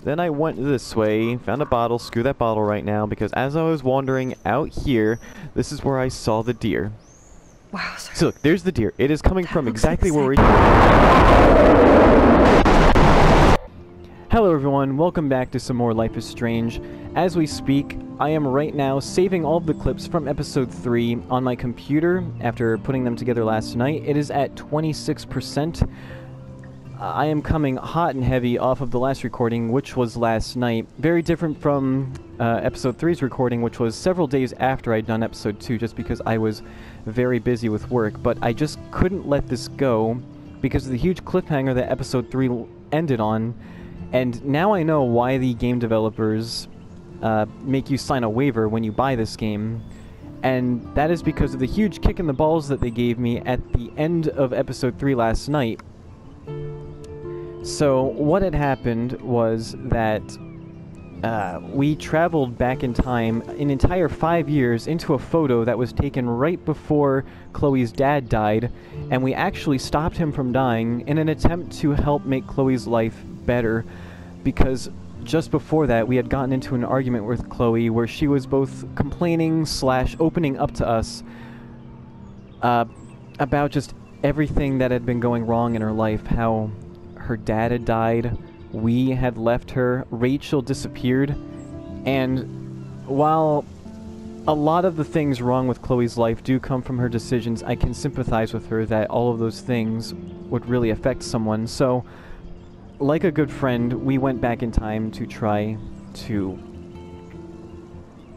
Then I went this way, found a bottle, screw that bottle right now, because as I was wandering out here, this is where I saw the deer. Wow, sir. So look, there's the deer. It is coming from exactly where we... Hello everyone, welcome back to some more Life is Strange. As we speak, I am right now saving all of the clips from episode 3 on my computer after putting them together last night. It is at 26%. I am coming hot and heavy off of the last recording, which was last night. Very different from episode 3's recording, which was several days after I'd done episode 2, just because I was very busy with work. But I just couldn't let this go because of the huge cliffhanger that episode 3 ended on. And now I know why the game developers make you sign a waiver when you buy this game. And that is because of the huge kick in the balls that they gave me at the end of episode 3 last night. So what had happened was that we traveled back in time an entire 5 years into a photo that was taken right before Chloe's dad died, and we actually stopped him from dying in an attempt to help make Chloe's life better, because just before that we had gotten into an argument with Chloe where she was both complaining / opening up to us about just everything that had been going wrong in her life, how her dad had died, we had left her, Rachel disappeared, and while a lot of the things wrong with Chloe's life do come from her decisions, I can sympathize with her that all of those things would really affect someone. So, like a good friend, we went back in time to try to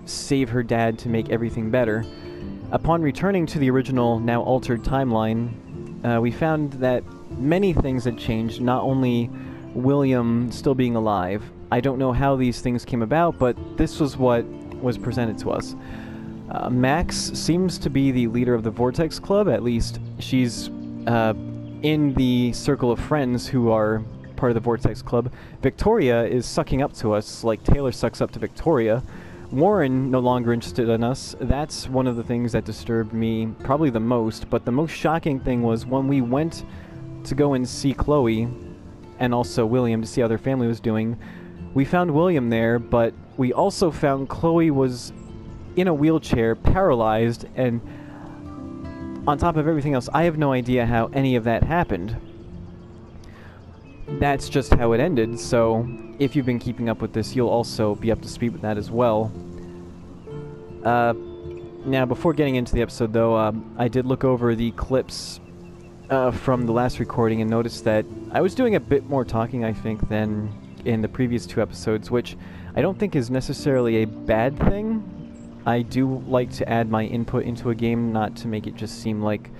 save her dad to make everything better. Upon returning to the original, now altered timeline, we found that many things had changed, not only William still being alive. I don't know how these things came about, but this was what was presented to us. Max seems to be the leader of the VORTEX Club, at least she's in the circle of friends who are part of the VORTEX Club. Victoria is sucking up to us like Taylor sucks up to Victoria. Warren no longer interested in us. That's one of the things that disturbed me probably the most, but the most shocking thing was when we went to go and see Chloe and also William to see how their family was doing, we found William there, but we also found Chloe was in a wheelchair, paralyzed, and on top of everything else, I have no idea how any of that happened. That's just how it ended, so if you've been keeping up with this, you'll also be up to speed with that as well. Now, before getting into the episode, though, I did look over the clips from the last recording and noticed that I was doing a bit more talking, I think, than in the previous 2 episodes, which I don't think is necessarily a bad thing. I do like to add my input into a game, not to make it just seem like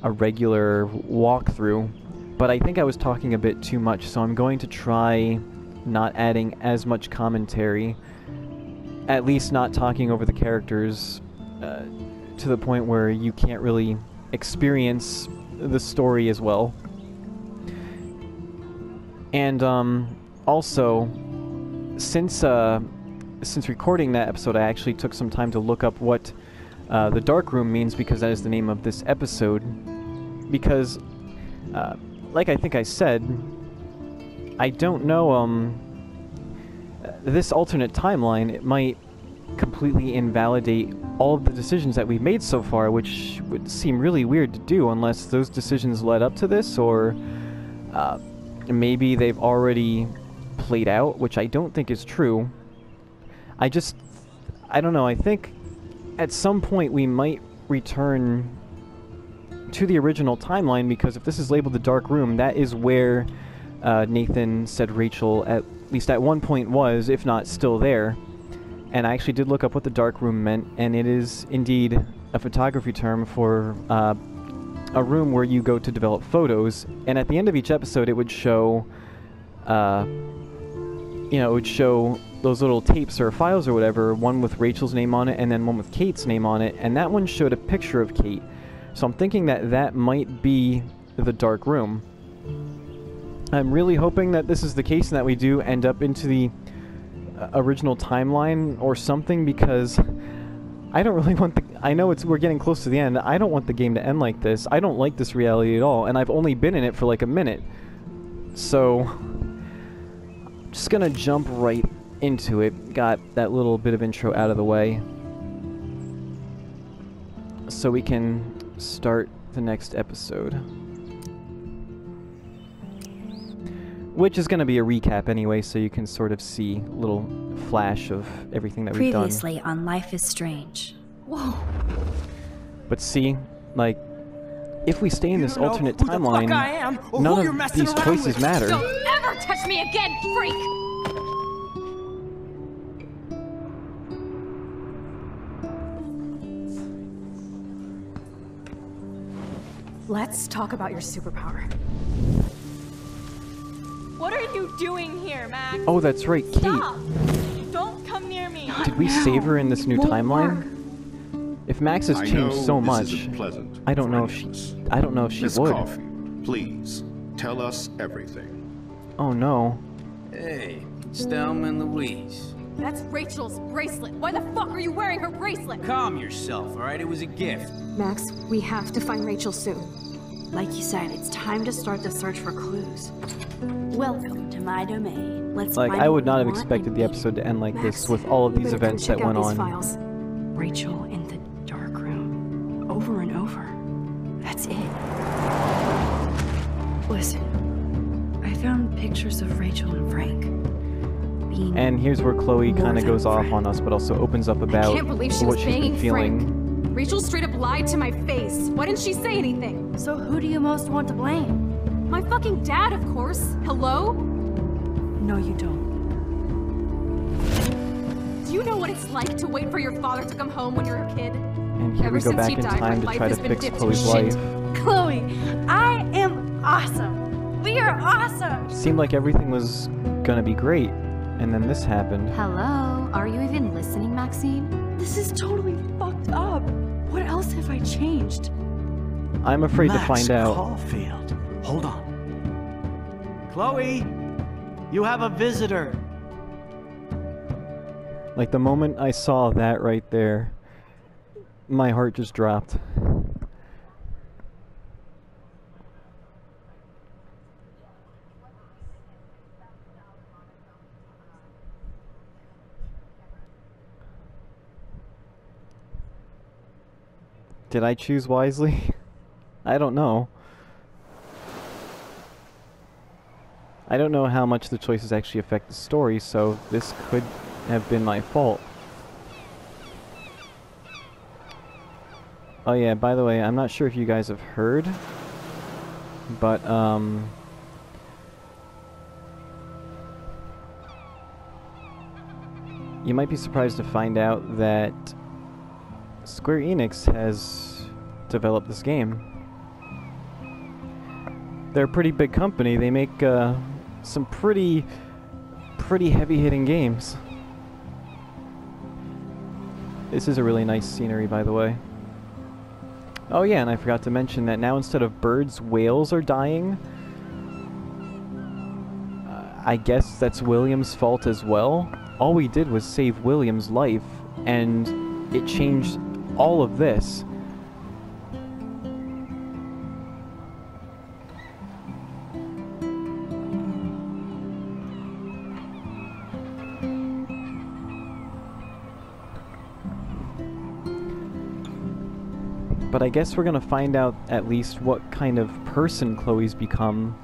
a regular walkthrough. But I think I was talking a bit too much, so I'm going to try not adding as much commentary, at least not talking over the characters to the point where you can't really experience the story as well. And also, since recording that episode, I actually took some time to look up what the dark room means, because that is the name of this episode. Because like I think I said, I don't know, this alternate timeline, it might completely invalidate all of the decisions that we've made so far, which would seem really weird to do unless those decisions led up to this, or maybe they've already played out, which I don't think is true. I don't know, I think at some point we might return to the original timeline, because if this is labeled the dark room, that is where Nathan said Rachel at least at one point was, if not still there. And I actually did look up what the dark room meant, and it is indeed a photography term for a room where you go to develop photos. And at the end of each episode, it would show it would show those little tapes or files or whatever, one with Rachel's name on it and then one with Kate's name on it, and that one showed a picture of Kate. So I'm thinking that that might be the dark room. I'm really hoping that this is the case and that we do end up into the original timeline or something, because I don't really want I know we're getting close to the end. I don't want the game to end like this. I don't like this reality at all, and I've only been in it for like a minute. So Just gonna jump right into it. Got that little bit of intro out of the way, so we can start the next episode, which is gonna be a recap anyway, so you can sort of see a little flash of everything that we've done. Previously on Life is Strange. Whoa. But see, like, if we stay in this alternate timeline, none of these choices matter. Don't ever touch me again, freak! Let's talk about your superpower. What are you doing here, Max? Oh, that's right, Kate. Stop! Don't come near me! Did we save her in this new timeline? If Max has changed so much, I don't know if she Miss would. Coffee, please tell us everything. Oh no. Hey, Stelma and Louise. That's Rachel's bracelet. Why the fuck are you wearing her bracelet? Calm yourself, alright? It was a gift. Max, we have to find Rachel soon. Like you said, it's time to start the search for clues. Welcome to my domain. Let's Like, find I would what not we have want expected and the keep episode to end like Max, this with all of these you better come events that check out went these on. files. Rachel in the dark room. Over and over. That's it. Listen, I found pictures of Rachel and Frank. Being And here's where Chloe more kind of than goes off friends. on us, but also opens up about I can't believe she what was she's been banging feeling. Frank. Rachel straight up lied to my face. Why didn't she say anything? So who do you most want to blame? My fucking dad, of course. Hello? No, you don't. Do you know what it's like to wait for your father to come home when you're a kid? And here Ever we go since back he in died, time my to life try to has been fix dipped in Chloe's shit. life. Chloe, I am awesome. We are awesome. Seemed like everything was gonna be great, and then this happened. Hello? Are you even listening, Maxine? This is totally fucked up. What else have I changed? I'm afraid to Max find out. Caulfield. Hold on. Chloe, you have a visitor. Like, the moment I saw that right there, my heart just dropped. Did I choose wisely? I don't know. I don't know how much the choices actually affect the story, so this could have been my fault. Oh yeah, by the way, I'm not sure if you guys have heard, but you might be surprised to find out that Square Enix has developed this game. They're a pretty big company. They make some pretty heavy-hitting games. This is a really nice scenery, by the way. Oh yeah, and I forgot to mention that now instead of birds, whales are dying. I guess that's William's fault as well. All we did was save William's life, and it changed all of this. But I guess we're gonna find out at least what kind of person Chloe's become.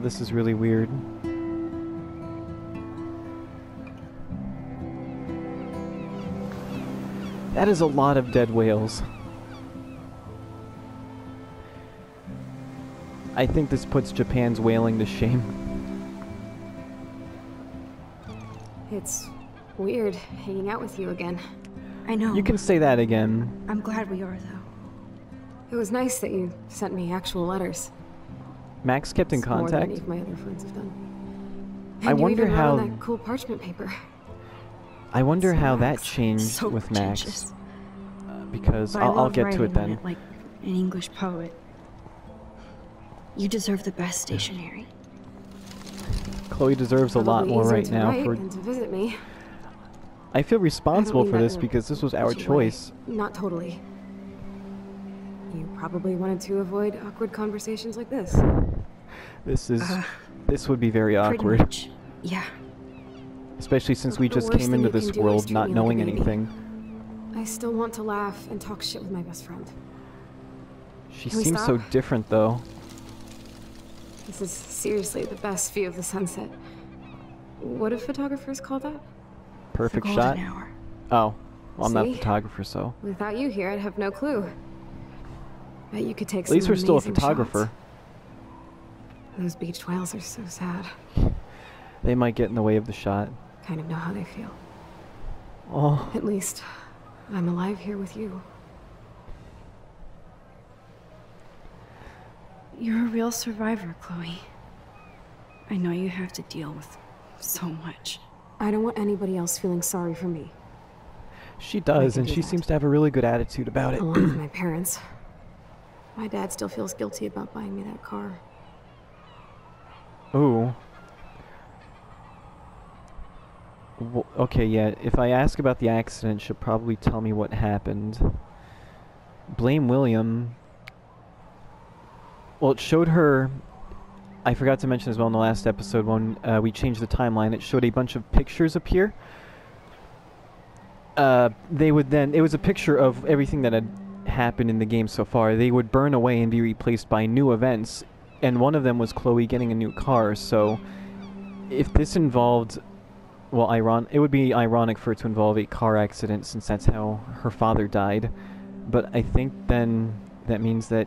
This is really weird. That is a lot of dead whales. I think this puts Japan's whaling to shame. It's weird hanging out with you again. I know. You can say that again. I'm glad we are, though. It was nice that you sent me actual letters. Max kept in It's more than contact. any of my other friends have done. I And you wonder even wrote how- on that cool parchment paper. I wonder So how that Max, changed So with pretentious. Max. Because But I I'll love get to it writing on then. Like an English poet. You deserve the best stationery. Chloe deserves a lot Probably more easier right to now write for... than to visit me. I feel responsible mean for that this in a because this was our bitchy way. choice. Not totally. You probably wanted to avoid awkward conversations like this. This would be very Pretty awkward. much. Yeah. Especially since we The just worst came thing into you this can do is world treat not me like a knowing baby. anything. I still want to laugh and talk shit with my best friend. She Can we seems so stop? different though. This is seriously the best view of the sunset. What do photographers call that? Perfect The shot. golden hour. Oh, well, I'm not a See? photographer, so. Without you here, I'd have no clue. Bet you could take At least some we're still a amazing photographer. shots. Those beached whales are so sad. They might get in the way of the shot. Kind of know how they feel. Oh, At least, I'm alive here with you. You're a real survivor, Chloe. I know you have to deal with so much. I don't want anybody else feeling sorry for me, she does, can and do she that. seems to have a really good attitude about it. along with my parents. My dad still feels guilty about buying me that car. Ooh. Okay, yeah, if I ask about the accident, she'll probably tell me what happened. Blame William. Well, it showed her... I forgot to mention as well in the last episode when we changed the timeline, it showed a bunch of pictures appear. They would then... It was a picture of everything that had happened in the game so far. They would burn away and be replaced by new events, and one of them was Chloe getting a new car, so... If this involved... Well, it would be ironic for it to involve a car accident since that's how her father died. But I think then that means that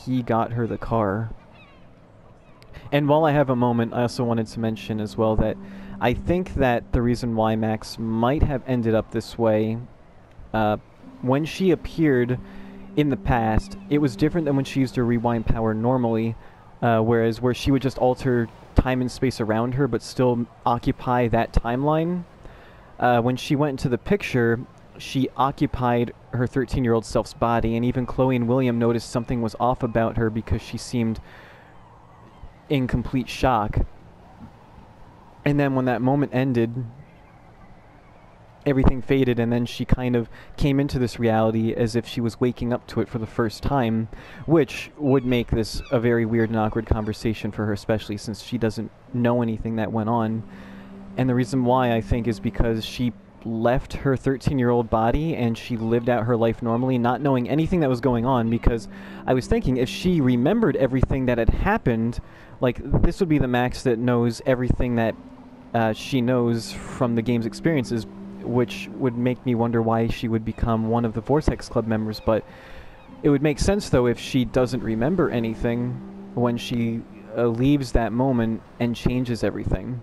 he got her the car. And while I have a moment, I also wanted to mention as well that I think that the reason why Max might have ended up this way, when she appeared in the past, it was different than when she used her rewind power normally, where she would just alter time and space around her but still occupy that timeline. When she went into the picture, she occupied her 13-year-old self's body, and even Chloe and William noticed something was off about her because she seemed in complete shock. And then when that moment ended, everything faded, and then she kind of came into this reality as if she was waking up to it for the first time, which would make this a very weird and awkward conversation for her, especially since she doesn't know anything that went on. And the reason why, I think, is because she left her 13-year-old body and she lived out her life normally, not knowing anything that was going on, because I was thinking if she remembered everything that had happened, like, this would be the Max that knows everything that she knows from the game's experiences, which would make me wonder why she would become one of the Vortex Club members. But it would make sense, though, if she doesn't remember anything when she leaves that moment and changes everything.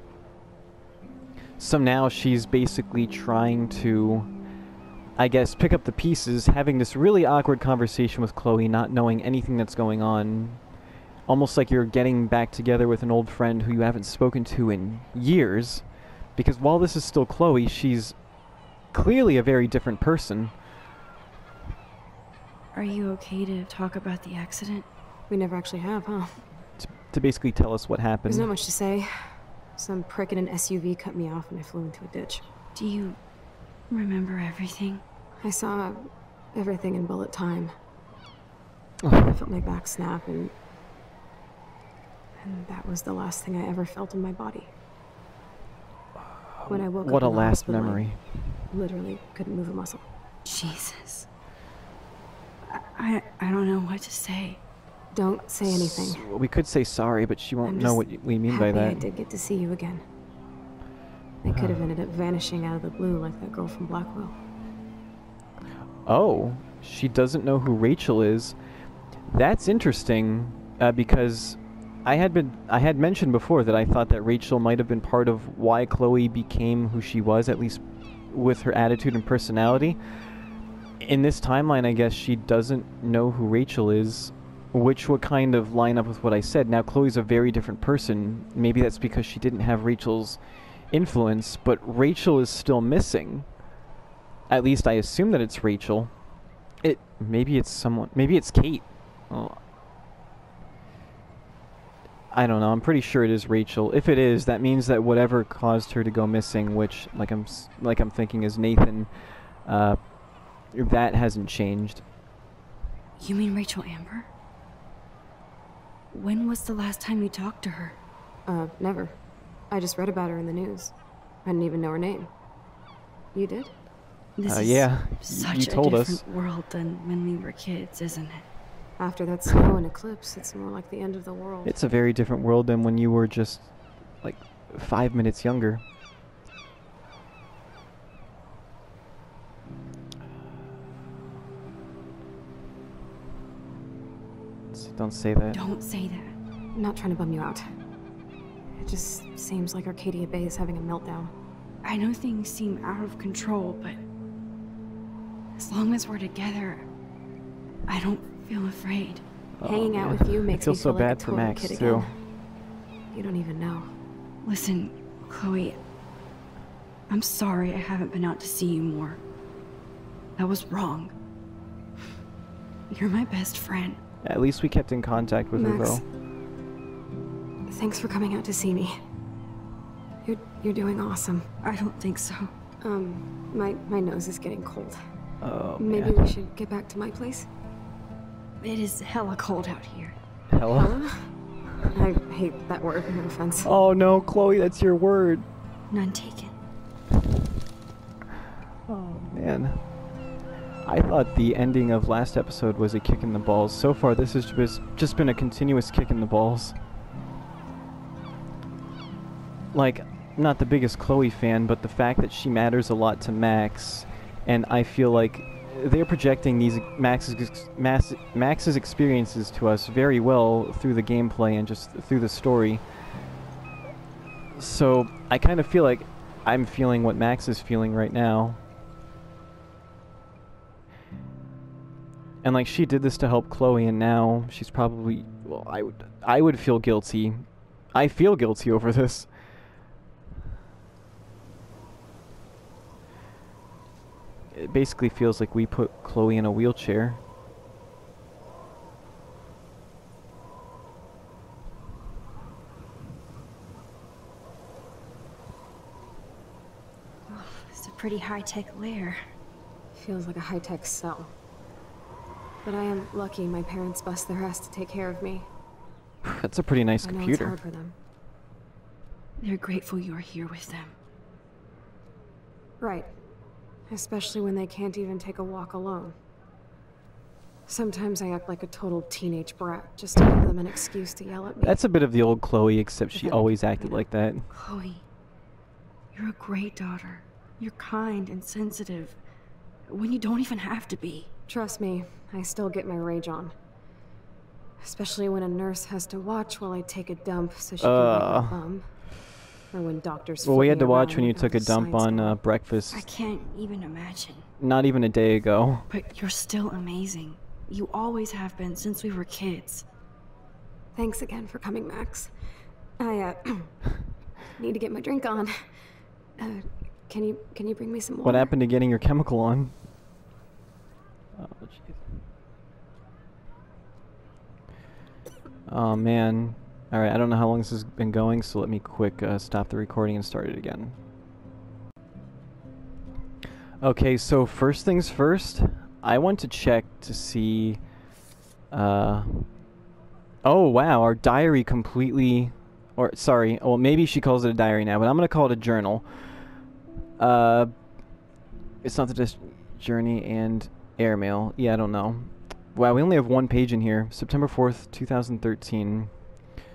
So now she's basically trying to, I guess, pick up the pieces, having this really awkward conversation with Chloe, not knowing anything that's going on. Almost like you're getting back together with an old friend who you haven't spoken to in years. Because while this is still Chloe, she's clearly a very different person. Are you okay to talk about the accident? We never actually have, huh? To basically tell us what happened. There's not much to say. Some prick in an SUV cut me off and I flew into a ditch. Do you remember everything? I saw everything in bullet time. I felt my back snap, and that was the last thing I ever felt in my body. When I woke What up a in the last hospital, memory. I literally couldn't move a muscle. Jesus. I don't know what to say. Don't say anything. We could say sorry, but she won't I'm know just what we mean by happy that. I did get to see you again. I could have ended up vanishing out of the blue like that girl from Blackwell. Oh, she doesn't know who Rachel is. That's interesting, because I had mentioned before that I thought that Rachel might have been part of why Chloe became who she was, at least with her attitude and personality. In this timeline, I guess she doesn't know who Rachel is, which would kind of line up with what I said. Now, Chloe's a very different person. Maybe that's because she didn't have Rachel's influence, but Rachel is still missing. At least I assume that it's Rachel. Maybe it's someone. Maybe it's Kate. Oh. I don't know. I'm pretty sure it is Rachel. If it is, that means that whatever caused her to go missing, which like I'm thinking is Nathan, that hasn't changed. You mean Rachel Amber? When was the last time you talked to her? Never. I just read about her in the news. I didn't even know her name. You did? This is Yeah, such you told a us. different world than when we were kids, isn't it? After that snow and eclipse, it's more like the end of the world. It's a very different world than when you were just like 5 minutes younger. Don't say that. Don't say that. I'm not trying to bum you out. It just seems like Arcadia Bay is having a meltdown. I know things seem out of control, but as long as we're together, I don't feel afraid. Hanging out man. with you makes I me feel so feel bad like a for total Max kid too. again. You don't even know. Listen, Chloe, I'm sorry I haven't been out to see you more. That was wrong. You're my best friend. At least we kept in contact with her Max, though. thanks for coming out to see me. You're doing awesome. I don't think so. My nose is getting cold. Oh, Maybe man. we should get back to my place? It is hella cold out here. Hella? I hate that word, no offense. Oh no, Chloe, that's your word. None taken. Oh man. I thought the ending of last episode was a kick in the balls. So far, this has just been a continuous kick in the balls. Like, I'm not the biggest Chloe fan, but the fact that she matters a lot to Max, and I feel like they're projecting these Max's experiences to us very well through the gameplay and just through the story. So I kind of feel like I'm feeling what Max is feeling right now. And like, she did this to help Chloe, and now she's probably, well, I would feel guilty. I feel guilty over this. It basically feels like we put Chloe in a wheelchair. Oh, it's a pretty high-tech lair. Feels like a high-tech cell. But I am lucky my parents bust their ass to take care of me. That's a pretty nice I know it's computer. hard for them. They're grateful you're here with them. Right. Especially when they can't even take a walk alone. Sometimes I act like a total teenage brat just to give them an excuse to yell at me. That's a bit of the old Chloe, except she Pathetic, always acted you know. like that. Chloe, you're a great daughter. You're kind and sensitive when you don't even have to be. Trust me, I still get my rage on. Especially when a nurse has to watch while I take a dump so she can wipe my bum. Or when doctors Well, we flip had me to watch around when you without took a the dump signs on going. breakfast. I can't even imagine. Not even a day ago. But you're still amazing. You always have been since we were kids. Thanks again for coming, Max. I need to get my drink on. Can you bring me some water? What happened to getting your chemical on? Oh, jeez. Oh, man. Alright, I don't know how long this has been going, so let me quick stop the recording and start it again. Okay, so first things first, I want to check to see... oh, wow, our diary completely... Or, sorry, well, maybe she calls it a diary now, but I'm going to call it a journal. It's not the journey and airmail. Yeah, I don't know. Wow, we only have one page in here. September 4th, 2013.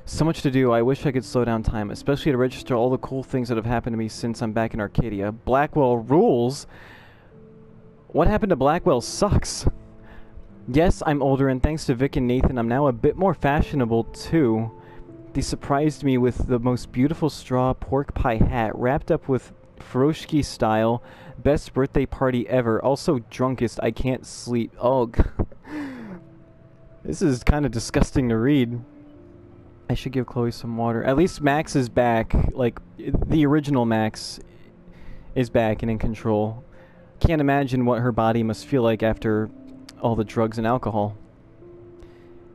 So much to do. I wish I could slow down time, especially to register all the cool things that have happened to me since I'm back in Arcadia. Blackwell rules? What happened to Blackwell sucks. Yes, I'm older, and thanks to Vic and Nathan, I'm now a bit more fashionable, too. They surprised me with the most beautiful straw pork pie hat, wrapped up with Feroshki style. Best birthday party ever. Also drunkest. I can't sleep. Oh, this is kind of disgusting to read. I should give Chloe some water. At least Max is back. Like, the original Max is back and in control. Can't imagine what her body must feel like after all the drugs and alcohol.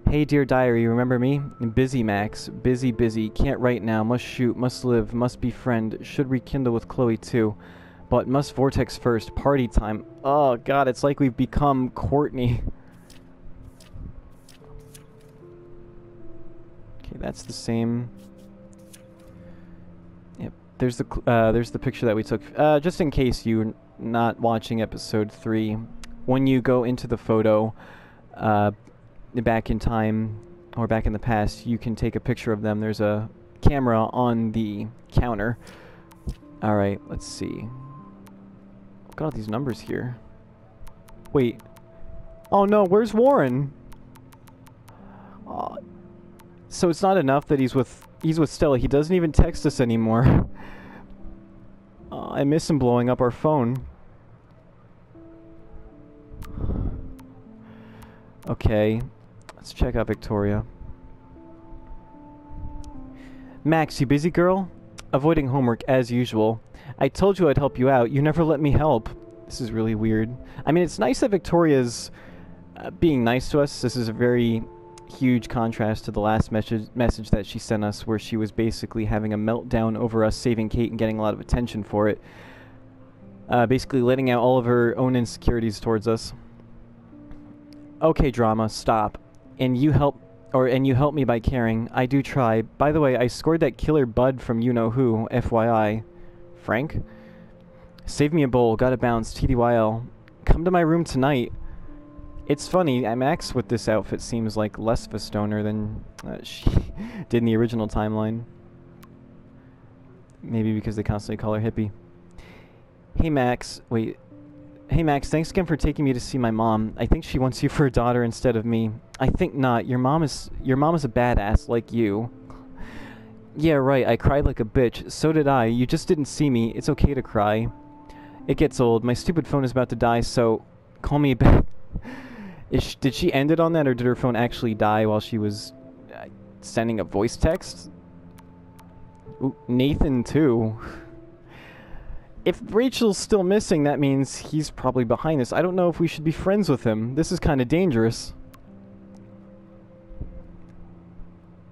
Hey, dear diary, remember me? Busy, Max. Busy, busy. Can't write now. Must shoot. Must live. Must befriend. Should rekindle with Chloe, too. But must vortex first. Party time. Oh, God, it's like we've become Courtney. Okay, that's the same. Yep, there's the picture that we took. Just in case you're not watching episode 3, when you go into the photo, back in time or back in the past, you can take a picture of them. There's a camera on the counter. Alright, let's see. I've got all these numbers here. Wait. Oh no, where's Warren? So it's not enough that he's with Stella. He doesn't even text us anymore. I miss him blowing up our phone. Okay. Let's check out Victoria. Max, you busy, girl? Avoiding homework as usual. I told you I'd help you out. You never let me help. This is really weird. I mean, it's nice that Victoria's being nice to us. This is a very huge contrast to the last message that she sent us, where she was basically having a meltdown over us saving Kate and getting a lot of attention for it. Basically letting out all of her own insecurities towards us. Okay, drama, stop. And you help me by caring. I do try. By the way, I scored that killer bud from you-know-who, FYI. Frank? Save me a bowl, gotta bounce, TDYL. Come to my room tonight. It's funny, Max with this outfit seems like less of a stoner than she did in the original timeline. Maybe because they constantly call her hippie. Hey Max, wait. Hey Max, thanks again for taking me to see my mom. I think she wants you for a daughter instead of me. I think not. Your mom is a badass like you. Yeah, right. I cried like a bitch. So did I. You just didn't see me. It's okay to cry. It gets old. My stupid phone is about to die, so call me back. Did she end it on that, or did her phone actually die while she was sending a voice text? Ooh, Nathan, too. If Rachel's still missing, that means he's probably behind this. I don't know if we should be friends with him. This is kind of dangerous.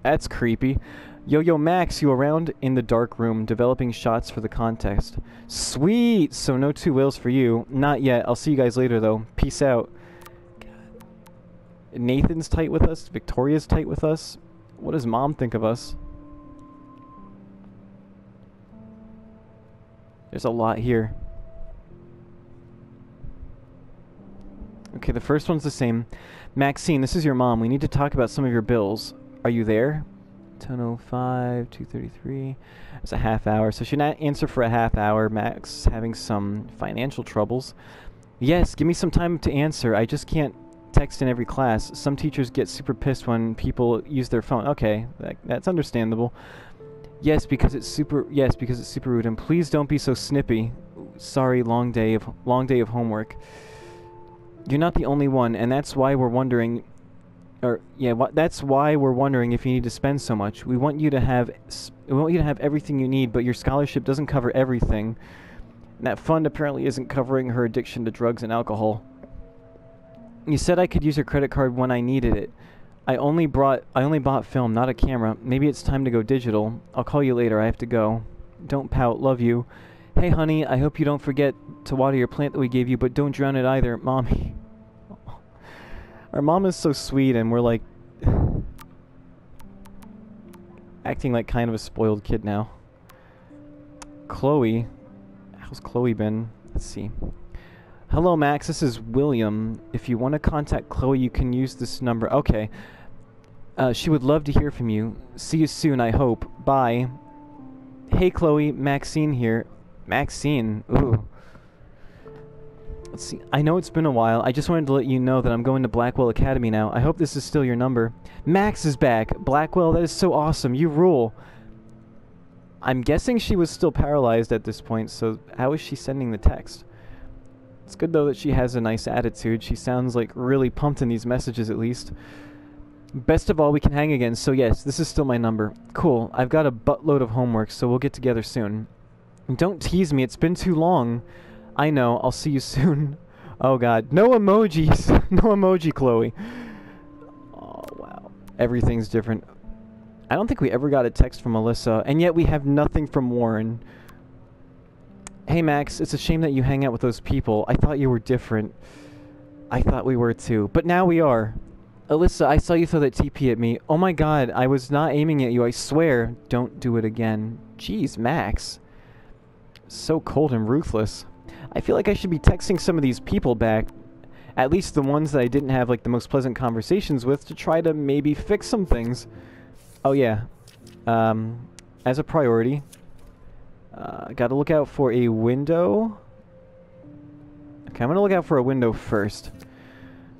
That's creepy. Yo, Max, you around? In the dark room, developing shots for the contest. Sweet! So no two whales for you. Not yet. I'll see you guys later, though. Peace out. Nathan's tight with us. Victoria's tight with us. What does Mom think of us? There's a lot here. Okay, the first one's the same. Maxine, this is your mom. We need to talk about some of your bills. Are you there? 10:05, 2:33. It's a half hour. So she didn't answer for a half hour. Max having some financial troubles. Yes, give me some time to answer. I just can't text in every class. Some teachers get super pissed when people use their phone. Okay, that's understandable. Yes, because it's super rude. And please don't be so snippy. Sorry, long day of homework. You're not the only one, and that's why we're wondering. That's why we're wondering if you need to spend so much. We want you to have everything you need, but your scholarship doesn't cover everything. And that fund apparently isn't covering her addiction to drugs and alcohol. You said I could use your credit card when I needed it. I only bought film, not a camera. Maybe it's time to go digital. I'll call you later. I have to go. Don't pout. Love you. Hey, honey, I hope you don't forget to water your plant that we gave you, but don't drown it either, Mommy. Our mom is so sweet, and we're like acting like kind of a spoiled kid now. Chloe. How's Chloe been? Let's see. Hello, Max. This is William. If you want to contact Chloe, you can use this number. Okay. She would love to hear from you. See you soon, I hope. Bye. Hey, Chloe. Maxine here. Maxine. Ooh. Let's see. I know it's been a while. I just wanted to let you know that I'm going to Blackwell Academy now. I hope this is still your number. Max is back. Blackwell, that is so awesome. You rule. I'm guessing she was still paralyzed at this point, so how is she sending the text? It's good, though, that she has a nice attitude. She sounds like really pumped in these messages, at least. Best of all, we can hang again, so yes, this is still my number. Cool. I've got a buttload of homework, so we'll get together soon. Don't tease me. It's been too long. I know. I'll see you soon. Oh, God. No emojis. No emoji, Chloe. Oh, wow. Everything's different. I don't think we ever got a text from Alyssa, and yet we have nothing from Warren. Hey Max, it's a shame that you hang out with those people. I thought you were different. I thought we were too, but now we are. Alyssa, I saw you throw that TP at me. Oh my god, I was not aiming at you, I swear. Don't do it again. Jeez, Max. So cold and ruthless. I feel like I should be texting some of these people back. At least the ones that I didn't have like the most pleasant conversations with, to try to maybe fix some things. Oh yeah. As a priority. Gotta look out for a window. Okay, I'm gonna look out for a window first.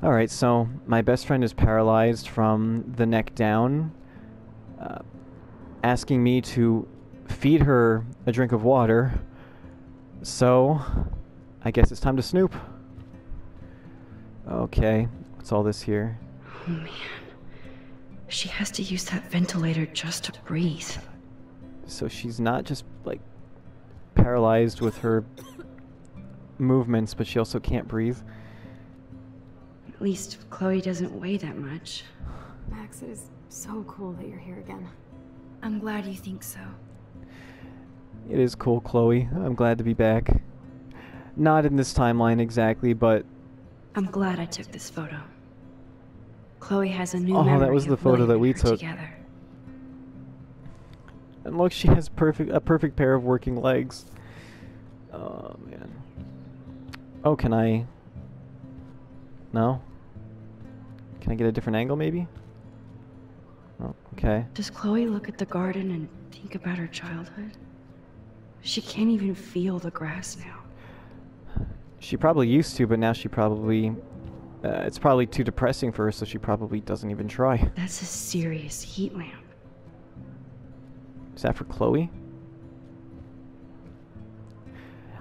Alright, so my best friend is paralyzed from the neck down. Asking me to feed her a drink of water. So, I guess it's time to snoop. Okay, what's all this here? Oh man. She has to use that ventilator just to breathe. So she's not just, like, paralyzed with her movements, but she also can't breathe. At least Chloe doesn't weigh that much. Max, it is so cool that you're here again. I'm glad you think so. It is cool, Chloe. I'm glad to be back. Not in this timeline exactly, but... I'm glad I took this photo. Chloe has a new Oh, memory that was the of photo William that we and her took. Together. And look, she has a perfect pair of working legs. Oh, man. Oh, can I... No? Can I get a different angle, maybe? Oh, okay. Does Chloe look at the garden and think about her childhood? She can't even feel the grass now. She probably used to, but now she probably... it's probably too depressing for her, so she probably doesn't even try. That's a serious heat lamp. Is that for Chloe?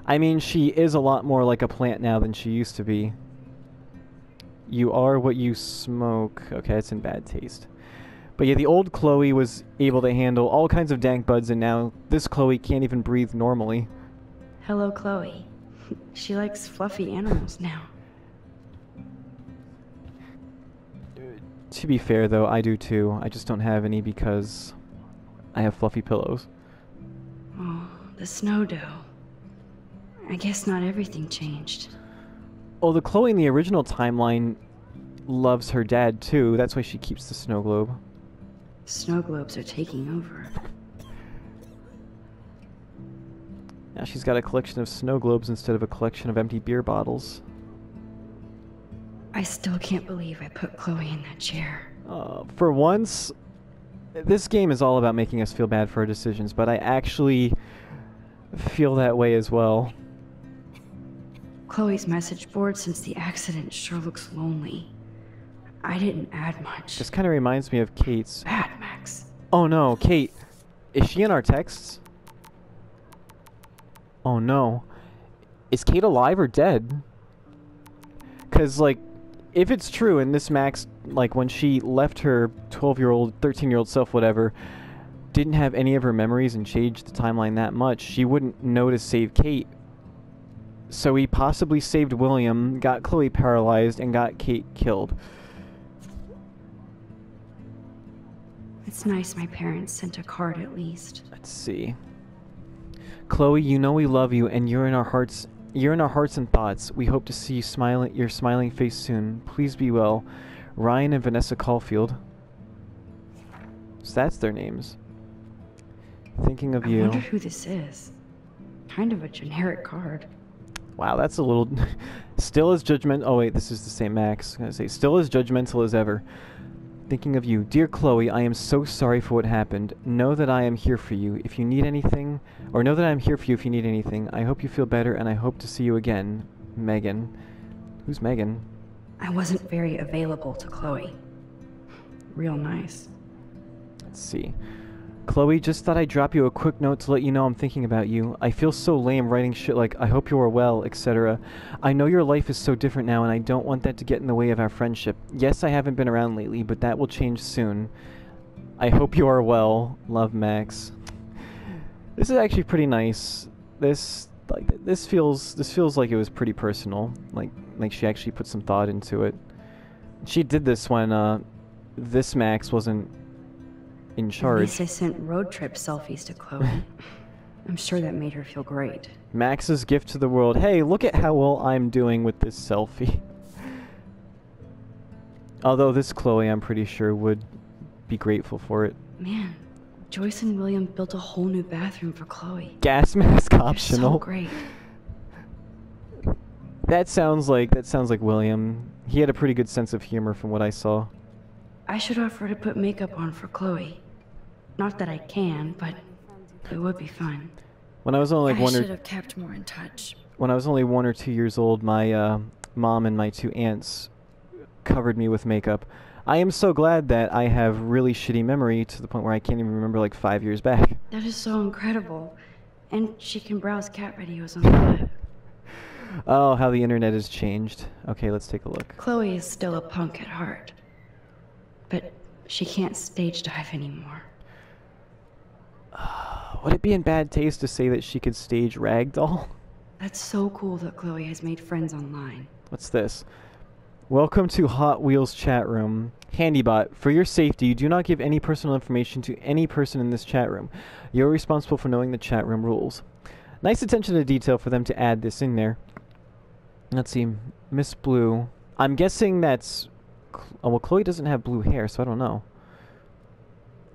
I mean, she is a lot more like a plant now than she used to be. You are what you smoke. Okay, it's in bad taste. But yeah, the old Chloe was able to handle all kinds of dank buds, and now this Chloe can't even breathe normally. Hello, Chloe. She likes fluffy animals now. To be fair, though, I do too. I just don't have any because I have fluffy pillows. Oh, the snow dough. I guess not everything changed. Oh, the Chloe in the original timeline loves her dad too. That's why she keeps the snow globe. Snow globes are taking over. Now she's got a collection of snow globes instead of a collection of empty beer bottles. I still can't believe I put Chloe in that chair. For once, this game is all about making us feel bad for our decisions, but I actually feel that way as well. Chloe's message board since the accident sure looks lonely. I didn't add much. This kind of reminds me of Kate's. Bad, Max. Oh no, Kate. Is she in our texts? Oh no. Is Kate alive or dead? Because, like, if it's true and this Max, like, when she left her 12-year-old, 13-year-old self, whatever, didn't have any of her memories and changed the timeline that much, she wouldn't know to save Kate. So he possibly saved William, got Chloe paralyzed, and got Kate killed. It's nice my parents sent a card at least. Let's see. Chloe, you know we love you, and you're in our hearts. You're in our hearts and thoughts. We hope to see your smiling face soon. Please be well. Ryan and Vanessa Caulfield. So that's their names. Thinking of you. I wonder who this is. Kind of a generic card. Wow, that's a little... Still as judgmental... Oh wait, this is the same Max. I was gonna say, still as judgmental as ever. Thinking of you. Dear Chloe, I am so sorry for what happened. Know that I am here for you if you need anything. Or know that I am here for you if you need anything. I hope you feel better, and I hope to see you again. Megan. Who's Megan? I wasn't very available to Chloe. Real nice. Let's see. Chloe, just thought I'd drop you a quick note to let you know I'm thinking about you. I feel so lame writing shit like, I hope you are well, etc. I know your life is so different now, and I don't want that to get in the way of our friendship. Yes, I haven't been around lately, but that will change soon. I hope you are well. Love, Max. This is actually pretty nice. This feels like it was pretty personal. Like she actually put some thought into it. She did this when this Max wasn't in charge. At least I sent road trip selfies to Chloe. I'm sure that made her feel great. Max's gift to the world. Hey, look at how well I'm doing with this selfie. Although this Chloe, I'm pretty sure, would be grateful for it. Man, Joyce and William built a whole new bathroom for Chloe. Gas mask They're optional. so great. That sounds like William. He had a pretty good sense of humor from what I saw. I should offer to put makeup on for Chloe. Not that I can, but it would be fun. When I was only like I should have kept more in touch. When I was only 1 or 2 years old, my mom and my 2 aunts covered me with makeup. I am so glad that I have really shitty memory to the point where I can't even remember like 5 years back. That is so incredible. And she can browse cat videos on the web. Oh, how the internet has changed. Okay, let's take a look. Chloe is still a punk at heart. But she can't stage dive anymore. Would it be in bad taste to say that she could stage ragdoll? That's so cool that Chloe has made friends online. What's this? Welcome to Hot Wheels chat room. Handybot, for your safety, do not give any personal information to any person in this chat room. You're responsible for knowing the chat room rules. Nice attention to detail for them to add this in there. Let's see, Miss Blue. I'm guessing that's... Oh, well, Chloe doesn't have blue hair, so I don't know.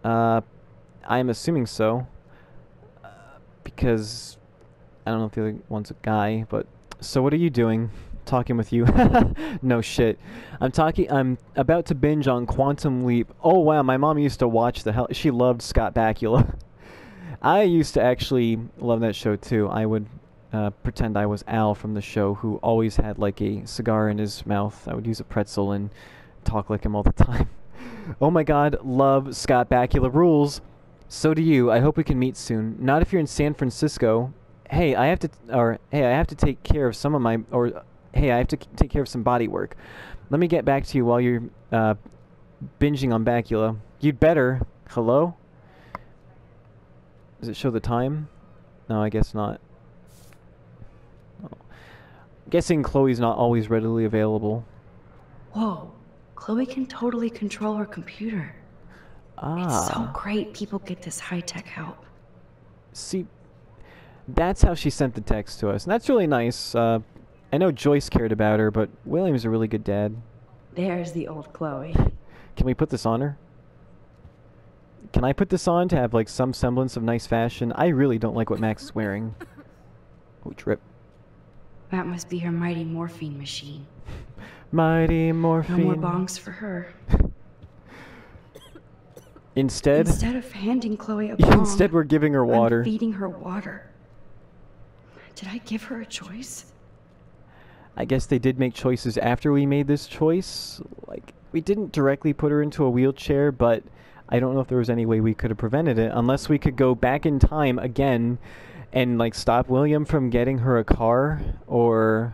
I'm assuming so. Because... I don't know if the other one's a guy, but... So what are you doing? Talking with you. No shit. I'm about to binge on Quantum Leap. Oh wow, my mom used to watch the hell... She loved Scott Bakula. I used to actually love that show too. I would pretend I was Al from the show, who always had like a cigar in his mouth. I would use a pretzel and talk like him all the time. Oh my god, love Scott Bakula rules. So do you. I hope we can meet soon. Not if you're in San Francisco. Hey, I have to take care of some of my... Hey, I have to take care of some body work. Let me get back to you while you're binging on Bakula. You'd better. Hello? Does it show the time? No, I guess not. Oh. Guessing Chloe's not always readily available. Whoa, Chloe can totally control her computer. It's so great people get this high-tech help. See, that's how she sent the text to us. And that's really nice. I know Joyce cared about her, but William's a really good dad. There's the old Chloe. Can we put this on her? Can I put this on to have like some semblance of nice fashion? I really don't like what Max is wearing. Oh, drip. That must be her mighty morphine machine. Mighty morphine. No more bongs for her. Instead of handing Chloe a bong, instead we're giving her water. I'm feeding her water. Did I give her a choice? I guess they did make choices after we made this choice. Like, we didn't directly put her into a wheelchair, but I don't know if there was any way we could have prevented it, unless we could go back in time again and, like, stop William from getting her a car, or...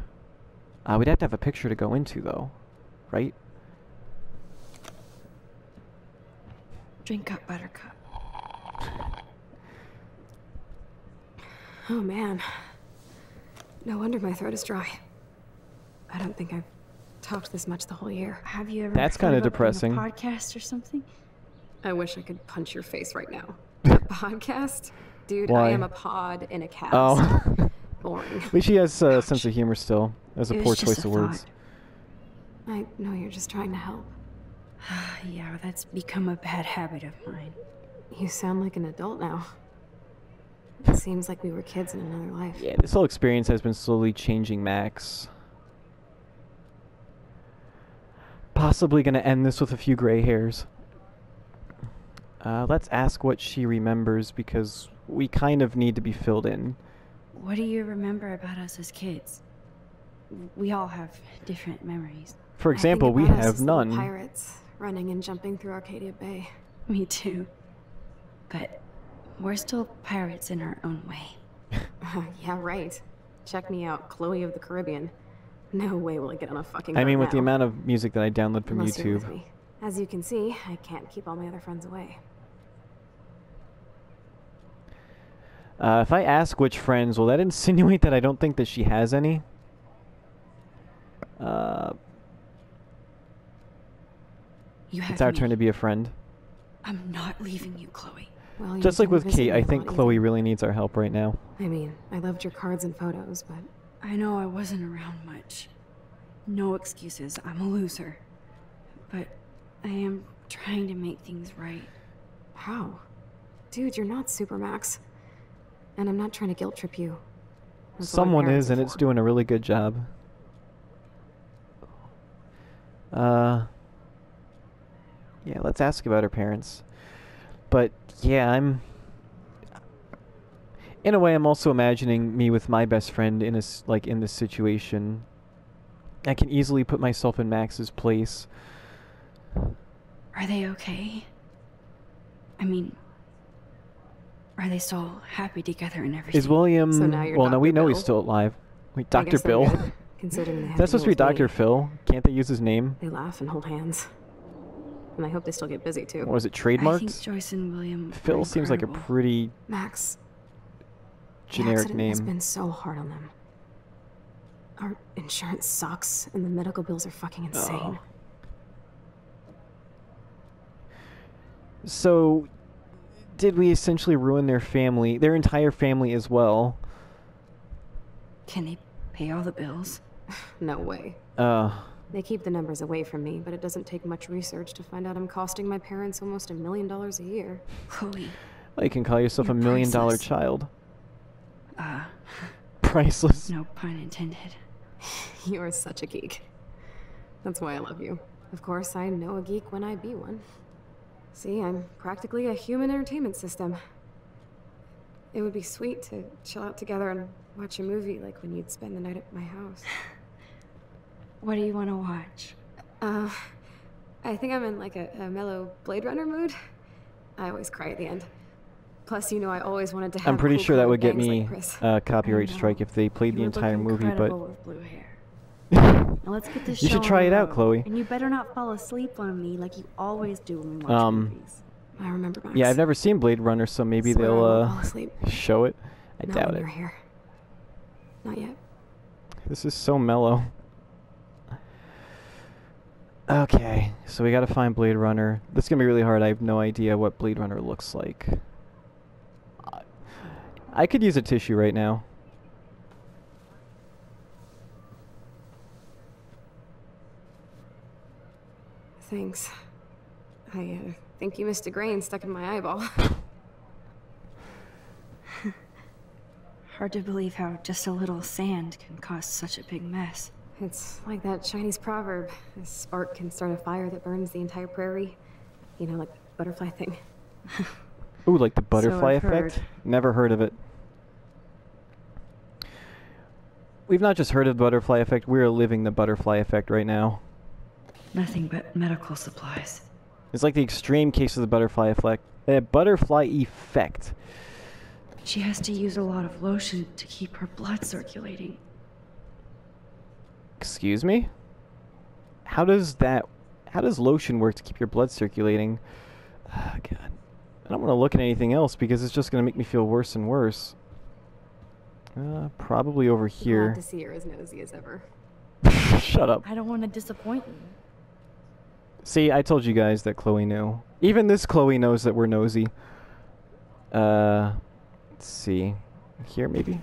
we'd have to have a picture to go into, though. Right? Drink up, Buttercup. Oh man. No wonder my throat is dry. I don't think I've talked this much the whole year. Have you ever That's thought kinda about doing depressing. a podcast or something? I wish I could punch your face right now. A podcast? Dude, Why? I am a pod in a cast. Oh. Boring. At least she has a sense of humor still. That was a It poor was just choice a of words. thought. I know you're just trying to help. Yeah, that's become a bad habit of mine. You sound like an adult now. It seems like we were kids in another life. Yeah, this whole experience has been slowly changing Max. Possibly gonna end this with a few gray hairs. Let's ask what she remembers, because we kind of need to be filled in. What do you remember about us as kids? We all have different memories. For I think example, we about us have as little none. Pirates running and jumping through Arcadia Bay. Me too. But we're still pirates in our own way. Yeah, right. Check me out, Chloe of the Caribbean. No way will I get on a fucking I mean, boat with the now. amount of music that I download from Unless you're with YouTube. me. As you can see, I can't keep all my other friends away. If I ask which friends, will that insinuate that I don't think that she has any? You have It's our me. turn to be a friend. I'm not leaving you, Chloe. Well, you Just like didn't with visit Kate, me I a think lot Chloe either. really needs our help right now. I mean, I loved your cards and photos, but I know I wasn't around much. No excuses, I'm a loser. But I am trying to make things right. how? Dude, you're not Supermax. And I'm not trying to guilt trip you. That's what Someone parents is, and are it's for. doing a really good job. Yeah, let's ask about her parents. But yeah, in a way, I'm also imagining me with my best friend in in this situation. I can easily put myself in Max's place. Are they okay? I mean, are they still happy together and everything? Is William? So now you're Well, no, we Dr. know Bill? he's still alive. Wait, I Dr. guess they're Bill. good, considering they have That's to supposed to be deal with Dr. me. Phil. Can't they use his name? They laugh and hold hands. And I hope they still get busy too. Or was it I trademarked? think Joyce and William Phil are seems like a incredible. pretty Max, the generic accident has name. been so hard on them. Our insurance sucks, and the medical bills are fucking insane. Oh. So, did we essentially ruin their family, their entire family as well? Can they pay all the bills? No way. They keep the numbers away from me, but it doesn't take much research to find out I'm costing my parents almost $1 million a year. Chloe, Well, you can call yourself You're $1 million priceless. child. Priceless. no pun intended. You are such a geek. That's why I love you. Of course, I know a geek when I be one. See, I'm practically a human entertainment system. It would be sweet to chill out together and watch a movie like when you'd spend the night at my house. What do you want to watch? I think I'm in like a mellow Blade Runner mood. I always cry at the end. Plus, you know, I always wanted to have I'm pretty cool sure that colored would get bangs me like Chris. a copyright I know. strike if they played the You would entire look movie, but incredible with blue hair. Now let's get this You show should on try the it out, road. Chloe. And you better not fall asleep on me like you always do when we watch movies. I remember Max. yeah, I've never seen Blade Runner, so maybe Swear I they'll won't fall asleep. show it. I Not doubt when it. you're here. Not yet. This is so mellow. Okay, so we gotta find Blade Runner. This is gonna be really hard. I have no idea what Blade Runner looks like. I could use a tissue right now. Thanks. I think you missed a grain stuck in my eyeball. Hard to believe how just a little sand can cause such a big mess. It's like that Chinese proverb. A spark can start a fire that burns the entire prairie. You know, like butterfly thing. Ooh, like the butterfly I've effect? heard. Never heard of it. We've not just heard of the butterfly effect, we're living the butterfly effect right now. Nothing but medical supplies. It's like the extreme case of the butterfly effect. Butterfly effect. She has to use a lot of lotion to keep her blood circulating. Excuse me? How does lotion work to keep your blood circulating? Oh, God. I don't want to look at anything else because it's just going to make me feel worse and worse. Probably over Glad here. to see you're as nosy as ever. Shut up. I don't want to disappoint you. See, I told you guys that Chloe knew. Even this Chloe knows that we're nosy. Let's see. Here, maybe?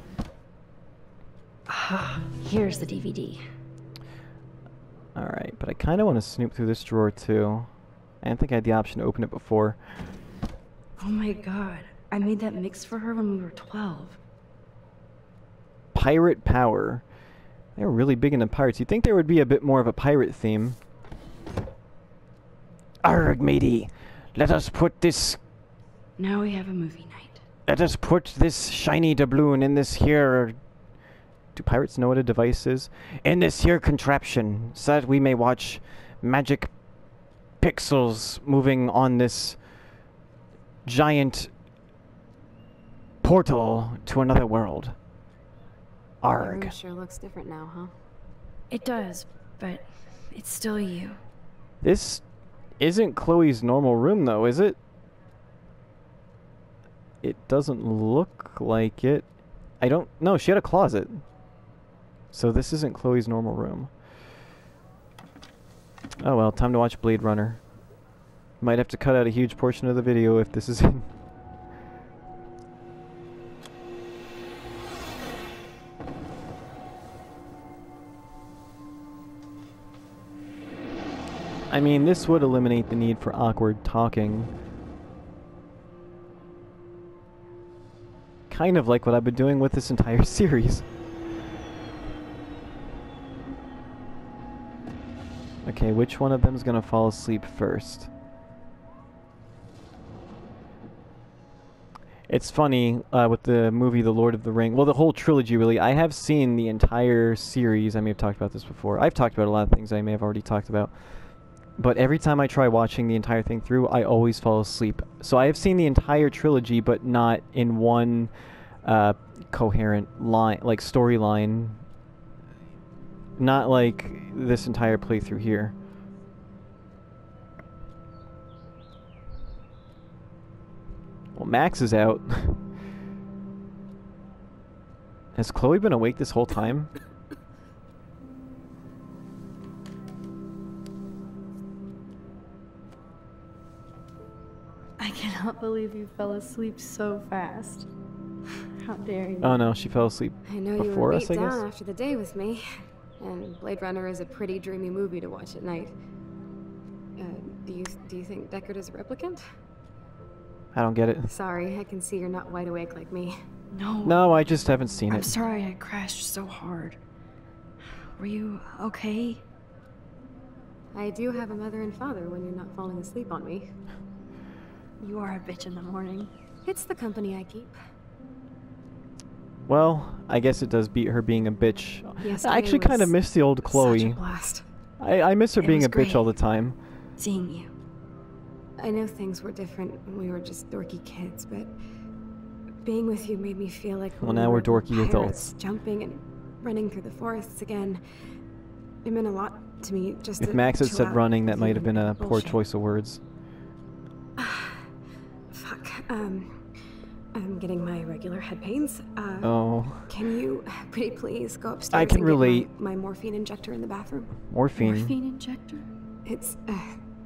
Here's the DVD. Alright, but I kind of want to snoop through this drawer, too. I didn't think I had the option to open it before. Oh my god. I made that mix for her when we were 12. Pirate Power. They were really big into pirates. You'd think there would be a bit more of a pirate theme. Arrgh, matey. Let us put this Now we have a movie night. Let us put this shiny doubloon in this here... Do pirates know what a device is? In this here contraption, so that we may watch magic pixels moving on this giant portal to another world. Your room Arg. sure looks different now, huh? It does, but it's still you. This isn't Chloe's normal room, though, is it? It doesn't look like it. I don't... No, she had a closet. So this isn't Chloe's normal room. Oh well, time to watch Blade Runner. Might have to cut out a huge portion of the video if this is in. I mean, this would eliminate the need for awkward talking. Kind of like what I've been doing with this entire series. Okay, which one of them is gonna fall asleep first? It's funny, with the movie The Lord of the Ring, well, the whole trilogy, really. I have seen the entire series. I may have talked about this before. I've talked about a lot of things I may have already talked about. But every time I try watching the entire thing through, I always fall asleep. So I have seen the entire trilogy, but not in one coherent line, like storyline. Not like this entire playthrough here. Well, Max is out. Has Chloe been awake this whole time? I cannot believe you fell asleep so fast. How dare you? Oh no, she fell asleep I know you before were us, beat I guess. down after the day with me, and Blade Runner is a pretty dreamy movie to watch at night. Do you think Deckard is a replicant? I don't get it. Sorry, I can see you're not wide awake like me. No. No, I just haven't seen I'm it. sorry I crashed so hard. Were you okay? I do have a mother and father when you're not falling asleep on me. You are a bitch in the morning. It's the company I keep. Well, I guess it does beat her being a bitch. Yesterday I actually kind of was miss the old Such Chloe. a blast. I miss her It being was a bitch all the great. time. Seeing you. I know things were different when we were just dorky kids, but being with you made me feel like Well, when now we we're were dorky pirates, adults. jumping and running through the forests again. It meant a lot to me just If to Max had chill said out running, that with might you have been and a poor bullshit. choice of words. Fuck. I'm getting my regular head pains. Oh, Can you, pretty please, go upstairs can and relate. get my morphine injector in the bathroom? morphine. Morphine injector?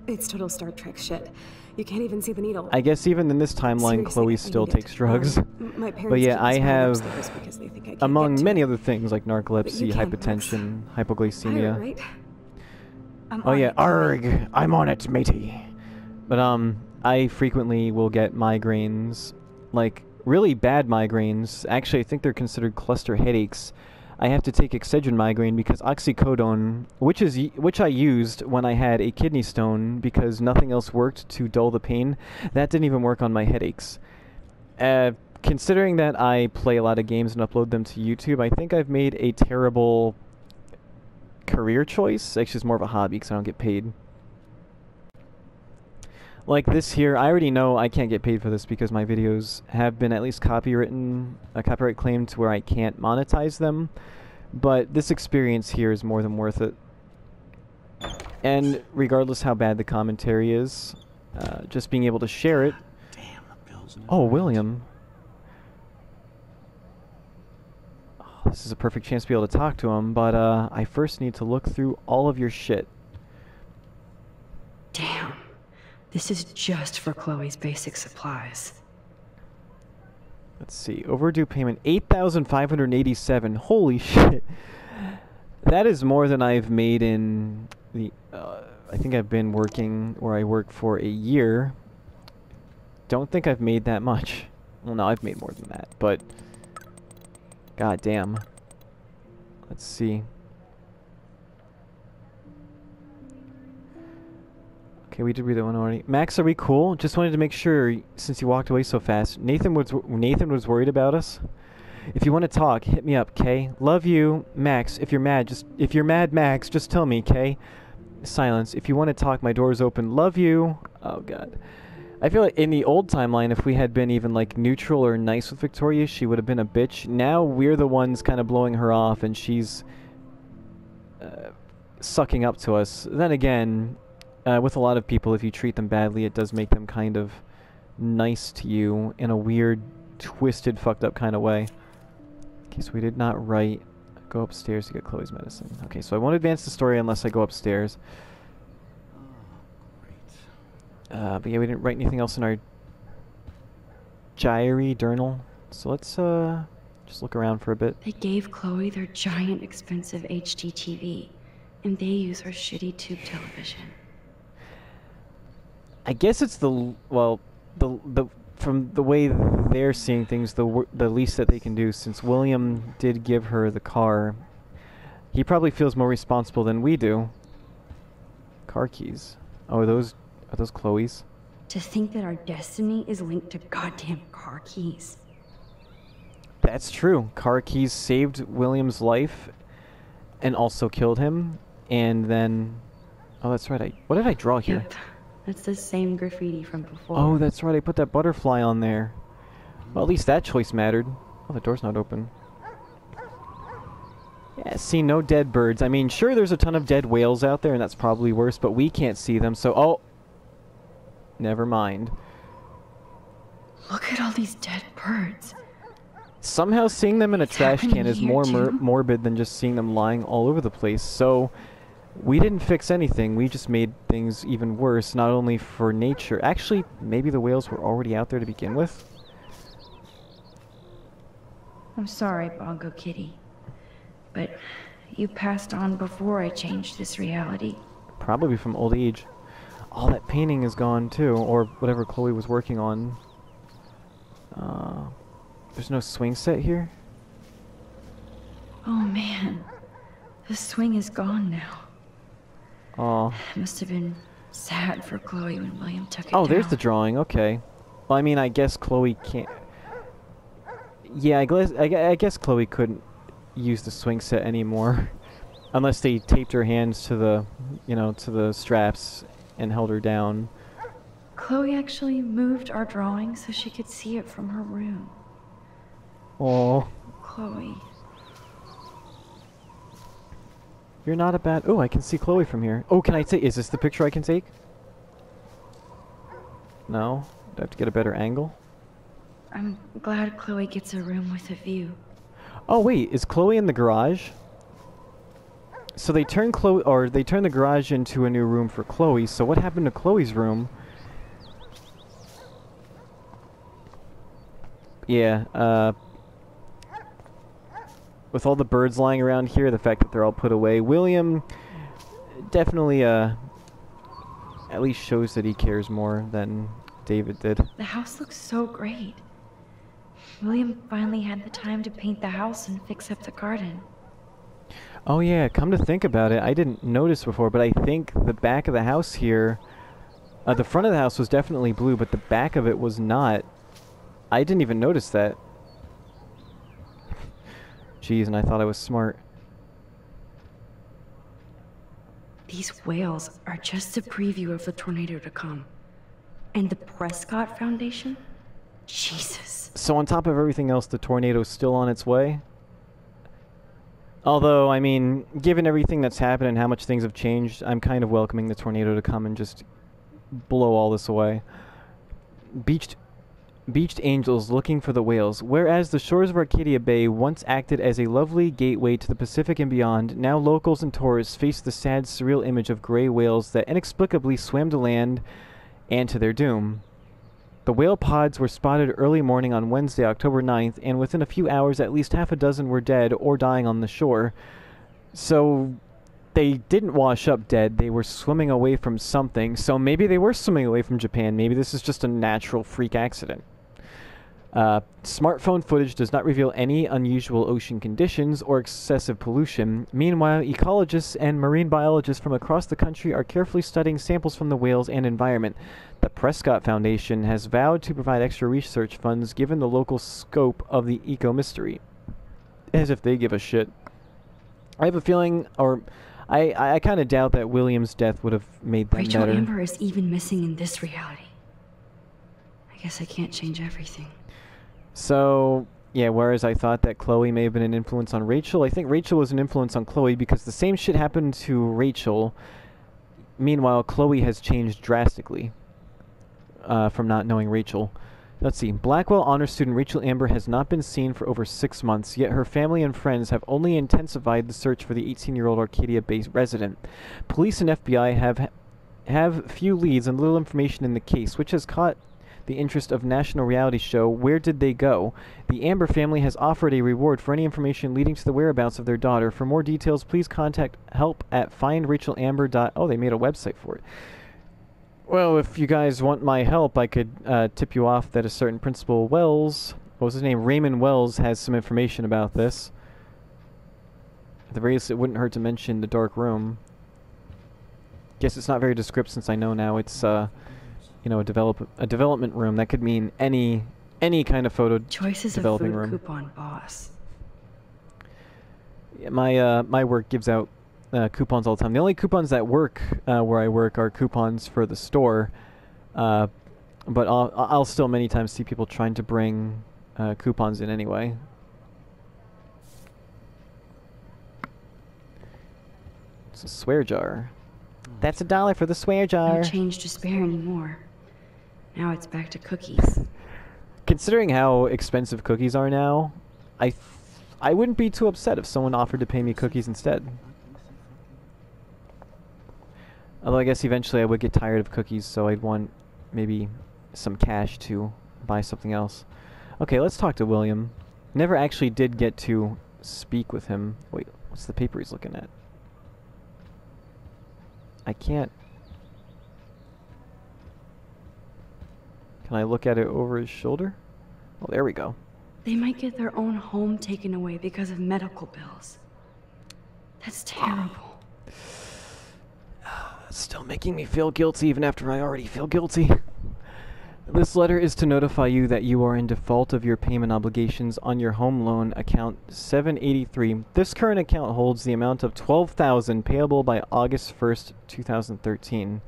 It's total Star Trek shit. You can't even see the needle. I guess even in this timeline, Seriously, Chloe I still need takes it. drugs. My parents But yeah, keep I us have, upstairs because they think I can't among get to many it. other things like narcolepsy, you can, hypertension, Pirate, hypoglycemia. right? I'm Oh on yeah, it. arg! I'm on it, matey. But I frequently will get migraines, like really bad migraines. Actually, I think they're considered cluster headaches. I have to take Excedrin migraine because oxycodone, which I used when I had a kidney stone because nothing else worked to dull the pain. That didn't even work on my headaches. Considering that I play a lot of games and upload them to YouTube, I think I've made a terrible career choice. Actually, it's more of a hobby because I don't get paid. Like this here, I already know I can't get paid for this because my videos have been at least copyright claimed to where I can't monetize them. But this experience here is more than worth it. And regardless how bad the commentary is, just being able to share it. Damn, the bill's in Oh, William. Oh, this is a perfect chance to be able to talk to him, but I first need to look through all of your shit. Damn. This is just for Chloe's basic supplies. Let's see. Overdue payment 8,587. Holy shit. That is more than I've made in the I think I've been working where I work for a year. Don't think I've made that much. Well, no, I've made more than that, but god damn. Let's see. Okay, we did read that one already. Max, are we cool? Just wanted to make sure, since you walked away so fast. Nathan was worried about us. If you want to talk, hit me up, Kay. Love you, Max. If you're mad, Max, just tell me, Kay. Silence. If you want to talk, my door's open. Love you. Oh god. I feel like in the old timeline, if we had been even like neutral or nice with Victoria, she would have been a bitch. Now we're the ones kind of blowing her off, and she's sucking up to us. Then again, with a lot of people, if you treat them badly, it does make them kind of nice to you in a weird, twisted, fucked up kind of way. Okay, so we did not write. Go upstairs to get Chloe's medicine. Okay, so I won't advance the story unless I go upstairs. But yeah, we didn't write anything else in our journal. So let's just look around for a bit. They gave Chloe their giant expensive HD TV, and they use her shitty tube television. I guess it's the from the way they're seeing things, the least that they can do. Since William did give her the car, he probably feels more responsible than we do. Car keys. Oh, are those Chloe's? To think that our destiny is linked to goddamn car keys. That's true. Car keys saved William's life and also killed him. And then... Oh, that's right. What did I draw here? Yep. That's the same graffiti from before. Oh, that's right. I put that butterfly on there. Well, at least that choice mattered. Oh, the door's not open. Yeah, see, no dead birds. I mean, sure, there's a ton of dead whales out there, and that's probably worse, but we can't see them, so... Oh! Never mind. Look at all these dead birds. Somehow seeing them in a trash can is more morbid than just seeing them lying all over the place, so... We didn't fix anything, we just made things even worse, not only for nature. Actually, maybe the whales were already out there to begin with? I'm sorry, Bongo Kitty. But you passed on before I changed this reality. Probably from old age. All that painting is gone too, or whatever Chloe was working on. There's no swing set here? Oh man, the swing is gone now. Oh. It must have been sad for Chloe when William took it down. Oh, there's the drawing, okay. Well, I mean, I guess Chloe can't... Yeah, I guess Chloe couldn't use the swing set anymore. Unless they taped her hands to the, to the straps and held her down. Chloe actually moved our drawing so she could see it from her room. Oh. Chloe. You're not a bad... Oh, I can see Chloe from here. Oh, can I take... Is this the picture I can take? No? Do I have to get a better angle? I'm glad Chloe gets a room with a view. Oh, wait. Is Chloe in the garage? So they turned the garage into a new room for Chloe. So what happened to Chloe's room? Yeah, with all the birds lying around here, the fact that they're all put away, William definitely, at least shows that he cares more than David did. The house looks so great. William finally had the time to paint the house and fix up the garden. Oh yeah, come to think about it, I didn't notice before, but I think the back of the house here, the front of the house was definitely blue, but the back of it was not. I didn't even notice that. Jeez, and I thought I was smart. These whales are just a preview of the tornado to come. And the Prescott Foundation? Jesus. So on top of everything else, the tornado's still on its way? Although, I mean, given everything that's happened and how much things have changed, I'm kind of welcoming the tornado to come and just blow all this away. Beached angels looking for the whales. Whereas the shores of Arcadia Bay once acted as a lovely gateway to the Pacific and beyond, now locals and tourists face the sad, surreal image of gray whales that inexplicably swam to land and to their doom. The whale pods were spotted early morning on Wednesday, October 9th, and within a few hours at least half a dozen were dead or dying on the shore. So they didn't wash up dead, they were swimming away from something, so maybe they were swimming away from Japan, maybe this is just a natural freak accident. Smartphone footage does not reveal any unusual ocean conditions or excessive pollution. Meanwhile, ecologists and marine biologists from across the country are carefully studying samples from the whales and environment. The Prescott Foundation has vowed to provide extra research funds given the local scope of the eco-mystery. As if they give a shit. I have a feeling, or I kind of doubt that William's death would have made them Rachel better. Amber is even missing in this reality. I guess I can't change everything. So, yeah, whereas I thought that Chloe may have been an influence on Rachel, I think Rachel was an influence on Chloe because the same shit happened to Rachel. Meanwhile, Chloe has changed drastically from not knowing Rachel. Let's see. Blackwell honor student Rachel Amber has not been seen for over 6 months, yet her family and friends have only intensified the search for the 18-year-old Arcadia Bay resident. Police and FBI have have few leads and little information in the case, which has caught the interest of national reality show Where Did They Go? The Amber family has offered a reward for any information leading to the whereabouts of their daughter. For more details, please contact help at findrachelamber. Oh, they made a website for it. Well, if you guys want my help, I could tip you off that a certain Principal Wells, what was his name? Raymond Wells has some information about this. At the very least, it wouldn't hurt to mention the dark room. Guess it's not very descriptive since I know now it's you know, a development room. That could mean any kind of photo Choices developing of food room. coupon boss. Yeah, my work gives out coupons all the time. The only coupons that work where I work are coupons for the store, but I'll still many times see people trying to bring coupons in anyway. It's a swear jar. That's $1 for the swear jar. No change to spare anymore. Now it's back to cookies. Considering how expensive cookies are now, I wouldn't be too upset if someone offered to pay me cookies instead. Although I guess eventually I would get tired of cookies, so I'd want maybe some cash to buy something else. Okay, let's talk to William. Never actually did get to speak with him. Wait, what's the paper he's looking at? I can't... Can I look at it over his shoulder? Oh, there we go. They might get their own home taken away because of medical bills. That's terrible. That's still making me feel guilty even after I already feel guilty. This letter is to notify you that you are in default of your payment obligations on your home loan account 783. This current account holds the amount of $12,000 payable by August 1st, 2013.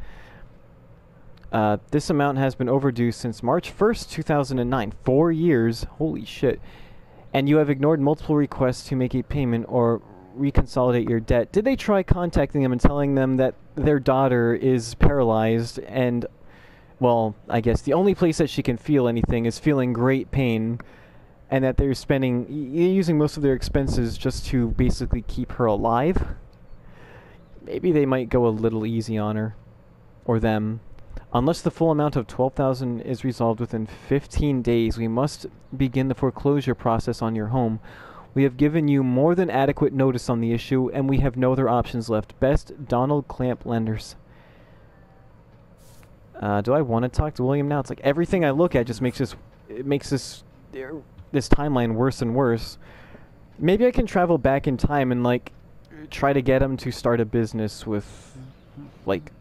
This amount has been overdue since March 1st, 2009. 4 years. Holy shit. And you have ignored multiple requests to make a payment or reconsolidate your debt. Did they try contacting them and telling them that their daughter is paralyzed and, well, I guess the only place that she can feel anything is feeling great pain, and that they're using most of their expenses just to basically keep her alive? Maybe they might go a little easy on her. Or them. Unless the full amount of $12,000 is resolved within 15 days, we must begin the foreclosure process on your home. We have given you more than adequate notice on the issue, and we have no other options left. Best, Donald Clamp Lenders. Do I want to talk to William now? It's like everything I look at just makes this timeline worse and worse. Maybe I can travel back in time and like try to get him to start a business with like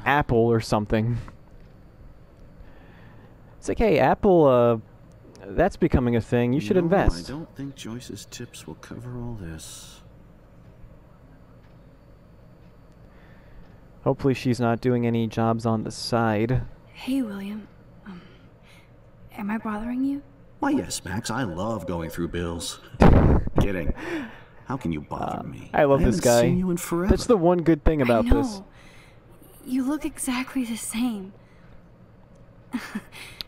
Apple or something. It's like, hey, Apple, that's becoming a thing. You should invest. I don't think Joyce's tips will cover all this. Hopefully she's not doing any jobs on the side. Hey, William. Am I bothering you? Why, yes, Max. I love going through bills. Kidding. How can you bother me? I love this guy. I haven't seen you in forever. That's the one good thing about I know. this. You look exactly the same.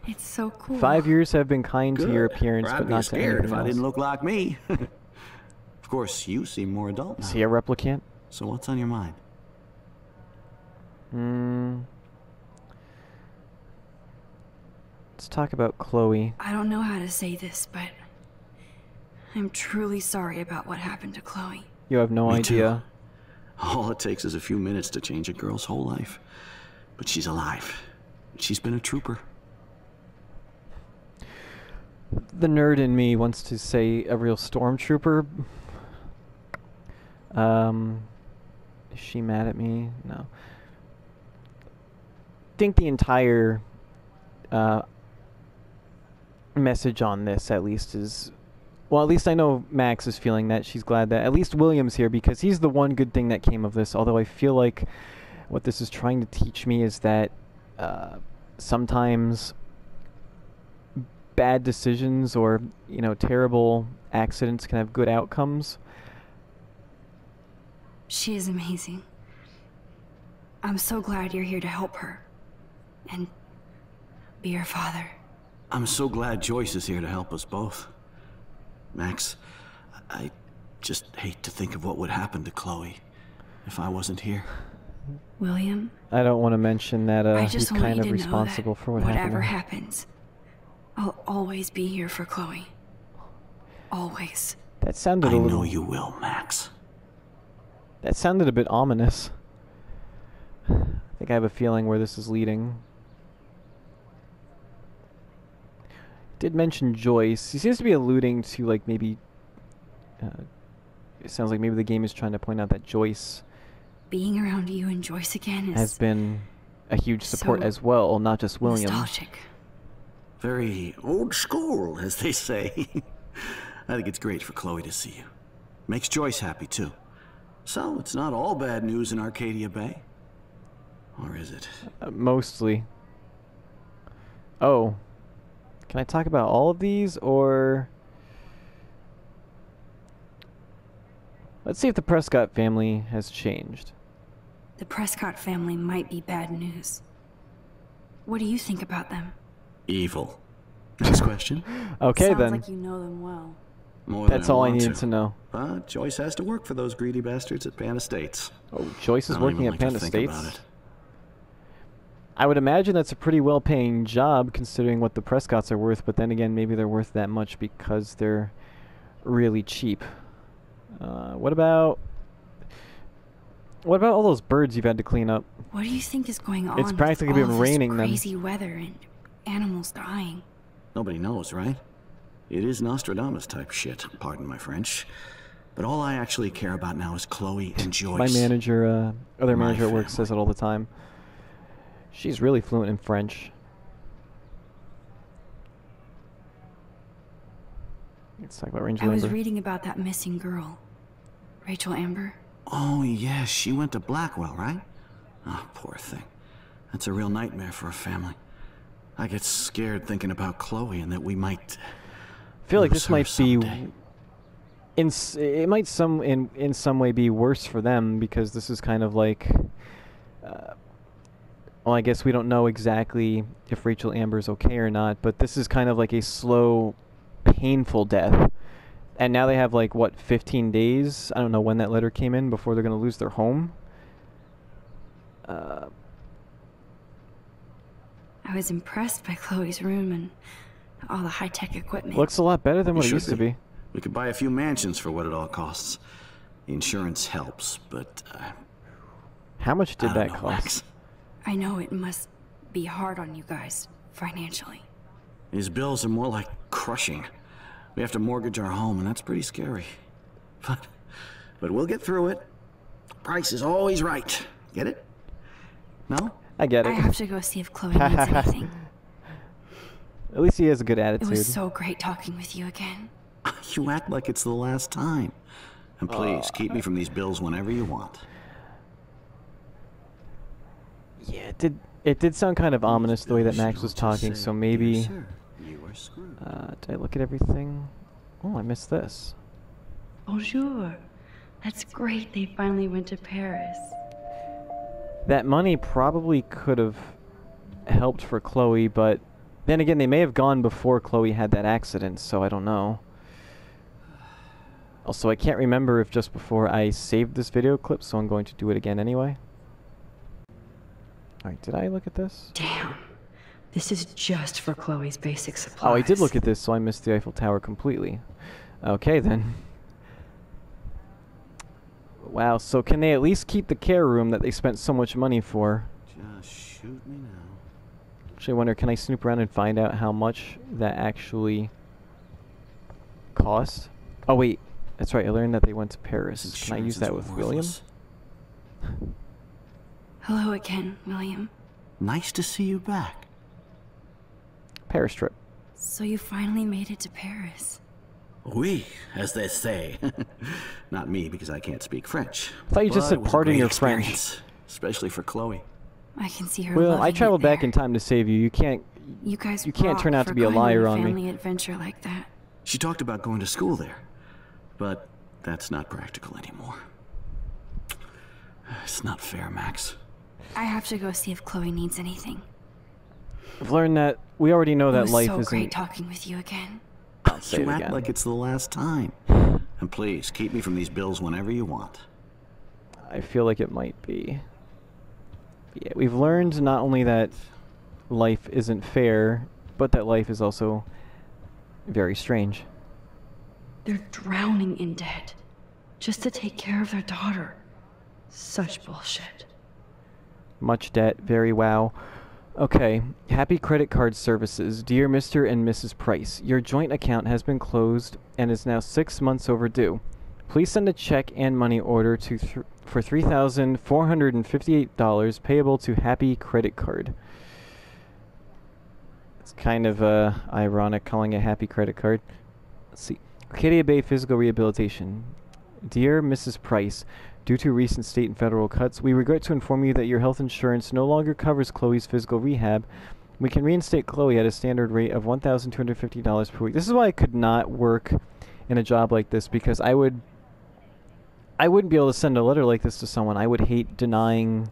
It's so cool. 5 years have been kind to your appearance, Or I'd but be not to scared anything if I else. didn't look like me. Of course, you seem more adult now. Is he a replicant? So what's on your mind? Let's talk about Chloe. I don't know how to say this, but I'm truly sorry about what happened to Chloe. You have no Me idea. too. All it takes is a few minutes to change a girl's whole life. But she's alive. She's been a trooper. The nerd in me wants to say a real stormtrooper. Is she mad at me? No. I think the entire message on this, at least, is... Well, at least I know Max is feeling that. She's glad that at least William's here, because he's the one good thing that came of this. Although I feel like what this is trying to teach me is that sometimes bad decisions or, you know, terrible accidents can have good outcomes. She is amazing. I'm so glad you're here to help her. And be her father. I'm so glad Joyce is here to help us both. Max, I just hate to think of what would happen to Chloe if I wasn't here. William, I don't want to mention that I he's just want kind you of to know responsible that for what whatever happened. happens, I'll always be here for Chloe. Always. That sounded I a little... know you will, Max. That sounded a bit ominous. I think I have a feeling where this is leading. Did mention Joyce. He seems to be alluding to, like, maybe... it sounds like maybe the game is trying to point out that Joyce Being around you and Joyce again is has been a huge support so as well, not just William. nostalgic. Very old school, as they say. I think it's great for Chloe to see you. Makes Joyce happy, too. So, it's not all bad news in Arcadia Bay. Or is it? Mostly. Oh. Can I talk about all of these, or... Let's see if the Prescott family has changed. The Prescott family might be bad news. What do you think about them? Evil. Next question. Okay, Sounds then. like you know them well. More That's than all I want needed to know. But Joyce has to work for those greedy bastards at Pan Estates. Oh, Joyce is I don't working even at like Pan to think Estates? about it. I would imagine that's a pretty well-paying job considering what the Prescotts are worth, but then again, maybe they're worth that much because they're really cheap. What about all those birds you've had to clean up? What do you think is going on? It's practically with all been of this raining them. crazy weather and animals dying. Nobody knows, right? It is Nostradamus type shit, pardon my French. But all I actually care about now is Chloe and Joyce. My manager, other My manager at work family. says it all the time. She's really fluent in French. Let's talk about Ranger I was Amber. reading about that missing girl, Rachel Amber. Oh, yeah, she went to Blackwell, right? Oh, poor thing. That's a real nightmare for a family. I get scared thinking about Chloe and that we might... I feel like lose this her might someday. be... it might in some way be worse for them because this is kind of like... well, I guess we don't know exactly if Rachel Amber's okay or not, but this is kind of like a slow, painful death. And now they have, like, what, 15 days? I don't know when that letter came in before they're going to lose their home. I was impressed by Chloe's room and all the high-tech equipment. Looks a lot better than what it should used to be. We could buy a few mansions for what it all costs. The insurance helps, but... How much did I don't that know, cost? Max. I know it must be hard on you guys, financially. These bills are more like crushing. We have to mortgage our home, and that's pretty scary. But we'll get through it. Price is always right. Get it? No? I get I it. have to go see if Chloe needs anything. At least he has a good It attitude. was so great talking with you again. You act like it's the last time. And please, keep me from these bills whenever you want. Yeah, it did sound kind of ominous the way that Max was talking, so maybe... Yes, sir. You are screwed. Did I look at everything? Oh, I missed this. Bonjour. That's great they finally went to Paris. That money probably could have helped for Chloe, but then again, they may have gone before Chloe had that accident, so I don't know. Also, I can't remember if just before I saved this video clip, so I'm going to do it again anyway. Alright, did I look at this? Damn. This is just for Chloe's basic supplies. Oh, I did look at this, so I missed the Eiffel Tower completely. Okay, then. Wow, so can they at least keep the care room that they spent so much money for? Just shoot me now. Actually, I wonder, can I snoop around and find out how much that actually cost? Oh, wait. That's right, I learned that they went to Paris. Can I use that with William? Hello again, William. Nice to see you back. Paris trip. So you finally made it to Paris. Oui, as they say. Not me, because I can't speak French. I thought you just But it said was a pardon great your French. experience, especially for Chloe. I can see her. Well, I loving traveled it back there. in time to save you. You can't... You guys you can't rock turn out for to be a going liar on on a me. family adventure like that. She talked about going to school there, but that's not practical anymore. It's not fair, Max. I have to go see if Chloe needs anything. I've learned that we already know It that was life so isn't... great talking with you again. I'll say You it act again. like it's the last time. And please, keep me from these bills whenever you want. I feel like it might be. Yeah, we've learned not only that life isn't fair, but that life is also very strange. They're drowning in debt just to take care of their daughter. Such bullshit. Much debt, very wow. Okay, happy credit card services. Dear Mr. and Mrs. Price, your joint account has been closed and is now 6 months overdue. Please send a check and money order for $3,458 payable to Happy Credit Card. It's kind of ironic calling it Happy Credit Card. Let's see. Arcadia Bay Physical Rehabilitation. Dear Mrs. Price, due to recent state and federal cuts, we regret to inform you that your health insurance no longer covers Chloe's physical rehab. We can reinstate Chloe at a standard rate of $1,250 per week. This is why I could not work in a job like this, because I wouldn't be able to send a letter like this to someone. I would hate denying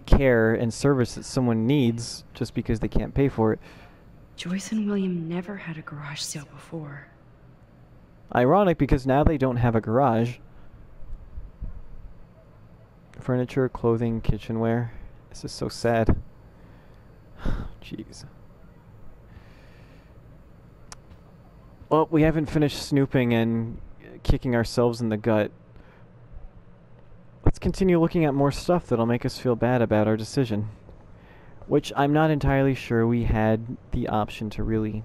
care and service that someone needs just because they can't pay for it. Joyce and William never had a garage sale before. Ironic, because now they don't have a garage. Furniture, clothing, kitchenware. This is so sad. Jeez. Well, we haven't finished snooping and kicking ourselves in the gut. Let's continue looking at more stuff that'll make us feel bad about our decision. Which I'm not entirely sure we had the option to really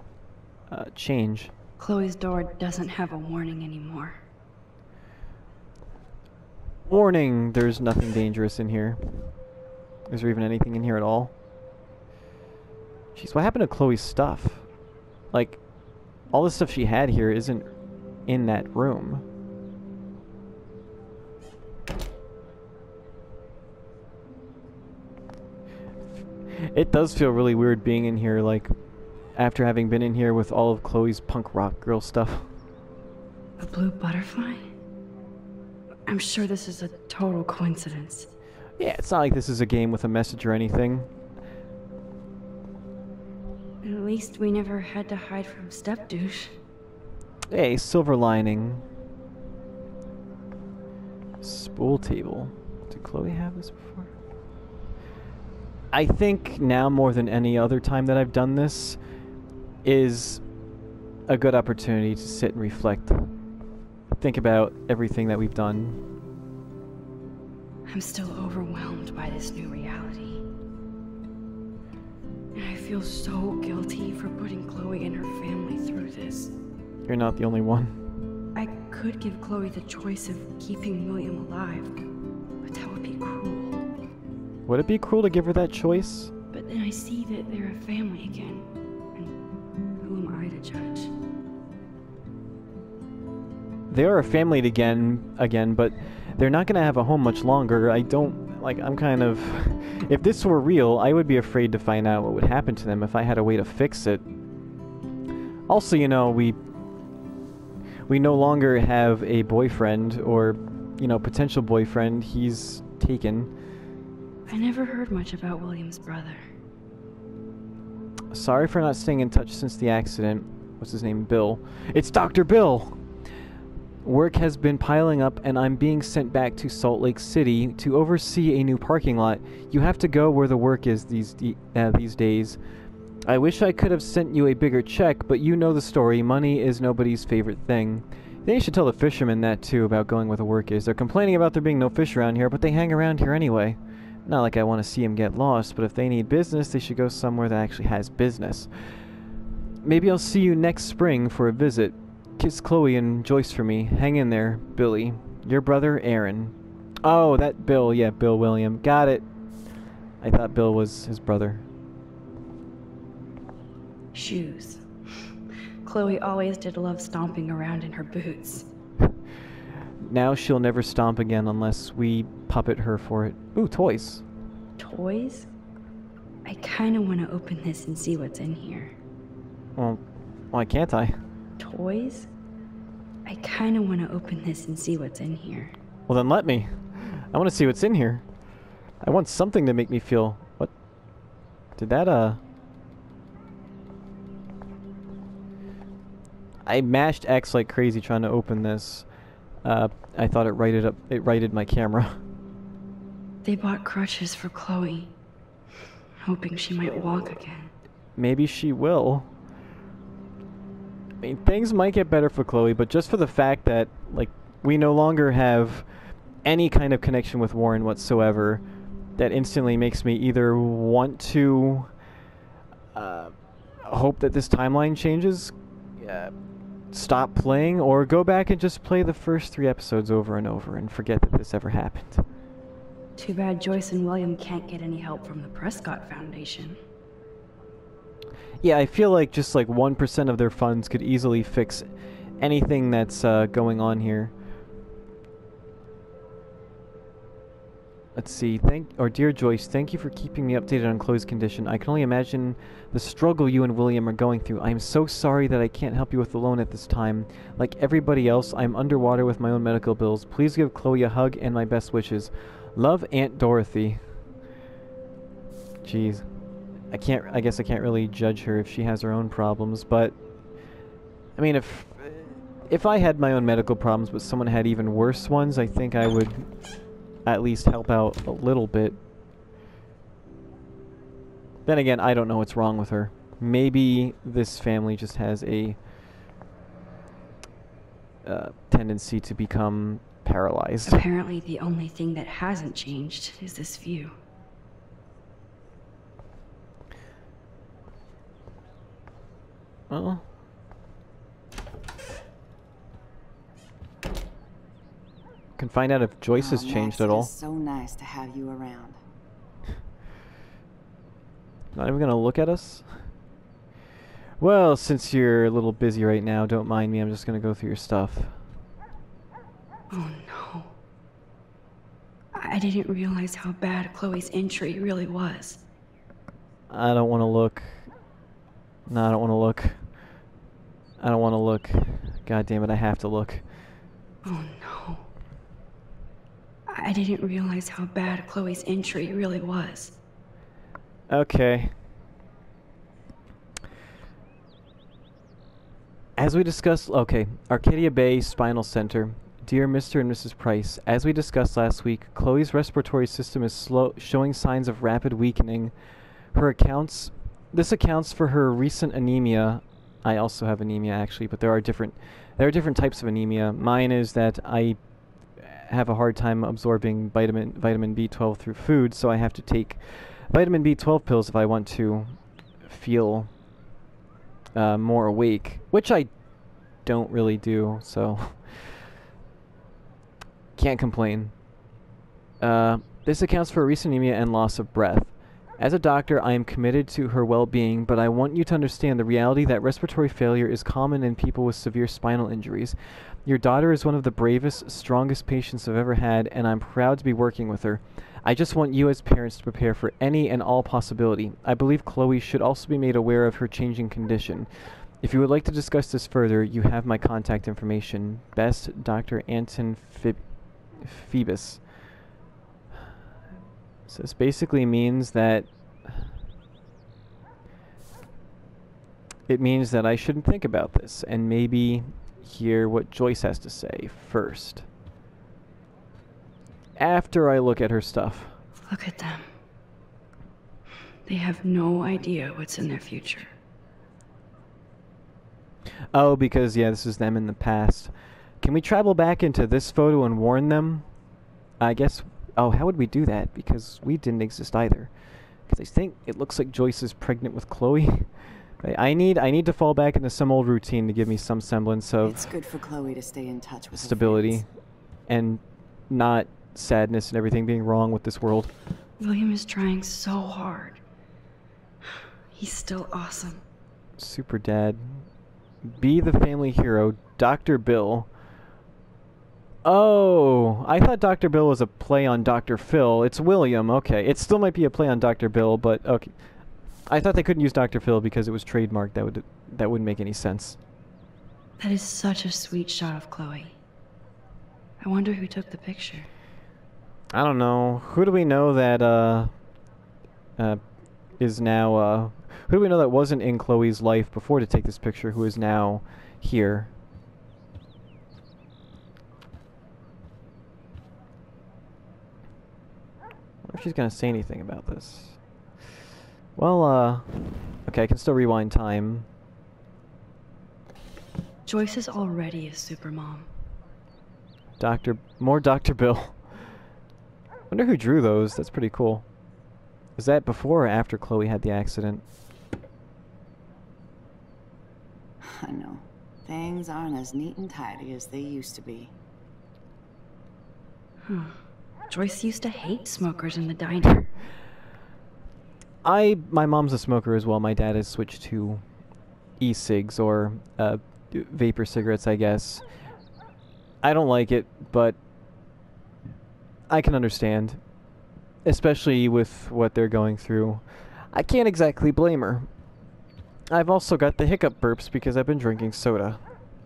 change. Chloe's door doesn't have a warning anymore. Warning, there's nothing dangerous in here. Is there even anything in here at all? Jeez, what happened to Chloe's stuff? Like, all the stuff she had here isn't in that room. It does feel really weird being in here, like, after having been in here with all of Chloe's punk rock girl stuff. A blue butterfly? I'm sure this is a total coincidence. Yeah, it's not like this is a game with a message or anything. At least we never had to hide from Step Douche. Hey, silver lining. Spool table. Did Chloe have this before? I think now more than any other time that I've done this is a good opportunity to sit and reflect. Think about everything that we've done. I'm still overwhelmed by this new reality. And I feel so guilty for putting Chloe and her family through this. You're not the only one. I could give Chloe the choice of keeping William alive, but that would be cruel. Would it be cruel to give her that choice? But then I see that they're a family again, and who am I to judge? They are a family again, but they're not gonna have a home much longer. I'm kind of... If this were real, I would be afraid to find out what would happen to them if I had a way to fix it. Also, you know, we no longer have a boyfriend, or, you know, potential boyfriend. He's taken. I never heard much about William's brother. Sorry for not staying in touch since the accident. What's his name? Bill. It's Dr. Bill! Work has been piling up, and I'm being sent back to Salt Lake City to oversee a new parking lot. You have to go where the work is these days. I wish I could have sent you a bigger check, but you know the story. Money is nobody's favorite thing. Then you should tell the fishermen that, too, about going where the work is. They're complaining about there being no fish around here, but they hang around here anyway. Not like I want to see them get lost, but if they need business, they should go somewhere that actually has business. Maybe I'll see you next spring for a visit. Kiss Chloe and Joyce for me. Hang in there, Billy. Your brother, Aaron. Oh, that Bill. Yeah, Bill William. Got it. I thought Bill was his brother. Shoes. Chloe always did love stomping around in her boots. Now she'll never stomp again unless we puppet her for it. Ooh, toys. Toys? I kinda wanna open this and see what's in here. Well, why can't I? Toys? I kinda wanna open this and see what's in here. Well, then let me. I want to see what's in here. I want something to make me feel... What? Did that, I mashed X like crazy trying to open this. I thought it righted my camera. They bought crutches for Chloe, hoping she might walk again. Maybe she will. I mean, things might get better for Chloe, but just for the fact that, like, we no longer have any kind of connection with Warren whatsoever, that instantly makes me either want to hope that this timeline changes, stop playing, or go back and just play the first 3 episodes over and over and forget that this ever happened. Too bad Joyce and William can't get any help from the Prescott Foundation. Yeah, I feel like just like 1% of their funds could easily fix anything that's going on here. Let's see. Dear Joyce, thank you for keeping me updated on Chloe's condition. I can only imagine the struggle you and William are going through. I am so sorry that I can't help you with the loan at this time. Like everybody else, I'm underwater with my own medical bills. Please give Chloe a hug and my best wishes. Love, Aunt Dorothy. Jeez. I guess I can't really judge her if she has her own problems, but I mean, if I had my own medical problems but someone had even worse ones, I think I would at least help out a little bit. Then again, I don't know what's wrong with her. Maybe this family just has a tendency to become paralyzed. Apparently the only thing that hasn't changed is this view. Well, can find out if Joyce has changed at all. It's so nice to have you around. Not even gonna look at us? Well, since you're a little busy right now, don't mind me. I'm just gonna go through your stuff. Oh no. I didn't realize how bad Chloe's injury really was. I don't want to look. No, I don't want to look. I don't want to look. God damn it, I have to look. Oh no. I didn't realize how bad Chloe's injury really was. Okay. As we discussed, okay, Arcadia Bay Spinal Center. Dear Mr. and Mrs. Price, as we discussed last week, Chloe's respiratory system is showing signs of rapid weakening. This accounts for her recent anemia. I also have anemia actually, but there are different types of anemia. Mine is that I have a hard time absorbing vitamin B12 through food, so I have to take vitamin B12 pills if I want to feel more awake, which I don't really do, so can't complain. This accounts for recent anemia and loss of breath. As a doctor, I am committed to her well-being, but I want you to understand the reality that respiratory failure is common in people with severe spinal injuries. Your daughter is one of the bravest, strongest patients I've ever had, and I'm proud to be working with her. I just want you as parents to prepare for any and all possibility. I believe Chloe should also be made aware of her changing condition. If you would like to discuss this further, you have my contact information. Best, Dr. Anton Phoebus. So this basically means that I shouldn't think about this and maybe hear what Joyce has to say first. After I look at her stuff. Look at them. They have no idea what's in their future. Oh, because, yeah, this is them in the past. Can we travel back into this photo and warn them? I guess... Oh, how would we do that? Because we didn't exist either. Because I think it looks like Joyce is pregnant with Chloe. I need to fall back into some old routine to give me some semblance of... It's good for Chloe to stay in touch with stability. And not sadness and everything being wrong with this world. William is trying so hard. He's still awesome. Super Dad. Be the family hero, Dr. Bill. Oh, I thought Dr. Bill was a play on Dr. Phil. It's William, okay. It still might be a play on Dr. Bill, but okay. I thought they couldn't use Dr. Phil because it was trademarked. That wouldn't make any sense. That is such a sweet shot of Chloe. I wonder who took the picture. I don't know. Who do we know that is now who do we know that wasn't in Chloe's life before to take this picture who is now here? if she's gonna say anything about this. Well, okay, I can still rewind time. Joyce is already a supermom. More Dr. Bill. Wonder who drew those. That's pretty cool. Was that before or after Chloe had the accident? I know. Things aren't as neat and tidy as they used to be. Joyce used to hate smokers in the diner. My mom's a smoker as well. My dad has switched to e-cigs or vapor cigarettes, I guess. I don't like it, but I can understand, especially with what they're going through. I can't exactly blame her. I've also got the hiccup burps because I've been drinking soda.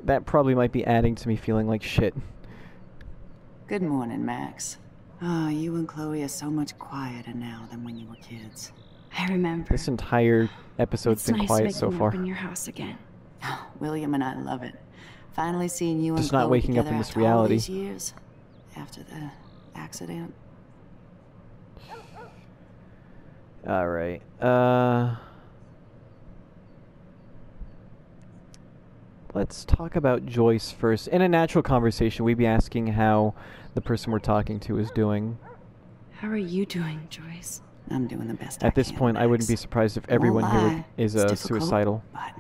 That probably might be adding to me feeling like shit. Good morning, Max. Oh, you and Chloe are so much quieter now than when you were kids. I remember. This entire episode's been quiet so far. It's nice waking up in your house again. William and I love it. Finally seeing you Just and not Chloe waking up together in this after reality. all these years after the accident. Alright, let's talk about Joyce first. In a natural conversation, we'd be asking how the person we're talking to is doing. How are you doing, Joyce? I'm doing the best At this point, I wouldn't be surprised if everyone here is suicidal. But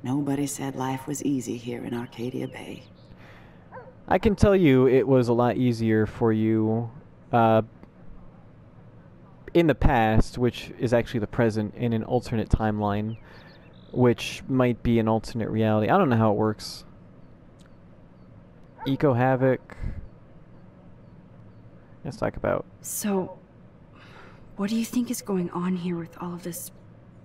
nobody said life was easy here in Arcadia Bay. I can tell you it was a lot easier for you in the past, which is actually the present, in an alternate timeline, which might be an alternate reality. I don't know how it works. Eco Havoc. Let's talk about. So, what do you think is going on here with all of this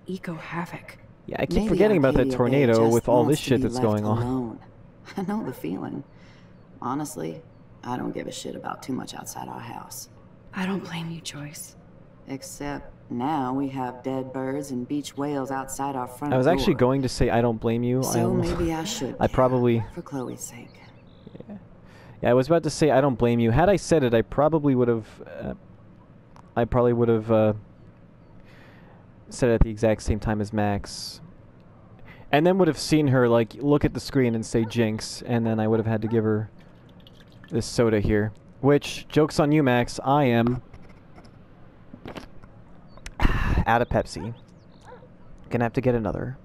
eco havoc? Yeah, I keep Maybe forgetting about that Arcadia Bay tornado just with all this wants to shit be that's left going on. alone. I know the feeling. Honestly, I don't give a shit about too much outside our house. I don't blame you, Joyce. Except now we have dead birds and beach whales outside our front door. I was actually going to say I don't blame you. So maybe I should. I probably. For Chloe's sake. Yeah, I was about to say I don't blame you. Had I said it, I probably would have. Said it at the exact same time as Max, and then would have seen her like look at the screen and say "Jinx," and then I would have had to give her this soda here. Which, joke's on you, Max. I am out of Pepsi. Gonna have to get another.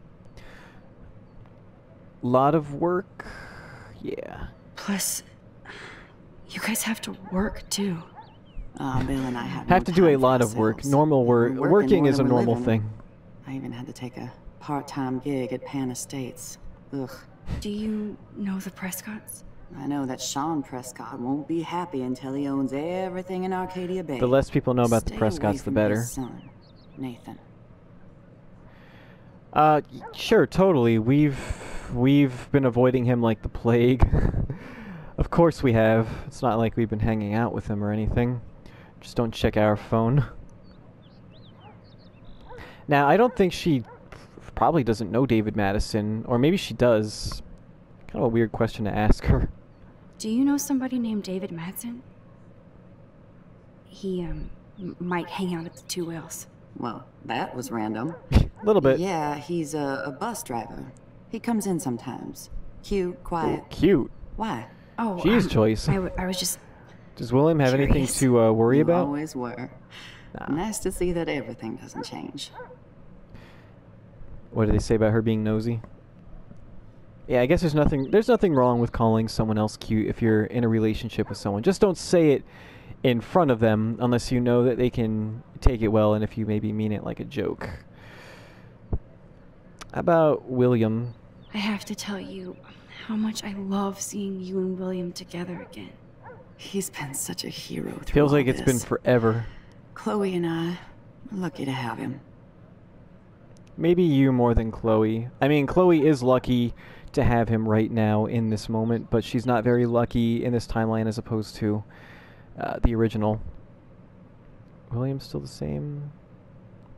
Lot of work. Yeah. Plus, you guys have to work too. Bill and I have to do a lot of work. Normal work. Working is a normal thing. I even had to take a part-time gig at Pan Estates. Ugh. Do you know the Prescotts? I know that Sean Prescott won't be happy until he owns everything in Arcadia Bay. The less people know about the Stay Prescotts, away the from better. his son, Nathan. Sure, totally. We've been avoiding him like the plague. Of course we have. It's not like we've been hanging out with him or anything. Just don't check our phone. Now, I don't think she probably doesn't know David Madison, or maybe she does. Kind of a weird question to ask her. Do you know somebody named David Madsen? He, might hang out at the Two Whales. Well, that was random. A little bit. Yeah, he's a bus driver. He comes in sometimes. Cute, quiet. Ooh, cute. Why? Oh, She's choice. I was just... Does William have anything curious. to worry You about? always were. Nah. Nice to see that everything doesn't change. What do they say about her being nosy? Yeah, I guess there's nothing wrong with calling someone else cute if you're in a relationship with someone. Just don't say it in front of them unless you know that they can take it well and if you maybe mean it like a joke. How about William? I have to tell you how much I love seeing you and William together again. He's been such a hero through Feels all like it's been this. forever. Chloe and I, we're lucky to have him. Maybe you more than Chloe. I mean, Chloe is lucky to have him right now in this moment, but she's not very lucky in this timeline as opposed to the original. William's still the same?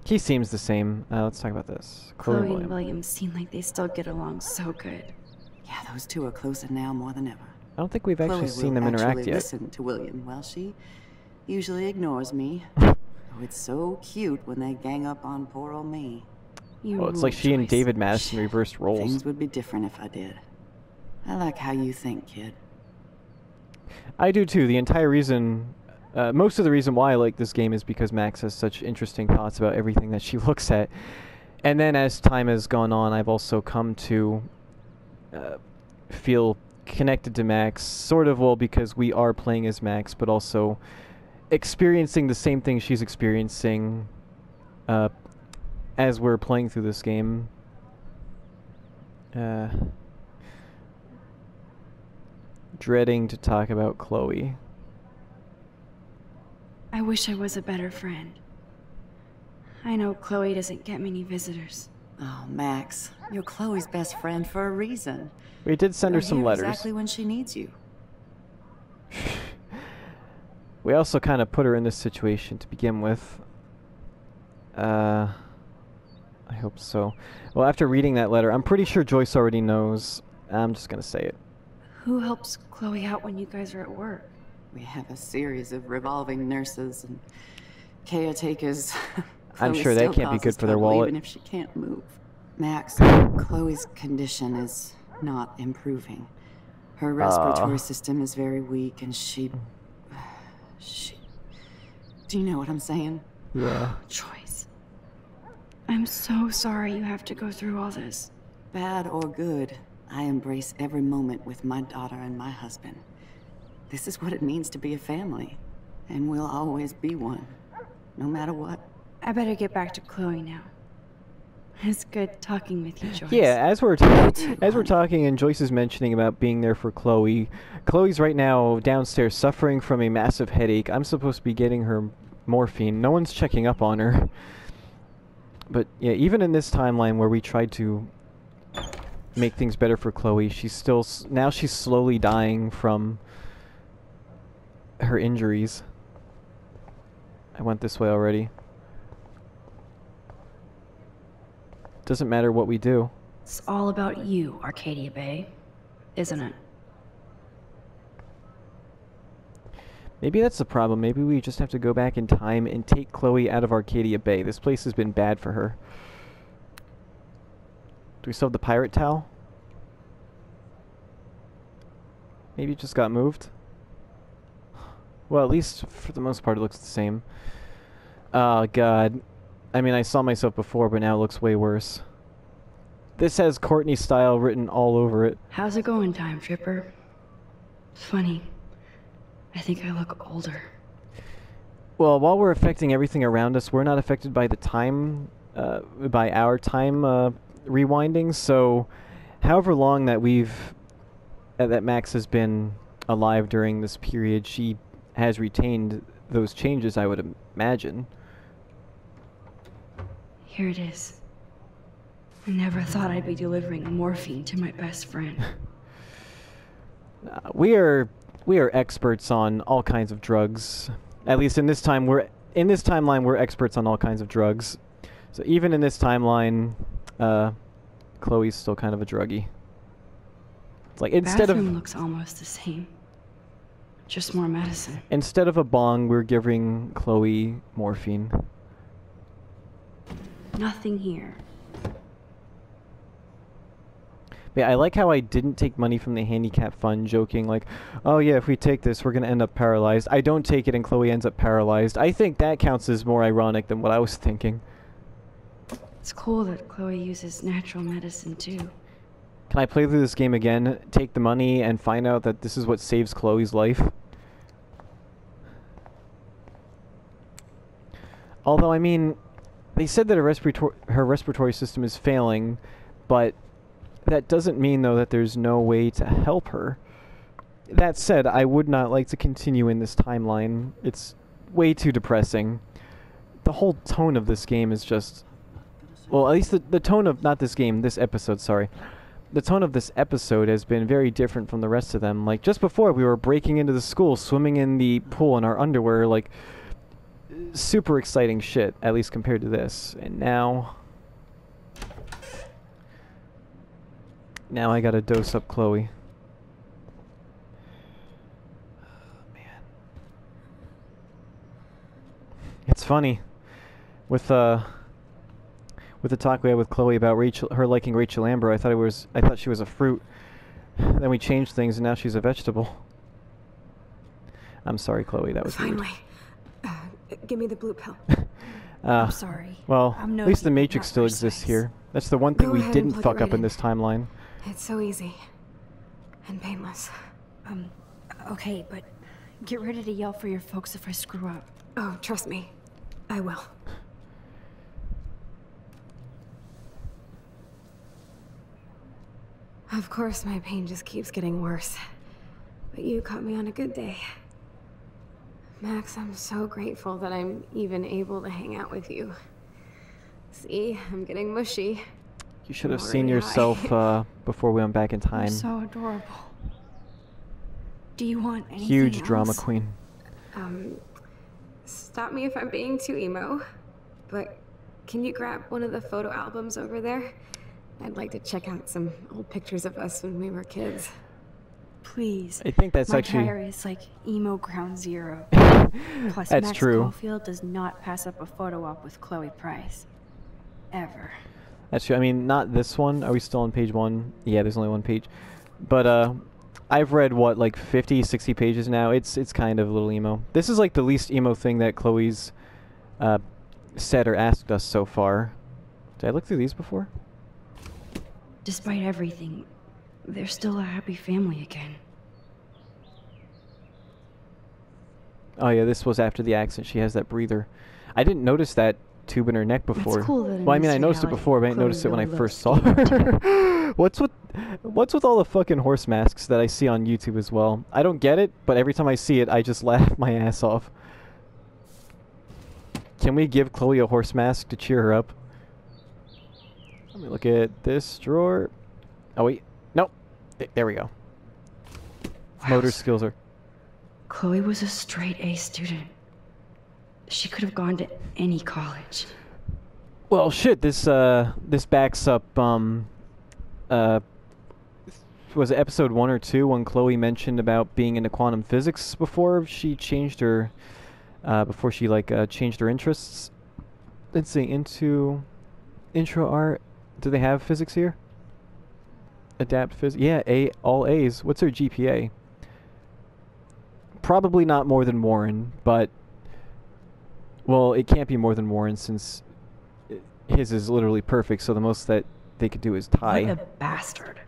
He seems the same. Let's talk about this. Chloe and William seem like they still get along so good. Yeah, those two are closer now more than ever. I don't think we've actually Chloe seen will them interact actually yet. listen to William. Well, she usually ignores me. Oh, it's so cute when they gang up on poor old me. Oh, it's like she and David Madison reversed roles. Things would be different if I did. I like how you think, kid. I do too. The entire reason, most of the reason why I like this game is because Max has such interesting thoughts about everything that she looks at. And then as time has gone on, I've also come to feel connected to Max, sort of, well, because we are playing as Max, but also experiencing the same thing she's experiencing as we're playing through this game. Dreading to talk about Chloe. I wish I was a better friend. I know Chloe doesn't get many visitors. Oh, Max, you're Chloe's best friend for a reason. We did send her some letters. Exactly when she needs you. We also kind of put her in this situation to begin with. I hope so. Well, after reading that letter, I'm pretty sure Joyce already knows. I'm just gonna say it. Who helps Chloe out when you guys are at work? We have a series of revolving nurses and caretakers. I'm sure that can't be good for their wallet. Even if she can't move. Max, Chloe's condition is not improving. Her respiratory system is very weak, and she... Do you know what I'm saying? Yeah. Joyce. I'm so sorry you have to go through all this. Bad or good, I embrace every moment with my daughter and my husband. This is what it means to be a family, and we'll always be one, no matter what. I better get back to Chloe now. It's good talking with you, Joyce. Yeah, as we're talking and Joyce is mentioning about being there for Chloe. Chloe's right now downstairs suffering from a massive headache. I'm supposed to be getting her morphine. No one's checking up on her. But yeah, even in this timeline where we tried to make things better for Chloe, she's still now she's slowly dying from her injuries. I went this way already. Doesn't matter what we do. It's all about you, Arcadia Bay, isn't it? Maybe that's the problem. Maybe we just have to go back in time and take Chloe out of Arcadia Bay. This place has been bad for her. Do we still have the pirate towel? Maybe it just got moved? Well, at least for the most part it looks the same. Oh, God. I mean, I saw myself before, but now it looks way worse. This has Courtney style written all over it. How's it going, Time Tripper? Funny. I think I look older. Well, while we're affecting everything around us, we're not affected by the time, by our time rewinding. So, however long that that Max has been alive during this period, she has retained those changes, I would imagine. Here it is. I never thought I'd be delivering morphine to my best friend. We are experts on all kinds of drugs. At least in this timeline we're experts on all kinds of drugs. So even in this timeline, Chloe's still kind of a druggie. It's like Bathroom looks almost the same. Just more medicine. Instead of a bong, we're giving Chloe morphine. Nothing here. Yeah, I like how I didn't take money from the handicap fund, joking like, oh yeah, if we take this, we're gonna end up paralyzed. I don't take it and Chloe ends up paralyzed. I think that counts as more ironic than what I was thinking. It's cool that Chloe uses natural medicine too. Can I play through this game again, take the money, and find out that this is what saves Chloe's life? Although, I mean, they said that her respiratory system is failing, but that doesn't mean, though, that there's no way to help her. That said, I would not like to continue in this timeline. It's way too depressing. The whole tone of this game is just... Well, at least the tone of... Not this game, this episode, sorry. The tone of this episode has been very different from the rest of them. Like, just before, we were breaking into the school, swimming in the pool in our underwear, like... Super exciting shit, at least compared to this. And now I gotta dose up Chloe. Oh, man. It's funny. With the talk we had with Chloe about her liking Rachel Amber, I thought she was a fruit. Then we changed things, and now she's a vegetable. I'm sorry, Chloe. That was Finally. Give me the blue pill. I'm sorry. Well, I'm at least the nosy, Matrix not still exists precise. here. That's the one thing Go we ahead and didn't plug fuck it right up in in. this timeline. It's so easy. And painless. Okay, but get ready to yell for your folks if I screw up. Oh, trust me. I will. Of course, my pain just keeps getting worse. But you caught me on a good day. Max, I'm so grateful that I'm even able to hang out with you. See, I'm getting mushy. You should have I'm seen already yourself high. before we went back in time. You're so adorable. Do you want anything Huge else? drama queen. Stop me if I'm being too emo, but can you grab one of the photo albums over there? I'd like to check out some old pictures of us when we were kids. Please. I think that's My actually... diary is like emo ground zero. Plus, That's Max true. Caulfield does not pass up a photo op with Chloe Price. Ever. That's true. I mean, not this one. Are we still on page 1? Yeah, there's only one page. But, I've read, what, like 50, 60 pages now? It's kind of a little emo. This is like the least emo thing that Chloe's said or asked us so far. Did I look through these before? Despite everything, they're still a happy family again. Oh yeah, this was after the accident. She has that breather. I didn't notice that tube in her neck before. It's cool that in Well, I mean, this I noticed it reality, before, but I didn't Chloe notice it when I really first loves saw her. What's with all the fucking horse masks that I see on YouTube as well? I don't get it, but every time I see it, I just laugh my ass off. Can we give Chloe a horse mask to cheer her up? Let me look at this drawer. Oh wait, nope. There we go. Motor skills are... Chloe was a straight A student. She could have gone to any college. Well, shit. This backs up. Was it episode 1 or 2 when Chloe mentioned about being into quantum physics before she changed her, changed her interests? Let's see. Intro art. Do they have physics here? Adapt physics. Yeah, all A's. What's her GPA? Probably not more than Warren, but... Well, it can't be more than Warren since his is literally perfect, so the most that they could do is tie. What a bastard.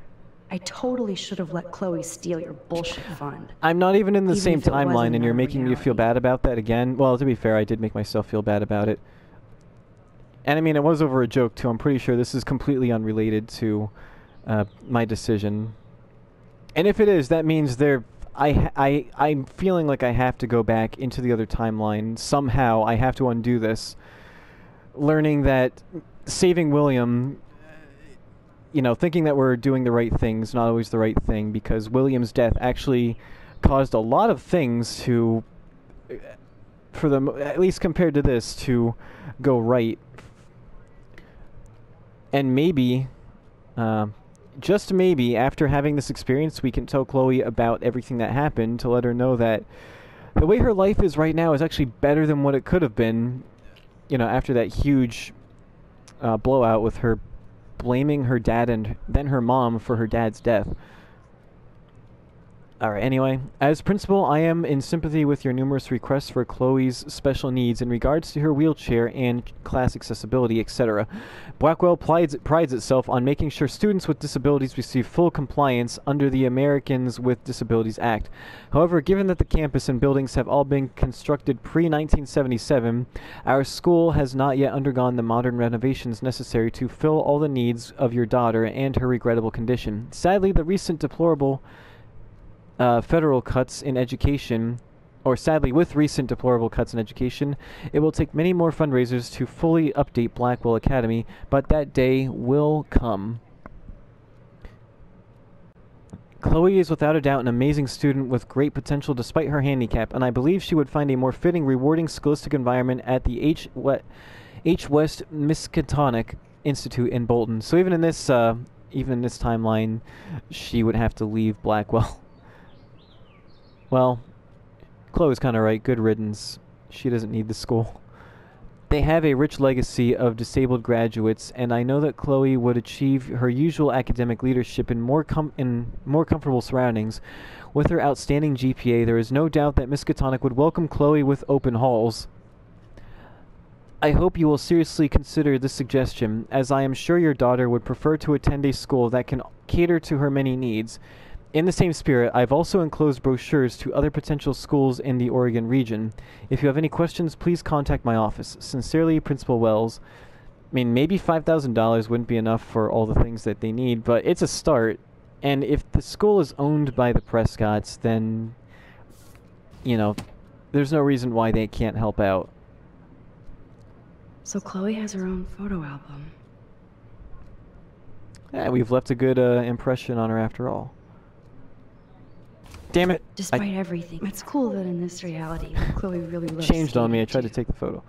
I totally should have let Chloe steal your bullshit fund. I'm not even in the same if it wasn't timeline, and you're our making me feel reality. bad about that again. Well, to be fair, I did make myself feel bad about it. And I mean, it was over a joke, too. I'm pretty sure this is completely unrelated to my decision. And if it is, that means I'm feeling like I have to go back into the other timeline. Somehow, I have to undo this. Learning that saving William, thinking that we're doing the right thing is not always the right thing, because William's death actually caused a lot of things to, for them, at least compared to this, to go right. And maybe, just maybe, after having this experience, we can tell Chloe about everything that happened to let her know that the way her life is right now is actually better than what it could have been, after that huge blowout with her blaming her dad and then her mom for her dad's death. Alright, anyway, as principal, I am in sympathy with your numerous requests for Chloe's special needs in regards to her wheelchair and class accessibility, etc. Blackwell prides itself on making sure students with disabilities receive full compliance under the Americans with Disabilities Act. However, given that the campus and buildings have all been constructed pre-1977, our school has not yet undergone the modern renovations necessary to fill all the needs of your daughter and her regrettable condition. Sadly, the recent deplorable federal cuts in education, with recent deplorable cuts in education, it will take many more fundraisers to fully update Blackwell Academy, but that day will come. Chloe is without a doubt an amazing student with great potential despite her handicap, and I believe she would find a more fitting, rewarding scholastic environment at the H. West Miskatonic Institute in Bolton. So even in this timeline, she would have to leave Blackwell. Well, Chloe's kind of right. Good riddance. She doesn't need the school. They have a rich legacy of disabled graduates, and I know that Chloe would achieve her usual academic leadership in more comfortable surroundings. With her outstanding GPA, there is no doubt that Miss Katonic would welcome Chloe with open halls. I hope you will seriously consider this suggestion, as I am sure your daughter would prefer to attend a school that can cater to her many needs. In the same spirit, I've also enclosed brochures to other potential schools in the Oregon region. If you have any questions, please contact my office. Sincerely, Principal Wells. I mean, maybe $5,000 wouldn't be enough for all the things that they need, but it's a start. And if the school is owned by the Prescotts, then, you know, there's no reason why they can't help out. So Chloe has her own photo album. Yeah, we've left a good impression on her after all. Damn it! Despite everything, it's cool that in this reality, Chloe really loves changed on me. I tried too. to take the photo.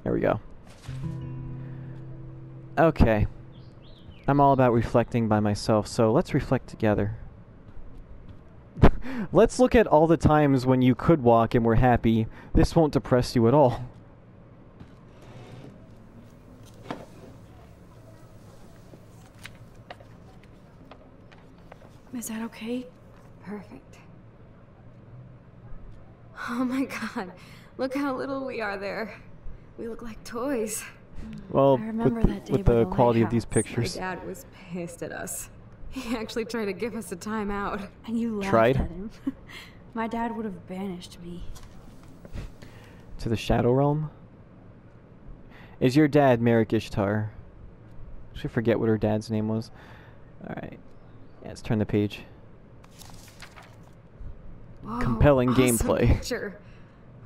There we go. Okay. I'm all about reflecting by myself, so let's reflect together. Let's look at all the times when you could walk and were happy. This won't depress you at all. Is that okay? Perfect. Oh my god, look how little we are there. We look like toys. Well, I remember with that day with by the the quality of these lighthouse. pictures. My dad was pissed at us. He actually tried to give us a timeout. And you laughed Tried? at him. My dad would have banished me. To the Shadow Realm? Is your dad Merrick Ishtar? I should forget what her dad's name was. Alright. Yeah, let's turn the page. Whoa, Compelling awesome gameplay. Picture.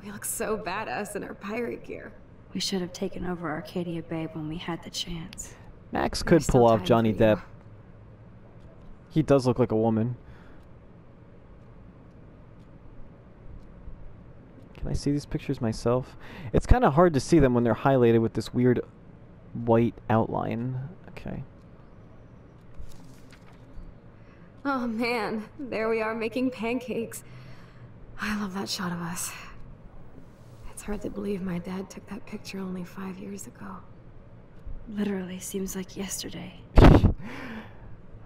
We look so badass in our pirate gear. We should have taken over Arcadia Bay when we had the chance. Max There's could still pull off time Johnny for you. Depp. He does look like a woman. Can I see these pictures myself? It's kind of hard to see them when they're highlighted with this weird white outline. Okay. Oh man, there we are making pancakes. I love that shot of us. It's hard to believe my dad took that picture only 5 years ago. Literally seems like yesterday.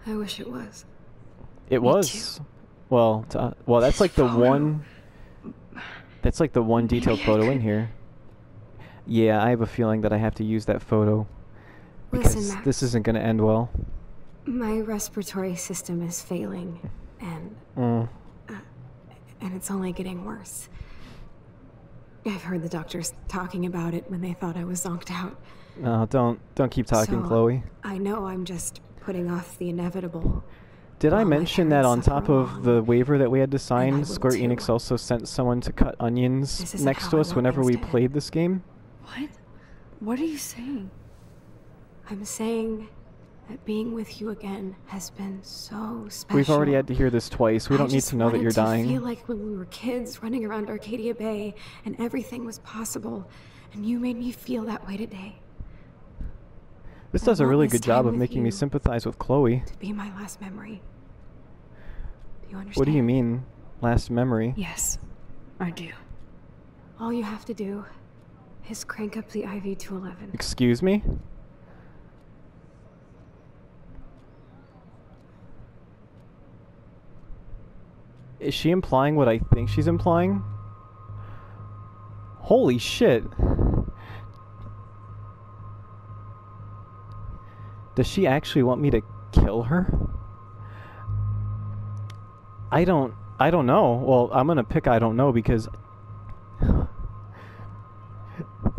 I wish it was. It was. too. Well, well, that's like the one. That's like the one detailed photo in here. Yeah, I have a feeling that I have to use that photo because Listen, Max. this isn't going to end well. My respiratory system is failing, and it's only getting worse. I've heard the doctors talking about it when they thought I was zonked out. No, don't keep talking, So, Chloe. I know I'm just putting off the inevitable. Did I while my mention that on parents top suffer of the along, waiver that we had to I sign, will Square too. Enix also sent someone to cut onions This isn't next how to I us want whenever things we to played end. this game? What? What are you saying? I'm saying that being with you again has been so special. We've already had to hear this twice. We I don't need just to know that wanted you're to dying. feel like when we were kids running around Arcadia Bay and everything was possible, and you made me feel that way today. This I does a want really this good job time of with making me you sympathize with Chloe. to be my last memory. Do you understand? What do you mean, last memory? Yes, I do. All you have to do is crank up the IV to 11. Excuse me? Is she implying what I think she's implying? Holy shit. Does she actually want me to kill her? I don't know. Well, I'm gonna pick I don't know because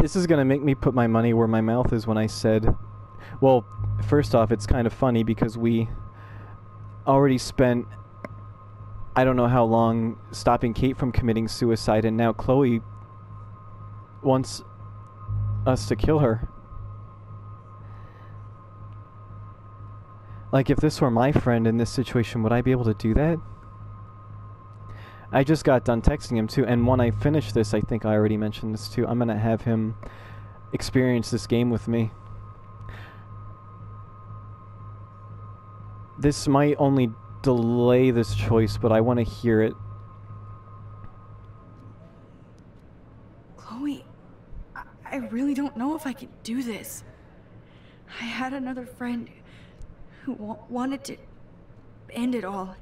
this is gonna make me put my money where my mouth is when I said, well, first off, it's kind of funny because we already spent I don't know how long stopping Kate from committing suicide, and now Chloe wants us to kill her. Like, if this were my friend in this situation, would I be able to do that? I just got done texting him too, and when I finish this, I think I already mentioned this too, I'm gonna have him experience this game with me. This might only delay this choice, but I want to hear it. Chloe, I really don't know if I can do this. I had another friend who wanted to end it all,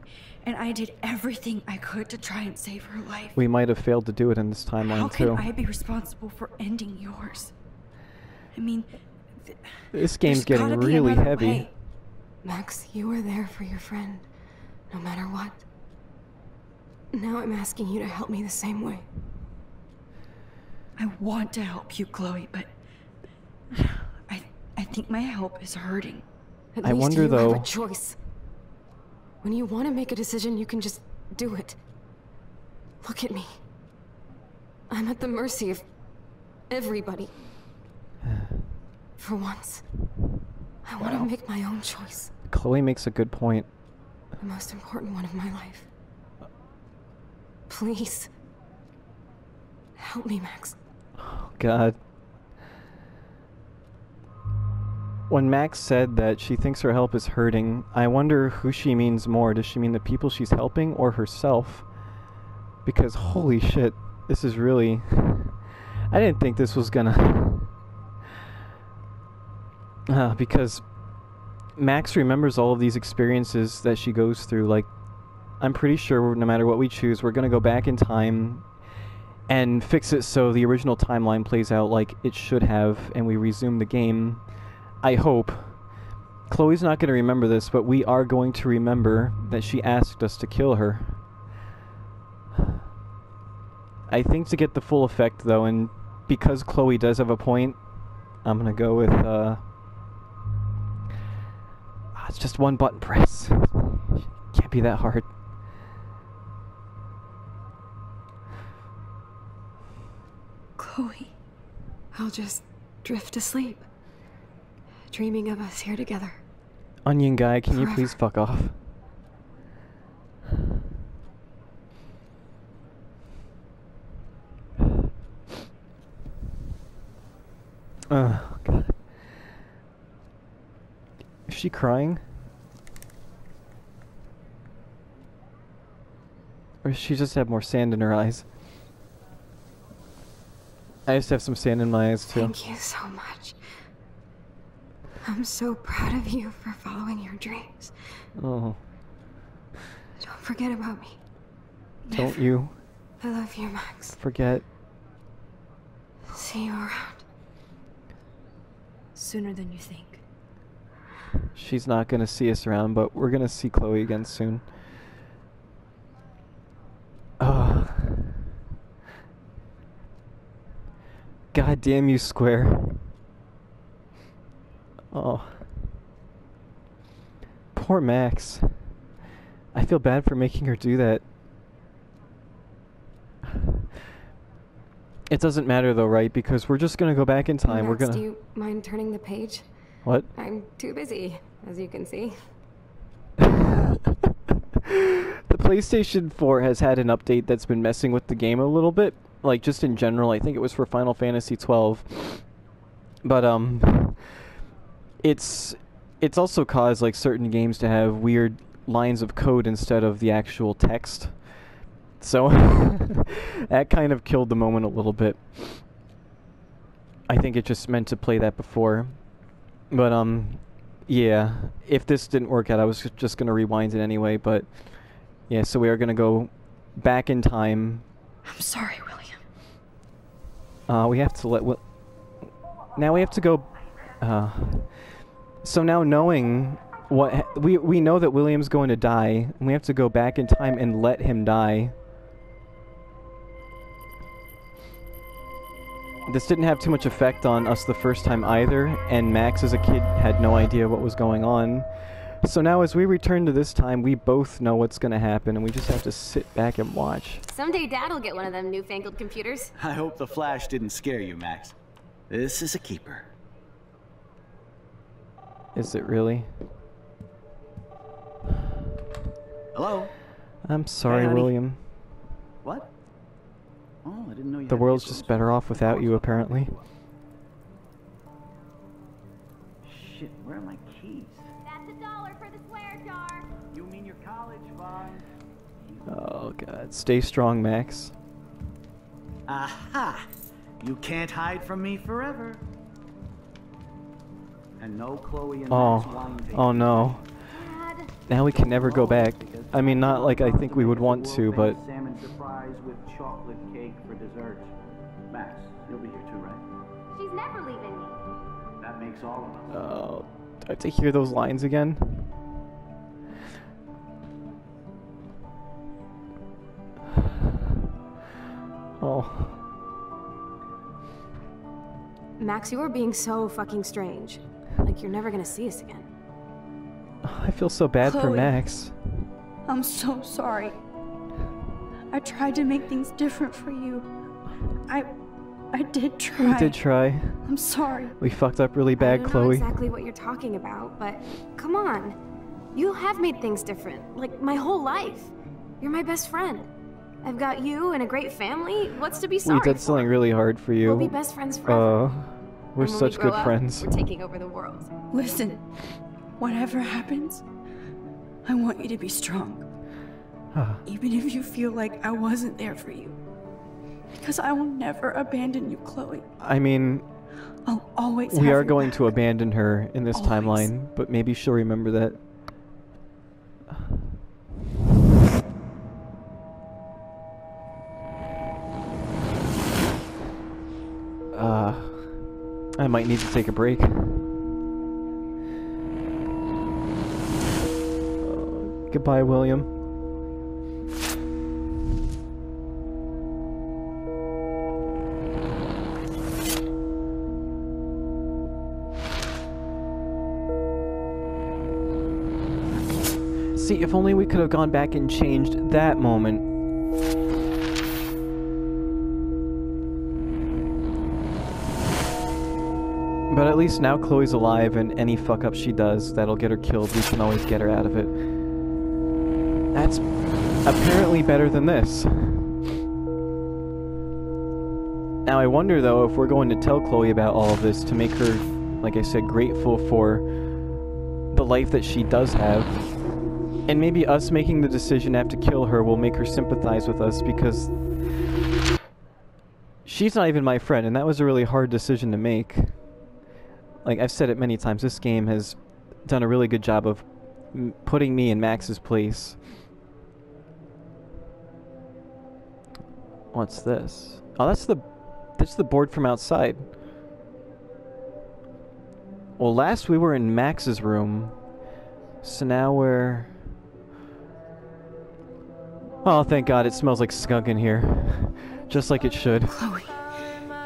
and I did everything I could to try and save her life. We might have failed to do it in this timeline, too. How can I be responsible for ending yours? I mean, this game's there's getting gotta be really another heavy. way. Max, you were there for your friend, no matter what. Now I'm asking you to help me the same way. I want to help you, Chloe, but I think my help is hurting. At I least wonder, you though. have a choice. When you want to make a decision, you can just do it. Look at me. I'm at the mercy of everybody. For once, I want to make my own choice. Chloe makes a good point. The most important one of my life. Please. Help me, Max. Oh, God. When Max said that she thinks her help is hurting, I wonder who she means more. Does she mean the people she's helping or herself? Because holy shit, this is really... I didn't think this was gonna... because Max remembers all of these experiences that she goes through. Like, I'm pretty sure no matter what we choose, we're gonna go back in time and fix it so the original timeline plays out like it should have, and we resume the game. I hope. Chloe's not going to remember this, but we are going to remember that she asked us to kill her. I think to get the full effect, though, and because Chloe does have a point, I'm going to go with, it's just one button press. Can't be that hard. Chloe. I'll just drift to sleep. Dreaming of us here together. Onion guy, can you Forever. please fuck off? Oh, God. Is she crying? Or does she just have more sand in her eyes? I just have some sand in my eyes, too. Thank you so much. I'm so proud of you for following your dreams. Oh. Don't forget about me. Don't you I love you, Max. forget. See you around. Sooner than you think. She's not gonna see us around, but we're gonna see Chloe again soon. Oh. God damn you, Square. Oh. Poor Max. I feel bad for making her do that. It doesn't matter though, right? Because we're just gonna go back in time. We're Max, gonna... do you mind turning the page? What? I'm too busy, as you can see. The PlayStation 4 has had an update that's been messing with the game a little bit. Like, just in general. I think it was for Final Fantasy 12. But, it's also caused, like, certain games to have weird lines of code instead of the actual text. So, that kind of killed the moment a little bit. I think it just meant to play that before. But, yeah. If this didn't work out, I was just going to rewind it anyway, but... Yeah, so we are going to go back in time. I'm sorry, William. We have to let... Now we have to go... So now knowing what... We know that William's going to die, and we have to go back in time and let him die. This didn't have too much effect on us the first time either, and Max as a kid had no idea what was going on. So now as we return to this time, we both know what's going to happen, and we just have to sit back and watch. Someday Dad'll get one of them newfangled computers. I hope the flash didn't scare you, Max. This is a keeper. Is it really? Hello? I'm sorry, Hey, honey. William. What? Oh, I didn't know you The had world's vehicles. just better off without you, apparently. Shit, where are my keys? That's $1 for the swear jar. You mean your college fund? Oh, God. Stay strong, Max. Aha! You can't hide from me forever. And no Chloe and Max wine tasting. Oh no. Now we can never go back. I mean, not like I think we would want to, but... Salmon surprise with chocolate cake for dessert. Max, you'll be here too, right? She's never leaving me. That makes all of us. Oh, do I have to hear those lines again? Oh. Max, you are being so fucking strange. Like you're never gonna see us again. I feel so bad for Chloe. Max. I'm so sorry. I tried to make things different for you. I did try. We did try. I'm sorry. We fucked up really bad, I don't Chloe. know exactly what you're talking about, but come on. You have made things different, like my whole life. You're my best friend. I've got you and a great family. What's to be sorry We did something really hard for you. We'll be best friends forever. We're And when such we grow good up, friends. We're taking over the world. Listen, whatever happens, I want you to be strong. Even if you feel like I wasn't there for you. Because I will never abandon you, Chloe. I mean, I'll always we have are your going back. to abandon her in this Always. timeline, but maybe she'll remember that. I might need to take a break. Goodbye, William. See, if only we could have gone back and changed that moment. But at least now Chloe's alive, and any fuck up she does that'll get her killed, we can always get her out of it. That's apparently better than this. Now I wonder though if we're going to tell Chloe about all of this to make her, like I said, grateful for the life that she does have. And maybe us making the decision to have to kill her will make her sympathize with us, because she's not even my friend, and that was a really hard decision to make. Like I've said it many times, this game has done a really good job of putting me in Max's place. What's this? Oh, that's the board from outside. Well, last we were in Max's room, so now we're... Oh, thank God, it smells like skunk in here. Just like it should. Chloe,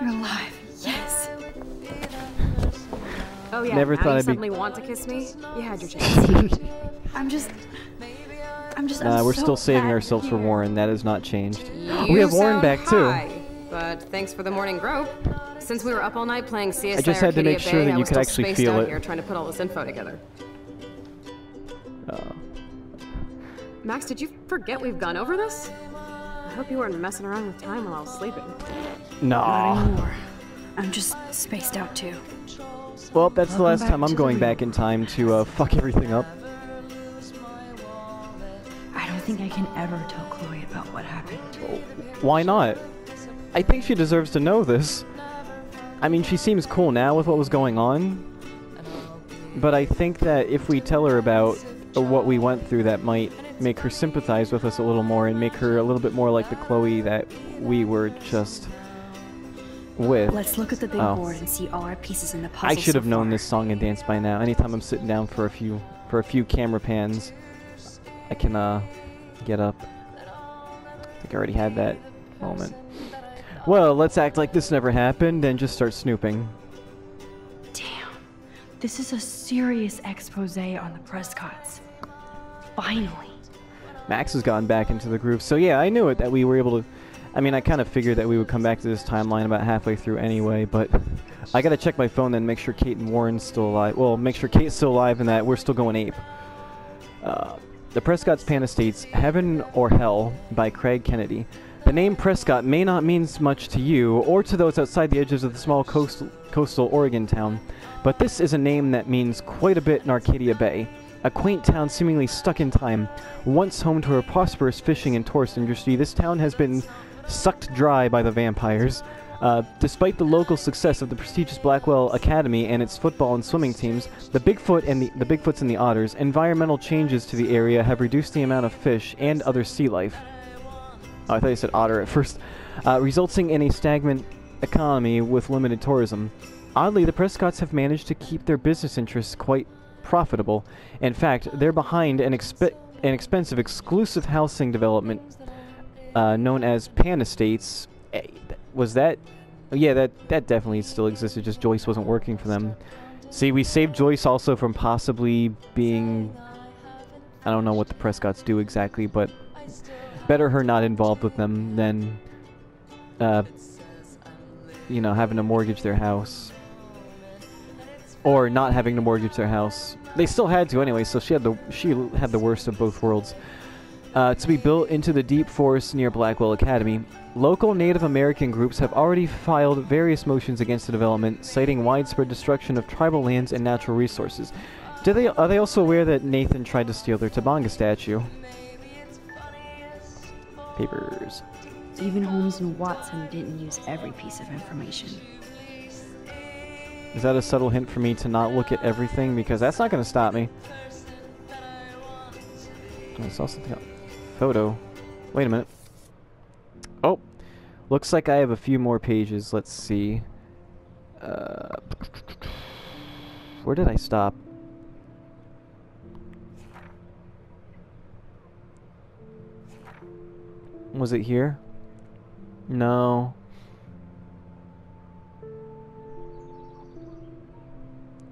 you're alive. Yes. Oh yeah, Never now thought you I'd be- suddenly want to kiss me? You had your chance. I'm We're so still saving glad ourselves for you're here. Warren. That has not changed. You We have Warren sound back high, too. But thanks for the morning grope. Since we were up all night playing CSI I just had to Arcadia make sure Bay, that I you was could still actually spaced feel out it. here trying to put all this info together. Max, did you forget we've gone over this? I hope you weren't messing around with time while I was sleeping. Not No. anymore. I'm just spaced out too. Well, that's the Welcome last back time I'm to the going room. back in time to fuck everything up. I don't think I can ever tell Chloe about what happened. Why not? I think she deserves to know this. I mean, she seems cool now with what was going on. But I think that if we tell her about what we went through, that might make her sympathize with us a little more and make her a little bit more like the Chloe that we were just with. Let's look at the big Oh. board and see all our pieces in the puzzle. I should have so known far. this song and dance by now. Anytime I'm sitting down for a few camera pans, I can get up. I think I already had that moment. Well, let's act like this never happened and just start snooping. Damn. This is a serious expose on the Prescotts. Finally. Max has gotten back into the groove. So yeah, I knew it that we were able to... I mean, I kind of figured that we would come back to this timeline about halfway through anyway, but I gotta check my phone then, make sure Kate and Warren's still alive. Well, make sure Kate's still alive and that we're still going ape. The Prescott's Pan Estates, Heaven or Hell by Craig Kennedy. The name Prescott may not mean much to you or to those outside the edges of the small coastal Oregon town, but this is a name that means quite a bit in Arcadia Bay. A quaint town seemingly stuck in time. Once home to a prosperous fishing and tourist industry, this town has been sucked dry by the vampires. Despite the local success of the prestigious Blackwell Academy and its football and swimming teams, the Bigfoots and the otters, environmental changes to the area have reduced the amount of fish and other sea life. Oh, I thought you said otter at first. Resulting in a stagnant economy with limited tourism. Oddly, the Prescotts have managed to keep their business interests quite profitable. In fact, they're behind an expensive exclusive housing development known as Pan Estates. Was that? Yeah, that definitely still existed, just Joyce wasn't working for them. See, we saved Joyce also from possibly being... I don't know what the Prescotts do exactly, but better her not involved with them than, you know, having to mortgage their house. Or not having to mortgage their house. They still had to anyway, so she had the worst of both worlds. To be built into the deep forest near Blackwell Academy. Local Native American groups have already filed various motions against the development, citing widespread destruction of tribal lands and natural resources. Are they also aware that Nathan tried to steal their Tabanga statue? Papers. Even Holmes and Watson didn't use every piece of information. Is that a subtle hint for me to not look at everything? Because that's not going to stop me. I saw something else. Photo. Wait a minute. Oh. Looks like I have a few more pages. Let's see. Where did I stop? Was it here? No.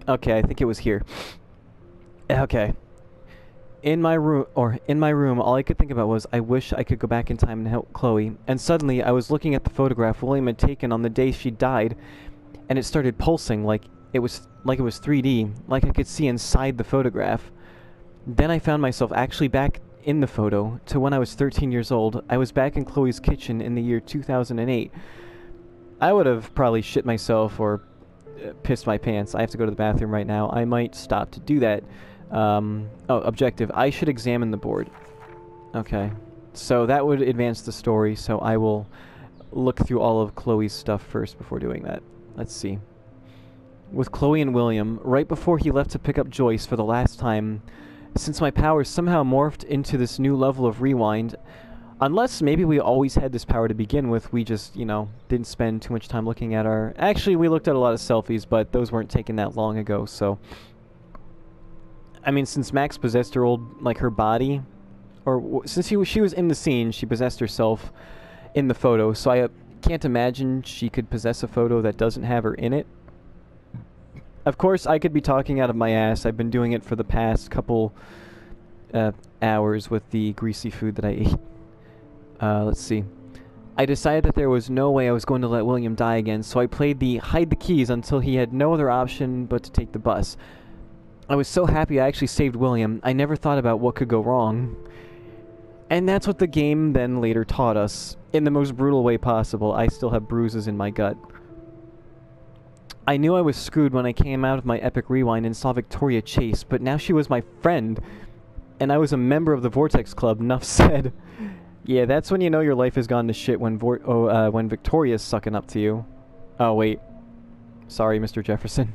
Okay, I think it was here. Okay. In my room, all I could think about was, I wish I could go back in time and help Chloe. And suddenly, I was looking at the photograph William had taken on the day she died, and it started pulsing like it was 3D, like I could see inside the photograph. Then I found myself actually back in the photo to when I was 13 years old. I was back in Chloe's kitchen in the year 2008. I would have probably shit myself or pissed my pants. I have to go to the bathroom right now. I might stop to do that. Oh, objective. I should examine the board. Okay. So that would advance the story, so I will look through all of Chloe's stuff first before doing that. Let's see. With Chloe and William, right before he left to pick up Joyce for the last time, since my powers somehow morphed into this new level of rewind, unless maybe we always had this power to begin with, we just, you know, didn't spend too much time looking at our... Actually, we looked at a lot of selfies, but those weren't taken that long ago, so... I mean, since Max possessed her her body, or since she was in the scene, she possessed herself in the photo, so I can't imagine she could possess a photo that doesn't have her in it. Of course, I could be talking out of my ass. I've been doing it for the past couple hours with the greasy food that I ate. Let's see. I decided that there was no way I was going to let William die again, so I played the hide the keys until he had no other option but to take the bus. I was so happy I actually saved William. I never thought about what could go wrong. And that's what the game then later taught us. In the most brutal way possible. I still have bruises in my gut. I knew I was screwed when I came out of my epic rewind and saw Victoria chase, but now she was my friend. And I was a member of the Vortex Club, enough said. Yeah, that's when you know your life has gone to shit, when Victoria's sucking up to you. Oh, wait. Sorry, Mr. Jefferson.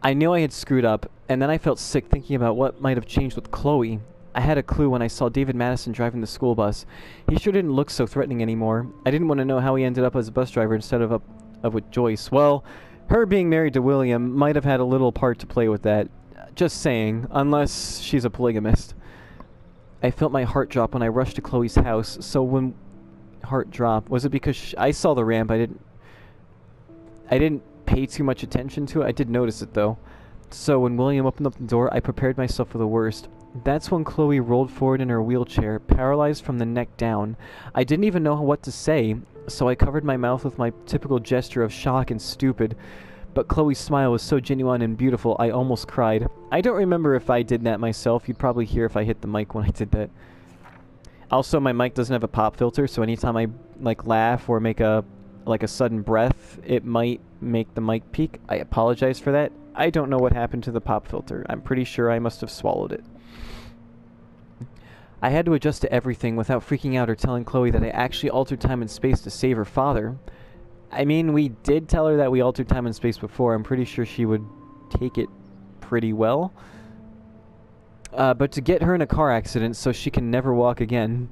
I knew I had screwed up, and then I felt sick thinking about what might have changed with Chloe. I had a clue when I saw David Madison driving the school bus. He sure didn't look so threatening anymore. I didn't want to know how he ended up as a bus driver instead of with Joyce. Well, her being married to William might have had a little part to play with that. Just saying, unless she's a polygamist. I felt my heart drop when I rushed to Chloe's house, so when... Heart drop. Was it because I saw the ramp? I didn't pay too much attention to it. I did notice it, though. So when William opened up the door, I prepared myself for the worst. That's when Chloe rolled forward in her wheelchair, paralyzed from the neck down. I didn't even know what to say, so I covered my mouth with my typical gesture of shock and stupid. But Chloe's smile was so genuine and beautiful, I almost cried. I don't remember if I did that myself. You'd probably hear if I hit the mic when I did that. Also, my mic doesn't have a pop filter, so anytime I laugh or make a sudden breath, it might make the mic peak. I apologize for that. I don't know what happened to the pop filter. I'm pretty sure I must have swallowed it. I had to adjust to everything without freaking out or telling Chloe that I actually altered time and space to save her father. I mean, we did tell her that we altered time and space before. I'm pretty sure she would take it pretty well. But to get her in a car accident so she can never walk again.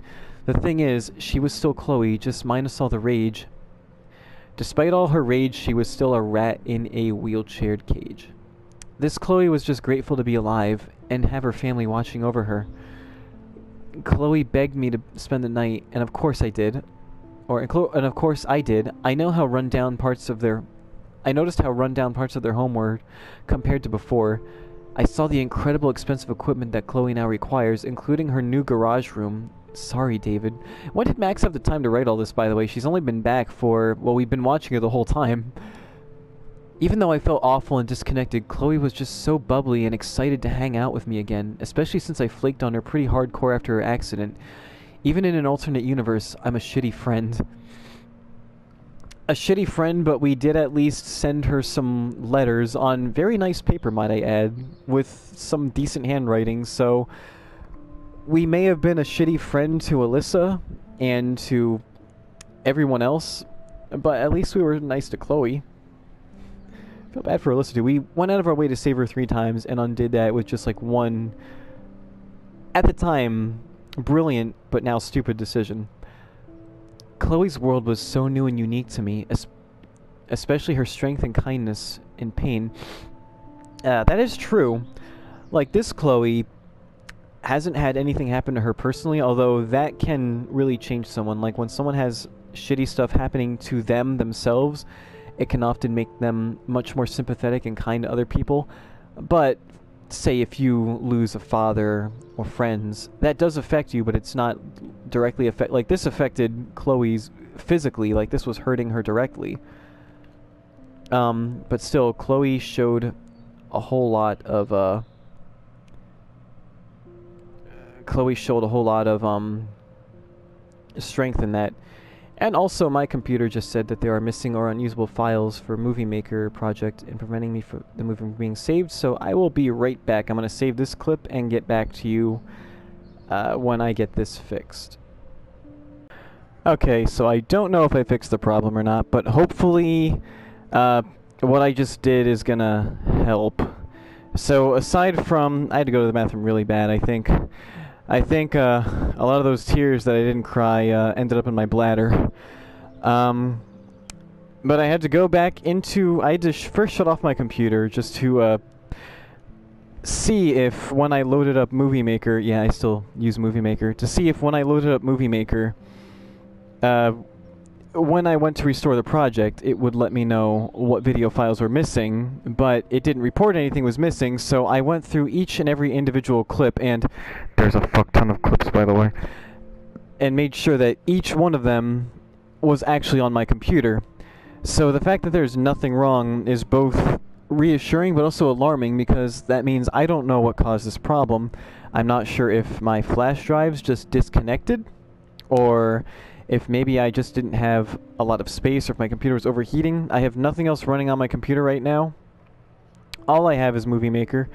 The thing is, she was still Chloe, just minus all the rage. Despite all her rage, she was still a rat in a wheelchaired cage. This Chloe was just grateful to be alive and have her family watching over her. Chloe begged me to spend the night, and of course I did. And of course I did. I noticed how rundown parts of their home were compared to before. I saw the incredible expensive equipment that Chloe now requires, including her new garage room. Sorry, David. When did Max have the time to write all this, by the way? She's only been back for, well, we've been watching her the whole time. Even though I felt awful and disconnected, Chloe was just so bubbly and excited to hang out with me again, especially since I flaked on her pretty hardcore after her accident. Even in an alternate universe, I'm a shitty friend. A shitty friend, but we did at least send her some letters on very nice paper, might I add, with some decent handwriting, so we may have been a shitty friend to Alyssa and to everyone else, but at least we were nice to Chloe. I feel bad for Alyssa too. We went out of our way to save her 3 times and undid that with just like one, at the time, brilliant but now stupid decision. Chloe's world was so new and unique to me, especially her strength and kindness in pain. That is true. Like, this Chloe hasn't had anything happen to her personally, although that can really change someone. Like, when someone has shitty stuff happening to them themselves, it can often make them much more sympathetic and kind to other people. But say if you lose a father or friends, that does affect you, but it's not directly like this affected Chloe's physically, like this was hurting her directly. But still, Chloe showed a whole lot of strength in that. And also, my computer just said that there are missing or unusable files for Movie Maker project and preventing me from the movie from being saved, so I will be right back. I'm going to save this clip and get back to you when I get this fixed. Okay, so I don't know if I fixed the problem or not, but hopefully what I just did is going to help. So aside from, I had to go to the bathroom really bad, I think a lot of those tears that I didn't cry ended up in my bladder. But I had to go back into... I had to first shut off my computer just to see if when I loaded up Movie Maker... Yeah, I still use Movie Maker. To see if when I loaded up Movie Maker, when I went to restore the project, it would let me know what video files were missing, but it didn't report anything was missing, so I went through each and every individual clip, and there's a fuck ton of clips, by the way, and made sure that each one of them was actually on my computer. So the fact that there's nothing wrong is both reassuring but also alarming, because that means I don't know what caused this problem. I'm not sure if my flash drives just disconnected, or if maybe I just didn't have a lot of space, or if my computer was overheating. I have nothing else running on my computer right now. All I have is Movie Maker.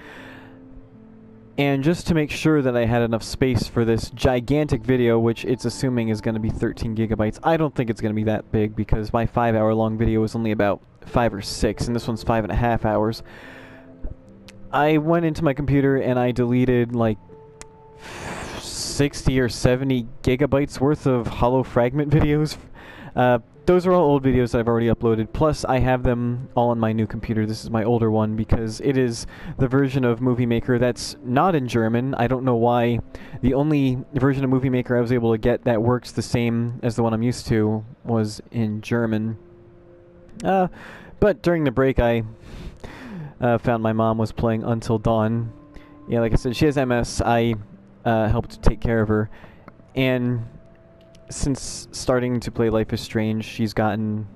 And just to make sure that I had enough space for this gigantic video, which it's assuming is going to be 13 gigabytes. I don't think it's going to be that big, because my 5-hour-long video was only about 5 or 6, and this one's 5.5 hours. I went into my computer and I deleted like 60 or 70 gigabytes worth of hollow fragment videos. Those are all old videos that I've already uploaded, plus I have them all on my new computer. This is my older one because it is the version of Movie Maker that's not in German. I don't know why. The only version of Movie Maker I was able to get that works the same as the one I'm used to was in German. But during the break I found my mom was playing Until Dawn. Yeah, like I said, she has MS. I helped take care of her, and since starting to play Life is Strange, she's gotten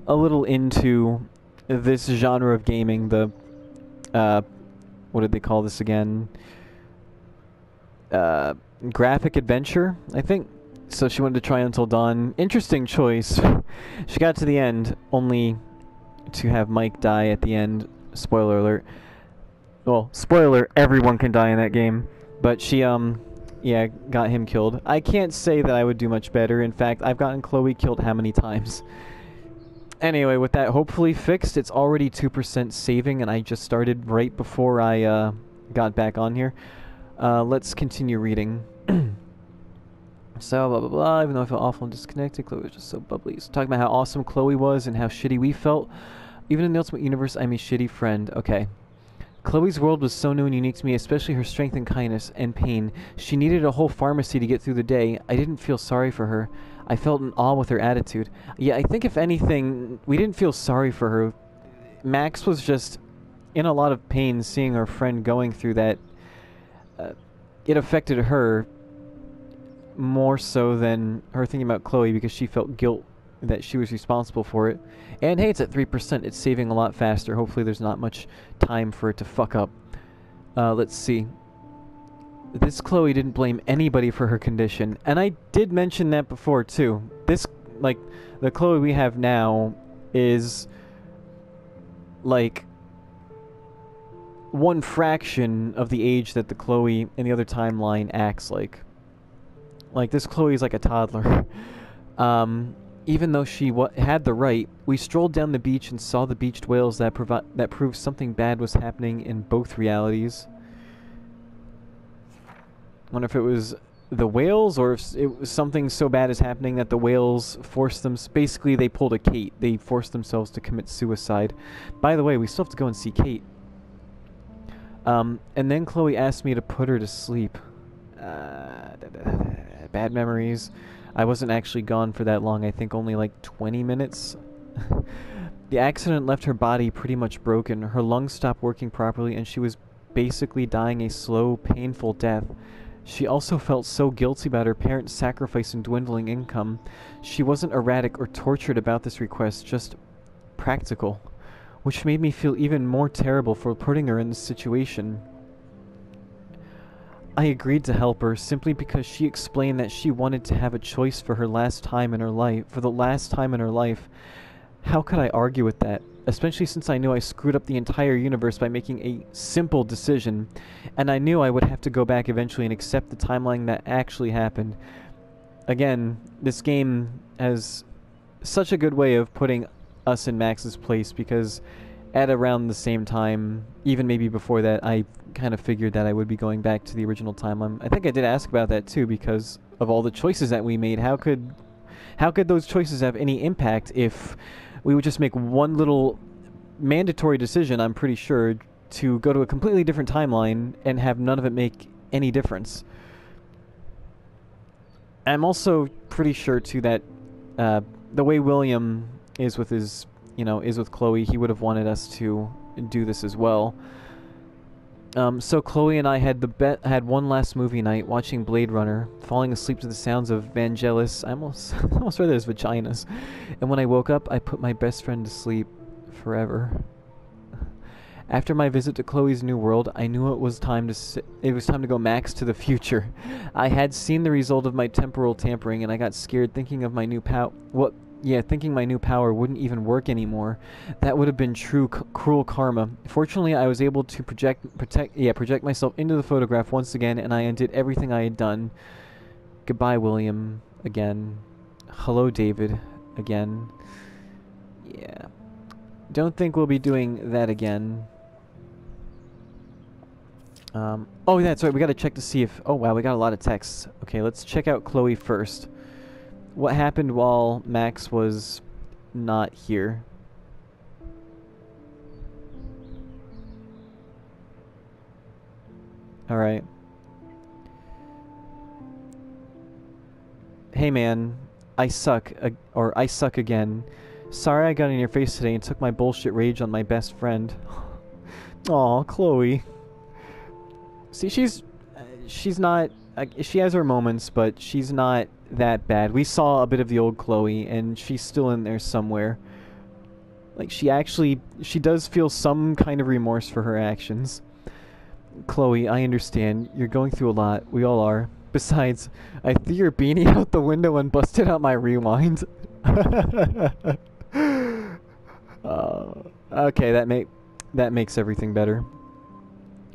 a little into this genre of gaming, the what did they call this again? Graphic adventure, I think. So she wanted to try Until Dawn. Interesting choice. She got to the end, only to have Mike die at the end. Spoiler alert. Well, spoiler, everyone can die in that game. But she, yeah, got him killed. I can't say that I would do much better. In fact, I've gotten Chloe killed how many times? Anyway, with that hopefully fixed, it's already 2% saving, and I just started right before I got back on here. Let's continue reading. So, blah, blah, blah. Even though I felt awful and disconnected, Chloe was just so bubbly. So, talking about how awesome Chloe was and how shitty we felt. Even in the Ultimate Universe, I'm a shitty friend. Okay. Chloe's world was so new and unique to me, especially her strength and kindness and pain. She needed a whole pharmacy to get through the day. I didn't feel sorry for her. I felt in awe with her attitude. Yeah, I think if anything, we didn't feel sorry for her. Max was just in a lot of pain seeing her friend going through that. It affected her more so than her thinking about Chloe because she felt guilt that she was responsible for it. And hey, it's at 3%. It's saving a lot faster. Hopefully there's not much time for it to fuck up. Let's see. This Chloe didn't blame anybody for her condition. And I did mention that before too. This, like, the Chloe we have now is like 1 fraction of the age that the Chloe in the other timeline acts like. Like, this Chloe is like a toddler. Even though she had the right, we strolled down the beach and saw the beached whales that proved something bad was happening in both realities. Wonder if it was the whales or if it was something so bad is happening that the whales forced them... Basically, they pulled a Kate. They forced themselves to commit suicide. By the way, we still have to go and see Kate. And then Chloe asked me to put her to sleep. Bad memories. I wasn't actually gone for that long. I think only like 20 minutes. The accident left her body pretty much broken. Her lungs stopped working properly and she was basically dying a slow, painful death. She also felt so guilty about her parents' sacrifice and dwindling income. She wasn't erratic or tortured about this request, just practical, which made me feel even more terrible for putting her in this situation. I agreed to help her simply because she explained that she wanted to have a choice for her last time in her life, for the last time in her life. How could I argue with that? Especially since I knew I screwed up the entire universe by making a simple decision, and I knew I would have to go back eventually and accept the timeline that actually happened. Again, this game has such a good way of putting us in Max's place, because at around the same time, even maybe before that, I kind of figured that I would be going back to the original timeline. I think I did ask about that too, because of all the choices that we made. How could those choices have any impact if we would just make one little mandatory decision, I'm pretty sure, to go to a completely different timeline and have none of it make any difference? I'm also pretty sure too that the way William is with his, is with Chloe, he would have wanted us to do this as well. So Chloe and I had one last movie night watching Blade Runner, falling asleep to the sounds of Vangelis. I almost read it as vaginas. And when I woke up, I put my best friend to sleep forever. After my visit to Chloe's new world, I knew it was time to go Max to the future. I had seen the result of my temporal tampering, and I got scared thinking of my new thinking my new power wouldn't even work anymore. That would have been true cruel karma. Fortunately, I was able to project myself into the photograph once again, and I undid everything I had done. Goodbye, William, again. Hello, David, again. Yeah. Don't think we'll be doing that again. Oh, that's right, we gotta check to see if... Oh, wow, we got a lot of texts. Okay, let's check out Chloe first. What happened while Max was not here? Alright. Hey man, I suck again. Sorry I got in your face today and took my bullshit rage on my best friend. Aw, Chloe. See, she's not... she has her moments, but she's not that bad. We saw a bit of the old Chloe, and she's still in there somewhere. Like, she does feel some kind of remorse for her actions. Chloe, I understand. You're going through a lot. We all are. Besides, I threw your beanie out the window and busted out my rewind. Okay, that makes everything better.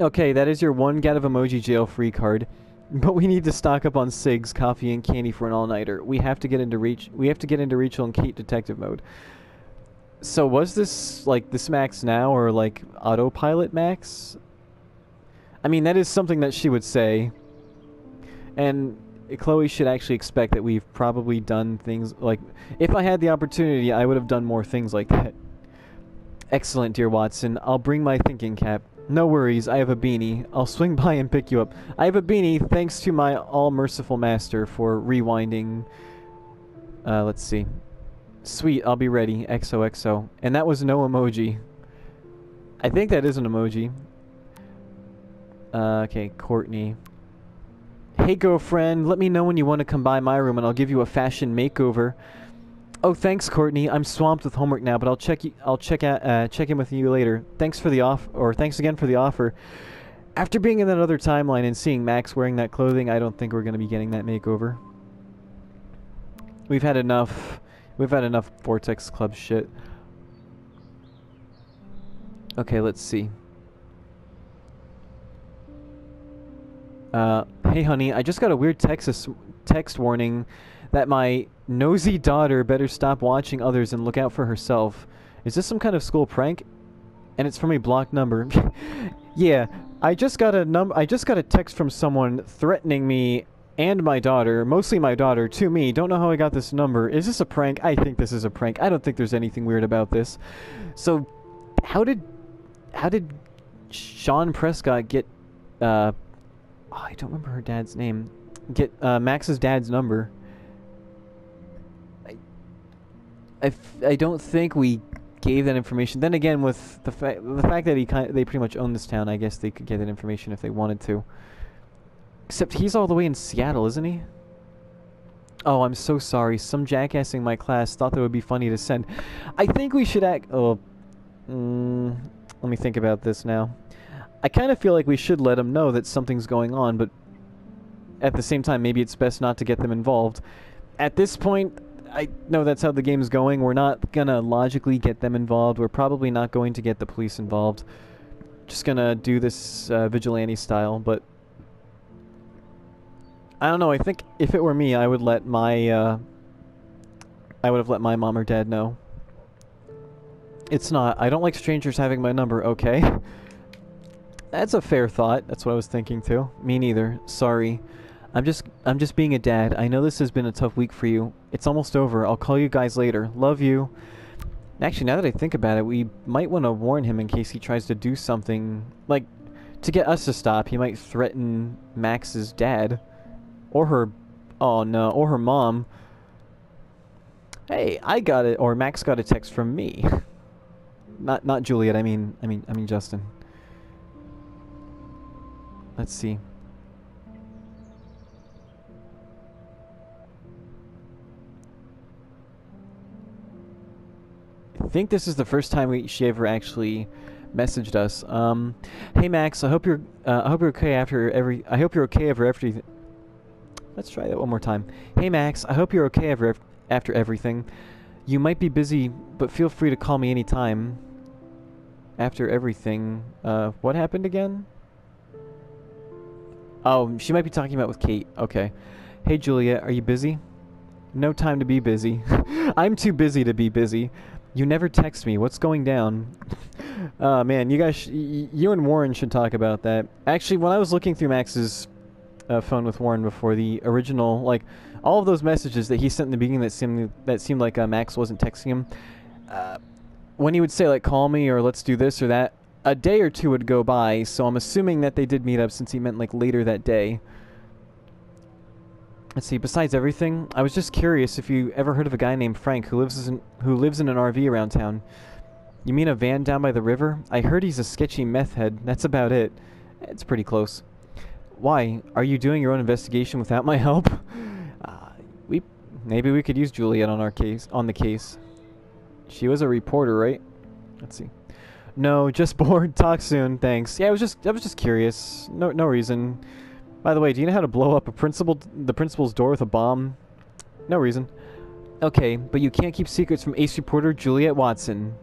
Okay, that is your 1 get out of emoji jail free card. But we need to stock up on cigs, coffee, and candy for an all-nighter. We have to get into Rachel and Kate detective mode. So was this, like, this Max now, or, like, autopilot Max? I mean, that is something that she would say. And Chloe should actually expect that we've probably done things, like, if I had the opportunity, I would have done more things like that. Excellent, dear Watson. I'll bring my thinking cap. No worries, I have a beanie. I'll swing by and pick you up. I have a beanie, thanks to my all-merciful master for rewinding. Let's see. Sweet, I'll be ready. XOXO. And that was no emoji. I think that is an emoji. Okay, Courtney. Hey, girlfriend, let me know when you want to come by my room and I'll give you a fashion makeover. Oh, thanks, Courtney. I'm swamped with homework now, but I'll check in with you later. Thanks for the thanks again for the offer. After being in that other timeline and seeing Max wearing that clothing, I don't think we're going to be getting that makeover. We've had enough Vortex Club shit. Okay, let's see. Hey honey, I just got a weird text warning that my nosy daughter better stop watching others and look out for herself. Is this some kind of school prank? And it's from a blocked number. Yeah, I just got a text from someone threatening me and my daughter, mostly my daughter, to me. Don't know how I got this number. Is this a prank? I think this is a prank. I don't think there's anything weird about this. So, how did Sean Prescott get I don't remember her dad's name. Get Max's dad's number. I don't think we gave that information. Then again, with the fact that they pretty much own this town, I guess they could get that information if they wanted to. Except he's all the way in Seattle, isn't he? Oh, I'm so sorry. Some jackass in my class thought that would be funny to send. I think we should act... Oh, let me think about this now. I kind of feel like we should let them know that something's going on, but at the same time, maybe it's best not to get them involved. At this point, I know that's how the game's going. We're not gonna logically get them involved. We're probably not going to get the police involved. Just gonna do this vigilante style, but... I don't know, I think if it were me, I would let my, I would have let my mom or dad know. It's not. I don't like strangers having my number, okay? That's a fair thought. That's what I was thinking too. Me neither. Sorry. I'm just being a dad. I know this has been a tough week for you. It's almost over. I'll call you guys later. Love you. Actually, now that I think about it, we might want to warn him in case he tries to do something, like, to get us to stop. He might threaten Max's dad. Or her, oh no, or her mom. Hey, I got it, or Max got a text from me. Not Juliet, I mean Justin. Let's see. I think this is the first time she ever actually messaged us. Hey Max, I hope you're okay after everything. Let's try that one more time. Hey Max, I hope you're okay after everything. You might be busy, but feel free to call me anytime. After everything. What happened again? Oh, she might be talking about with Kate. Okay. Hey Juliet, are you busy? No time to be busy. I'm too busy to be busy. You never text me. What's going down? Man, you guys, you and Warren should talk about that. Actually, when I was looking through Max's phone with Warren before, the original, like, all of those messages that he sent in the beginning that seemed like Max wasn't texting him, when he would say, like, call me or let's do this or that, a day or two would go by, so I'm assuming that they did meet up since he meant, like, later that day. Let's see, besides everything, I was just curious if you ever heard of a guy named Frank who lives in an RV around town. You mean a van down by the river? I heard he's a sketchy meth head. That's about it. It's pretty close. Why? Are you doing your own investigation without my help? Maybe we could use Juliet on the case. She was a reporter, right? Let's see. No, just bored. Talk soon. Thanks. Yeah, I was just curious. No reason. By the way, do you know how to blow up the principal's door with a bomb? No reason. Okay, but you can't keep secrets from ace reporter Juliet Watson.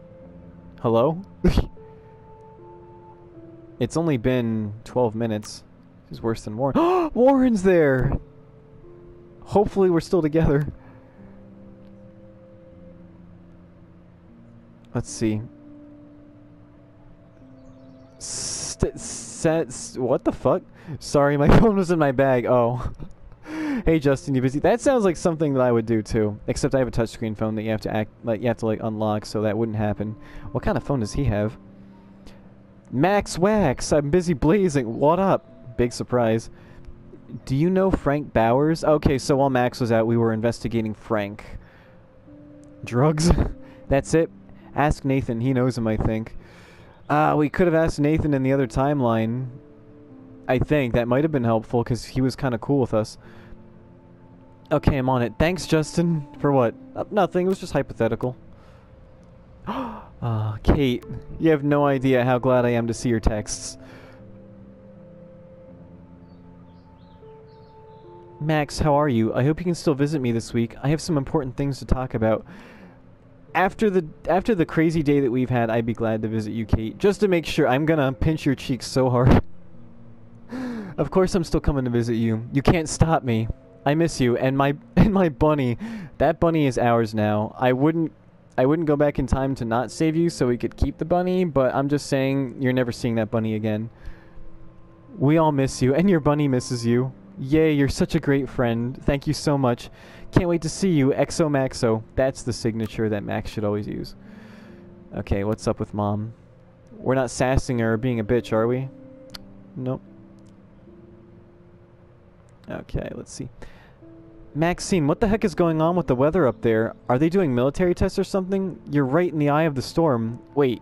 Hello? It's only been 12 minutes. He's worse than Warren. Warren's there! Hopefully we're still together. Let's see. What the fuck? Sorry, my phone was in my bag. Oh. Hey Justin, you busy? That sounds like something that I would do too. Except I have a touchscreen phone that you have to unlock, so that wouldn't happen. What kind of phone does he have? Max Wax, I'm busy blazing. What up? Big surprise. Do you know Frank Bowers? Okay, so while Max was out, we were investigating Frank. Drugs? That's it. Ask Nathan. He knows him, I think. We could have asked Nathan in the other timeline. I think that might have been helpful because he was kind of cool with us. Okay, I'm on it. Thanks, Justin. For what? Nothing. It was just hypothetical. Kate, you have no idea how glad I am to see your texts. Max, how are you? I hope you can still visit me this week. I have some important things to talk about. After the crazy day that we've had, I'd be glad to visit you, Kate. Just to make sure, I'm gonna pinch your cheeks so hard. Of course I'm still coming to visit you. You can't stop me. I miss you, and my bunny. That bunny is ours now. I wouldn't go back in time to not save you so we could keep the bunny, but I'm just saying you're never seeing that bunny again. We all miss you, and your bunny misses you. Yay, you're such a great friend. Thank you so much. Can't wait to see you, Exo Maxo. That's the signature that Max should always use. Okay, what's up with Mom? We're not sassing her or being a bitch, are we? Nope. Okay, let's see. Maxine, what the heck is going on with the weather up there? Are they doing military tests or something? You're right in the eye of the storm. Wait,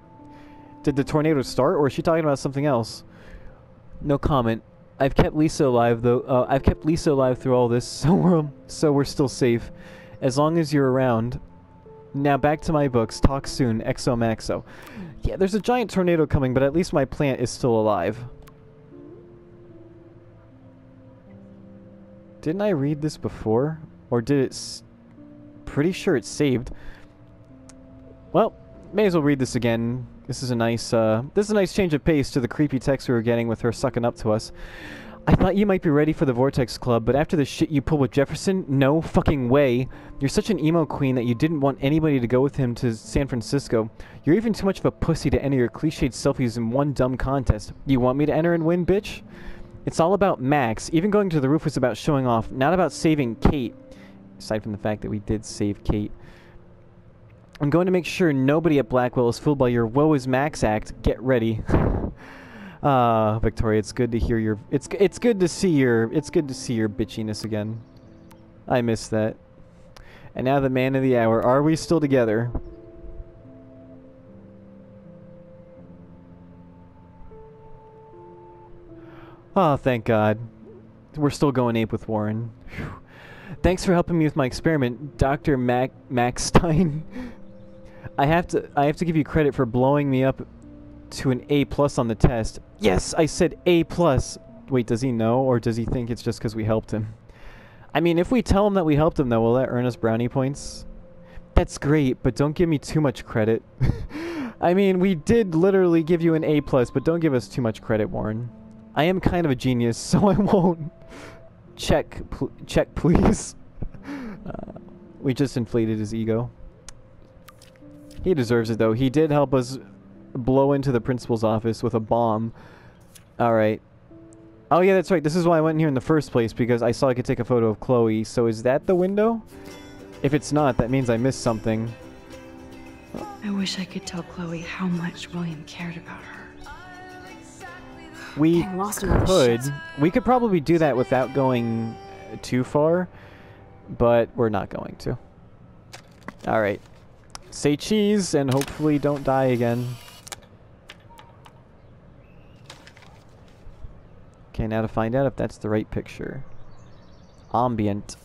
did the tornado start, or is she talking about something else? No comment. I've kept Lisa alive, though. I've kept Lisa alive through all this, so we're still safe. As long as you're around. Now back to my books. Talk soon. Exo Maxo. Yeah, there's a giant tornado coming, but at least my plant is still alive. Didn't I read this before? Or did it... Pretty sure it's saved. Well, may as well read this again. This is a nice change of pace to the creepy text we were getting with her sucking up to us. I thought you might be ready for the Vortex Club, but after the shit you pulled with Jefferson, no fucking way. You're such an emo queen that you didn't want anybody to go with him to San Francisco. You're even too much of a pussy to enter your cliched selfies in one dumb contest. You want me to enter and win, bitch? It's all about Max. Even going to the roof was about showing off, not about saving Kate. Aside from the fact that we did save Kate. I'm going to make sure nobody at Blackwell is fooled by your woe is Max act. Get ready. Victoria, it's good to hear your it's good to see your bitchiness again. I miss that. And now the man of the hour. Are we still together? Oh, thank God. We're still going ape with Warren. Whew. Thanks for helping me with my experiment, Dr. Max Stein. I have to give you credit for blowing me up to an A+ on the test. Yes, I said A+. Wait, does he know, or does he think it's just because we helped him? I mean, if we tell him that we helped him, though, will that earn us brownie points? That's great, but don't give me too much credit. I mean, we did literally give you an A+, but don't give us too much credit, Warren. I am kind of a genius, so I won't. Check, please. We just inflated his ego. He deserves it, though. He did help us blow into the principal's office with a bomb. Alright. Oh, yeah, that's right. This is why I went in here in the first place, because I saw I could take a photo of Chloe. So is that the window? If it's not, that means I missed something. I wish I could tell Chloe how much William cared about her. We could probably do that without going too far, but we're not going to. Alright. Say cheese and hopefully don't die again. Okay, now to find out if that's the right picture. Ambient.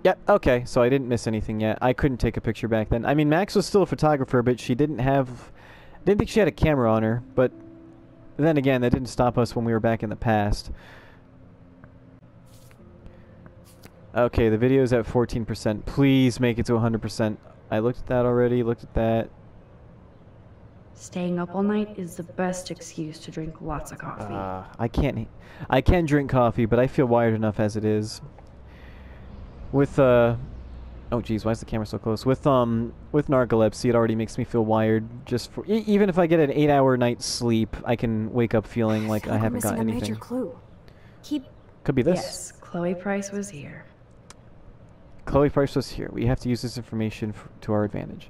Yep, okay, so I didn't miss anything yet. I couldn't take a picture back then. I mean, Max was still a photographer, but she didn't think she had a camera on her, but then again, that didn't stop us when we were back in the past. Okay, the video's at 14%. Please make it to 100%. I looked at that already, looked at that. Staying up all night is the best excuse to drink lots of coffee. I can drink coffee, but I feel wired enough as it is. With Oh geez, why is the camera so close? With narcolepsy, it already makes me feel wired. Just for even if I get an 8-hour night's sleep, I can wake up feeling like I haven't got anything. Major clue. Could be this. Yes, Chloe Price was here. Chloe Price was here. We have to use this information to our advantage.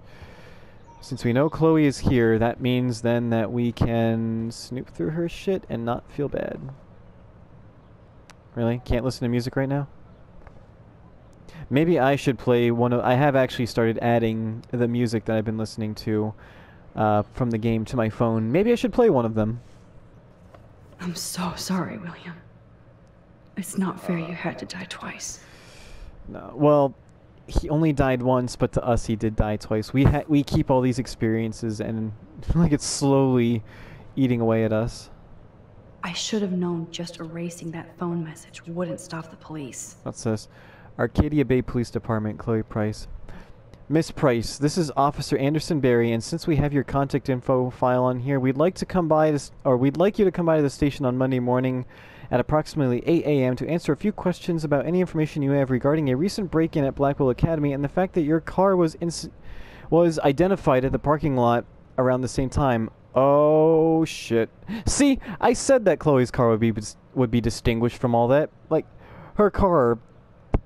Since we know Chloe is here, that means then that we can snoop through her shit and not feel bad. Really? Can't listen to music right now? Maybe I should play one of... I have actually started adding the music that I've been listening to from the game to my phone. Maybe I should play one of them. I'm so sorry, William. It's not fair you had to die twice. No, well, he only died once, but to us he did die twice. We keep all these experiences and like it's slowly eating away at us. I should have known just erasing that phone message wouldn't stop the police. What's this? Arcadia Bay Police Department, Chloe Price. Miss Price, this is Officer Anderson Berry, and since we have your contact info file on here, we'd like you to come by to the station on Monday morning at approximately 8 a.m. to answer a few questions about any information you have regarding a recent break-in at Blackwell Academy and the fact that your car was identified at the parking lot around the same time. Oh shit! See, I said that Chloe's car would be distinguished from all that. Like, her car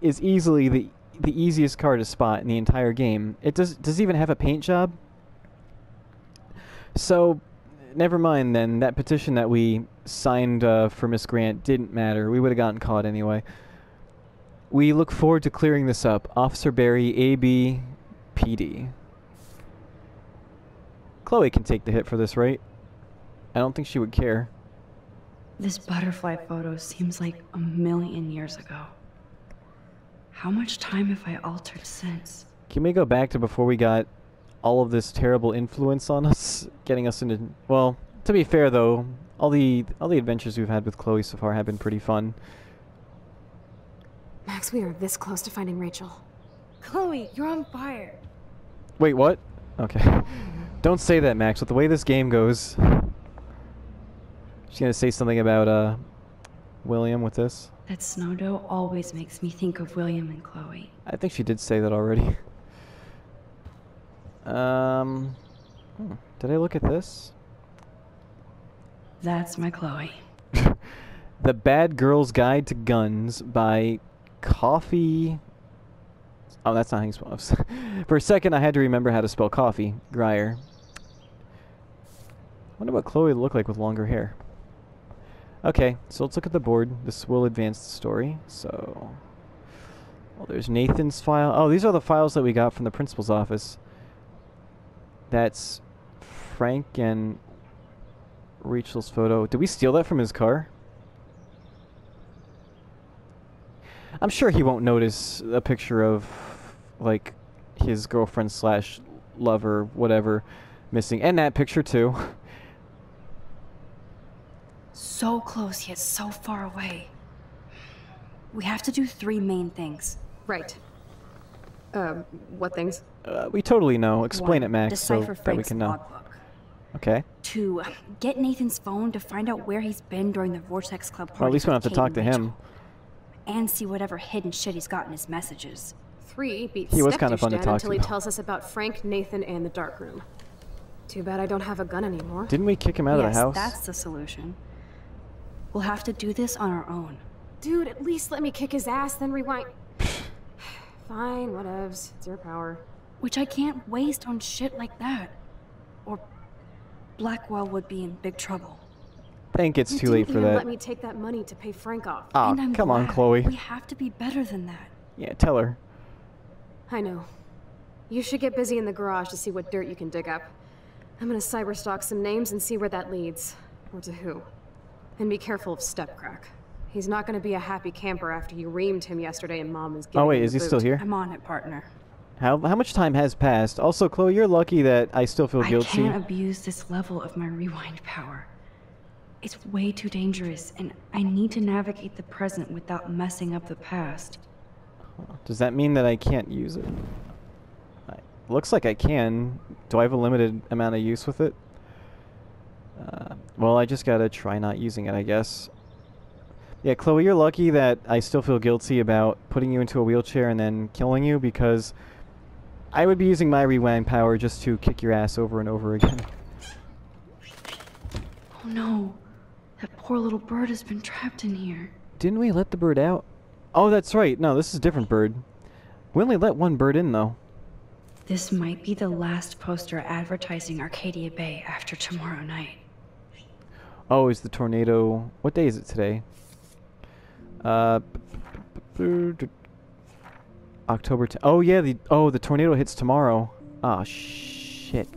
is easily the easiest car to spot in the entire game. It does it even have a paint job? So, never mind then. That petition that we signed for Miss Grant didn't matter. We would have gotten caught anyway. We look forward to clearing this up. Officer Barry, AB, PD. Chloe can take the hit for this, right? I don't think she would care. This butterfly photo seems like a million years ago. How much time have I altered since? Can we go back to before we got all of this terrible influence on us, getting us into... Well, to be fair though, all the adventures we've had with Chloe so far have been pretty fun. Max, we are this close to finding Rachel. Chloe, you're on fire. Wait, what? Okay. Don't say that, Max. With the way this game goes... She's gonna say something about, William with this. That snow dough always makes me think of William and Chloe. I think she did say that already. Did I look at this? That's my Chloe. The Bad Girl's Guide to Guns by Coffee... Oh, that's not how you spell it. For a second, I had to remember how to spell coffee. Grier. Wonder what Chloe would look like with longer hair. Okay, so let's look at the board. This will advance the story. So, well, there's Nathan's file. Oh, these are the files that we got from the principal's office. That's Frank and Rachel's photo. Did we steal that from his car? I'm sure he won't notice a picture of, like, his girlfriend slash lover, whatever, missing. And that picture, too. So close, yet so far away. We have to do 3 main things. Right. What things? We totally know. Explain 1, it, Max, so decipher that we Frank's can know. logbook. Okay. 2, get Nathan's phone to find out where he's been during the Vortex Club party. Well, at least we don't have to with talk Kate to and him. Rachel. And see whatever hidden shit he's got in his messages. 3, beats He was kind of fun to Stepdouche talk until to. he tells us about Frank, Nathan, and the dark room. Too bad I don't have a gun anymore. Didn't we kick him out of the house? That's the solution. We'll have to do this on our own. Dude, at least let me kick his ass, then rewind. Fine, whatevs. It's your power. Which I can't waste on shit like that. Or Blackwell would be in big trouble. I think it's You too late didn't for even that. let me take that money to pay Frank off. Aw, And I'm come on, glad. Chloe. We have to be better than that. Yeah, tell her. I know. You should get busy in the garage to see what dirt you can dig up. I'm gonna cyberstalk some names and see where that leads. Or to who. And be careful of Stepcrack. He's not gonna be a happy camper after you reamed him yesterday and Mom is giving Oh wait, him is the he still boot. here? I'm on it, partner. How much time has passed? Also, Chloe, you're lucky that I still feel I guilty. can't abuse this level of my rewind power. It's way too dangerous, and I need to navigate the present without messing up the past. Does that mean that I can't use it? Looks like I can. Do I have a limited amount of use with it? Well, I just gotta try not using it, I guess. Yeah, Chloe, you're lucky that I still feel guilty about putting you into a wheelchair and then killing you, because I would be using my rewind power just to kick your ass over and over again. Oh no. That poor little bird has been trapped in here. Didn't we let the bird out? Oh, that's right. No, this is a different bird. We only let one bird in, though. This might be the last poster advertising Arcadia Bay after tomorrow night. Oh, is the tornado... What day is it today? October 10th. Oh, yeah, the tornado hits tomorrow. Ah, shit.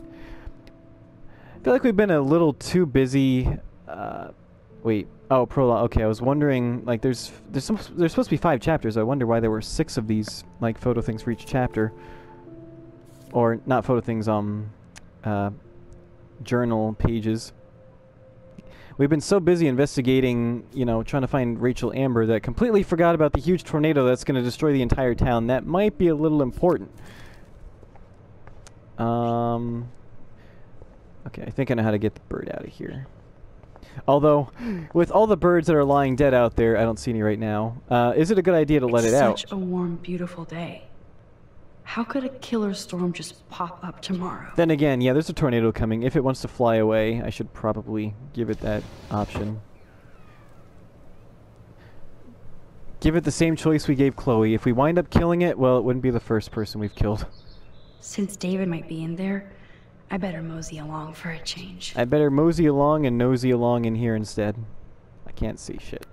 I feel like we've been a little too busy... Wait. Oh, prologue. Okay, I was wondering, like, there's supposed to be 5 chapters. I wonder why there were 6 of these, like, photo things for each chapter. Or, not photo things, journal pages. We've been so busy investigating, you know, trying to find Rachel Amber that completely forgot about the huge tornado that's going to destroy the entire town. That might be a little important. Okay, I think I know how to get the bird out of here. Although, with all the birds that are lying dead out there, I don't see any right now. Is it a good idea to let it out? It's such a warm, beautiful day. How could a killer storm just pop up tomorrow? Then again, yeah, there's a tornado coming. If it wants to fly away, I should probably give it that option. Give it the same choice we gave Chloe. If we wind up killing it, well, it wouldn't be the first person we've killed. Since David might be in there, I better mosey along for a change. I better mosey along and nosy along in here instead. I can't see shit.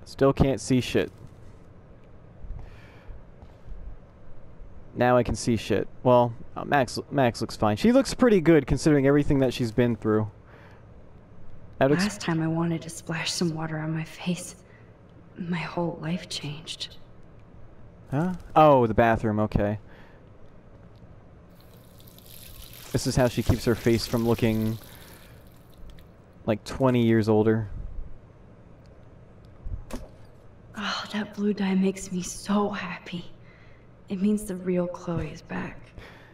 Still can't see shit. Now I can see shit. Well, Max looks fine. She looks pretty good considering everything that she's been through. Last time I wanted to splash some water on my face, my whole life changed. Huh? Oh, the bathroom, okay. This is how she keeps her face from looking like 20 years older. Oh, that blue dye makes me so happy. It means the real Chloe is back.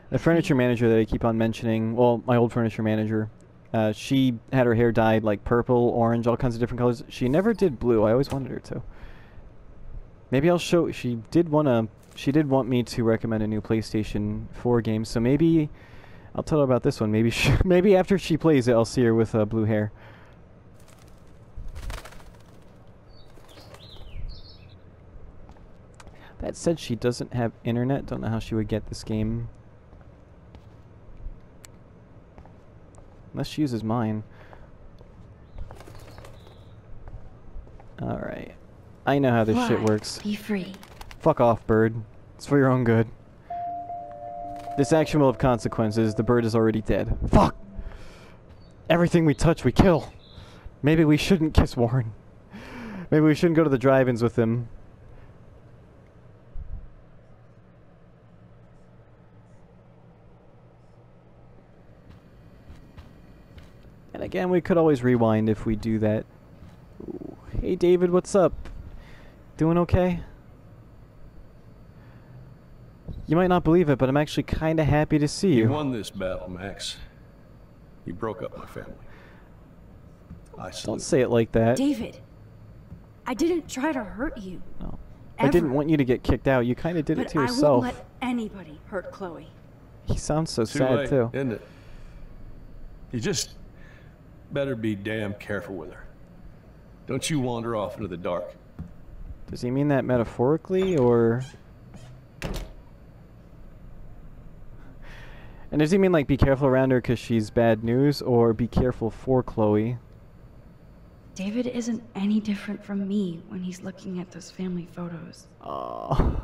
The furniture manager that I keep on mentioning, well, my old furniture manager, she had her hair dyed like purple, orange, all kinds of different colors. She never did blue. I always wanted her to. Maybe I'll show... She did want me to recommend a new PlayStation 4 game, so maybe I'll tell her about this one. Maybe maybe after she plays it, I'll see her with blue hair. That said, she doesn't have internet. Don't know how she would get this game. Unless she uses mine. Alright. I know how this shit works. Be free. Fuck off, bird. It's for your own good. This action will have consequences. The bird is already dead. Fuck! Everything we touch, we kill. Maybe we shouldn't kiss Warren. Maybe we shouldn't go to the drive-ins with him. And again, we could always rewind if we do that. Ooh. Hey David, what's up? Doing okay? You might not believe it, but I'm actually kinda happy to see you. You won this battle, Max. You broke up my family. Don't say it like that. David, I didn't try to hurt you. No. I didn't want you to get kicked out. You kinda did it to yourself. But I won't let anybody hurt Chloe. He sounds so Too sad late, too. Isn't it? You just better be damn careful with her. Don't you wander off into the dark. Does he mean that metaphorically, or... And does he mean, like, be careful around her because she's bad news, or be careful for Chloe? David isn't any different from me when he's looking at those family photos. Oh,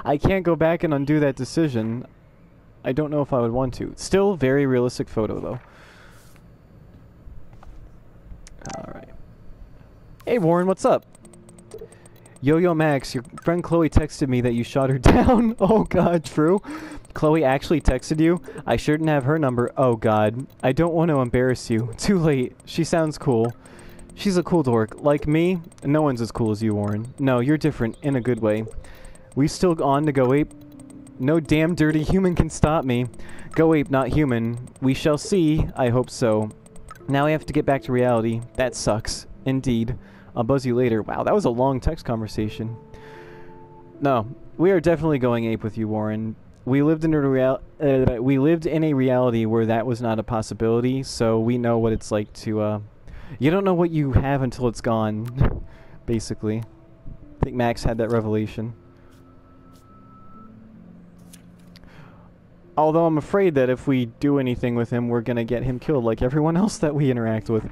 I can't go back and undo that decision. I don't know if I would want to. Still, very realistic photo, though. Alright. Hey, Warren, what's up? Yo, Max, your friend Chloe texted me that you shot her down. Oh, God, true? Chloe actually texted you? I shouldn't have her number. Oh, God. I don't want to embarrass you. Too late. She sounds cool. She's a cool dork. Like me, no one's as cool as you, Warren. No, you're different, in a good way. We still on to Go Ape? No damn dirty human can stop me. Go Ape, not human. We shall see. I hope so. Now we have to get back to reality. That sucks. Indeed. I'll buzz you later. Wow, that was a long text conversation. No, we are definitely going ape with you, Warren. We lived in a reality where that was not a possibility, so we know what it's like to, you don't know what you have until it's gone, basically. I think Max had that revelation. Although I'm afraid that if we do anything with him, we're gonna get him killed like everyone else that we interact with.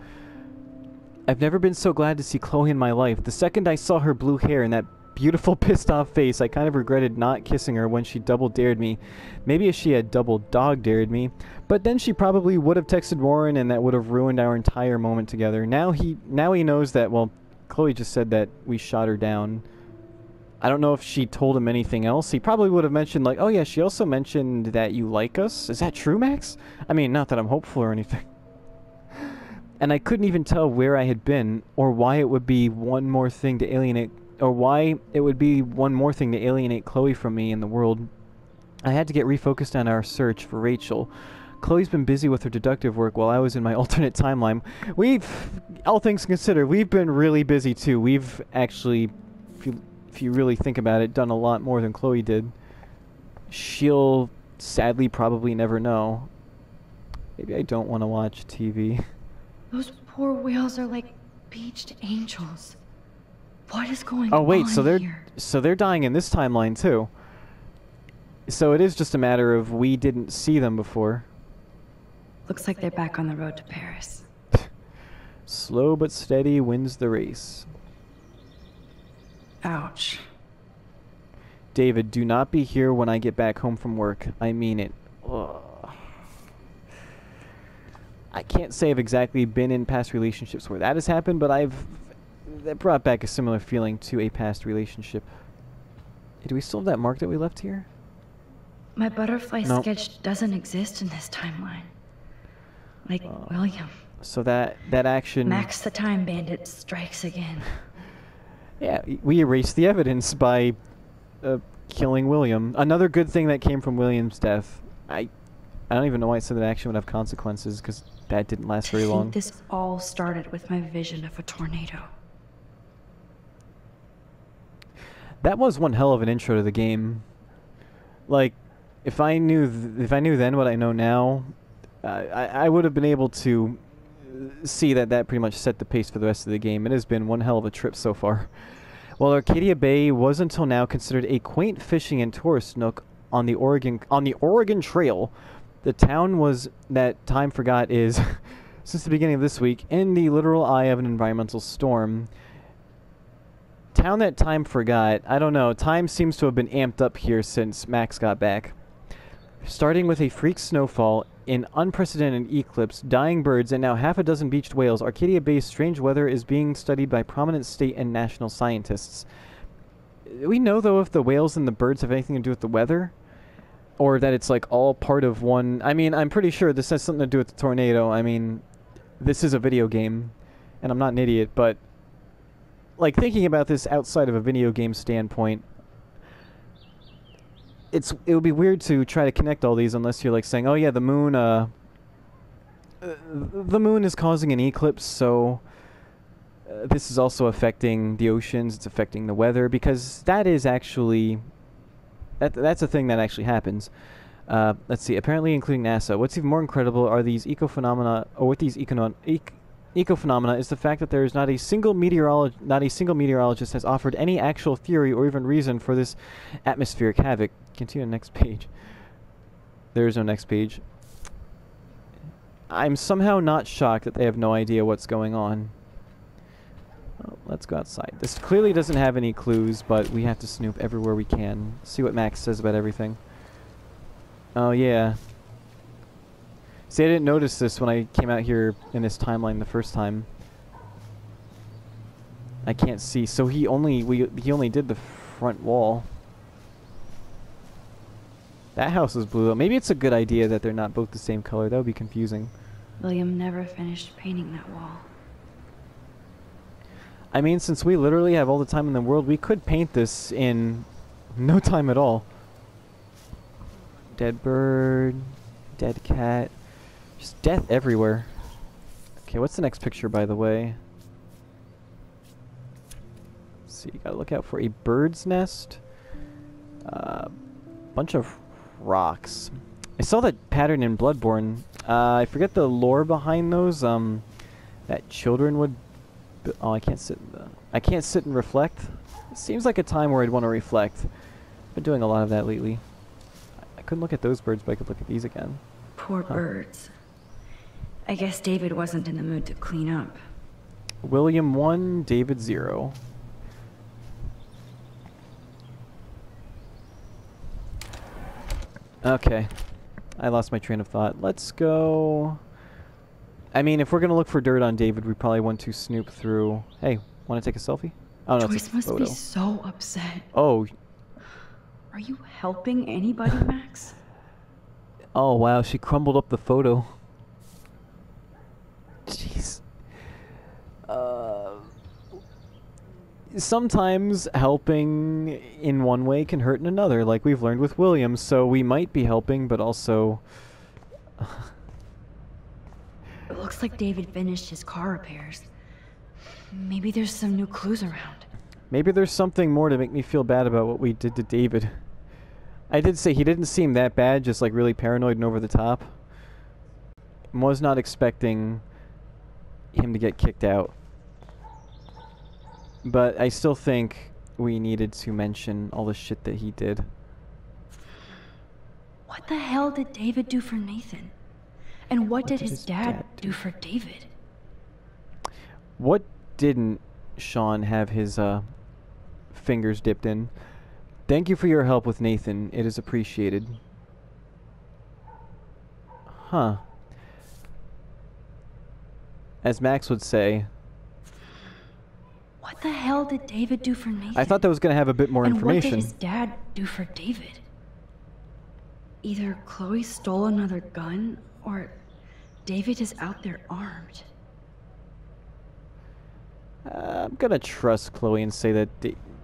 I've never been so glad to see Chloe in my life. The second I saw her blue hair and that beautiful pissed off face, I kind of regretted not kissing her when she double dared me. Maybe if she had double dog dared me, but then she probably would have texted Warren and that would have ruined our entire moment together. Now he knows that, well, Chloe just said that we shot her down. I don't know if she told him anything else. He probably would have mentioned, like, oh yeah, she also mentioned that you like us. Is that true, Max? I mean, not that I'm hopeful or anything. And I couldn't even tell where I had been, or why it would be one more thing to alienate, or why it would be one more thing to alienate Chloe from me in the world. I had to get refocused on our search for Rachel. Chloe's been busy with her deductive work while I was in my alternate timeline. All things considered, we've been really busy too. We've actually, if you really think about it, done a lot more than Chloe did. She'll sadly probably never know. Maybe I don't want to watch TV. Those poor whales are like beached angels. What is going on? Oh wait, so here? they're dying in this timeline too. So it is just a matter of we didn't see them before. Looks like they're back on the road to Paris. Slow but steady wins the race. Ouch. David, do not be here when I get back home from work. I mean it. Ugh. I can't say I've exactly been in past relationships where that has happened, but that brought back a similar feeling to a past relationship. Hey, do we still have that mark that we left here? My butterfly Nope. sketch doesn't exist in this timeline. Like William. So that action... Max the Time Bandit strikes again. Yeah, we erased the evidence by killing William. Another good thing that came from William's death. I don't even know why it said that action would have consequences, because that didn't last very long. This all started with my vision of a tornado. That was one hell of an intro to the game. Like, if I knew then what I know now, I would have been able to see that pretty much set the pace for the rest of the game. It has been one hell of a trip so far. While Arcadia Bay was until now considered a quaint fishing and tourist nook on the Oregon Trail, the town was that time forgot is, since the beginning of this week, in the literal eye of an environmental storm. Town that time forgot. I don't know. Time seems to have been amped up here since Max got back. Starting with a freak snowfall, an unprecedented eclipse, dying birds, and now half a dozen beached whales, Arcadia Bay's strange weather is being studied by prominent state and national scientists. Do we know, though, if the whales and the birds have anything to do with the weather? Or that it's, like, all part of one... I mean, I'm pretty sure this has something to do with the tornado. I mean, this is a video game, and I'm not an idiot, but... like, thinking about this outside of a video game standpoint, it would be weird to try to connect all these unless you're like saying, oh yeah, the moon is causing an eclipse, so this is also affecting the oceans, it's affecting the weather, because that is actually that's a thing that actually happens. Let's see, apparently including NASA. What's even more incredible are these ecophenomena, or with these ecophenomena is the fact that there is not a single meteorologist has offered any actual theory or even reason for this atmospheric havoc. Continue to the next page. There is no next page. I'm somehow not shocked that they have no idea what's going on. Oh, let's go outside. This clearly doesn't have any clues, but we have to snoop everywhere we can. See what Max says about everything. Oh yeah. See, I didn't notice this when I came out here in this timeline the first time. I can't see. So he only did the front wall. That house is blue though. Maybe it's a good idea that they're not both the same color. That would be confusing. William never finished painting that wall. I mean, since we literally have all the time in the world, we could paint this in no time at all. Dead bird, dead cat, just death everywhere. Okay, what's the next picture, by the way? Let's see, you gotta look out for a bird's nest. Bunch of rocks. I saw that pattern in Bloodborne. I forget the lore behind those. That children would... Oh, I can't sit in the... I can't sit and reflect. It seems like a time where I'd want to reflect. Been doing a lot of that lately. I couldn't look at those birds, but I could look at these again. Poor birds. I guess David wasn't in the mood to clean up. William 1, David 0. Okay. I lost my train of thought. Let's go... I mean, if we're going to look for dirt on David, we probably want to snoop through... Hey, want to take a selfie? Oh, no, Joyce must be so upset. Oh. Are you helping anybody, Max? Oh, wow, she crumbled up the photo. Jeez. Sometimes helping in one way can hurt in another, like we've learned with William, so we might be helping, but also... It looks like David finished his car repairs. Maybe there's some new clues around. Maybe there's something more to make me feel bad about what we did to David. I did say he didn't seem that bad, just like really paranoid and over the top. Was not expecting him to get kicked out. But I still think we needed to mention all the shit that he did. What the hell did David do for Nathan? And what did his dad do for David? What didn't Sean have his fingers dipped in? Thank you for your help with Nathan. It is appreciated. Huh. As Max would say... What the hell did David do for Nathan? I thought that was going to have a bit more information. And what did his dad do for David? Either Chloe stole another gun, or David is out there armed. I'm going to trust Chloe and say that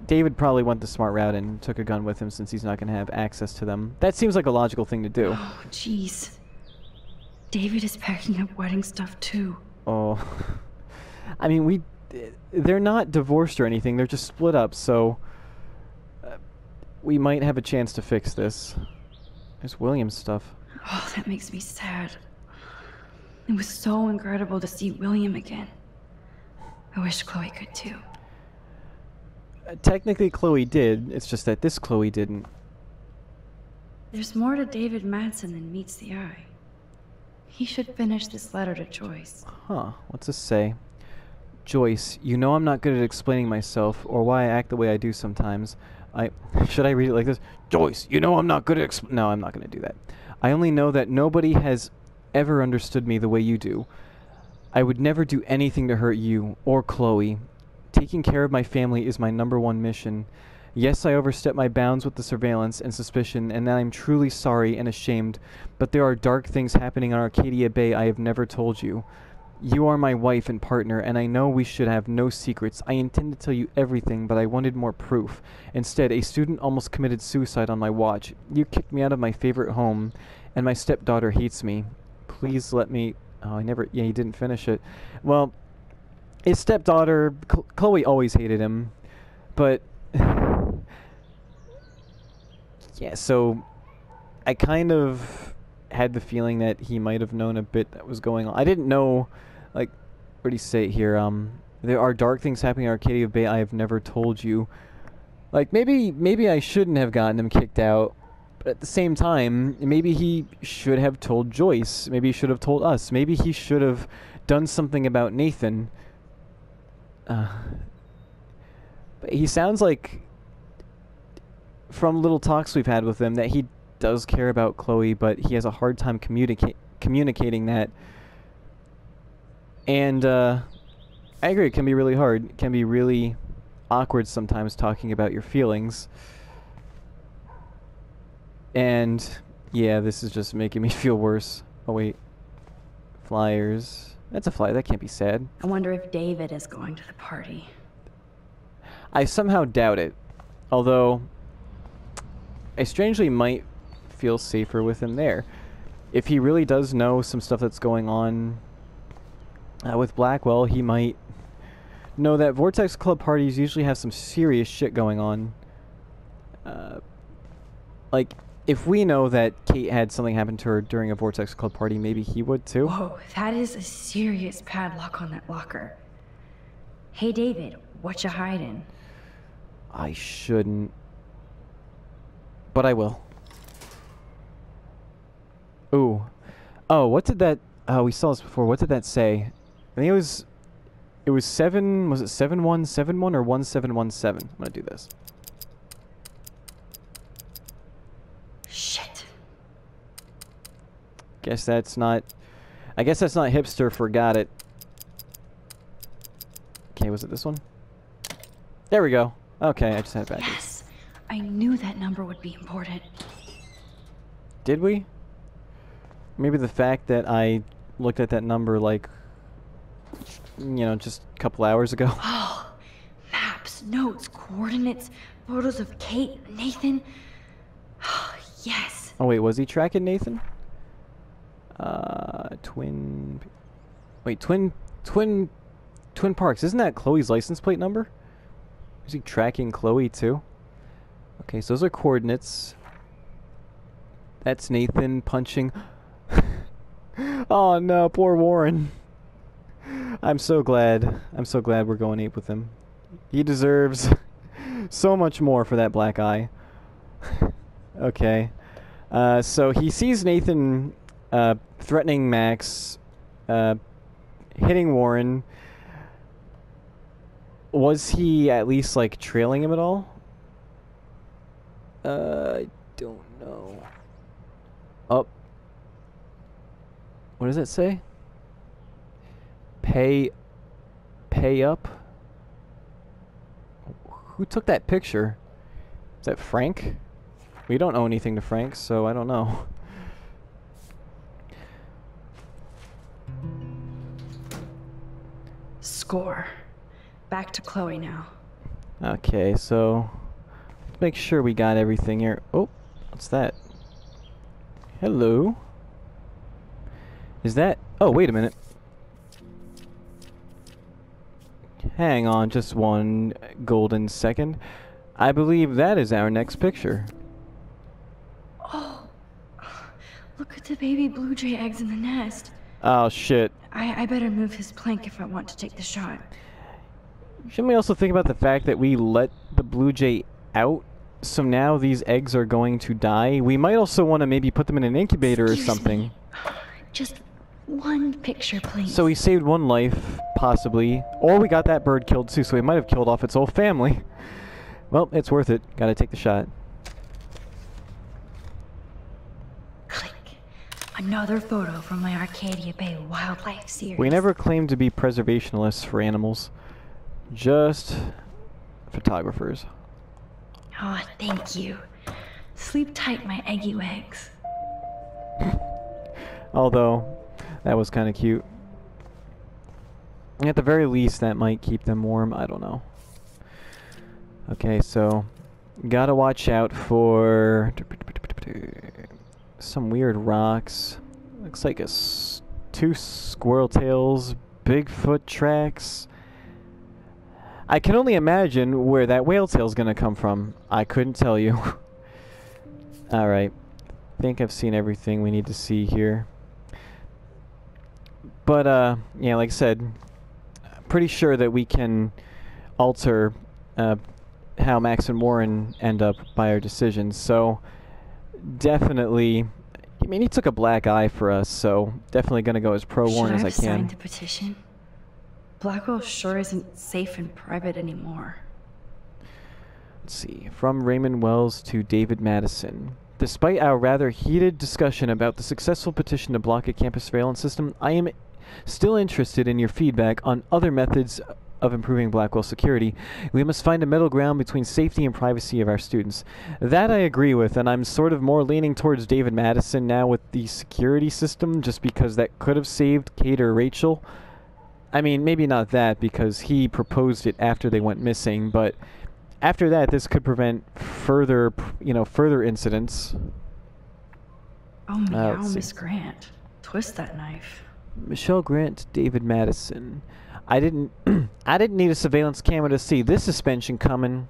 David probably went the smart route and took a gun with him since he's not going to have access to them. That seems like a logical thing to do. Oh, jeez. David is packing up wedding stuff too. Oh. I mean, they're not divorced or anything. They're just split up, so we might have a chance to fix this. There's William's stuff. Oh, that makes me sad. It was so incredible to see William again. I wish Chloe could too. Technically, Chloe did. It's just that this Chloe didn't. There's more to David Madsen than meets the eye. He should finish this letter to Joyce. Huh. What's this say? Joyce, you know I'm not good at explaining myself or why I act the way I do sometimes. Should I read it like this? Joyce, you know I'm not good at No, I'm not going to do that. I only know that nobody has ever understood me the way you do. I would never do anything to hurt you or Chloe. Taking care of my family is my #1 mission. Yes, I overstepped my bounds with the surveillance and suspicion, and I'm truly sorry and ashamed, but there are dark things happening on Arcadia Bay I have never told you. You are my wife and partner, and I know we should have no secrets. I intend to tell you everything, but I wanted more proof. Instead, a student almost committed suicide on my watch. You kicked me out of my favorite home, and my stepdaughter hates me. Please let me... Oh, yeah, he didn't finish it. Well, his stepdaughter, Chloe always hated him, but... yeah, so I kind of had the feeling that he might have known a bit that was going on. I didn't know, like, what do you say here? There are dark things happening in Arcadia Bay I have never told you. Like, maybe I shouldn't have gotten him kicked out, but at the same time, maybe he should have told Joyce. Maybe he should have told us. Maybe he should have done something about Nathan. But he sounds like, from little talks we've had with him, that he does care about Chloe, but he has a hard time communicating that. And I agree, it can be really hard. It can be really awkward sometimes talking about your feelings. And yeah, this is just making me feel worse. Oh wait, flyers. That's a flyer, that can't be sad. I wonder if David is going to the party. I somehow doubt it. Although, I strangely might feel safer with him there. If he really does know some stuff that's going on with Blackwell, he might know that Vortex Club parties usually have some serious shit going on. Like, if we know that Kate had something happen to her during a Vortex Club party, maybe he would too. Whoa, that is a serious padlock on that locker. Hey, David, what you hiding? I shouldn't. But I will. Ooh. Oh, what did that... Oh, we saw this before. What did that say? I think it was 7... Was it 7171 or 1717? I'm gonna do this. Shit. Guess that's not... I guess that's not hipster forgot it. Okay, was it this one? There we go. Okay, I just had it back. Yes! I knew that number would be important. Did we? Maybe the fact that I looked at that number like, you know, just a couple hours ago. Oh, maps, notes, coordinates, photos of Kate, Nathan. Yes. Oh wait, was he tracking Nathan? Twin Parks. Isn't that Chloe's license plate number? Is he tracking Chloe too? Okay, so those are coordinates. That's Nathan punching. Oh no, poor Warren. I'm so glad we're going ape with him. He deserves so much more for that black eye. Okay. So he sees Nathan threatening Max, hitting Warren. Was he at least like trailing him at all? I don't know. Oh. What does it say? Pay up? Who took that picture? Is that Frank? We don't owe anything to Frank, so I don't know. Score. Back to Chloe now. Okay, so let's make sure we got everything here. Oh, what's that? Hello. Is that... Oh, wait a minute. Hang on just one golden second. I believe that is our next picture. Oh, look at the baby blue jay eggs in the nest. Oh, shit. I better move his plank if I want to take the shot. Shouldn't we also think about the fact that we let the blue jay out? So now these eggs are going to die? We might also want to maybe put them in an incubator or something. Me. Just one picture, please. So we saved one life, possibly. Or we got that bird killed too, so we might have killed off its whole family. Well, it's worth it. Gotta take the shot. Click. Another photo from my Arcadia Bay wildlife series. We never claimed to be preservationists for animals. Just photographers. Oh, thank you. Sleep tight, my eggy legs. Although, that was kind of cute. At the very least, that might keep them warm. I don't know. Okay, so gotta watch out for some weird rocks. Looks like two squirrel tails, Bigfoot tracks. I can only imagine where that whale tail's gonna come from. I couldn't tell you. Alright. I think I've seen everything we need to see here. But, yeah, like I said, pretty sure that we can alter how Max and Warren end up by our decisions. So, definitely... I mean, he took a black eye for us, so definitely gonna go as pro-Warren as I can. Should I have signed the petition? Blackwell sure isn't safe and private anymore. Let's see. From Raymond Wells to David Madison. Despite our rather heated discussion about the successful petition to block a campus surveillance system, I am still interested in your feedback on other methods of improving Blackwell security. We must find a middle ground between safety and privacy of our students. That I agree with, and I'm sort of more leaning towards David Madison now with the security system, just because that could have saved Kate or Rachel. I mean, maybe not that, because he proposed it after they went missing, but after that, this could prevent further, further incidents. Oh, meow, Miss Grant. Twist that knife. Michelle Grant, David Madison. I didn't need a surveillance camera to see this suspension coming.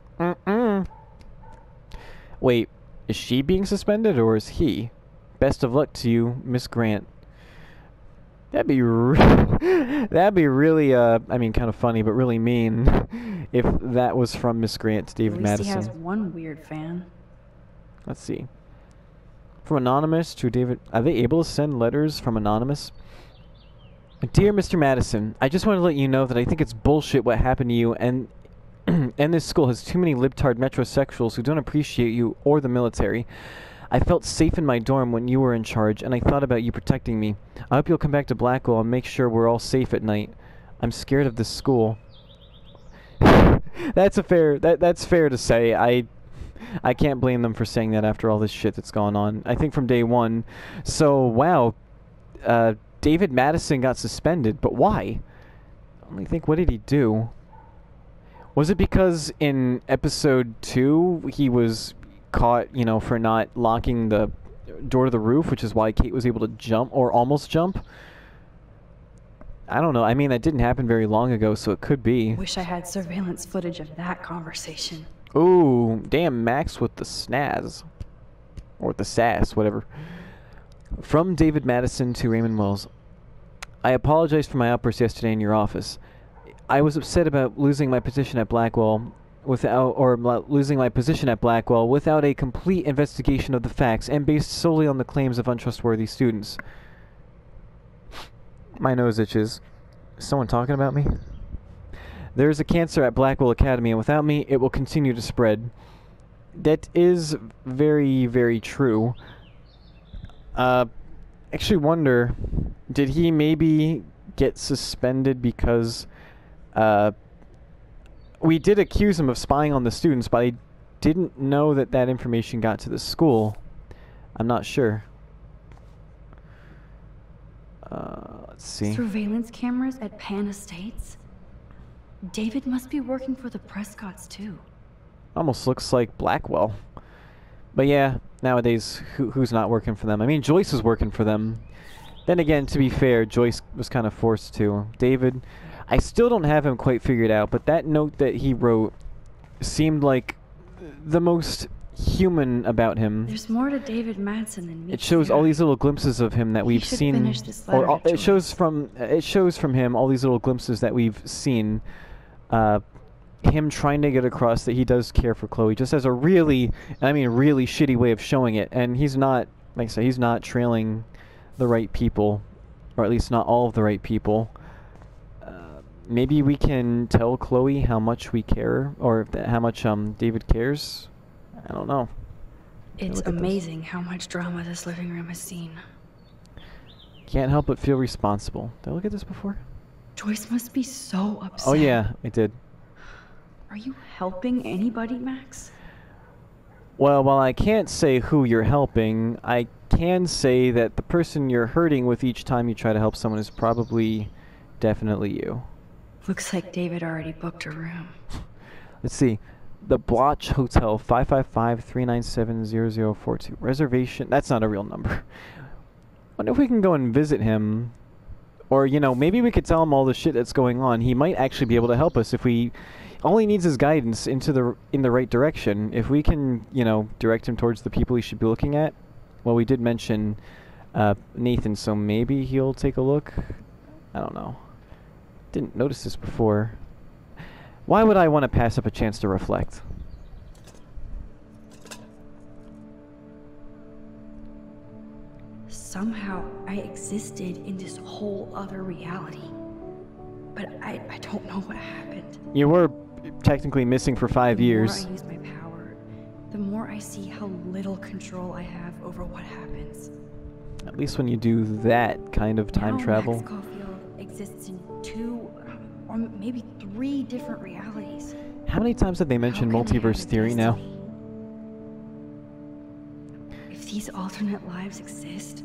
Wait, is she being suspended or is he? Best of luck to you, Miss Grant. That'd be really I mean kind of funny but really mean if that was from Miss Grant to David At least Madison. he has one weird fan. Let's see. From Anonymous to David. Are they able to send letters from Anonymous? Dear Mr. Madison, I just want to let you know that I think it's bullshit what happened to you, and this school has too many libtard metrosexuals who don't appreciate you or the military. I felt safe in my dorm when you were in charge, and I thought about you protecting me. I hope you'll come back to Blackwell and make sure we're all safe at night. I'm scared of this school. That's fair to say. I can't blame them for saying that after all this shit that's gone on. I think from day one. So, wow. David Madison got suspended, but why? I only think, what did he do? Was it because in episode 2 he was caught, you know, for not locking the door to the roof, which is why Kate was able to jump, or almost jump? I don't know. I mean, that didn't happen very long ago, so it could be. Wish I had surveillance footage of that conversation. Ooh, damn, Max with the snaz. Or with the sass, whatever. From David Madison to Raymond Wells. I apologize for my outburst yesterday in your office. I was upset about losing my position at Blackwell without a complete investigation of the facts and based solely on the claims of untrustworthy students. My nose itches. Is someone talking about me? There is a cancer at Blackwell Academy, and without me, it will continue to spread. That is very, very true. Actually wonder, did he maybe get suspended because we did accuse him of spying on the students, but I didn't know that that information got to the school. I'm not sure. Let's see. Surveillance cameras at Pan Estates? David must be working for the Prescotts too. Almost looks like Blackwell. But yeah, nowadays, who's not working for them? I mean, Joyce is working for them. Then again, to be fair, Joyce was kind of forced to. David, I still don't have him quite figured out, but that note that he wrote seemed like the most human about him. There's more to David Madsen than me. It shows all these little glimpses of him that we've seen, or it shows from him all these little glimpses that we've seen. Him trying to get across that he does care for Chloe, just as a really, I mean, really shitty way of showing it. And he's not, like I said, he's not trailing the right people, or at least not all of the right people. Maybe we can tell Chloe how much we care, or how much David cares. I don't know. It's amazing how much drama this living room has seen. Can't help but feel responsible. Did I look at this before? Joyce must be so upset. Oh yeah, I did. Are you helping anybody, Max? Well, while I can't say who you're helping, I can say that the person you're hurting with each time you try to help someone is probably definitely you. Looks like David already booked a room. Let's see. The Bloch Hotel, 555-397-0042. Reservation. That's not a real number. Wonder if we can go and visit him. Or, you know, maybe we could tell him all the shit that's going on. He might actually be able to help us if we... All he needs is guidance in the right direction. If we can, you know, direct him towards the people he should be looking at. Well, we did mention Nathan, so maybe he'll take a look. I don't know. Didn't notice this before. Why would I want to pass up a chance to reflect? Somehow I existed in this whole other reality. But I don't know what happened. You were technically missing for 5 years. The more I use my power, the more I see how little control I have over what happens. At least when you do that kind of time travel. Max Caulfield exists in 2 or maybe 3 different realities. How many times have they mentioned multiverse theory now? If these alternate lives exist,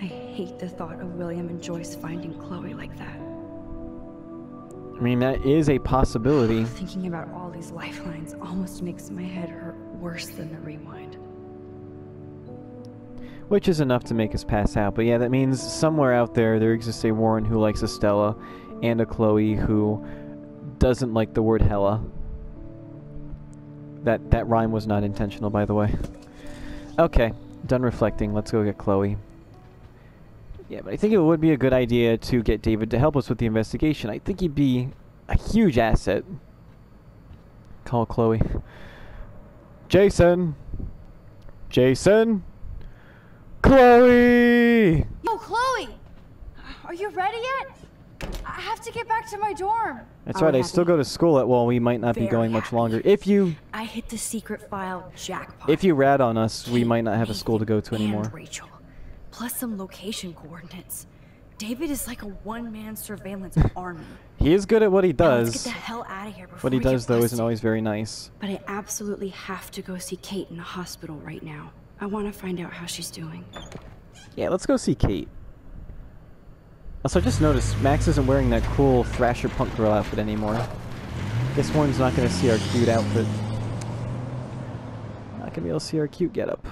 I hate the thought of William and Joyce finding Chloe like that. I mean, that is a possibility. Thinking about all these lifelines almost makes my head hurt worse than the rewind. which is enough to make us pass out. But yeah, that means somewhere out there exists a Warren who likes a Stella, and a Chloe who doesn't like the word hella. That rhyme was not intentional, by the way. Okay, done reflecting. Let's go get Chloe. Yeah, but I think it would be a good idea to get David to help us with the investigation. I think he'd be a huge asset. Call Chloe. Jason! Jason! Chloe! Yo, Chloe! Are you ready yet? I have to get back to my dorm. That's right, I still go to school well, we might not be going much longer. If you... I hit the secret file jackpot. If you rat on us, we might not have a school to go to anymore. And Rachel. Plus some location coordinates. David is like a one-man surveillance army. He is good at what he Now does. let's get the hell out of here before What he we get does, though, isn't busted. always very nice. But I absolutely have to go see Kate in the hospital right now. I want to find out how she's doing. Yeah, let's go see Kate. Also, I just noticed Max isn't wearing that cool Thrasher punk girl outfit anymore. Guess Warren's not going to see our cute outfit. Not going to be able to see our cute getup.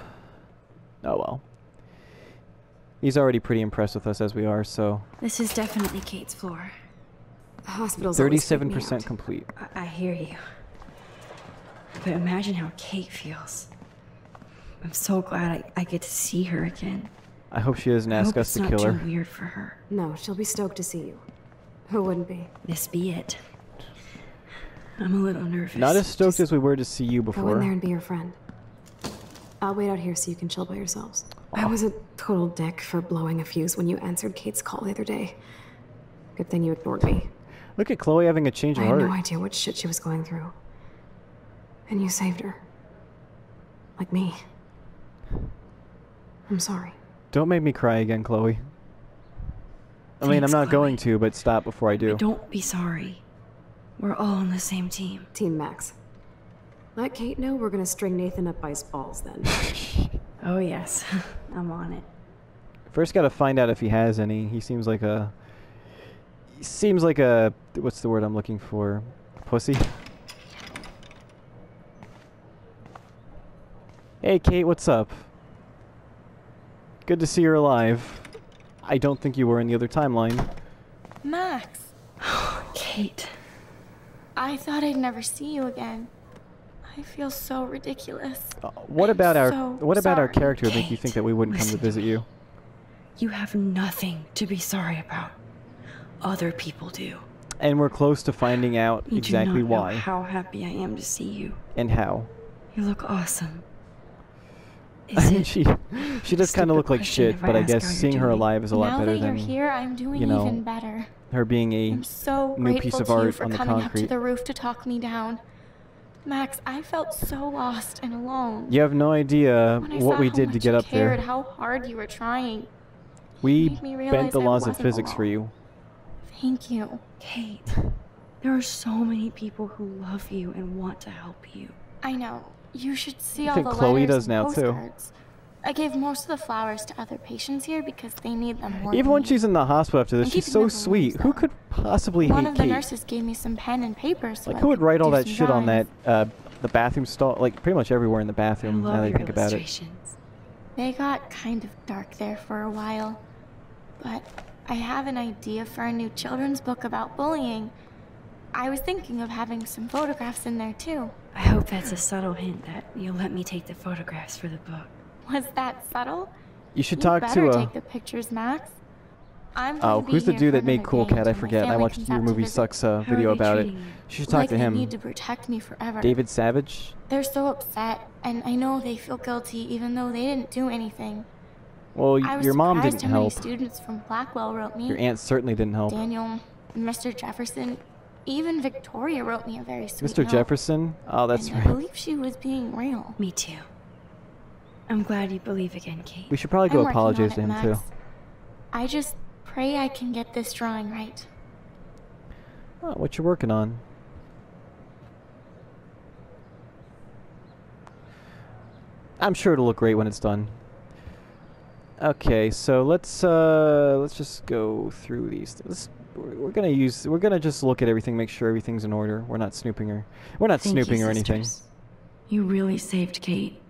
Oh well. He's already pretty impressed with us as we are, so... This is definitely Kate's floor. The hospital's always freaked me 37% out. complete. I hear you. But imagine how Kate feels. I'm so glad I get to see her again. I hope she doesn't ask us to kill her. It's not too weird for her. No, she'll be stoked to see you. Who wouldn't be? This be it. I'm a little nervous. Not as stoked as we were to see you Go in before. there and be your friend. I'll wait out here so you can chill by yourselves. I was a total dick for blowing a fuse when you answered Kate's call the other day. Good thing you ignored me. Look at Chloe having a change of I had heart. no idea what shit she was going through. And you saved her. Like me. I'm sorry. Don't make me cry again, Chloe. I mean, I'm Thanks, not Chloe. going to, but stop before I do. Don't be sorry. We're all on the same team. Team Max. Let Kate know we're gonna string Nathan up by his balls then. Oh yes, I'm on it. First gotta find out if he has any. He seems like a... He seems like a... What's the word I'm looking for? Pussy? Hey, Kate, what's up? Good to see you're alive. I don't think you were in the other timeline. Max, Kate. I thought I'd never see you again. I feel so ridiculous. What about our sorry. character would make you Kate, think that we wouldn't come to listen to visit me. you? You have nothing to be sorry about. Other people do. And we're close to finding out You exactly do not know why how happy I am to see you. and how. You look awesome. Is it she does kind of look like question shit, if I but I ask guess how you're seeing her doing? alive is a lot Now better that you're than here, I'm doing you know, even better. her being a I'm so new grateful piece of to you art for on the coming up to concrete. the roof to talk me down. Max, I felt so lost and alone. You have no idea When I what saw we how did to much get you up cared, there. how hard you were trying. We made me bent realize the I laws of wasn't physics for alone. you. Thank you. Kate, there are so many people who love you and want to help you. I know. You should see I all think the Chloe letters does and now, too. postcards. I gave most of the flowers to other patients here because they need them more Even than when me. she's in the hospital after this, I'm she's keeping so them for sweet. Wednesday. Who could possibly One hate of the Kate? nurses gave me some pen and paper so Like, I who would could write all do that some shit on that, drawings. the bathroom stall? Like, pretty much everywhere in the I bathroom, now love that I your think about it. illustrations. They got kind of dark there for a while. But I have an idea for a new children's book about bullying. I was thinking of having some photographs in there too. I hope that's a subtle hint that you'll let me take the photographs for the book. Was that subtle? You should You talk better to take the pictures, Max. I'm Oh, going to be who's the here dude for that made another Cool day Cat? I until my forget. I family watched comes your out to movie visit. Sucks How are video they about it. treating you? You should talk Like to they him. need to protect me forever. David Savage? They're so upset, and I know they feel guilty even though they didn't do anything. Well, I was your mom surprised didn't how many help. students from Blackwell wrote me. Your aunt certainly didn't help. Daniel, Mr. Jefferson, even Victoria wrote me a very sweet Mr. note. Jefferson? Oh, that's and I right. believe she was being real. Me too. I'm glad you believe again, Kate. We should probably go I'm working on apologize it, to him, Max. too. I just pray I can get this drawing right. Oh, what you working on? I'm sure it'll look great when it's done. Okay, so let's just go through these things. We're gonna just look at everything, make sure everything's in order. We're not snooping or Thank you, anything. sisters. You really saved Kate.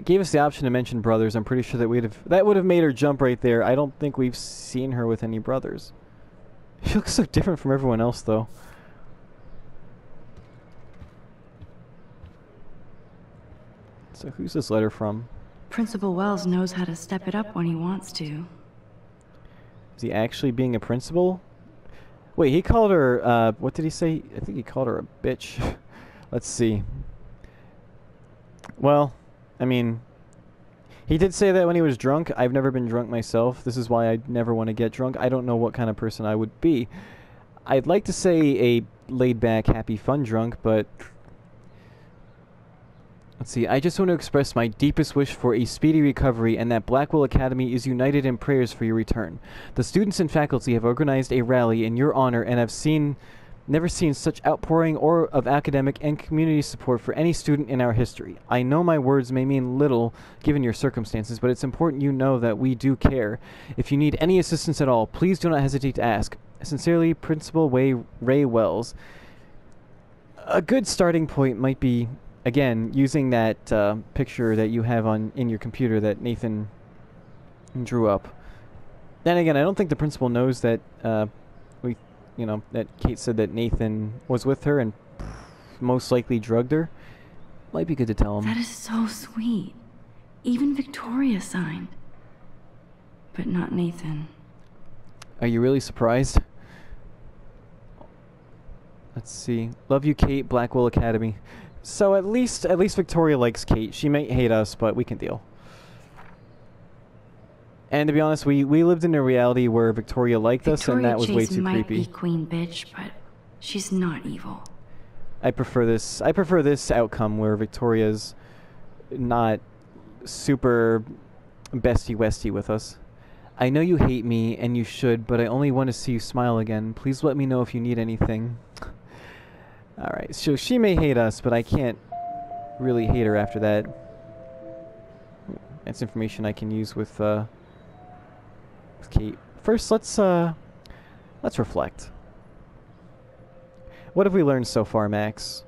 Gave us the option to mention brothers. I'm pretty sure that would have made her jump right there. I don't think we've seen her with any brothers. She looks so different from everyone else, though. So who's this letter from? Principal Wells knows how to step it up when he wants to. Is he actually being a principal? Wait, he called her, what did he say? I think he called her a bitch. Let's see. Well, I mean, he did say that when he was drunk. I've never been drunk myself. This is why I never want to get drunk. I don't know what kind of person I would be. I'd like to say a laid-back, happy, fun drunk, but... Let's see. I just want to express my deepest wish for a speedy recovery and that Blackwell Academy is united in prayers for your return. The students and faculty have organized a rally in your honor and have never seen such outpouring of academic and community support for any student in our history. I know my words may mean little given your circumstances, but it's important you know that we do care. If you need any assistance at all, please do not hesitate to ask. Sincerely, Principal Ray Wells. A good starting point might be, again, using that picture that you have in your computer that Nathan drew up. Then again, I don't think the principal knows that that Kate said that Nathan was with her and most likely drugged her. Might be good to tell him. That is so sweet. Even Victoria signed. But not Nathan. Are you really surprised? Let's see. Love you, Kate, Blackwell Academy. So at least Victoria likes Kate. She may hate us, but we can deal. And to be honest, we lived in a reality where Victoria liked us, and that was way too might creepy. Be queen bitch, but she's not evil. I prefer this outcome where Victoria's not super bestie-westie with us. I know you hate me, and you should, but I only want to see you smile again. Please let me know if you need anything. Alright, so she may hate us, but I can't really hate her after that. That's information I can use with Kate. First, let's reflect. What have we learned so far, Max?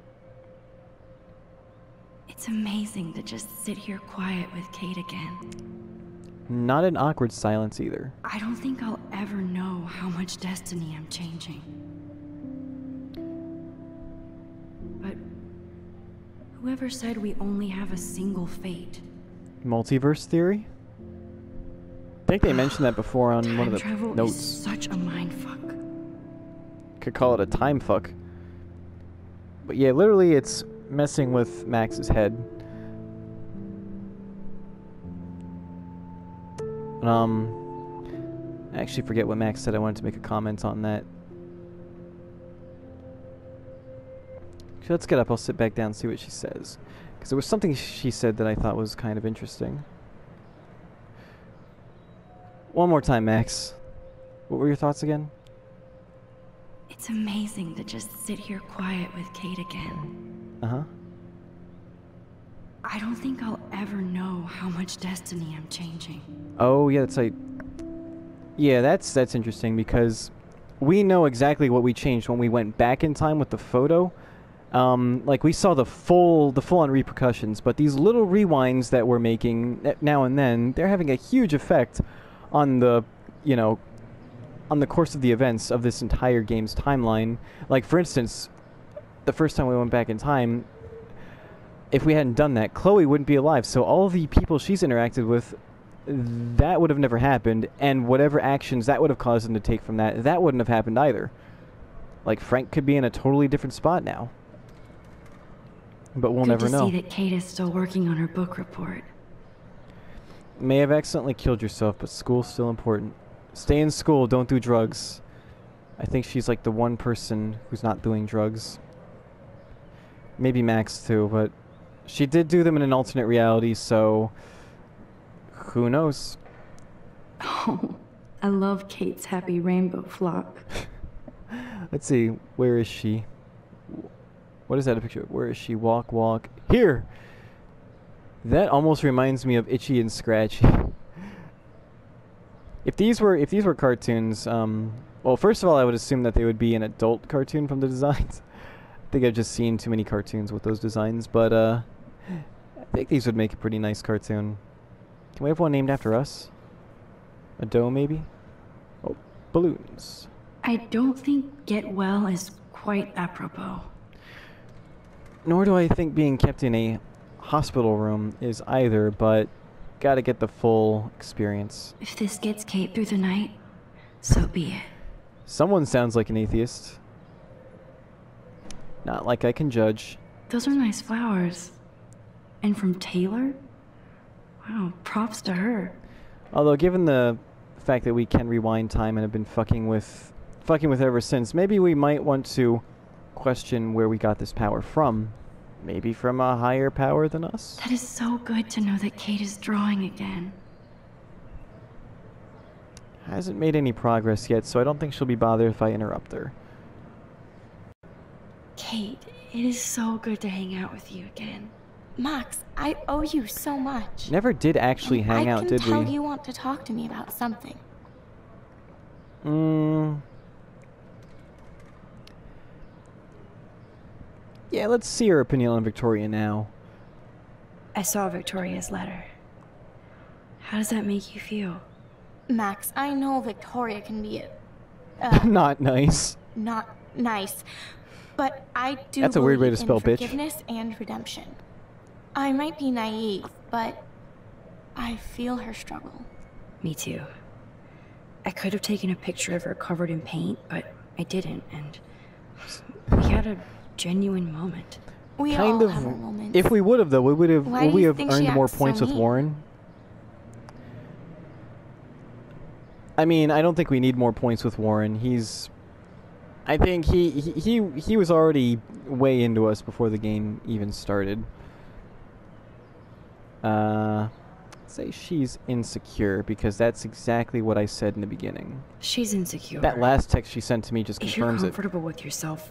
It's amazing to just sit here quiet with Kate again. Not an awkward silence either. I don't think I'll ever know how much destiny I'm changing. But whoever said we only have a single fate? Multiverse theory? I think they mentioned that before on one of the travel notes. Is such a mindfuck. Could call it a time fuck. But yeah, literally it's messing with Max's head. I actually forget what Max said. I wanted to make a comment on that. So let's get up. I'll sit back down and see what she says. Because there was something she said that I thought was kind of interesting. One more time, Max. What were your thoughts again? It's amazing to just sit here quiet with Kate again. Uh-huh. I don't think I'll ever know how much destiny I'm changing. Oh, yeah, that's like... Yeah, that's interesting because we know exactly what we changed when we went back in time with the photo. Like, we saw the full-on repercussions, but these little rewinds that we're making now and then, they're having a huge effect on the, on the course of the events of this entire game's timeline. Like, for instance, the first time we went back in time, if we hadn't done that, Chloe wouldn't be alive, so all of the people she's interacted with, that would have never happened, and whatever actions that would have caused them to take from that wouldn't have happened either. Like, Frank could be in a totally different spot now. But we'll never know. Good to see that Kate is still working on her book report. May have accidentally killed yourself, but school's still important. Stay in school, don't do drugs. I think she's like the one person who's not doing drugs. Maybe Max too, but she did do them in an alternate reality, so who knows? Oh, I love Kate's happy rainbow flock. Let's see, where is she? What is that a picture of? Where is she? Walk, walk. Here! That almost reminds me of Itchy and Scratchy. If these were cartoons, well, first of all, I would assume that they would be an adult cartoon from the designs. I think I've just seen too many cartoons with those designs, but I think these would make a pretty nice cartoon. Can we have one named after us? A doe, maybe? Oh, balloons. I don't think get well is quite apropos. Nor do I think being kept in a hospital room is either, but gotta get the full experience. If this gets Kate through the night, so be it. Someone sounds like an atheist. Not like I can judge. Those are nice flowers. And from Taylor? Wow, props to her. Although, given the fact that we can rewind time and have been fucking with ever since, maybe we might want to question where we got this power from. Maybe from a higher power than us? That is so good to know that Kate is drawing again. Hasn't made any progress yet, so I don't think she'll be bothered if I interrupt her. Kate, it is so good to hang out with you again. Max, I owe you so much. Never did actually hang out, did we? I can tell you want to talk to me about something. Yeah, let's see her opinion on Victoria now. I saw Victoria's letter. How does that make you feel? Max, I know Victoria can be not nice. Not nice. But I do That's a weird way to spell bitch. Forgiveness and redemption. I might be naive, but I feel her struggle. Me too. I could have taken a picture of her covered in paint, but I didn't, and we had a genuine moment. We all have our moments. If we would have, though, would we have earned more points with mean? Warren? I mean, I don't think we need more points with Warren. I think he was already way into us before the game even started. Say she's insecure, because that's exactly what I said in the beginning. She's insecure. That last text she sent to me just If you're confirms it. comfortable with yourself,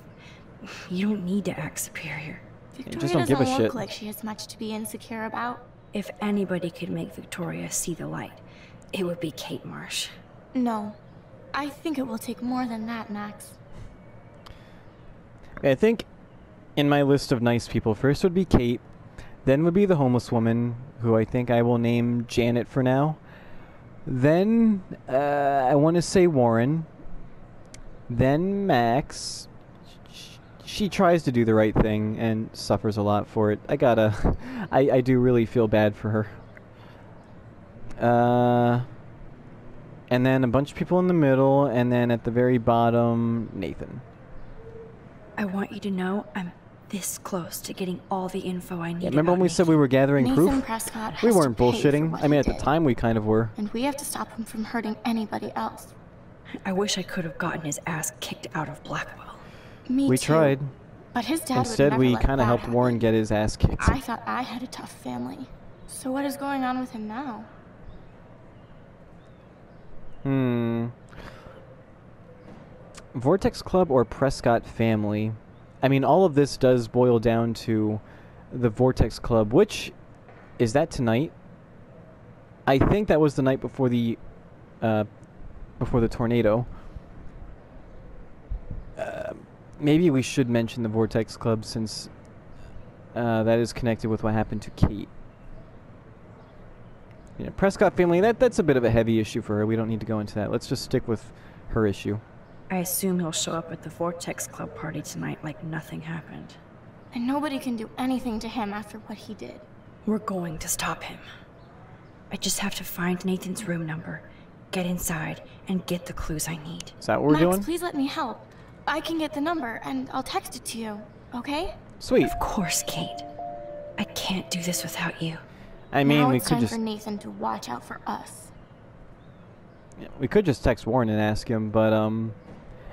you don't need to act superior. Victoria just don't give a doesn't shit. look like she has much to be insecure about. If anybody could make Victoria see the light, it would be Kate Marsh. No. I think it will take more than that, Max. I think in my list of nice people, first would be Kate, then would be the homeless woman, who I think I will name Janet for now. Then, I want to say Warren. Then Max. She tries to do the right thing and suffers a lot for it. I do really feel bad for her. And then a bunch of people in the middle, and then at the very bottom, Nathan. I want you to know I'm this close to getting all the info I need. Yeah, remember when we said we were gathering Nathan proof? Prescott has We weren't to pay for bullshitting. what I mean, he at the did. time we kind of were. And we have to stop him from hurting anybody else. I wish I could have gotten his ass kicked out of Blackwell. Me We too. tried. But his dad Instead, would we never let kind of that helped happen. Warren get his ass kicked. I thought I had a tough family. So what is going on with him now? Vortex Club or Prescott family? I mean, all of this does boil down to the Vortex Club, which, is that tonight? I think that was the night before the tornado. Maybe we should mention the Vortex Club, since that is connected with what happened to Kate. You know, Prescott family, that's a bit of a heavy issue for her. We don't need to go into that. Let's just stick with her issue. I assume he'll show up at the Vortex Club party tonight like nothing happened. And nobody can do anything to him after what he did. We're going to stop him. I just have to find Nathan's room number, get inside, and get the clues I need. Is that what we're Max, doing? please let me help. I can get the number, and I'll text it to you, okay? Sweet. Of course, Kate. I can't do this without you. I mean, now we it's could time just for Nathan to watch out for us. we could just text Warren and ask him, but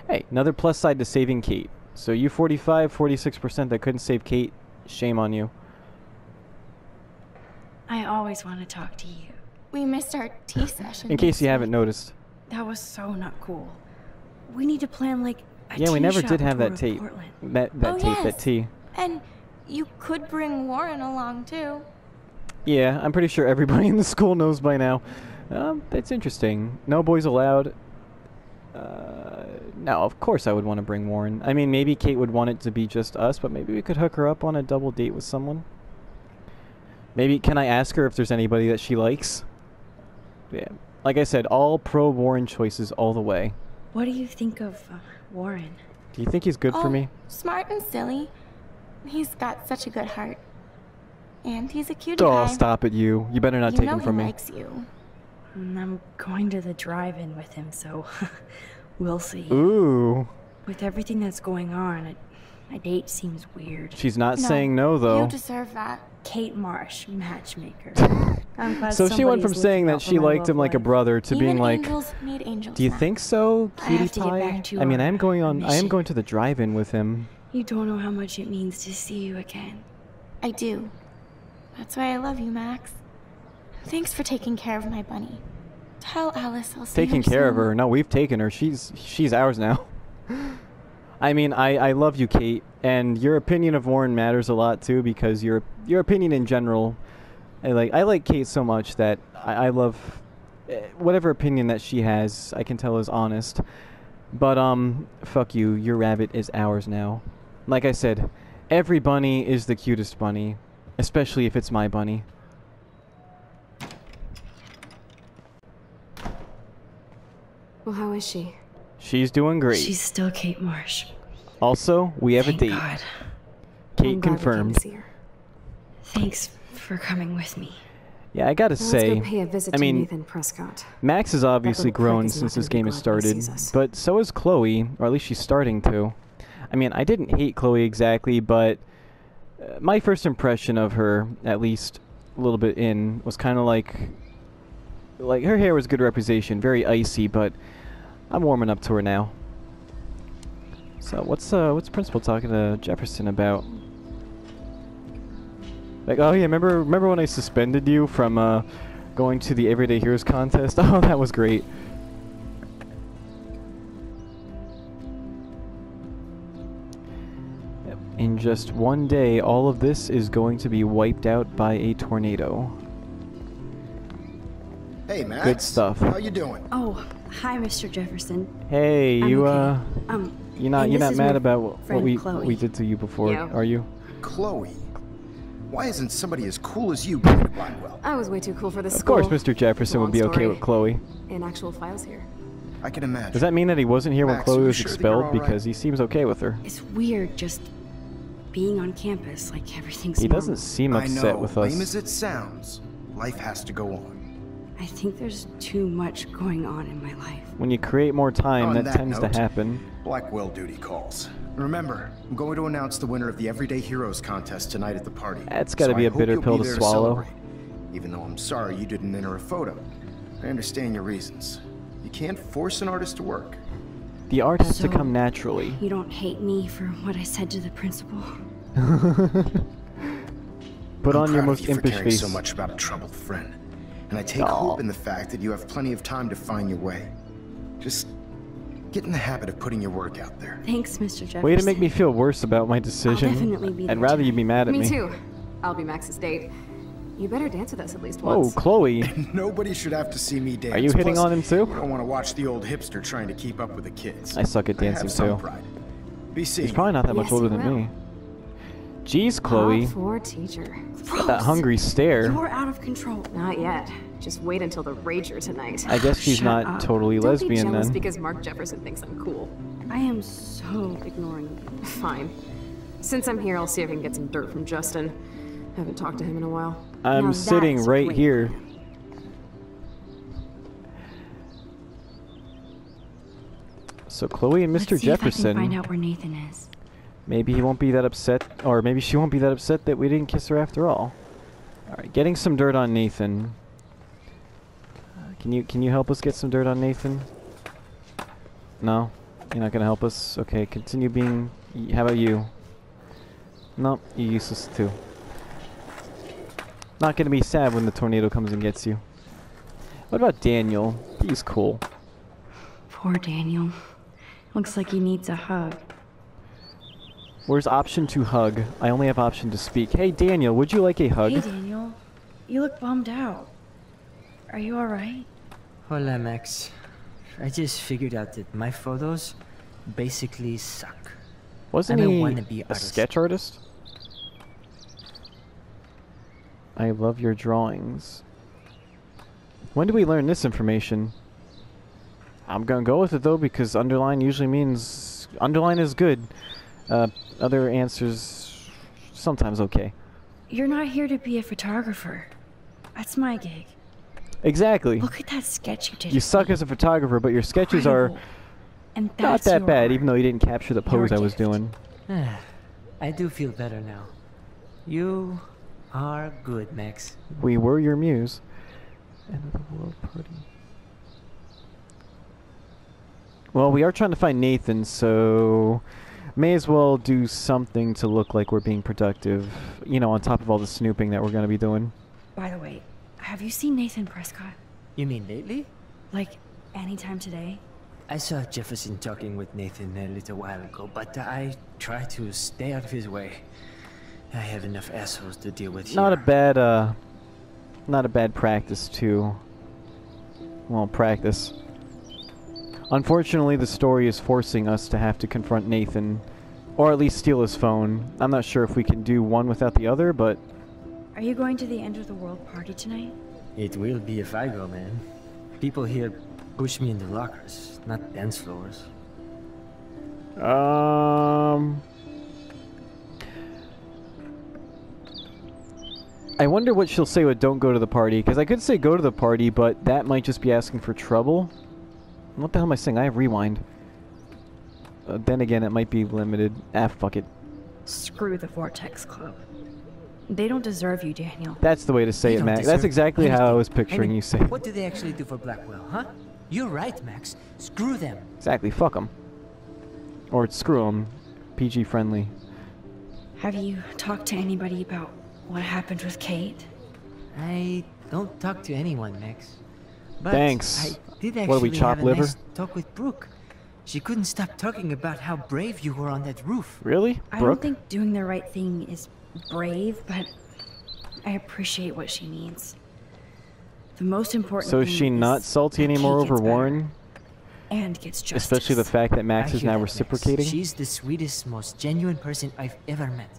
hey, another plus side to saving Kate. So you 46% that couldn't save Kate, shame on you. I always want to talk to you. We missed our tea session. In case you haven't noticed. That was so not cool. We need to plan like a Yeah, we tea never shop did have tour that of tape. Portland. That Oh, tape, that yes. tea. And you could bring Warren along, too. Yeah, I'm pretty sure everybody in the school knows by now. That's interesting. No boys allowed. No, of course I would want to bring Warren. I mean, maybe Kate would want it to be just us, but maybe we could hook her up on a double date with someone. Maybe, can I ask her if there's anybody that she likes? Yeah. Like I said, all pro-Warren choices all the way. What do you think of Warren? Do you think he's good for me? Smart and silly. He's got such a good heart. And he's a cutie Oh, pie. stop it, you. You better not take him from me. He likes you. I'm going to the drive-in with him, so we'll see. Ooh. With everything that's going on, a date seems weird. She's not saying no, though. You deserve that. Kate Marsh, matchmaker. I'm glad So she went from somebody's saying looking that out for she my liked love him like a life. brother to being like, Angels need angels do you now. think so, I cutie have to get pie? back to I mean, our I am going mission. to the drive-in with him. You don't know how much it means to see you again. I do. That's why I love you, Max. Thanks for taking care of my bunny. Tell Alice I'll see Taking her care of soon. her. No, we've taken her. She's ours now. I mean, I love you, Kate, and your opinion of Warren matters a lot too, because your opinion in general, I like Kate so much that I love whatever opinion that she has. I can tell is honest. But fuck you. Your rabbit is ours now. Like I said, every bunny is the cutest bunny, especially if it's my bunny. Well, how is she? She's doing great. She's still Kate Marsh. Also, we have Thank a date. God. Kate I'm glad we came confirmed. to see her. Thanks for coming with me. Yeah, I gotta Well, say, let's go pay a visit I to mean, Nathan Prescott. Max has obviously little prick grown is not since gonna this be game has glad when he started, sees us. but so is Chloe, or at least she's starting to. I mean, I didn't hate Chloe exactly, but my first impression of her, at least a little bit in, was kind of like her hair was good representation, very icy, but I'm warming up to her now. So what's Principal talking to Jefferson about? Like, oh yeah, remember when I suspended you from going to the Everyday Heroes contest? Oh, that was great. Yep. In just one day, all of this is going to be wiped out by a tornado. Hey, Max. Good stuff. How you doing? Oh, hi, Mr. Jefferson. Hey, I'm you okay. you're not and this is mad my about what friend we Chloe. did to you before, Yeah. are you? Chloe. Why isn't somebody as cool as you going to Blackwell? I was way too cool for this Of school. course, Mr. Jefferson would be Long okay story. with Chloe. In actual files here. I can imagine. Does that mean that he wasn't here when Max, Chloe are you was sure that expelled? you're all right? Because he seems okay with her. It's weird just being on campus like everything's He normal. doesn't seem I upset know, with us. lame as it sounds, life has to go on. I think there's too much going on in my life. When you create more time, On that that tends note, to happen. Blackwell duty calls. Remember, I'm going to announce the winner of the Everyday Heroes contest tonight at the party. That's gotta So be I a hope bitter you'll pill be to there swallow. celebrate, even though I'm sorry you didn't enter a photo. I understand your reasons. You can't force an artist to work. The art has to So, come naturally. You don't hate me for what I said to the principal? Put I'm on your proud most of you for impish caring face. so much about a troubled friend. And I take Aw. hope in the fact that you have plenty of time to find your way. Just get in the habit of putting your work out there. Thanks, Mr. Jefferson. Way to make me feel worse about my decision. definitely be I'd there rather you be mad at me. Me too. I'll be Max's date. You better dance with us at least Oh, once. Chloe. Nobody should have to see me dance. Are you hitting Plus, on him too? You don't want to watch the old hipster trying to keep up with the kids. I suck at I have dancing some too. pride. Be seeing He's probably not that much Yes, older he than will. me. Jeez, Chloe. Hot for teacher. Got that hungry stare. You're out of control. Not yet. Just wait until the rager tonight. I guess she's Shut not up. totally Don't be lesbian jealous then. because Mark Jefferson thinks I'm cool. I am so ignoring you. Fine. Since I'm here, I'll see if I can get some dirt from Justin. Haven't talked to him in a while. I'm Now sitting that's right great. here. So Chloe and Mr. Let's see if I can Jefferson. find out where Nathan is. Maybe he won't be that upset, or maybe she won't be that upset that we didn't kiss her after all. Alright, getting some dirt on Nathan. Can you help us get some dirt on Nathan? No? You're not gonna help us? Okay, continue being... How about you? Nope, you're useless too. Not gonna be sad when the tornado comes and gets you. What about Daniel? He's cool. Poor Daniel. Looks like he needs a hug. Where's option to hug? I only have option to speak. Hey Daniel, would you like a hug? Hey, Daniel. You look bummed out. Are you alright? Hola, Max. I just figured out that my photos basically suck. Wasn't I'm a he wannabe a artist. sketch artist? I love your drawings. When do we learn this information? I'm gonna go with it though because underline usually means underline is good. Other answers sometimes okay. You're not here to be a photographer. That's my gig. Exactly. Look at that sketch you did. You suck as a photographer, but your sketches are and not that bad, even though you didn't capture the pose I was doing. I do feel better now. You are good, Max. We were your muse. End of the world party. Well, we are trying to find Nathan, so may as well do something to look like we're being productive, you know, on top of all the snooping that we're going to be doing. By the way, have you seen Nathan Prescott? You mean lately? Like, anytime today? I saw Jefferson talking with Nathan a little while ago, but I try to stay out of his way. I have enough assholes to deal with here. Not a bad practice to, well, practice. Unfortunately, the story is forcing us to have to confront Nathan, or at least steal his phone. I'm not sure if we can do one without the other, but... Are you going to the end of the world party tonight? It will be if I go, man. People here push me into lockers, not dance floors. I wonder what she'll say with don't go to the party, because I could say go to the party, but that might just be asking for trouble. What the hell am I saying? I have rewind. Then again, it might be limited. Ah, fuck it. Screw the Vortex Club. They don't deserve you, Daniel. That's the way to say it, Max. That's exactly how I was picturing you saying. What do they actually do for Blackwell, huh? You're right, Max. Screw them. Exactly, fuck them. Or screw them. PG friendly. Have you talked to anybody about what happened with Kate? I don't talk to anyone, Max. But thanks. I did actually what do we chop have a liver? nice talk with Brooke. She couldn't stop talking about how brave you were on that roof. Really? I don't think doing the right thing is brave, but I appreciate what she needs. The most important So thing is she not salty anymore over Warren? And gets justice. Especially the fact that Max is hear now that, reciprocating? Max. She's the sweetest, most genuine person I've ever met.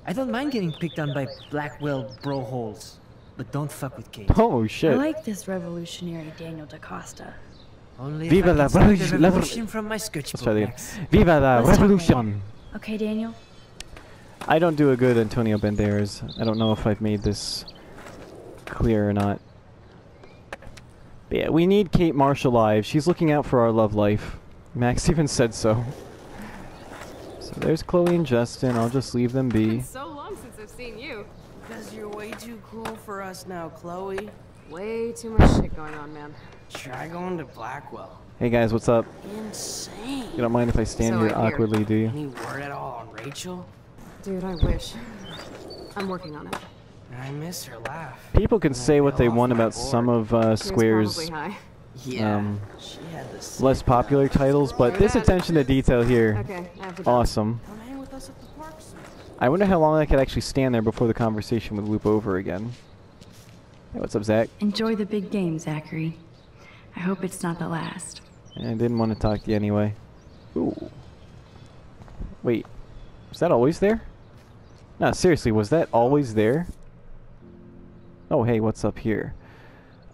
I don't mind getting picked on by Blackwell bro holes, but don't fuck with Kate. Oh shit. I like this revolutionary Daniel DaCosta. Only Viva la revolution from my sketchbook. Viva la revolution. Okay, Daniel. I don't do a good Antonio Banderas. I don't know if I've made this clear or not. But yeah, we need Kate Marsh alive. She's looking out for our love life. Max even said so. So there's Chloe and Justin. I'll just leave them be. It's so long since I've seen you. Because you're way too cool for us now, Chloe. Way too much shit going on, man. Try going to Blackwell. Hey guys, what's up? Insane. You don't mind if I stand here awkwardly, do you? Any word at all on Rachel? Dude, I wish. I'm working on it. I miss her laugh. People can say what they want about some of Square's less popular titles, but this attention to detail here, awesome. I wonder how long I could actually stand there before the conversation would loop over again. Hey, what's up, Zach? Enjoy the big game, Zachary. I hope it's not the last. I didn't want to talk to you anyway. Ooh. Wait, was that always there? No, seriously, was that always there? Oh, hey, what's up here?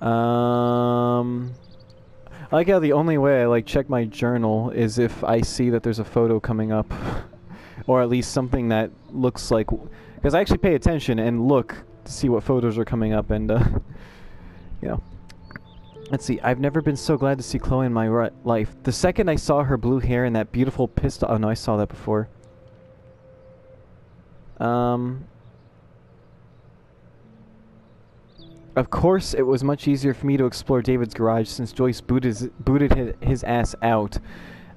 I like how the only way I check my journal is if I see that there's a photo coming up, or at least something that looks like, because I actually pay attention and look to see what photos are coming up, and you know. Let's see. I've never been so glad to see Chloe in my life. The second I saw her blue hair and that beautiful pistol. Oh no, I saw that before. Of course, it was much easier for me to explore David's garage since Joyce booted his ass out.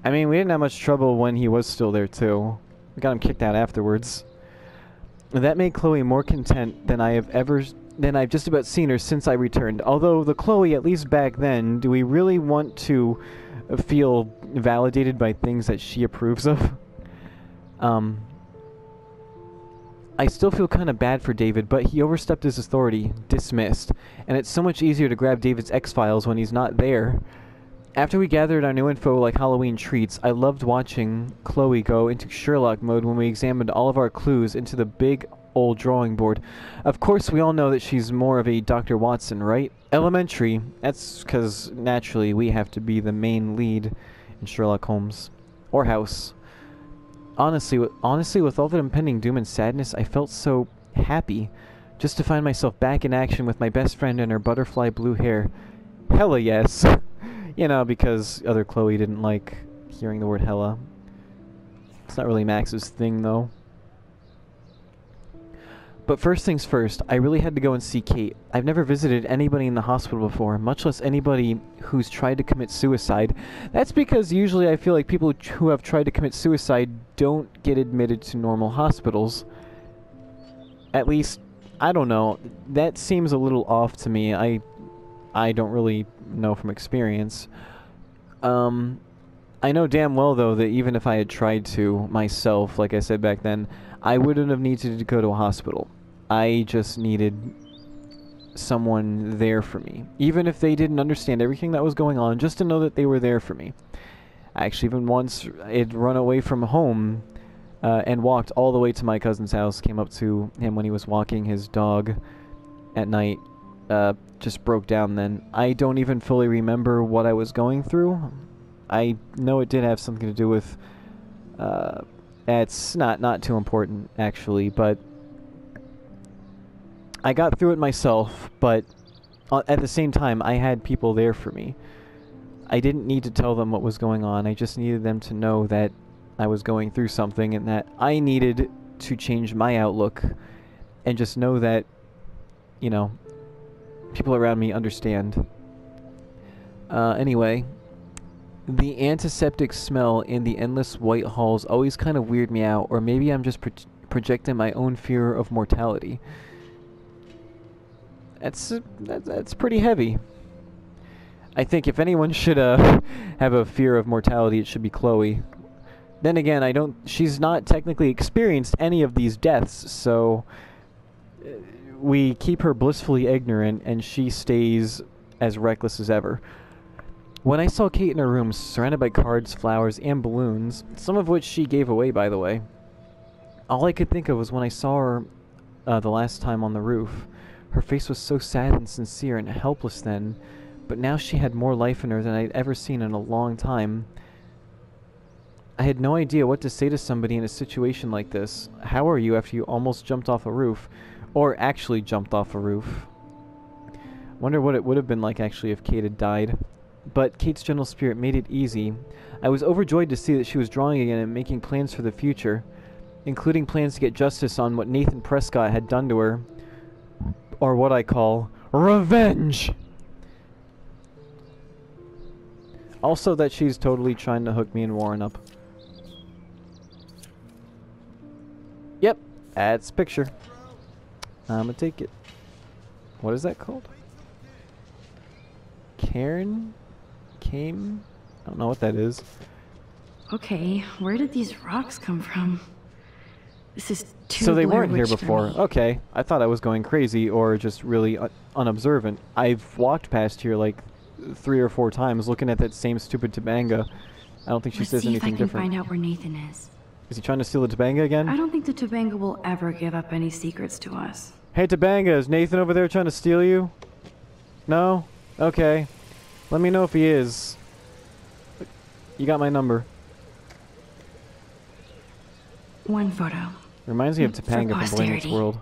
I mean, we didn't have much trouble when he was still there, too. We got him kicked out afterwards. That made Chloe more content than I've just about seen her since I returned. Although the Chloe, at least back then, do we really want to feel validated by things that she approves of? I still feel kind of bad for David, but he overstepped his authority, dismissed, and it's so much easier to grab David's X-Files when he's not there. After we gathered our new info like Halloween treats, I loved watching Chloe go into Sherlock mode when we examined all of our clues into the big old drawing board. Of course, we all know that she's more of a Dr. Watson, right? Elementary. That's because, naturally, we have to be the main lead in Sherlock Holmes. Or House. Honestly, with all that impending doom and sadness, I felt so happy. Just to find myself back in action with my best friend and her butterfly blue hair. Hella yes. You know, because other Chloe didn't like hearing the word hella. It's not really Max's thing, though. But first things first, I really had to go and see Kate. I've never visited anybody in the hospital before, much less anybody who's tried to commit suicide. That's because usually I feel like people who have tried to commit suicide don't get admitted to normal hospitals. At least, I don't know. That seems a little off to me. I don't really know from experience. I know damn well, though, that even if I had tried to myself, like I said back then, I wouldn't have needed to go to a hospital. I just needed someone there for me. Even if they didn't understand everything that was going on, just to know that they were there for me. I actually even once had run away from home and walked all the way to my cousin's house, came up to him when he was walking his dog at night, just broke down then. I don't even fully remember what I was going through. I know it did have something to do with, it's not too important, actually, but I got through it myself, but at the same time, I had people there for me. I didn't need to tell them what was going on. I just needed them to know that I was going through something and that I needed to change my outlook and just know that, you know, people around me understand. Anyway, the antiseptic smell in the endless white halls always kind of weird me out, or maybe I'm just projecting my own fear of mortality. That's pretty heavy. I think if anyone should have a fear of mortality, it should be Chloe. Then again, she's not technically experienced any of these deaths, so we keep her blissfully ignorant and she stays as reckless as ever. When I saw Kate in her room, surrounded by cards, flowers, and balloons, some of which she gave away, by the way, all I could think of was when I saw her the last time on the roof. Her face was so sad and sincere and helpless then, but now she had more life in her than I'd ever seen in a long time. I had no idea what to say to somebody in a situation like this. How are you after you almost jumped off a roof? Or actually jumped off a roof. Wonder what it would have been like actually if Kate had died. But Kate's gentle spirit made it easy. I was overjoyed to see that she was drawing again and making plans for the future, including plans to get justice on what Nathan Prescott had done to her. Or what I call revenge! Also that she's totally trying to hook me and Warren up. Yep, that's picture. I'ma take it. What is that called? Karen? Came? I don't know what that is. Okay, where did these rocks come from? This is too So they Blair weren't here Witch for before. me. Okay, I thought I was going crazy or just really unobservant. I've walked past here like 3 or 4 times looking at that same stupid Topanga. I don't think she says anything different. Let's see if I can find out where Nathan is. Is he trying to steal the Topanga again? I don't think the Topanga will ever give up any secrets to us. Hey Topanga, is Nathan over there trying to steal you? No? Okay. Let me know if he is. You got my number. One photo. Reminds me of Topanga from Boy Meets posterity. World.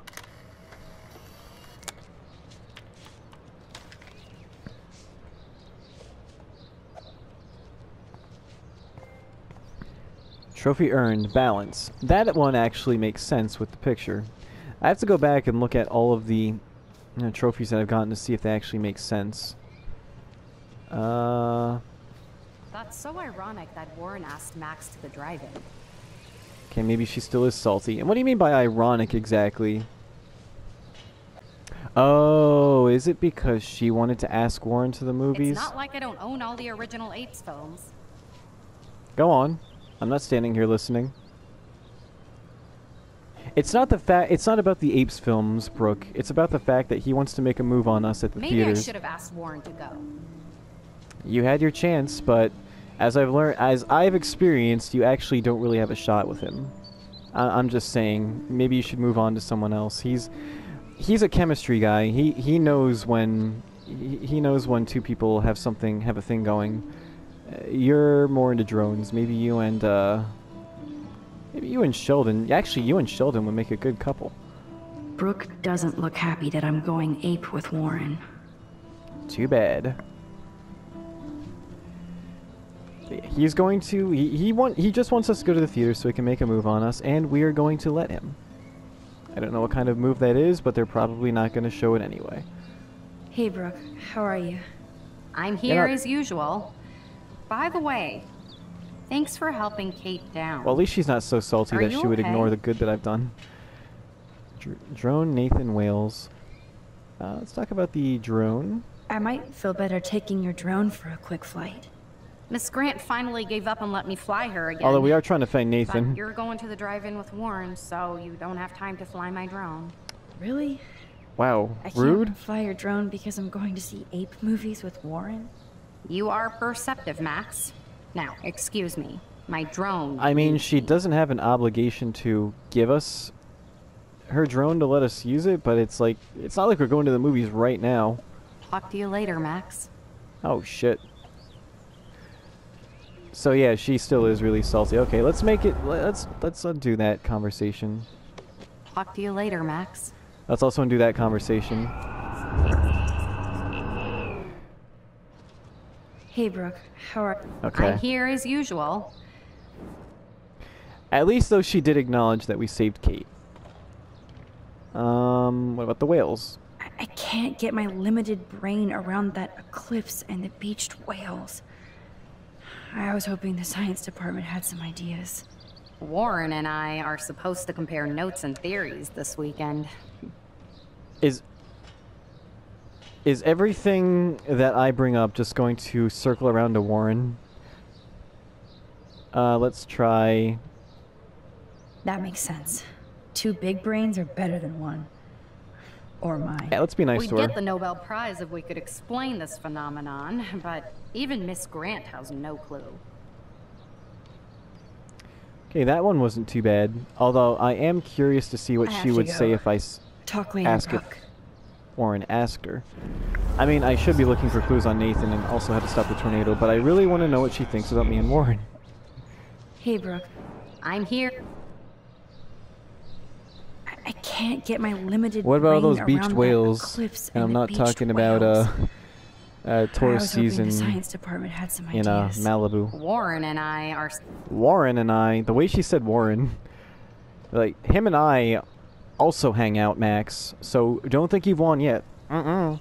Trophy earned, balance. That one actually makes sense with the picture. I have to go back and look at all of the trophies that I've gotten to see if they actually make sense. That's so ironic that Warren asked Max to the drive-in. Okay, maybe she still is salty. And what do you mean by ironic exactly? Oh, is it because she wanted to ask Warren to the movies? It's not like I don't own all the original Apes films. Go on. I'm not standing here listening. It's not the fact. It's not about the Apes films, Brooke. It's about the fact that he wants to make a move on us at the Maybe theaters. I should have asked Warren to go. You had your chance, but as I've experienced, you actually don't really have a shot with him. I'm just saying, maybe you should move on to someone else. He's a chemistry guy. He knows when he knows when two people have a thing going. You're more into drones. Maybe you and Sheldon. Actually, you and Sheldon would make a good couple. Brooke doesn't look happy that I'm going ape with Warren. Too bad. He's going to. He just wants us to go to the theater so he can make a move on us, and we are going to let him. I don't know what kind of move that is, but they're probably not going to show it anyway. Hey, Brooke. How are you? I'm here as usual. By the way, thanks for helping Kate down. Well, at least she's not so salty that she would ignore the good that I've done. Drone Nathan Wales. Let's talk about the drone. I might feel better taking your drone for a quick flight. Miss Grant finally gave up and let me fly her again. Although we are trying to find Nathan. But you're going to the drive-in with Warren, so you don't have time to fly my drone. Really? Wow, I rude. can't fly your drone because I'm going to see ape movies with Warren? You are perceptive, Max. Now, excuse me. My drone... I mean, she doesn't have an obligation to give us her drone to let us use it, but it's like, it's not like we're going to the movies right now. Talk to you later, Max. Oh, shit. So yeah, she still is really salty. Okay, let's make it, let's undo that conversation. Talk to you later, Max. Let's also undo that conversation. Hey, Brooke. How are... Okay. I'm here as usual. At least, though, she did acknowledge that we saved Kate. What about the whales? I can't get my limited brain around that eclipse and the beached whales. I was hoping the science department had some ideas. Warren and I are supposed to compare notes and theories this weekend. Is everything that I bring up just going to circle around to Warren? Let's try... That makes sense. 2 big brains are better than 1. Or mine. Yeah, let's be nice to her. We'd get the Nobel Prize if we could explain this phenomenon, but even Miss Grant has no clue. Okay, that one wasn't too bad. Although, I am curious to see what she would say if I talk later, ask if Warren asked her. I mean, I should be looking for clues on Nathan and also how to stop the tornado, but I really want to know what she thinks about me and Warren. Hey, Brooke. I'm here. I can't get my limited What about all brain those beached around whales? And I'm not talking about tourist season the science department had some in Malibu. Warren and I are... Warren and I, the way she said Warren, like, him and I also hang out, Max, so don't think you've won yet. Oh,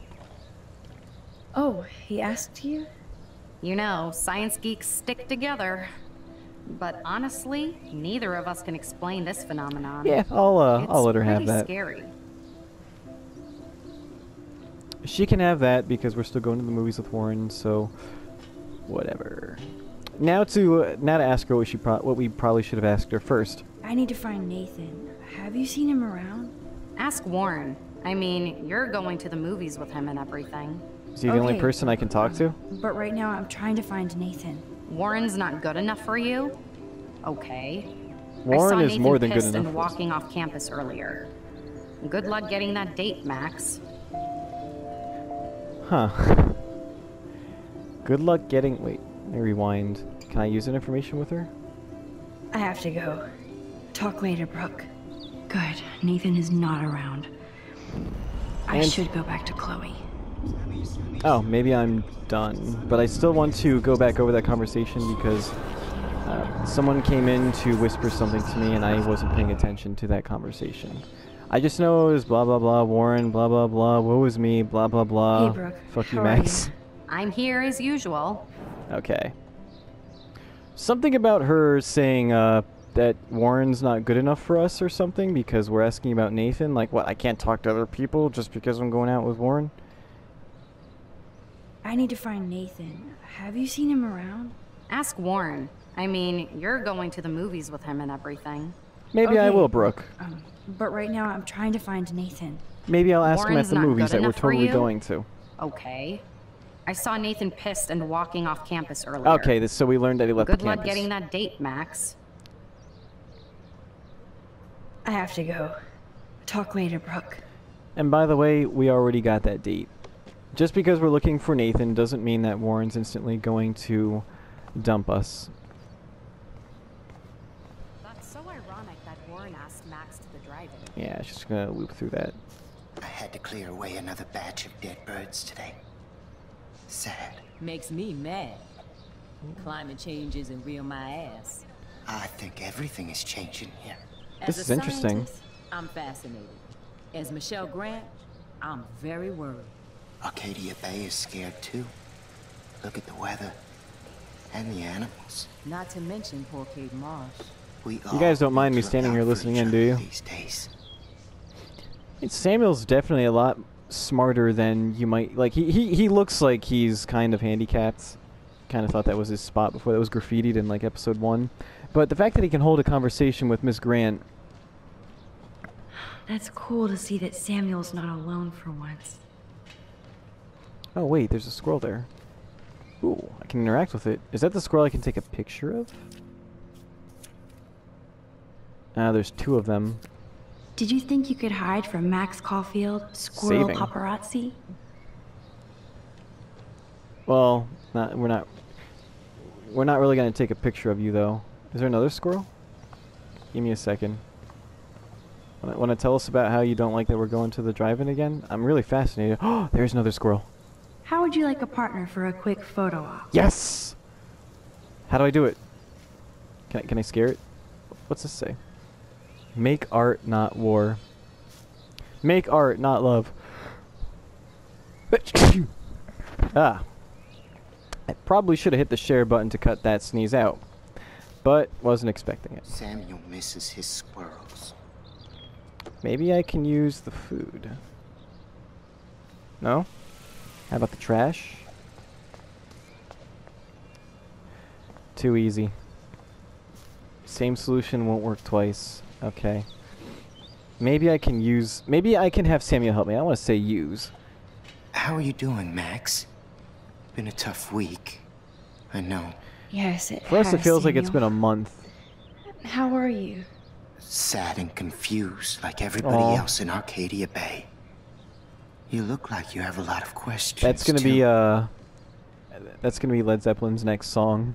he asked you? You know, science geeks stick together. But honestly, neither of us can explain this phenomenon. Yeah, I'll let her have that. It's pretty scary. She can have that because we're still going to the movies with Warren, so whatever. Now to ask her what we probably should have asked her first. I need to find Nathan. Have you seen him around? Ask Warren. I mean, you're going to the movies with him and everything. Is he the only person I can talk to? But right now I'm trying to find Nathan. Warren's not good enough for you? Okay. Warren is Nathan more than good pissed enough. And walking off campus earlier. Good luck getting that date, Max. Huh. Good luck getting... Wait, let me rewind. Can I use that information with her? I have to go. Talk later, Brooke. Good. Nathan is not around. I should go back to Chloe. Oh, maybe I'm done. But I still want to go back over that conversation because someone came in to whisper something to me and I wasn't paying attention to that conversation. I just know it was blah blah blah, Warren, blah blah blah, woe is me, blah blah blah. Hey, Brooke. Fuck you, How Max. are you? I'm here as usual. Okay. Something about her saying that Warren's not good enough for us or something because we're asking about Nathan. Like, what, I can't talk to other people just because I'm going out with Warren? I need to find Nathan. Have you seen him around? Ask Warren. I mean, you're going to the movies with him and everything. Maybe I will, Brooke. But right now I'm trying to find Nathan. Maybe I'll ask him at Warren's the not movies good that we're enough for totally you? going to. Okay. I saw Nathan pissed and walking off campus earlier. Okay, so we learned that he left Good the luck campus. getting that date, Max. I have to go. Talk later, Brooke. And by the way, we already got that date. Just because we're looking for Nathan doesn't mean that Warren's instantly going to dump us. That's so ironic that Warren asked Max to the drive-in. Yeah, it's just gonna loop through that. I had to clear away another batch of dead birds today. Sad. Makes me mad. Climate change isn't real my ass. I think everything is changing here. This is interesting. I'm fascinated. As Michelle Grant, I'm very worried. Arcadia Bay is scared too. Look at the weather. And the animals. Not to mention poor Kate Marsh. You guys don't mind me standing here listening in, do you? These days. Samuel's definitely a lot smarter than you might like. He looks like he's kind of handicapped. Kind of thought that was his spot before that was graffitied in like episode 1. But the fact that he can hold a conversation with Miss Grant. That's cool to see that Samuel's not alone for once. Oh wait, there's a squirrel there. Ooh, I can interact with it. Is that the squirrel I can take a picture of? There's 2 of them. Did you think you could hide from Max Caulfield, squirrel Saving. paparazzi? Well, we're not really gonna take a picture of you though. Is there another squirrel? Give me a second. Want to tell us about how you don't like that we're going to the drive-in again? I'm really fascinated. Oh, there's another squirrel. How would you like a partner for a quick photo op? Yes! How do I do it? Can I scare it? What's this say? Make art, not war. Make art, not love. Ah. I probably should have hit the share button to cut that sneeze out. But wasn't expecting it. Samuel misses his squirrels. Maybe I can use the food. No? How about the trash? Too easy. Same solution won't work twice. Okay. Maybe I can have Samuel help me. I want to say use. How are you doing, Max? Been a tough week. I know. Yes, it For us, it has, feels like it's been Samuel. a month. How are you? Sad and confused like everybody Aw. else in Arcadia Bay. You look like you have a lot of questions. That's gonna be Led Zeppelin's next song.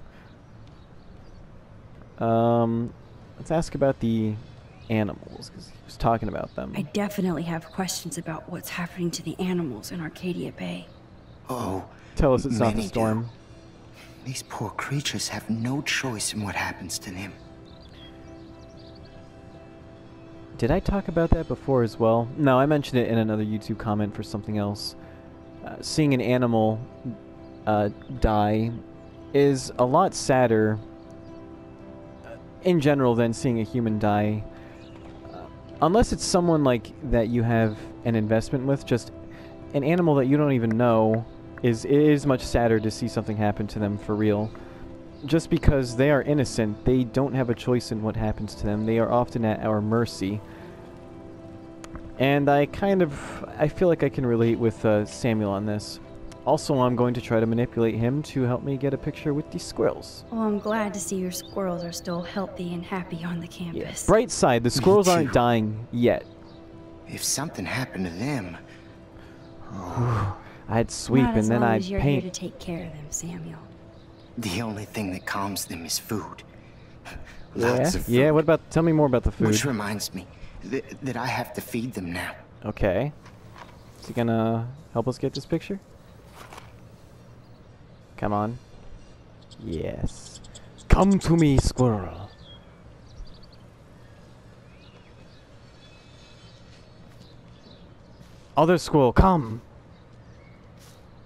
Let's ask about the animals, because he was talking about them. I definitely have questions about what's happening to the animals in Arcadia Bay. Oh, Tell us it's not the many storm. do. These poor creatures have no choice in what happens to them. Did I talk about that before as well? No, I mentioned it in another YouTube comment for something else. Seeing an animal die is a lot sadder in general than seeing a human die. Unless it's someone like that you have an investment with, just an animal that you don't even know it is much sadder to see something happen to them for real. Just because they are innocent, they don't have a choice in what happens to them. They are often at our mercy. And I feel like I can relate with Samuel on this. Also, I'm going to try to manipulate him to help me get a picture with these squirrels. Well, I'm glad to see your squirrels are still healthy and happy on the campus. Yeah. Bright side, the squirrels aren't dying yet. If something happened to them... I'd sweep Not and as then long I'd as you're paint. here to take care of them, Samuel. The only thing that calms them is food. Yeah? Lots of food. Yeah, what about, tell me more about the food. Which reminds me that I have to feed them now. Okay. Is he gonna help us get this picture? Come on. Yes. Come to me, squirrel. Other squirrel, come.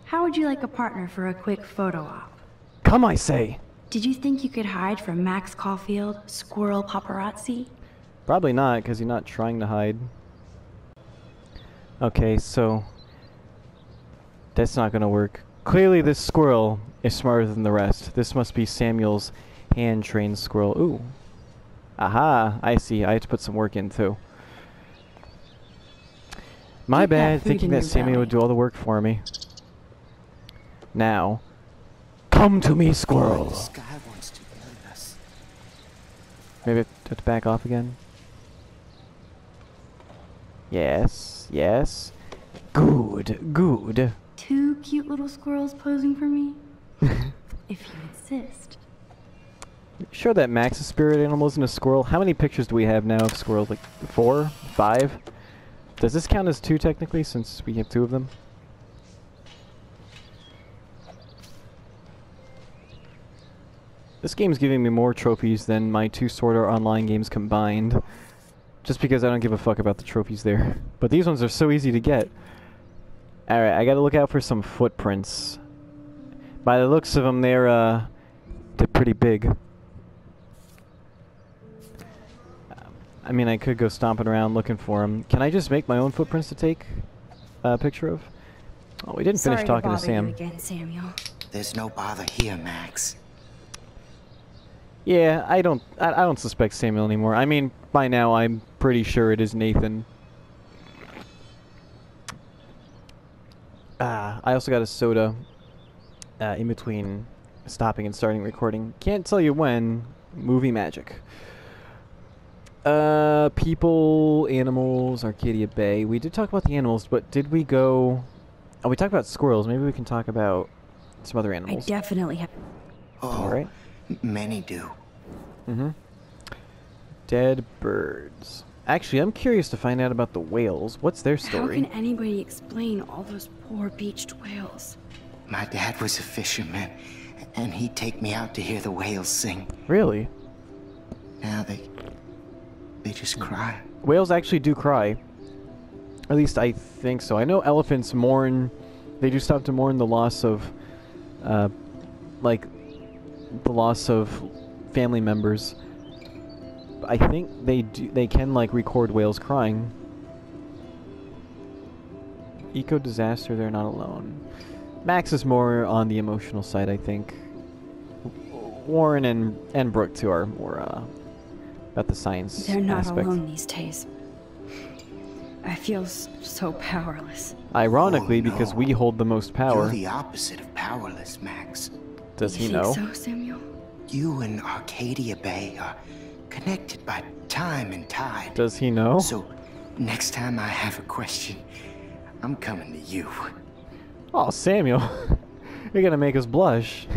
How would you like a partner for a quick photo op? Come, I say. Did you think you could hide from Max Caulfield, squirrel paparazzi? Probably not, because you're not trying to hide. Okay, so... that's not gonna work. Clearly this squirrel is smarter than the rest. This must be Samuel's hand-trained squirrel. Ooh. Aha, I see. I have to put some work in, too. My Keep that bad, food thinking in that your Samuel belly. would do all the work for me. Now, come to me, squirrel. The sky wants to eat us. Maybe I have to back off again. Yes, yes. Good, good. 2 cute little squirrels posing for me? If you insist. Sure that Max's spirit animal isn't a squirrel? How many pictures do we have now of squirrels? Like 4? 5? Does this count as 2 technically, since we have 2 of them? This game's giving me more trophies than my 2 Sword Art Online games combined. Just because I don't give a fuck about the trophies there. But these ones are so easy to get. Alright, I gotta look out for some footprints. By the looks of them, they're pretty big. I mean, I could go stomping around looking for them. Can I just make my own footprints to take a picture of? Oh, we didn't finish talking to Sam. You again, Samuel. There's no bother here, Max. Yeah, I don't suspect Samuel anymore. I mean, by now I'm pretty sure it is Nathan. I also got a soda in between stopping and starting recording. Can't tell you when. Movie magic. People, animals, Arcadia Bay. We did talk about the animals, but did we go... Oh, we talked about squirrels. Maybe we can talk about some other animals. I definitely have... Alright. Many do. Mm-hmm. Dead birds. Actually, I'm curious to find out about the whales. What's their story? How can anybody explain all those poor beached whales? My dad was a fisherman, and he'd take me out to hear the whales sing. Really? Now they just cry. Whales actually do cry. At least I think so. I know elephants mourn. They do stop to mourn the loss of, like, the loss of family members. I think they can like record whales crying. Eco disaster, they're not alone. Max is more on the emotional side, I think. Warren and Brooke too are more about the science They're not aspect. alone these days. I feel so powerless. Ironically, because we hold the most power. You're the opposite of powerless, Max. Does he You know? think so, Samuel? You and Arcadia Bay are connected by time and tide. Does he know? So, next time I have a question, I'm coming to you. Oh, Samuel. You're gonna make us blush.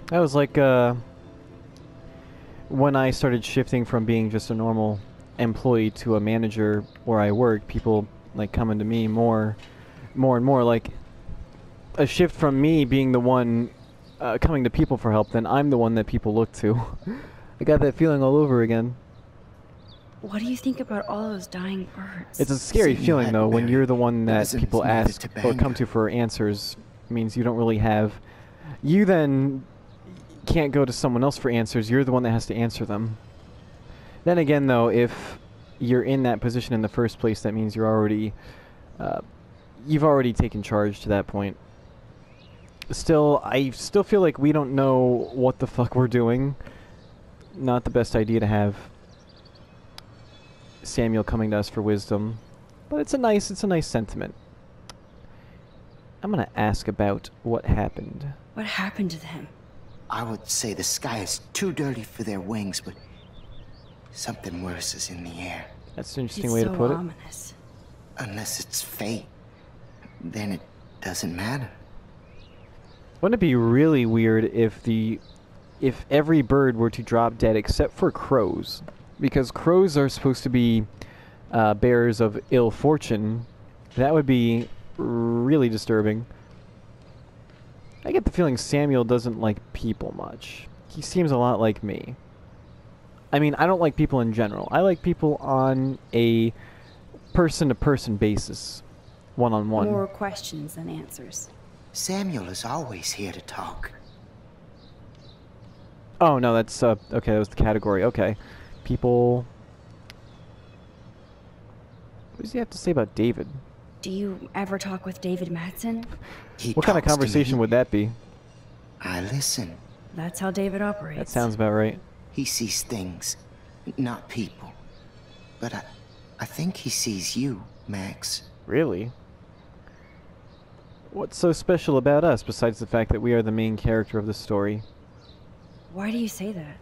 That was like, when I started shifting from being just a normal employee to a manager where I work, people, like, coming to me more and more, like, a shift from me being the one coming to people for help, then I'm the one that people look to. I got that feeling all over again. What do you think about all those dying birds? It's a scary feeling, though, when you're the one that people ask or come to for answers. It means you don't really have... You then can't go to someone else for answers. You're the one that has to answer them. Then again, though, if you're in that position in the first place, that means you're already... you've already taken charge to that point. Still, I still feel like we don't know what the fuck we're doing. Not the best idea to have Samuel coming to us for wisdom, but it's a nice sentiment. I'm gonna ask about what happened. What happened to them? I would say the sky is too dirty for their wings, but something worse is in the air. That's an interesting way to put it. Ominous. Unless it's fate, then it doesn't matter. Wouldn't it be really weird if every bird were to drop dead except for crows? Because crows are supposed to be bearers of ill fortune. That would be really disturbing. I get the feeling Samuel doesn't like people much. He seems a lot like me. I mean, I don't like people in general. I like people on a person-to-person basis. One-on-one. More questions than answers. Samuel is always here to talk. Oh, no, that's, okay, that was the category. Okay. People... What does he have to say about David? Do you ever talk with David Madsen? What kind of conversation would that be? I listen. That's how David operates. That sounds about right. He sees things, not people. But I think he sees you, Max. Really? What's so special about us besides the fact that we are the main character of the story? Why do you say that?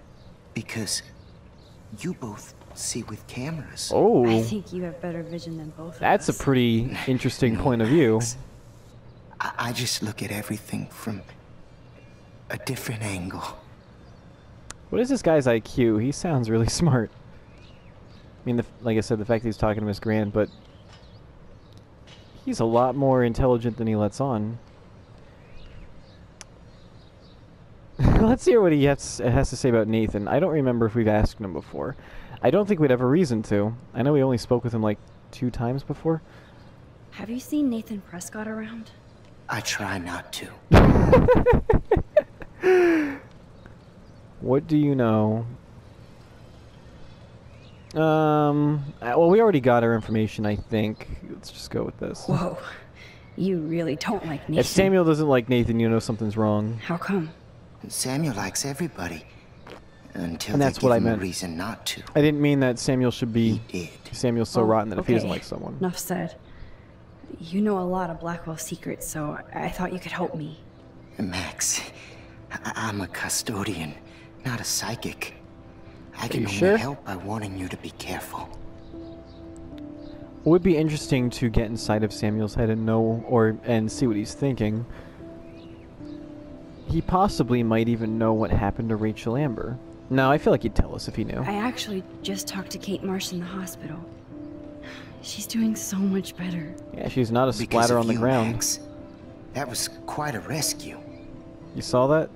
Because you both see with cameras. Oh. I think you have better vision than both of us. That's a pretty interesting point of view. I just look at everything from a different angle. What is this guy's IQ? He sounds really smart. I mean, like I said, the fact that he's talking to Miss Grant, but he's a lot more intelligent than he lets on. Let's hear what he has to say about Nathan. I don't remember if we've asked him before. I don't think we'd have a reason to. I know we only spoke with him like 2 times before. Have you seen Nathan Prescott around? I try not to. What do you know? Well, we already got our information, I think. Let's just go with this. Whoa. You really don't like Nathan. If Samuel doesn't like Nathan, you know something's wrong. How come? Samuel likes everybody. Until And that's they what I give him meant. a reason not to. I didn't mean that Samuel should be... Samuel's so Oh, rotten that if he doesn't okay. like someone... Enough said. You know a lot of Blackwell secrets, so I thought you could help me. Max, I'm a custodian, not a psychic. I can you only sure? help by warning you to be careful. It would be interesting to get inside of Samuel's head and know, and see what he's thinking. He possibly might even know what happened to Rachel Amber. No, I feel like he'd tell us if he knew. I actually just talked to Kate Marsh in the hospital. She's doing so much better. Yeah, she's not a Because splatter of on the you, ground. Max. That was quite a rescue. You saw that?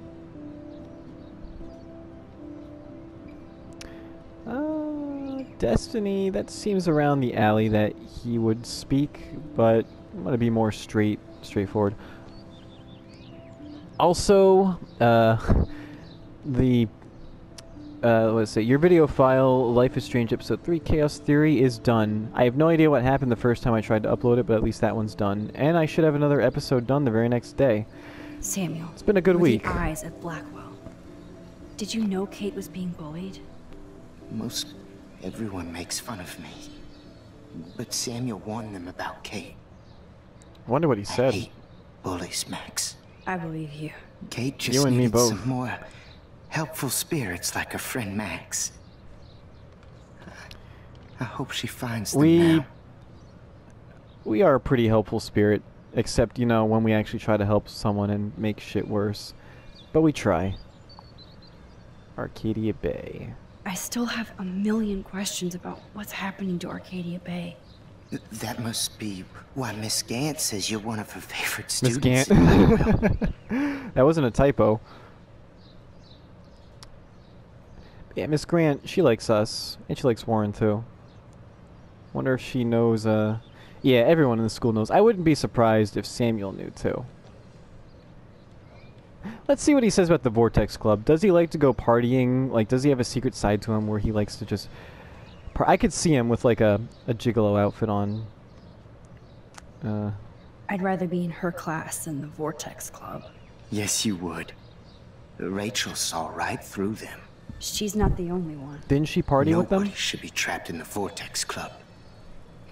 Destiny, that seems around the alley that he would speak, but I'm gonna be more straightforward. Also, let's say your video file, Life is Strange Episode 3 Chaos Theory is done. I have no idea what happened the first time I tried to upload it, but at least that one's done. And I should have another episode done the very next day. Samuel. It's been a good week. The eyes of Blackwell. Did you know Kate was being bullied? Most everyone makes fun of me. But Samuel warned them about Kate. I wonder what he said. I hate bullies, Max. I believe you. Kate just You and me needed both. some more helpful spirits like her friend Max. I hope she finds them now. We are a pretty helpful spirit, except, you know, when we actually try to help someone and make shit worse. But we try. Arcadia Bay. I still have a million questions about what's happening to Arcadia Bay. That must be why Miss Gant says you're one of her favorite Miss students. Gant. That wasn't a typo. Yeah, Miss Grant, she likes us. And she likes Warren, too. Wonder if she knows, yeah, everyone in the school knows. I wouldn't be surprised if Samuel knew, too. Let's see what he says about the Vortex Club. Does he like to go partying? Like, does he have a secret side to him where he likes to just... I could see him with, like, a gigolo outfit on. I'd rather be in her class than the Vortex Club. Yes, you would. Rachel saw right through them. She's not the only one. Didn't she party with them? Nobody should be trapped in the Vortex Club.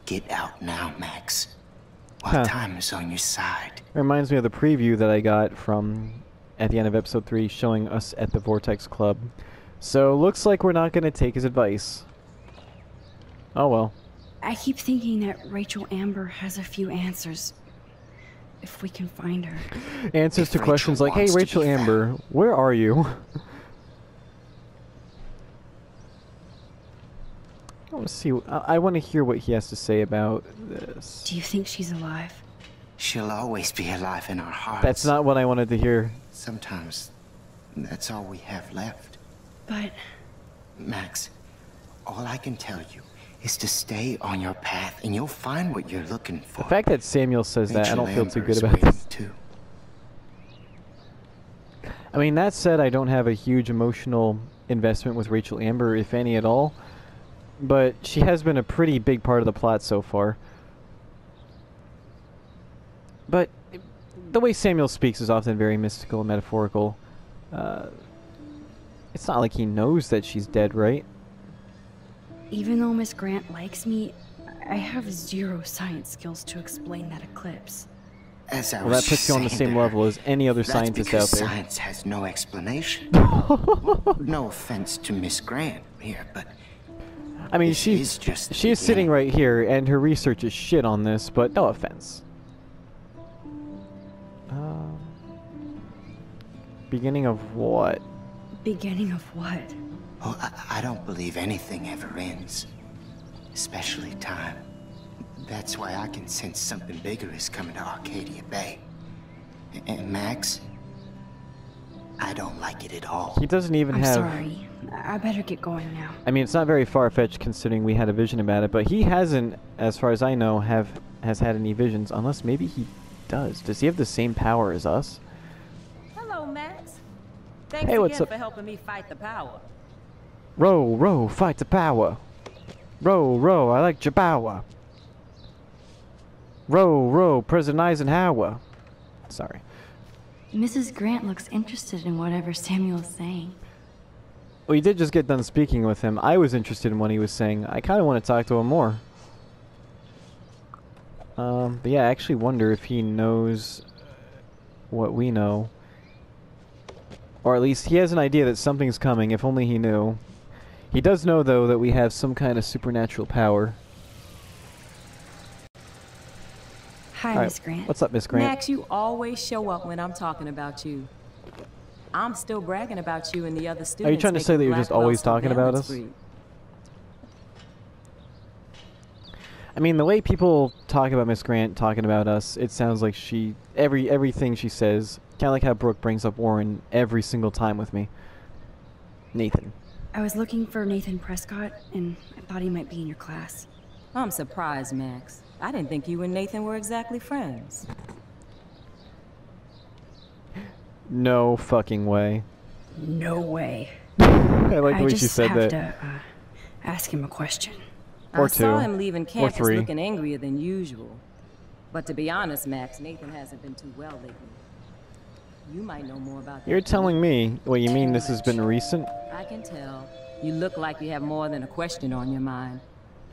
Get out now, Max. While time is on your side. It reminds me of the preview that I got from at the end of episode 3 showing us at the Vortex Club. So looks like we're not going to take his advice. Oh well. I keep thinking that Rachel Amber has a few answers. If we can find her. Answers to questions like, hey Rachel Amber, where are you? I want to see. I want to hear what he has to say about this. Do you think she's alive? She'll always be alive in our hearts. That's not what I wanted to hear. Sometimes that's all we have left. But... Max, all I can tell you is to stay on your path and you'll find what you're looking for. The fact that Samuel says that, I don't feel too good about waiting this. too. I mean, that said, I don't have a huge emotional investment with Rachel Amber, if any at all. But she has been a pretty big part of the plot so far. But the way Samuel speaks is often very mystical and metaphorical. It's not like he knows that she's dead, right? Even though Miss Grant likes me, I have zero science skills to explain that eclipse. As I Well, was that puts you on the saying same there, level as any other that's scientist because out there. Science has no explanation. No offense to Miss Grant here, but I mean, This she is just the is sitting beginning. right here, and her research is shit on this, but no offense. Beginning of what? Beginning of what? Oh, I don't believe anything ever ends. Especially time. That's why I can sense something bigger is coming to Arcadia Bay. And Max, I don't like it at all. He doesn't even I'm have... sorry. I better get going now. I mean, it's not very far-fetched considering we had a vision about it, but he hasn't, as far as I know, has had any visions, unless maybe he does. Does he have the same power as us? Hello, Max. Thanks Hey, what's again up? for helping me fight the power. Row, row, fight the power. Row, row, I like Jabawa. Row, row, President Eisenhower. Sorry. Mrs. Grant looks interested in whatever Samuel's saying. Well, you did just get done speaking with him. I was interested in what he was saying. I kind of want to talk to him more. But yeah, I actually wonder if he knows what we know. Or at least he has an idea that something's coming, if only he knew. He does know, though, that we have some kind of supernatural power. Hi, Miss Grant. What's up, Miss Grant? Max, you always show up when I'm talking about you. I'm still bragging about you and the other students. Are you trying to say that you're just always talking about us? I mean, the way people talk about Miss Grant talking about us, it sounds like everything she says, kind of like how Brooke brings up Warren every single time with me. Nathan. I was looking for Nathan Prescott, and I thought he might be in your class. I'm surprised, Max. I didn't think you and Nathan were exactly friends. No fucking way. No way. I like the way she said that. I just have to ask him a question. Or I saw two. him leaving Or campus three. looking angrier than usual. But to be honest, Max, Nathan hasn't been too well lately. You might know more about that. You're telling me, what you mean this has been recent? I can tell. You look like you have more than a question on your mind.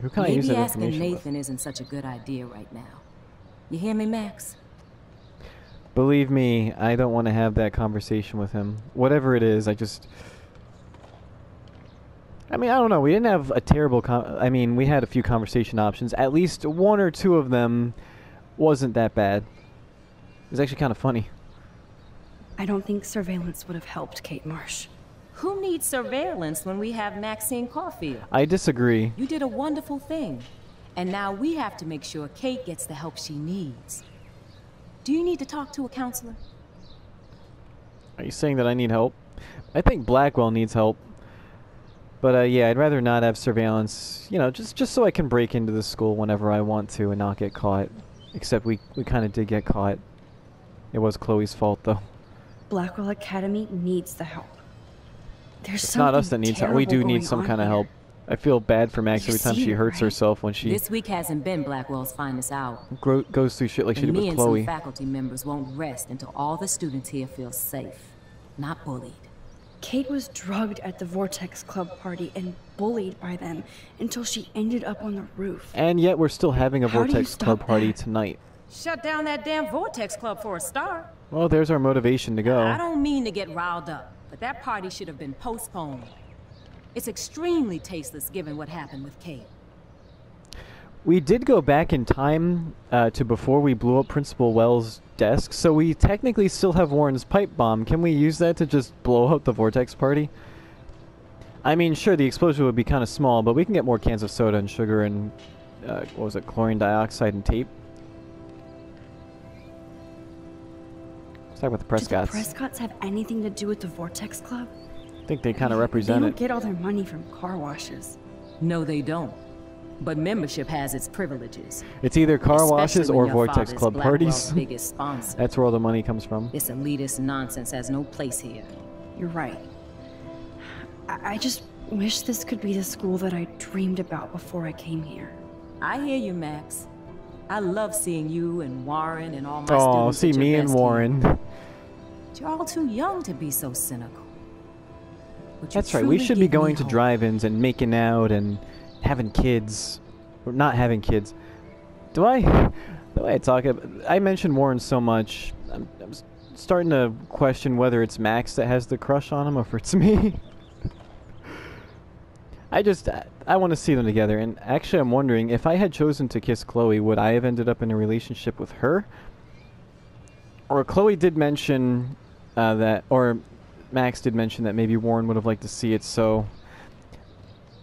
Who can I use Maybe that asking information with? Nathan isn't such a good idea right now. You hear me, Max? Believe me, I don't want to have that conversation with him. Whatever it is, I mean, I don't know. We didn't have a terrible I mean, we had a few conversation options. At least one or two of them wasn't that bad. It was actually kind of funny. I don't think surveillance would have helped Kate Marsh. Who needs surveillance when we have Maxine Caulfield? I disagree. You did a wonderful thing. And now we have to make sure Kate gets the help she needs. Do you need to talk to a counselor? Are you saying that I need help? I think Blackwell needs help. But yeah, I'd rather not have surveillance, you know, just so I can break into the school whenever I want to and not get caught. Except we kind of did get caught. It was Chloe's fault, though. Blackwell Academy needs the help. There's It's not us that needs help. We do need going some on kind of here. help. I feel bad for Max You every time see she it, hurts right? herself when she This week hasn't been Blackwell's finest hour. goes through shit like she And did me with and Chloe. some faculty members won't rest until all the students here feel safe, not bullied. Kate was drugged at the Vortex Club party and bullied by them until she ended up on the roof. And yet we're still having a How do you Vortex Club stop party that? tonight. Shut down that damn Vortex Club for a start. Well, there's our motivation to I go. don't mean to get riled up, but that party should have been postponed. It's extremely tasteless given what happened with Kate. We did go back in time to before we blew up Principal Wells' desk, so we technically still have Warren's pipe bomb. Can we use that to just blow up the Vortex party? I mean, sure, the explosion would be kind of small, but we can get more cans of soda and sugar and, what was it, chlorine dioxide and tape. Let's talk about the Do the Prescotts. Prescotts have anything to do with the Vortex Club? I think they kind of They represent don't it. get all their money from car washes. No, they don't. But membership has its privileges. It's either car washes Especially or when your Vortex father's Club Blackwell's parties. biggest sponsor. That's where all the money comes from. This elitist nonsense has no place here. You're right. I just wish this could be the school that I dreamed about before I came here. I hear you, Max. I love seeing you and Warren and all my Oh, students. see at your me and best here. Warren. But you're all too young to be so cynical. But you That's right. We truly should be give me going to hope. drive-ins and making out and having kids. Or not having kids. The way I talk, I mentioned Warren so much, I'm starting to question whether it's Max that has the crush on him or if it's me. I want to see them together, and actually I'm wondering, if I had chosen to kiss Chloe, would I have ended up in a relationship with her? Or Chloe did mention or Max did mention that maybe Warren would have liked to see it, so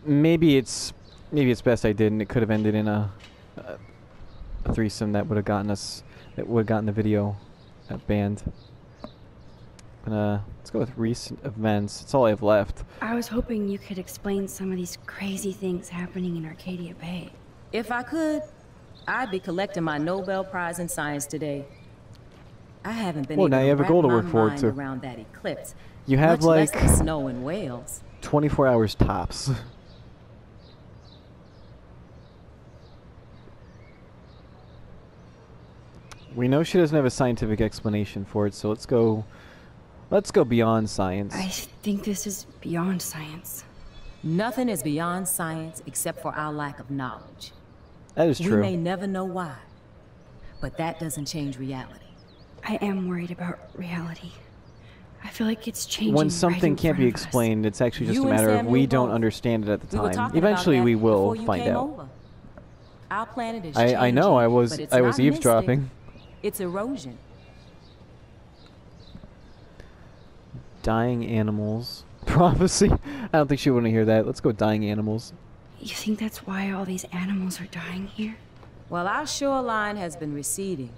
maybe it's best I did, and it could have ended in a threesome that would have gotten the video banned. Let's go with recent events. That's all I have left. I was hoping you could explain some of these crazy things happening in Arcadia Bay. If I could, I'd be collecting my Nobel Prize in Science today. I haven't been able now you have to a goal to wrap work my forward mind to. around that eclipse. You have much like less the snow in Wales. 24 hours tops. We know she doesn't have a scientific explanation for it, so let's go beyond science. I think this is beyond science. Nothing is beyond science except for our lack of knowledge. That is true. We may never know why, but that doesn't change reality. I am worried about reality. I feel like it's changing. When something can't be explained, it's actually just a matter of we don't understand it at the time. Eventually we will find out. Our planet is changing, I know, I was eavesdropping. Mystic. It's erosion. Dying animals. Prophecy. I don't think she would want to hear that. Let's go dying animals. You think that's why all these animals are dying here? Well, our shoreline has been receding.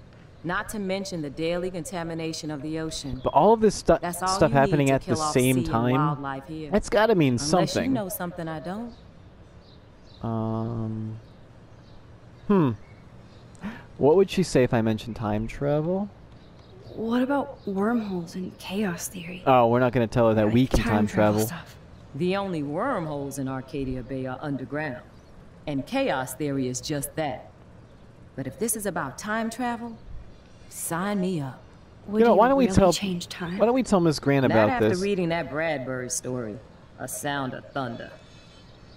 Not to mention the daily contamination of the ocean. But all of this stuff happening at the same time, that's got to mean something. Unless you know something I don't. What would she say if I mentioned time travel? What about wormholes and chaos theory? Oh, we're not going to tell her that we can time travel. Stuff. The only wormholes in Arcadia Bay are underground. And chaos theory is just that. But if this is about time travel, sign me up. You know, why don't we tell Miss Grant about Not this? after reading that Bradbury story, A Sound of Thunder.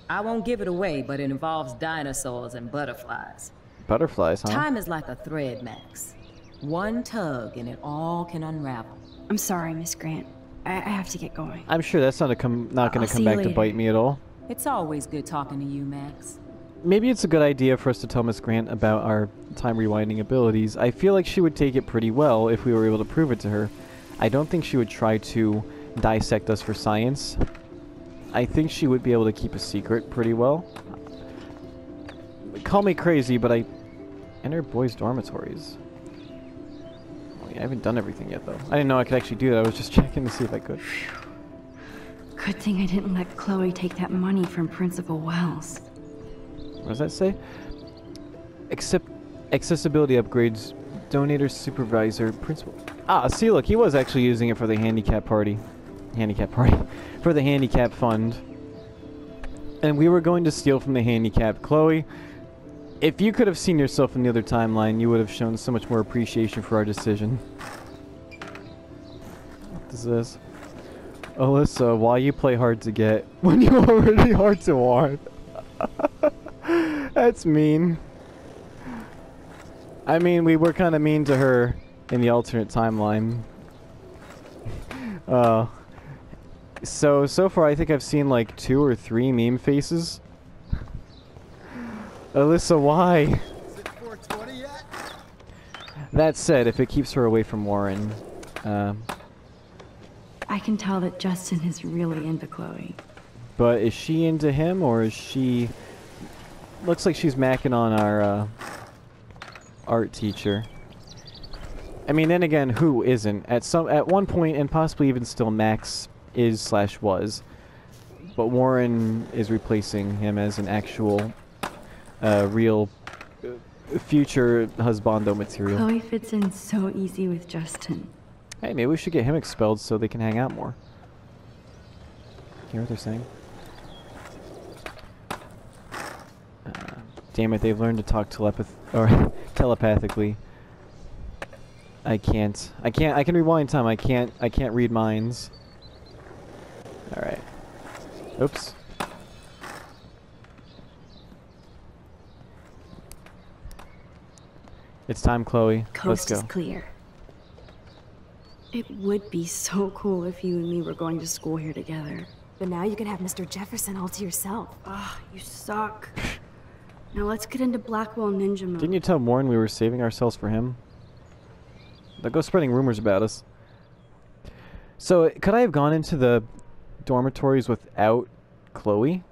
I won't give it away, but it involves dinosaurs and butterflies. Butterflies, huh? Time is like a thread, Max. One tug and it all can unravel. I'm sorry, Miss Grant. I have to get going. I'm sure that's not going to come back to bite me at all. It's always good talking to you, Max. Maybe it's a good idea for us to tell Miss Grant about our time rewinding abilities. I feel like she would take it pretty well if we were able to prove it to her. I don't think she would try to dissect us for science. I think she would be able to keep a secret pretty well. Call me crazy, but I enter boys' dormitories. Oh, yeah, I haven't done everything yet, though. I didn't know I could actually do that. I was just checking to see if I could. Good thing I didn't let Chloe take that money from Principal Wells. What does that say? Accessibility upgrades. Donator, supervisor, principal. Ah, see, look, he was actually using it for the handicap party. For the handicap fund. And we were going to steal from the handicap. Chloe, if you could have seen yourself in the other timeline, you would have shown so much more appreciation for our decision. What is this? Alyssa, why you play hard to get when you're already hard to warn? That's mean. I mean, we were kind of mean to her in the alternate timeline. So far I think I've seen like 2 or 3 meme faces. Alyssa, why? Is it 420 yet? That said, if it keeps her away from Warren, I can tell that Justin is really into Chloe. But is she into him, or is she... Looks like she's macking on our art teacher. I mean, then again, who isn't? At one point, and possibly even still, Max is/was. But Warren is replacing him as an actual, real, future husbando material. Chloe fits in so easy with Justin. Hey, maybe we should get him expelled so they can hang out more. Hear what they're saying? Damn it, they've learned to talk telepathically. I can rewind time. I can't read minds. Alright. Oops. It's time, Chloe. Coast Let's go. is clear. It would be so cool if you and me were going to school here together. But now you can have Mr. Jefferson all to yourself. Ugh, you suck. Now let's get into Blackwell Ninja mode. Didn't you tell Warren we were saving ourselves for him? Don't go spreading rumors about us. So, could I have gone into the dormitories without Chloe?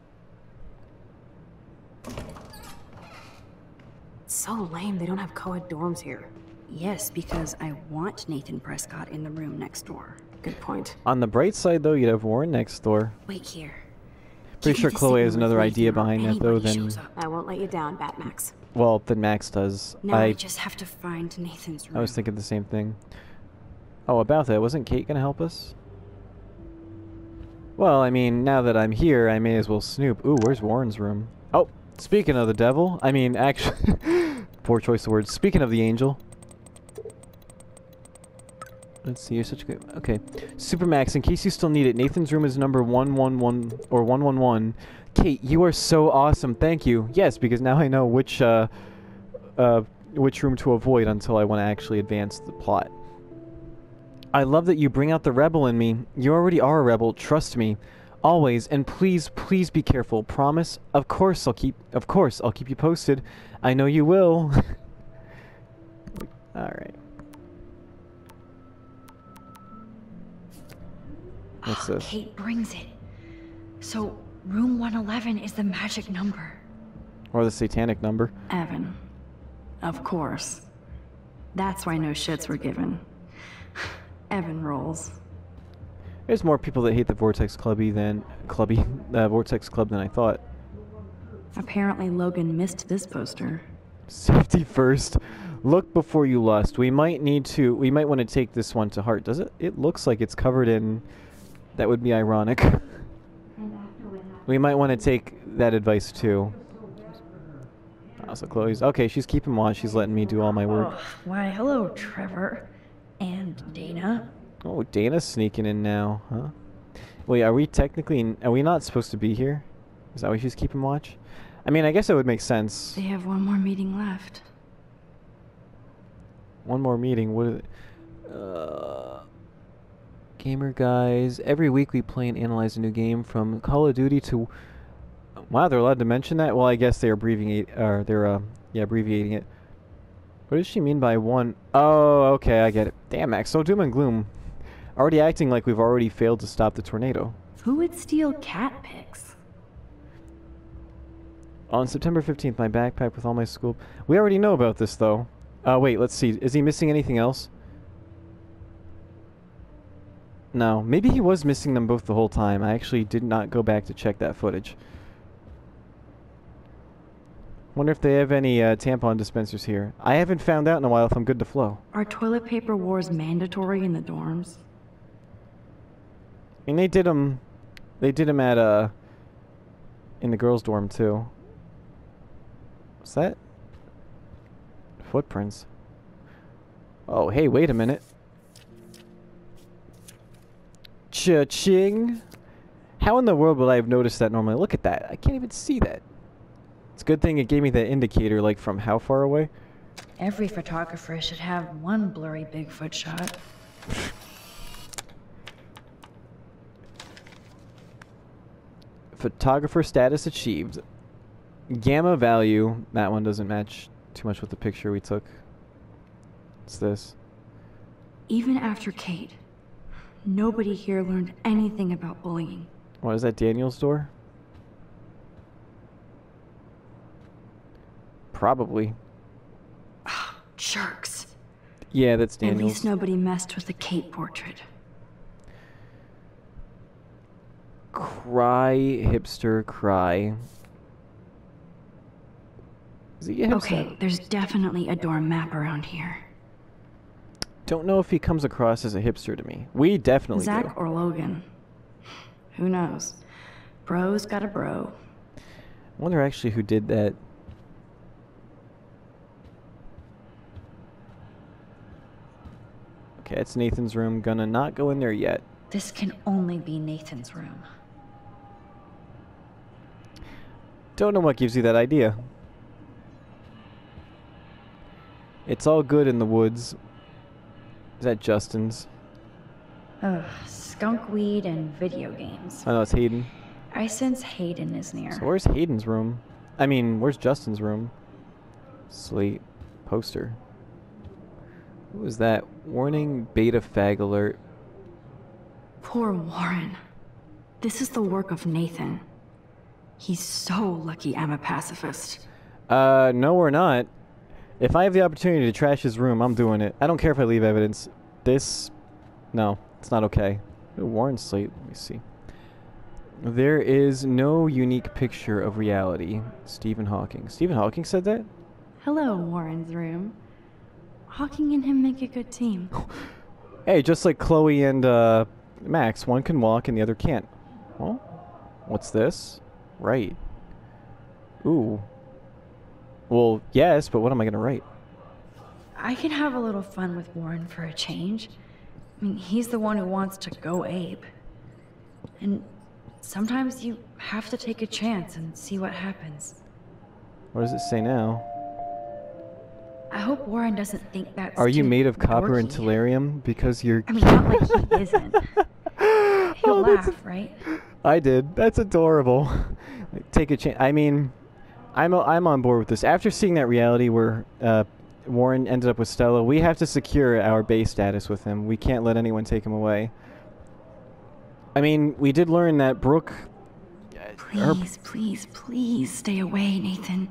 It's so lame they don't have co-ed dorms here. Yes, because I want Nathan Prescott in the room next door. Good point. On the bright side, though, you'd have Warren next door. Wait here. Pretty sure Chloe has another idea behind that, though, then... I won't let you down, Batmax. Well, then Max does. Now I just have to find Nathan's room. I was thinking the same thing. Oh, about that, wasn't Kate gonna help us? Well, I mean, now that I'm here, I may as well snoop. Ooh, where's Warren's room? Oh, speaking of the devil, I mean, actually... poor choice of words. Speaking of the angel... Let's see, you're such a good... Okay. Supermax, in case you still need it, Nathan's room is number 111, or 111. Kate, you are so awesome. Thank you. Yes, because now I know which room to avoid until I want to actually advance the plot. I love that you bring out the rebel in me. You already are a rebel, trust me. Always, and please, please be careful. Promise? Of course I'll keep you posted. I know you will. Alright. What's this? Kate brings it. So, room 111 is the magic number. Or the satanic number. Evan. Of course. That's why no shits were given. Evan rolls. There's more people that hate the Vortex Vortex Club than I thought. Apparently Logan missed this poster. Safety first. Look before you lust. We might want to take this one to heart. Does it? It looks like it's covered in... That would be ironic. We might want to take that advice too. Also, Chloe's... Okay, she's keeping watch. She's letting me do all my work. Oh, why, hello, Trevor. And Dana. Oh, Dana's sneaking in now, huh? Wait, are we not supposed to be here? Is that why she's keeping watch? I mean, I guess it would make sense. They have one more meeting left. One more meeting? What? Gamer guys, every week we play and analyze a new game from Call of Duty to... Wow, they're allowed to mention that? Well, I guess they're abbreviating it. What does she mean by one? Oh, okay, I get it. Damn, Max, so doom and gloom. Already acting like we've already failed to stop the tornado. Who would steal cat pics? On September 15th, my backpack with all my school... We already know about this, though. Wait, let's see. Is he missing anything else? No, maybe he was missing them both the whole time. I actually did not go back to check that footage. Wonder if they have any tampon dispensers here. I haven't found out in a while if I'm good to flow. Are toilet paper wars mandatory in the dorms? I mean, they did them at, in the girls' dorm, too. What's that? Footprints. Oh, hey, wait a minute. Cha-ching! How in the world would I have noticed that normally? Look at that. I can't even see that. It's a good thing it gave me that indicator, like, from how far away? Every photographer should have one blurry Bigfoot shot. Photographer status achieved. Gamma value. That one doesn't match too much with the picture we took. What's this? Even after Kate, nobody here learned anything about bullying. What, is that Daniel's door? Probably. Jerks. Yeah, that's Daniel's. At least nobody messed with the Kate portrait. Cry, hipster, cry. Is he a hipster? Okay, there's definitely a dorm map around here. Don't know if he comes across as a hipster to me. We definitely do. Zach or Logan. Who knows? Bro's got a bro. I wonder actually who did that. Okay, it's Nathan's room. Gonna not go in there yet. This can only be Nathan's room. Don't know what gives you that idea. It's all good in the woods. Is that Justin's? Ugh, skunk weed and video games. I know it's Hayden. I sense Hayden is near. So where's Hayden's room? I mean, where's Justin's room? Slate. Poster. Who was that? Warning, beta fag alert. Poor Warren. This is the work of Nathan. He's so lucky I'm a pacifist. No we're not. If I have the opportunity to trash his room, I'm doing it. I don't care if I leave evidence. No, it's not okay. Ooh, Warren's slate, let me see. There is no unique picture of reality. Stephen Hawking. Stephen Hawking said that? Hello, Warren's room. Hawking and him make a good team. Hey, just like Chloe and Max, one can walk and the other can't. Well, what's this? Right. Ooh. Well, yes, but what am I gonna write? I can have a little fun with Warren for a change. I mean, he's the one who wants to go ape. And sometimes you have to take a chance and see what happens. What does it say now? I hope Warren doesn't think that's Are you too made of copper and dorky. tellurium? Because you're... I mean, not like he isn't. He'll laugh, right? I did. That's adorable. Like, take a chance. I mean, I'm on board with this. After seeing that reality where Warren ended up with Stella, we have to secure our base status with him. We can't let anyone take him away. I mean, we did learn that Brooke... Please stay away, Nathan.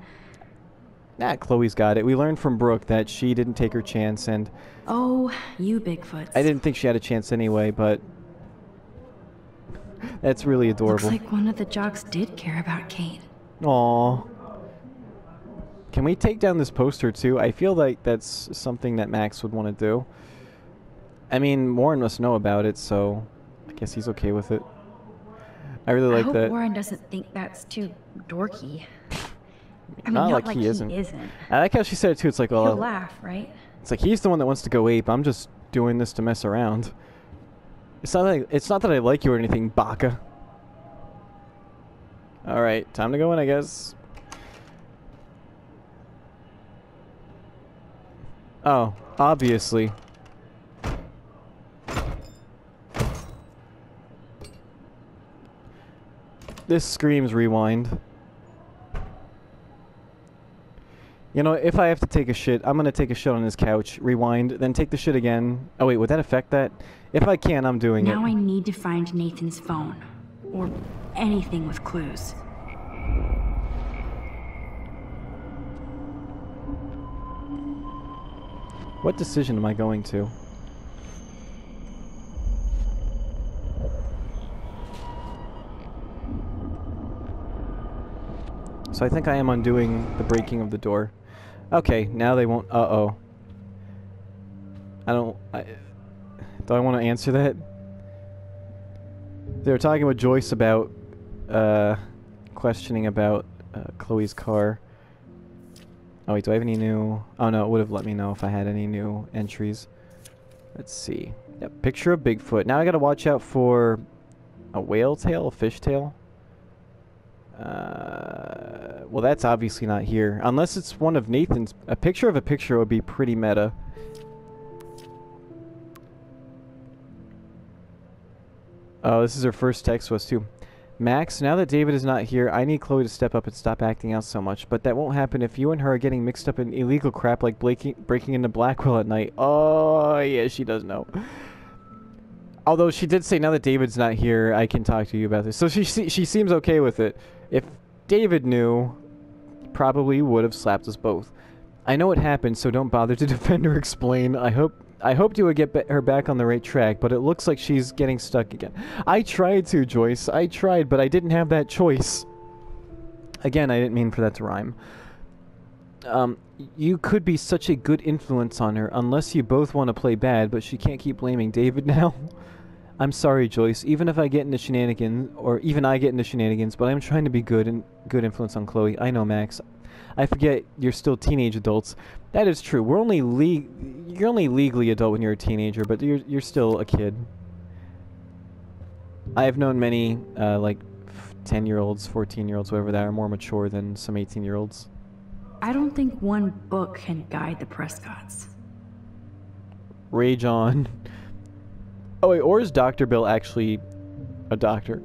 Nah, Chloe's got it. We learned from Brooke that she didn't take her chance, and... Oh, you Bigfoots. I didn't think she had a chance anyway, but... That's really adorable. Looks like one of the jocks did care about Kate. Aww. Can we take down this poster too? I feel like that's something that Max would want to do. I mean, Warren must know about it, so I guess he's okay with it. I really like I hope that. Warren doesn't think that's too dorky. I mean, not like he isn't. I like how she said it too. It's like, He'll oh, laugh, right? it's like he's the one that wants to go ape. I'm just doing this to mess around. It's not that I like you or anything, Baka. All right, time to go in, I guess. Oh, obviously. This screams rewind. You know, if I have to take a shit, I'm gonna take a shit on his couch, rewind, then take the shit again. Oh wait, would that affect that? If I can, I'm doing it. Now I need to find Nathan's phone. Or anything with clues. What decision am I going to? So I think I am undoing the breaking of the door. Okay, now they won't... Uh-oh. Do I want to answer that? They were talking with Joyce about, questioning about, Chloe's car. Oh wait, do I have any new... Oh no, it would have let me know if I had any new entries. Let's see. Yep, picture of Bigfoot. Now I gotta watch out for a whale tail, a fish tail. Well, that's obviously not here. Unless it's one of Nathan's... A picture of a picture would be pretty meta. Oh, this is her first text to us too. Max, now that David is not here, I need Chloe to step up and stop acting out so much. But that won't happen if you and her are getting mixed up in illegal crap like breaking into Blackwell at night. Oh, yeah, she does know. Although she did say, now that David's not here, I can talk to you about this. So she seems okay with it. If David knew, probably would have slapped us both. I know what happened, so don't bother to defend or explain. I hoped you would get her back on the right track, but it looks like she's getting stuck again. I tried to, Joyce. I tried, but I didn't have that choice. Again, I didn't mean for that to rhyme. You could be such a good influence on her, unless you both want to play bad, but she can't keep blaming David now. I'm sorry, Joyce, even if I get into shenanigans, or even I get into shenanigans, but I'm trying to be good and good influence on Chloe. I know, Max. I forget you're still teenage adults. That is true. You're only legally adult when you're a teenager, but you're still a kid. I have known many, like, 10-year-olds, 14-year-olds, whatever that are more mature than some 18-year-olds. I don't think one book can guide the Prescotts. Rage on. Oh wait, or is Dr. Bill actually a doctor?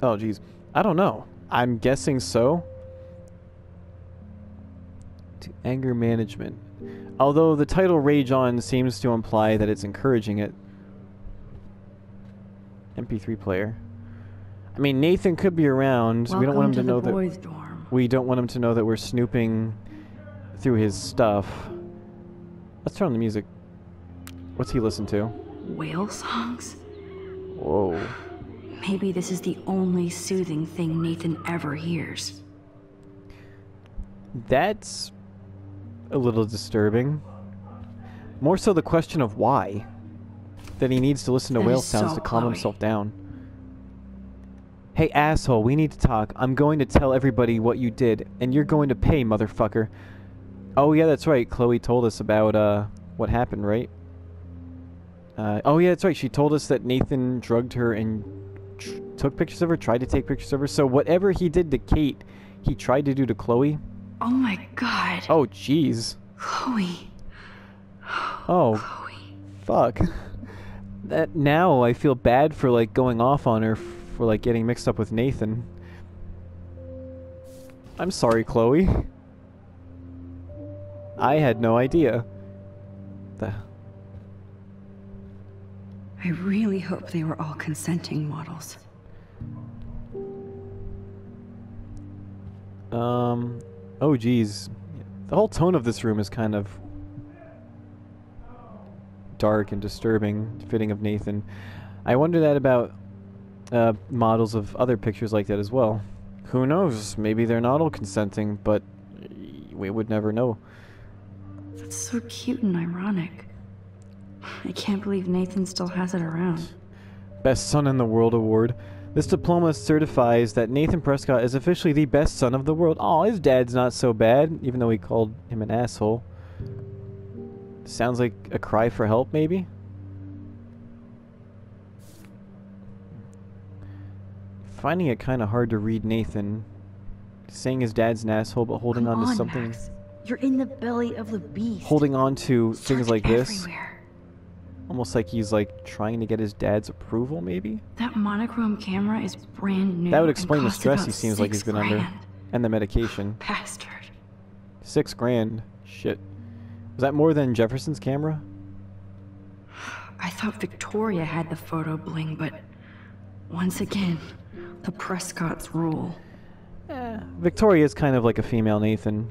Oh jeez. I don't know. I'm guessing so. To anger management. Although the title Rage On seems to imply that it's encouraging it. MP3 player. I mean, Nathan could be around. Welcome we don't want him to know the boys' that dorm. we don't want him to know that we're snooping through his stuff. Let's turn on the music. What's he listen to? Whale songs? Whoa. Maybe this is the only soothing thing Nathan ever hears. That's a little disturbing. More so the question of why. That he needs to listen to That whale is sounds so to calm Chloe. himself down. Hey asshole, we need to talk. I'm going to tell everybody what you did, and you're going to pay, motherfucker. Oh yeah, that's right. Chloe told us about what happened, right? Oh yeah, that's right. She told us that Nathan drugged her and took pictures of her, tried to take pictures of her. So whatever he did to Kate, he tried to do to Chloe. Oh my god. Oh jeez. Chloe. Oh. Chloe. Fuck. That now I feel bad for like going off on her for like getting mixed up with Nathan. I'm sorry, Chloe. I had no idea. I really hope they were all consenting models. Oh geez. The whole tone of this room is kind of dark and disturbing, fitting of Nathan. I wonder that about models of other pictures like that as well. Who knows? Maybe they're not all consenting, but we would never know. That's so cute and ironic. I can't believe Nathan still has it around. Best Son in the World award. This diploma certifies that Nathan Prescott is officially the best son of the world. Aw, his dad's not so bad, even though he called him an asshole. Sounds like a cry for help, maybe? Finding it kind of hard to read Nathan. Saying his dad's an asshole, but holding on to something. Max. You're in the belly of the beast. Holding on to things like this. Everywhere. Almost like he's like trying to get his dad's approval, maybe? That monochrome camera is brand new. That would explain the and cost stress he about seems like he's been under. $6,000. And the medication. Bastard. $6,000. Shit. Was that more than Jefferson's camera? I thought Victoria had the photo bling, but once again, the Prescotts rule. Victoria is kind of like a female Nathan.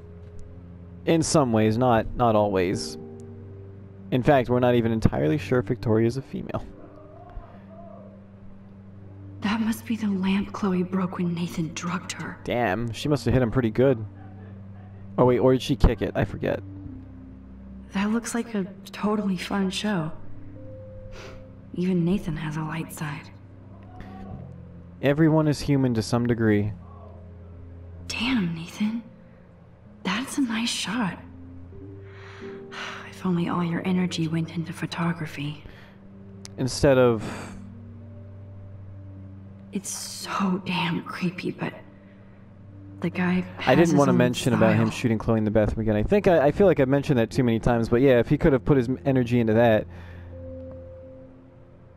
In some ways, not always. In fact, we're not even entirely sure if Victoria is a female. That must be the lamp Chloe broke when Nathan drugged her. Damn, she must have hit him pretty good. Oh wait, or did she kick it? I forget. That looks like a totally fun show. Even Nathan has a light side. Everyone is human to some degree. Damn, Nathan. That's a nice shot. If only all your energy went into photography. Instead of... It's so damn creepy, but the guy I didn't want to his own mention about him style. shooting Chloe in the bathroom again. I feel like I've mentioned that too many times, but yeah, if he could have put his energy into that.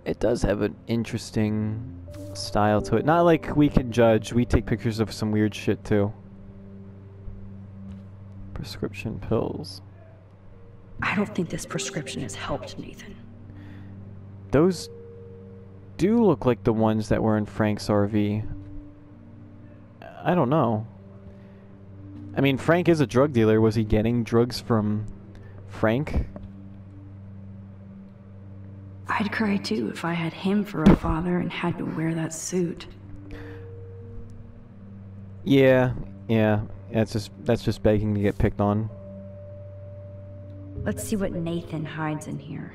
It does have an interesting style to it. Not like we can judge. We take pictures of some weird shit too. Prescription pills. I don't think this prescription has helped Nathan. Those do look like the ones that were in Frank's RV. I don't know. I mean, Frank is a drug dealer. Was he getting drugs from Frank? I'd cry too if I had him for a father and had to wear that suit. Yeah. That's just begging to get picked on. Let's see what Nathan hides in here.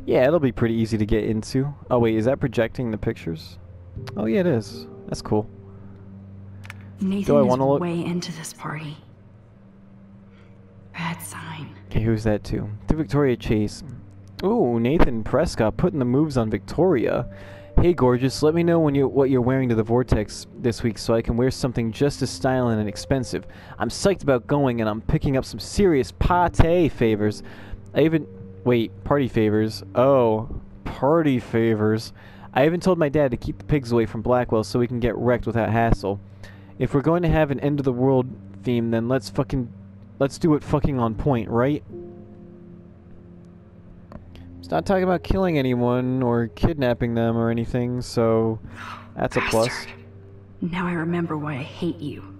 Yeah, it'll be pretty easy to get into. Oh wait, is that projecting the pictures? Oh yeah, it is. That's cool. Nathan I is wanna look? way into this party. Bad sign. Okay, who's that to? To Victoria Chase. Ooh, Nathan Prescott putting the moves on Victoria. Hey gorgeous, let me know what you're wearing to the Vortex this week so I can wear something just as styling and expensive. I'm psyched about going and I'm picking up some serious party favors. Party favors. Oh, party favors. I even told my dad to keep the pigs away from Blackwell so we can get wrecked without hassle. If we're going to have an end of the world theme, then let's do it fucking on point, right? It's not talking about killing anyone or kidnapping them or anything, so that's a plus. Now I remember why I hate you.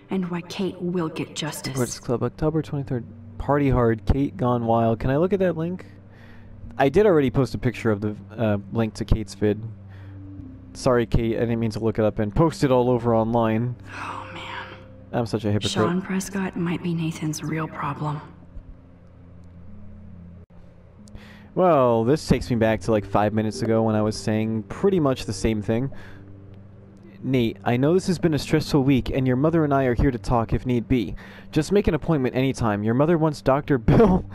And why Kate will get justice. VORTEX Club, October 23rd. Party hard, Kate gone wild. Can I look at that link? I did already post a picture of the link to Kate's vid. Sorry, Kate, I didn't mean to look it up and post it all over online. Oh, man. I'm such a hypocrite. Sean Prescott might be Nathan's real problem. Well, this takes me back to like 5 minutes ago when I was saying pretty much the same thing. Nate, I know this has been a stressful week, and your mother and I are here to talk if need be. Just make an appointment anytime. Your mother wants Dr. Bill...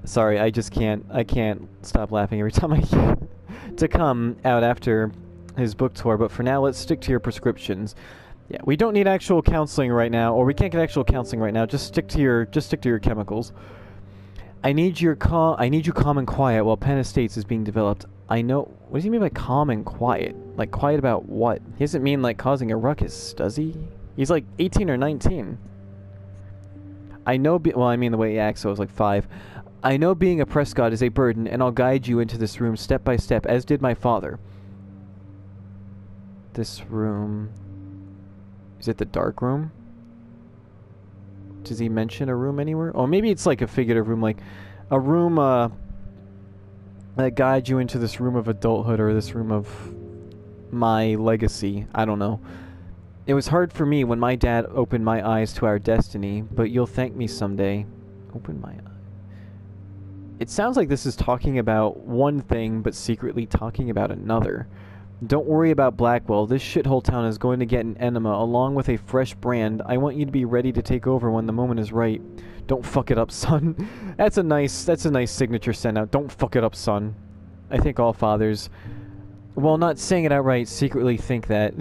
Sorry, I can't stop laughing every time I can. To come out after his book tour, but for now, let's stick to your prescriptions. Yeah, we don't need actual counseling right now, or we can't get actual counseling right now. Just stick to your chemicals. I need you calm and quiet while Penn Estates is being developed. I know... What does he mean by calm and quiet? Like, quiet about what? He doesn't mean, like, causing a ruckus, does he? He's, like, 18 or 19. I know... well, I mean, the way he acts, so I was, like, 5. I know being a Prescott is a burden, and I'll guide you into this room step by step, as did my father. This room... Is it the dark room? Does he mention a room anywhere? Oh, maybe it's, like, a figurative room, like... A room, that guides you into this room of adulthood, or this room of my legacy. I don't know. It was hard for me when my dad opened my eyes to our destiny, but you'll thank me someday. Open my eyes. It sounds like this is talking about one thing, but secretly talking about another. Don't worry about Blackwell. This shithole town is going to get an enema, along with a fresh brand. I want you to be ready to take over when the moment is right. Don't fuck it up, son. That's a nice signature send out. Don't fuck it up, son. I think all fathers, while not saying it outright, secretly think that.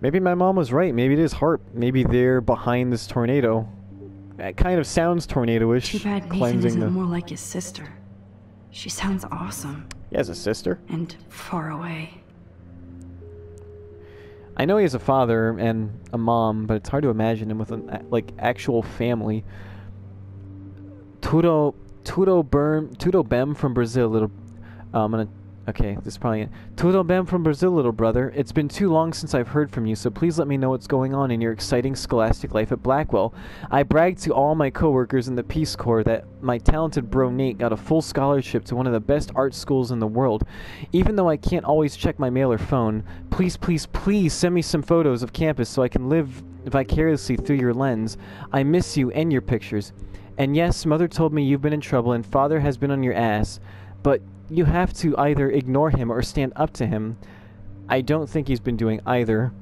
Maybe my mom was right. Maybe it is Harp. Maybe they're behind this tornado. That kind of sounds tornado-ish. Too bad Nathan isn't more like his sister. She sounds awesome. He has a sister? And far away. I know he has a father and a mom, but it's hard to imagine him with an actual family. Tudo Bem from Brazil, little... Okay, this is probably it. Tudo Bem from Brazil, little brother. It's been too long since I've heard from you, so please let me know what's going on in your exciting scholastic life at Blackwell. I bragged to all my coworkers in the Peace Corps that my talented bro Nate got a full scholarship to one of the best art schools in the world. Even though I can't always check my mail or phone, please, please, please send me some photos of campus so I can live vicariously through your lens. I miss you and your pictures. And yes, Mother told me you've been in trouble and Father has been on your ass, but you have to either ignore him or stand up to him. I don't think he's been doing either.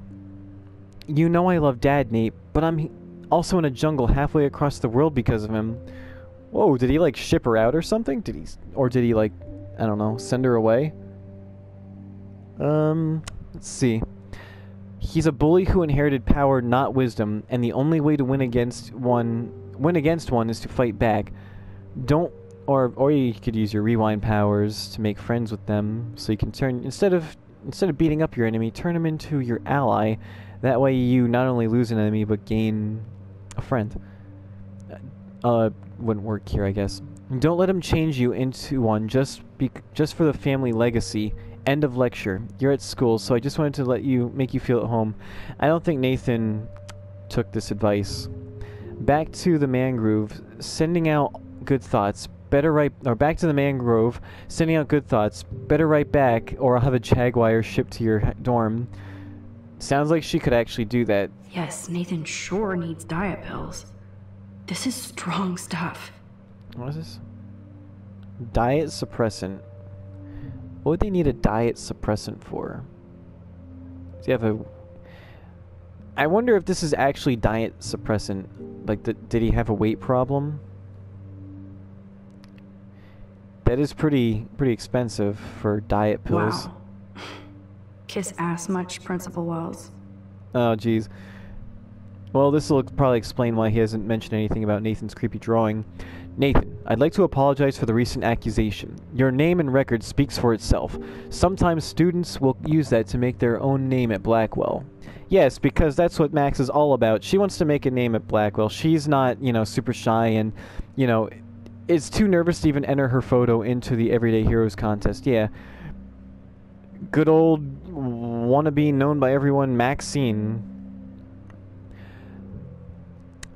You know I love Dad, Nate, but I'm also in a jungle halfway across the world because of him. Whoa, did he, like, ship her out or something? Did he, like, I don't know, send her away? Let's see. He's a bully who inherited power, not wisdom, and the only way to win against one is to fight back. Or you could use your rewind powers to make friends with them, so you can turn instead of beating up your enemy, turn him into your ally. That way you not only lose an enemy but gain a friend. Wouldn't work here, I guess. Don't let him change you into one just for the family legacy. End of lecture. You're at school, so I just wanted to make you feel at home. I don't think Nathan took this advice. Back to the mangrove, sending out good thoughts. Back to the mangrove, sending out good thoughts. Better write back, or I'll have a Jaguar shipped to your dorm. Sounds like she could actually do that. Yes, Nathan sure needs diet pills. This is strong stuff. What is this? Diet suppressant. What would they need a diet suppressant for? Do you have a... I wonder if this is actually diet suppressant. Like, did he have a weight problem? That is pretty expensive for diet pills. Wow. Kiss ass much, Principal Wells. Oh, jeez. Well, this will probably explain why he hasn't mentioned anything about Nathan's creepy drawing. Nathan, I'd like to apologize for the recent accusation. Your name and record speaks for itself. Sometimes students will use that to make their own name at Blackwell. Yes, because that's what Max is all about. She wants to make a name at Blackwell. She's not, you know, super shy and, you know, is too nervous to even enter her photo into the Everyday Heroes contest. Yeah. Good old wannabe known by everyone, Maxine.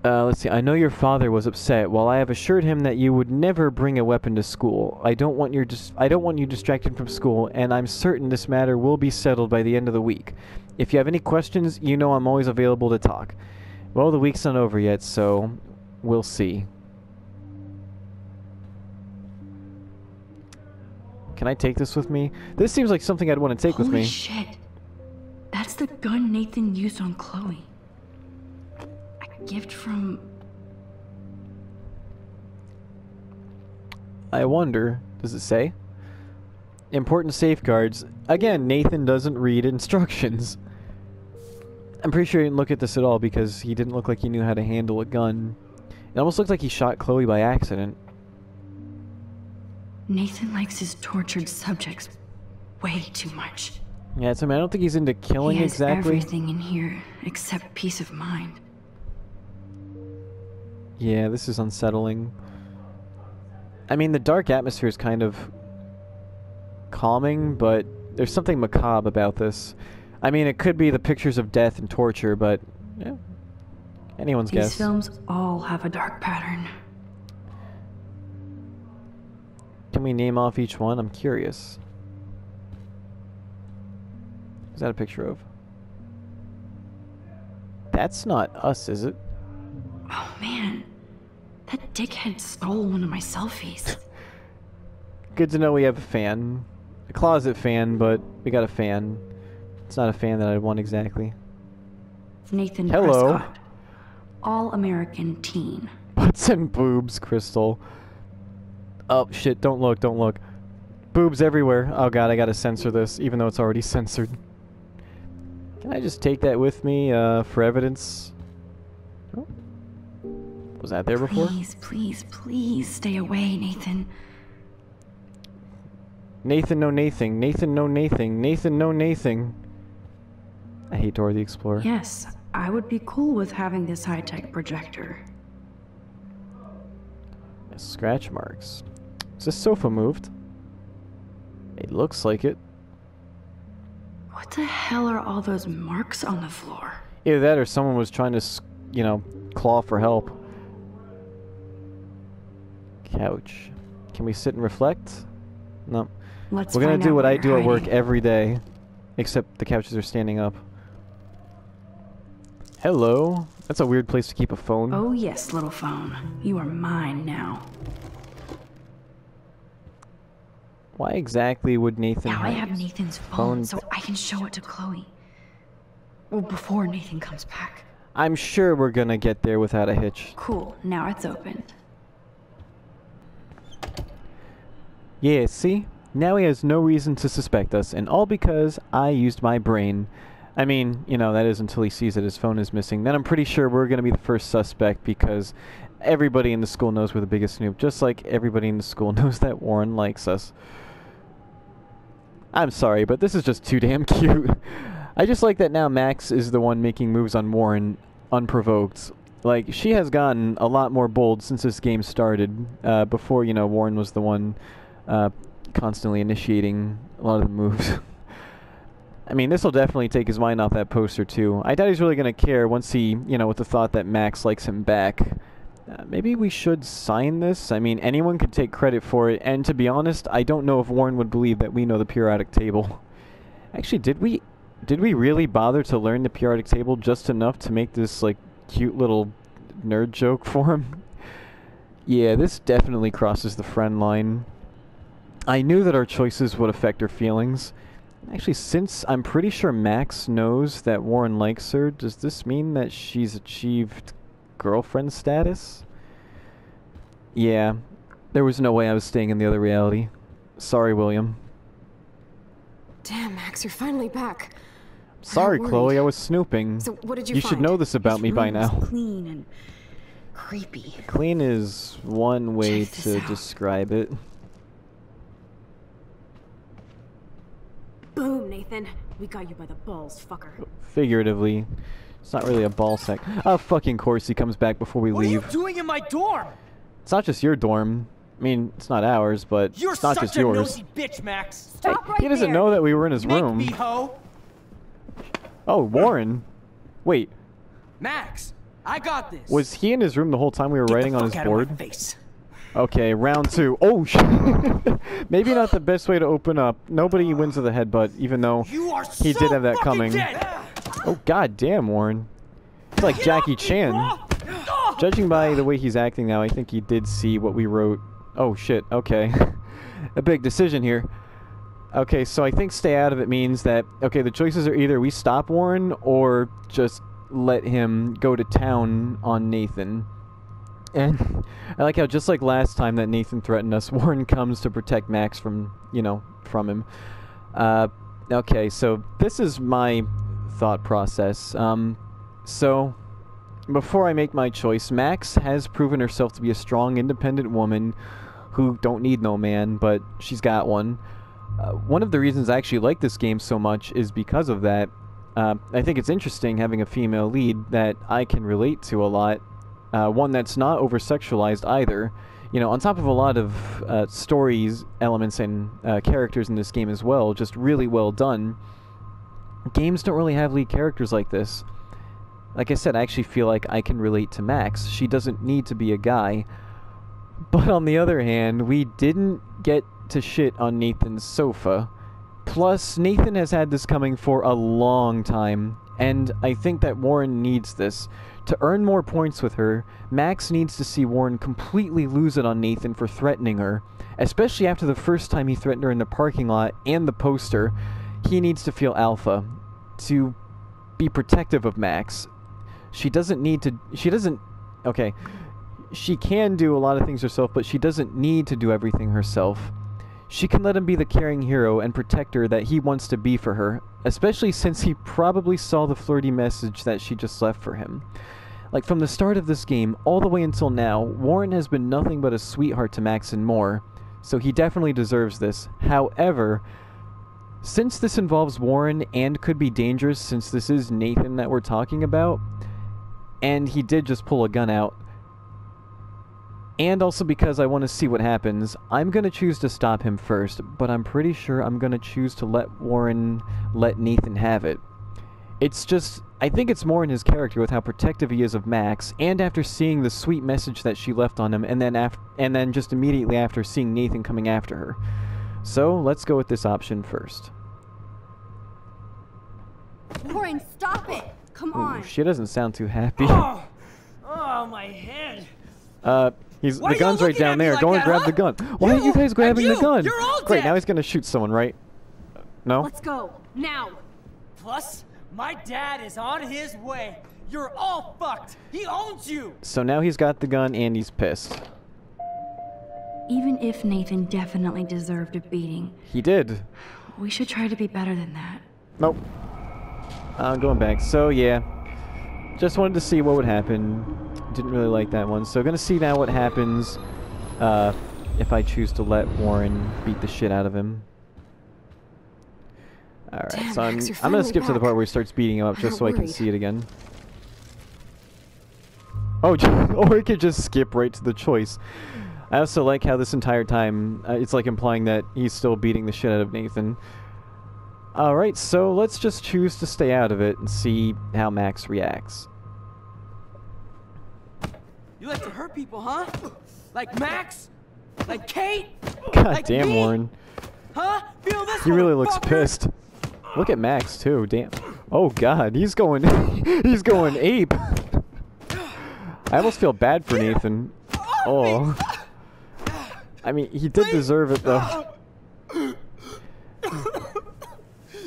Let's see. I know your father was upset. While I have assured him that you would never bring a weapon to school, I don't want you distracted from school, and I'm certain this matter will be settled by the end of the week. If you have any questions, you know I'm always available to talk. Well, the week's not over yet, so we'll see. Can I take this with me? This seems like something I'd want to take with me. Holy shit. That's the gun Nathan used on Chloe. Gift from... I wonder, does it say? Important safeguards. Again, Nathan doesn't read instructions. I'm pretty sure he didn't look at this at all because he didn't look like he knew how to handle a gun. It almost looked like he shot Chloe by accident. Nathan likes his tortured subjects way too much. Yeah, I mean, I don't think he's into killing exactly. He has everything in here except peace of mind. Yeah, this is unsettling. I mean, the dark atmosphere is kind of calming, but there's something macabre about this. I mean, it could be the pictures of death and torture, but yeah, anyone's guess. These films all have a dark pattern. Can we name off each one? I'm curious. Is that a picture of? That's not us, is it? Oh man, that dickhead stole one of my selfies. Good to know we have a fan. A closet fan, but we got a fan. It's not a fan that I'd want exactly. Nathan Hello. Prescott. All-American teen. Butts and boobs, Crystal. Oh shit, don't look, don't look. Boobs everywhere. Oh god, I gotta censor this, even though it's already censored. Can I just take that with me for evidence? Oh. Was that there before? Please, please, please stay away, Nathan. Nathan, no Nathan. Nathan, no Nathan. Nathan, no Nathan. I hate Dora the Explorer. Yes, I would be cool with having this high-tech projector. Scratch marks. Is this sofa moved? It looks like it. What the hell are all those marks on the floor? Either that or someone was trying to, you know, claw for help. Couch. Can we sit and reflect? No. Let's We're gonna find do out what I you're do at work hiding. every day. Except the couches are standing up. Hello? That's a weird place to keep a phone. Oh yes, little phone. You are mine now. Why exactly would Nathan Now I hide have his Nathan's phone, so I can show it to Chloe. Well, before Nathan comes back. I'm sure we're gonna get there without a hitch. Cool, now it's opened. Yeah, see? Now he has no reason to suspect us, and all because I used my brain. I mean, you know, that is until he sees that his phone is missing. Then I'm pretty sure we're gonna be the first suspect because everybody in the school knows we're the biggest snoop, just like everybody in the school knows that Warren likes us. I'm sorry, but this is just too damn cute. I just like that now Max is the one making moves on Warren unprovoked. Like, she has gotten a lot more bold since this game started. Before, you know, Warren was the one constantly initiating a lot of the moves. I mean, this will definitely take his mind off that poster, too. I doubt he's really going to care once he, you know, with the thought that Max likes him back. Maybe we should sign this? I mean, anyone could take credit for it, and to be honest, I don't know if Warren would believe that we know the periodic table. Actually, did we really bother to learn the periodic table just enough to make this, like, cute little nerd joke for him? Yeah, this definitely crosses the friend line. I knew that our choices would affect her feelings. Actually, since I'm pretty sure Max knows that Warren likes her, does this mean that she's achieved girlfriend status? Yeah, there was no way I was staying in the other reality. Sorry, William. Damn, Max, you're finally back. Sorry, Chloe, I was snooping. So what did You should know this about me by now. Clean and creepy. Clean is one way to describe it. Boom, Nathan. We got you by the balls, fucker. Figuratively. It's not really a ball sack. Oh, fucking course he comes back before we leave. What are you doing in my dorm? It's not just your dorm. I mean, it's not ours, but it's not just yours. You're such a nosy bitch, Max. Stop right He doesn't know that we were in his room. Make me, ho. Oh, Warren. Wait. Max, I got this. Was he in his room the whole time we were writing on his board? Of my face. Okay, round 2. Oh, shit. Maybe not the best way to open up. Nobody wins with a headbutt, even though he did have that coming. Oh, god damn, Warren. It's like Jackie Chan. Judging by the way he's acting now, I think he did see what we wrote. Oh, shit. Okay. A big decision here. Okay, so I think stay out of it means that, okay, the choices are either we stop Warren or just let him go to town on Nathan. And I like how just like last time that Nathan threatened us, Warren comes to protect Max from, you know, from him. Okay, so this is my thought process. So before I make my choice, Max has proven herself to be a strong, independent woman who don't need no man, but she's got one. One of the reasons I actually like this game so much is because of that. I think it's interesting having a female lead that I can relate to a lot. One that's not over-sexualized either. You know, on top of a lot of stories, elements, and characters in this game as well, just really well done. Games don't really have lead characters like this. Like I said, I actually feel like I can relate to Max. She doesn't need to be a guy. But on the other hand, we didn't get to shit on Nathan's sofa. Plus, Nathan has had this coming for a long time, and I think that Warren needs this. To earn more points with her, Max needs to see Warren completely lose it on Nathan for threatening her, especially after the first time he threatened her in the parking lot and the poster. He needs to feel alpha, to be protective of Max. She doesn't need to... Okay. She can do a lot of things herself, but she doesn't need to do everything herself. She can let him be the caring hero and protector that he wants to be for her, especially since he probably saw the flirty message that she just left for him. Like, from the start of this game, all the way until now, Warren has been nothing but a sweetheart to Max and more, so he definitely deserves this. However, since this involves Warren and could be dangerous since this is Nathan that we're talking about, and he did just pull a gun out, and also because I want to see what happens, I'm going to choose to stop him first, but I'm pretty sure I'm going to choose to let Nathan have it. It's just, I think it's more in his character with how protective he is of Max, and after seeing the sweet message that she left on him, and then just immediately after seeing Nathan coming after her. So, let's go with this option first. Warren, stop it! Come on! She doesn't sound too happy. Oh, my head! The gun's right down there. Go and grab the gun. Why aren't you guys grabbing the gun? You're all Great, dead. now he's gonna shoot someone, right? No? Let's go, now! Plus, my dad is on his way. You're all fucked. He owns you. So now he's got the gun and he's pissed. Even if Nathan definitely deserved a beating, He did. we should try to be better than that. Nope. I'm going back. So, yeah. Just wanted to see what would happen. Didn't really like that one. So, gonna see now what happens if I choose to let Warren beat the shit out of him. Alright, so I'm gonna skip to the part where he starts beating him up just so I can see it again. Oh, or I could just skip right to the choice. I also like how this entire time, it's like implying that he's still beating the shit out of Nathan. Alright, so let's just choose to stay out of it and see how Max reacts. You like to hurt people, huh? Like Max? Like Kate? God like damn, me? Warren. Huh? Feel this, He really looks motherfucker? pissed. Look at Max, too. Damn. Oh, God. He's going... he's going ape. I almost feel bad for Nathan. Oh. I mean, he did deserve it, though.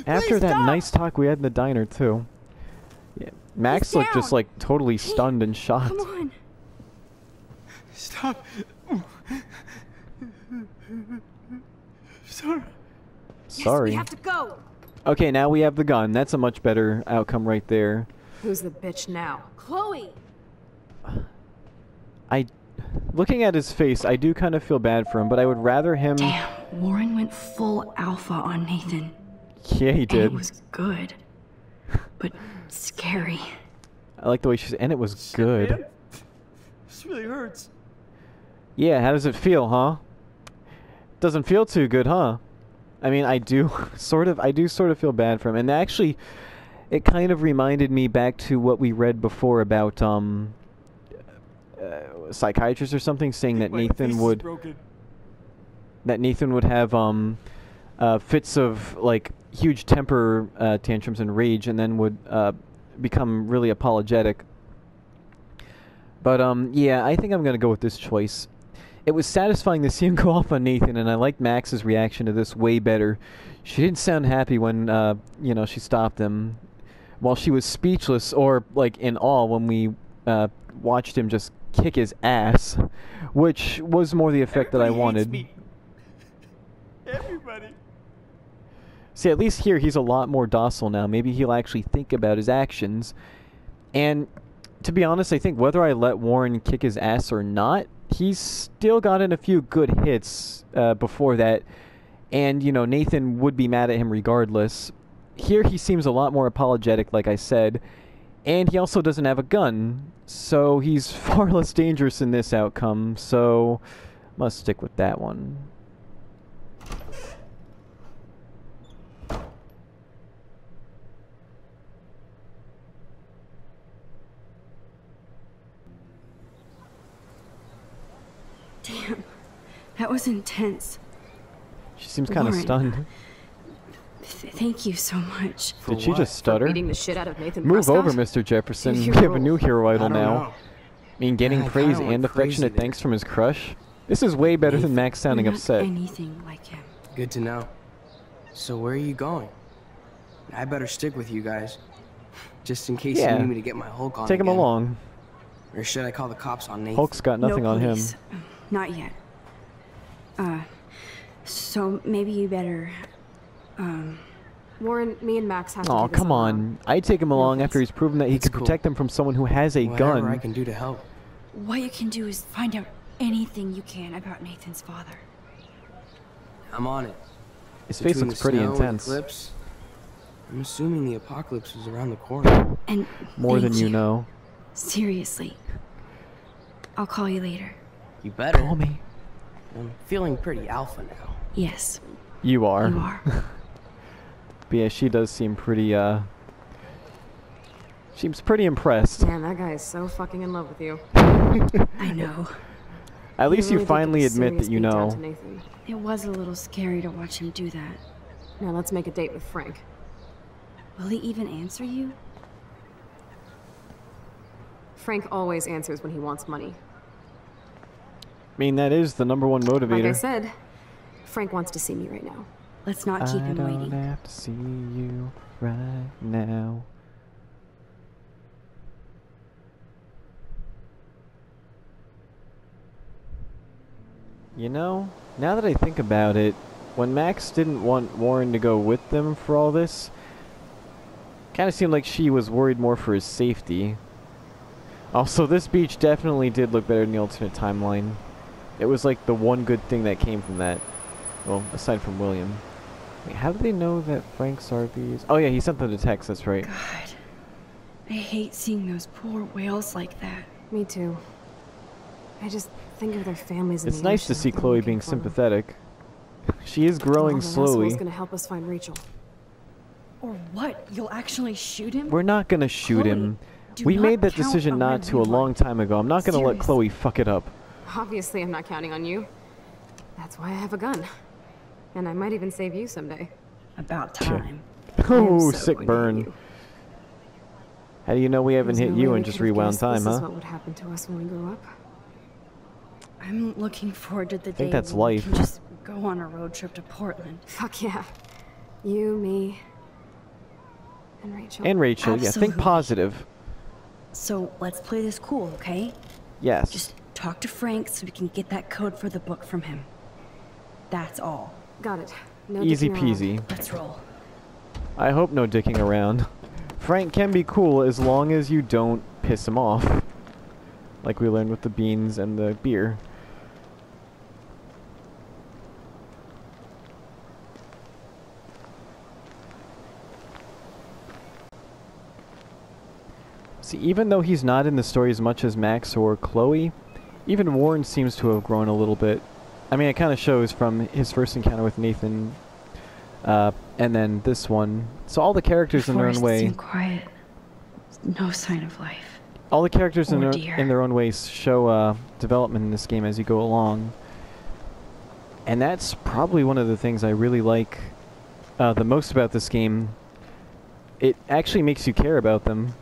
After that nice talk we had in the diner, too. Yeah. Max looked just, like, totally stunned and shocked. Come on! Stop. Sorry. Sorry. Yes, we have to go! Okay, now we have the gun. That's a much better outcome right there. Who's the bitch now? Chloe! Looking at his face, I do kind of feel bad for him, but I would rather him... Damn, Warren went full alpha on Nathan. Yeah, he did. And it was good. But scary. I like the way she said, and it was good. Man. This really hurts. Yeah, how does it feel, huh? Doesn't feel too good, huh? I mean, I do sort of feel bad for him. And actually, it kind of reminded me back to what we read before about, psychiatrist or something saying that Nathan would have fits of like huge temper tantrums and rage, and then would become really apologetic. But yeah, I think I'm gonna go with this choice. It was satisfying to see him go off on Nathan, and I liked Max's reaction to this way better. She didn't sound happy when you know, she stopped him, while she was speechless or like in awe when we watched him just kick his ass, which was more the effect that I wanted. Everybody. See, at least here he's a lot more docile now. Maybe he'll actually think about his actions. And to be honest, I think whether I let Warren kick his ass or not, he's still gotten a few good hits before that. And, you know, Nathan would be mad at him regardless. Here he seems a lot more apologetic, like I said. And he also doesn't have a gun, so he's far less dangerous in this outcome, so must stick with that one. Damn, that was intense. She seems kind of stunned. Thank you so much. Did she just stutter? Beating the shit out of Nathan Move Prescott? over, Mr. Jefferson. We have a new hero idol now. I mean, getting I praise kinda went and affectionate crazy thanks from his crush. This is way better than Max sounding You're not upset. anything like him. Good to know. So where are you going? I better stick with you guys, just in case Yeah. you need me to get my Hulk on. Take him again. along. Or should I call the cops on Nathan? Hulk's got nothing No on him. police. Not yet. So maybe you better, Warren, me and Max have to Oh, do this come on. I'd take him along after he's proven that he can protect them from someone who has a Whatever gun. I can do to help. what you can do is find out anything you can about Nathan's father. I'm on it. His face Between looks the pretty snow and intense. Eclipse, I'm assuming the apocalypse is around the corner. And More than thank you know. Seriously. I'll call you later. You better. Call me. I'm feeling pretty alpha now. Yes. You are. You are. But yeah, she does seem pretty, seems pretty impressed. Man, that guy is so fucking in love with you. I know. At least He you really did finally give a admit that serious you beat down know. to Nathan. It was a little scary to watch him do that. Now let's make a date with Frank. Will he even answer you? Frank always answers when he wants money. I mean, that is the #1 motivator. Like I said, Frank wants to see me right now. Let's not keep him I waiting. don't have to see you right now. You know, now that I think about it, when Max didn't want Warren to go with them for all this, kind of seemed like she was worried more for his safety. Also, this beach definitely did look better than the alternate timeline. It was like the one good thing that came from that. Well, aside from William. Wait, how do they know that Frank's RV is... Oh yeah, he sent them to text, that's right. God. I hate seeing those poor whales like that. Me too. I just think of their families in It's the nice to ocean see if they're Chloe looking being for them. sympathetic. She is growing Oh, that slowly. asshole's gonna help us find Rachel. Or what? You'll actually shoot him? We're not gonna shoot Chloe, him. do We not made that count decision on my not to a real long life. time ago. I'm not gonna let Seriously. Chloe fuck it up. Obviously, I'm not counting on you. That's why I have a gun. And I might even save you someday. About time. Oh, so sick going to burn. hit you. How do you know we haven't There's hit no you way and we just could've rewound guessed time, this huh? is what would happen to us when we grew up. I'm looking forward to the think day that's when we life. can just go on a road trip to Portland. Fuck yeah. You, me, and Rachel. And Rachel, yeah, think Absolutely. positive. So let's play this cool, okay? Yes. Just talk to Frank so we can get that code for the book from him. That's all. Got it. No Easy dicking around. peasy. Let's roll. I hope no dicking around. Frank can be cool as long as you don't piss him off. like we learned with the beans and the beer. See, even though he's not in the story as much as Max or Chloe, even Warren seems to have grown a little bit. I mean, it kind of shows from his first encounter with Nathan, and then this one. So all the characters in their own way... seem quiet. No sign of life. All the characters in their own ways show development in this game as you go along. And that's probably one of the things I really like the most about this game. It actually makes you care about them.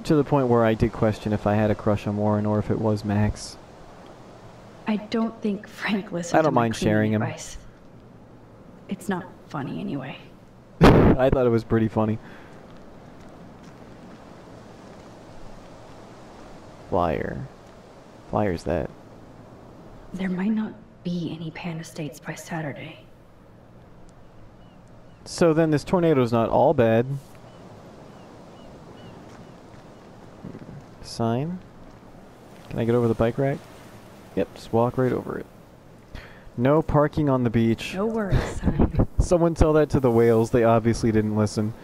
To the point where I did question if I had a crush on Warren or if it was Max. I don't think Frank listened I don't to my mind sharing advice. It's not funny anyway. I thought it was pretty funny. Flyer. Flyer's that. There might not be any Pan Estates by Saturday. So then this tornado's not all bad. Sign. Can I get over the bike rack? Yep, just walk right over it. No parking on the beach. No worries, sign. Someone tell that to the whales. They obviously didn't listen.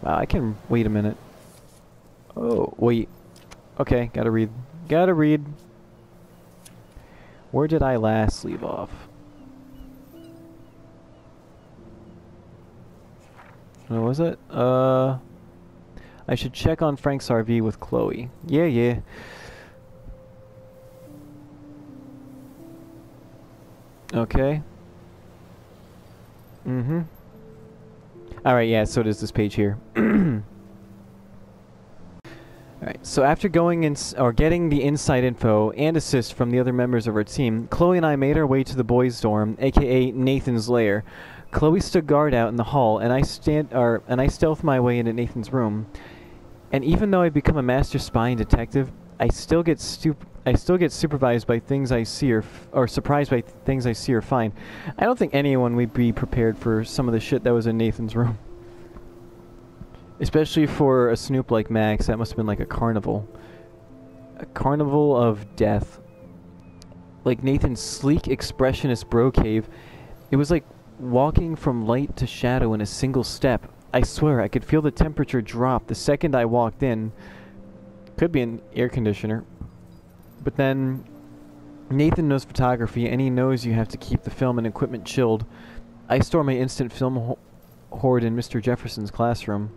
Wow, I can wait a minute. Oh, wait. Okay, gotta read. Gotta read. Where did I last leave off? What was it? I should check on Frank's RV with Chloe. Yeah. Okay. Mm-hmm. Alright, yeah, so does this page here. Alright, so after going in, or getting the inside info and assist from the other members of our team, Chloe and I made our way to the boys' dorm, aka Nathan's lair. Chloe stood guard out in the hall, and I stealthed my way into Nathan's room. And even though I've become a master spy and detective, I still get supervised by things I see or surprised by things I see or find. I don't think anyone would be prepared for some of the shit that was in Nathan's room. Especially for a snoop like Max, that must have been like a carnival. A carnival of death. Like Nathan's sleek, expressionist bro cave. It was like walking from light to shadow in a single step. I swear, I could feel the temperature drop the second I walked in. Could be an air conditioner. But then, Nathan knows photography, and he knows you have to keep the film and equipment chilled. I store my instant film hoard in Mr. Jefferson's classroom.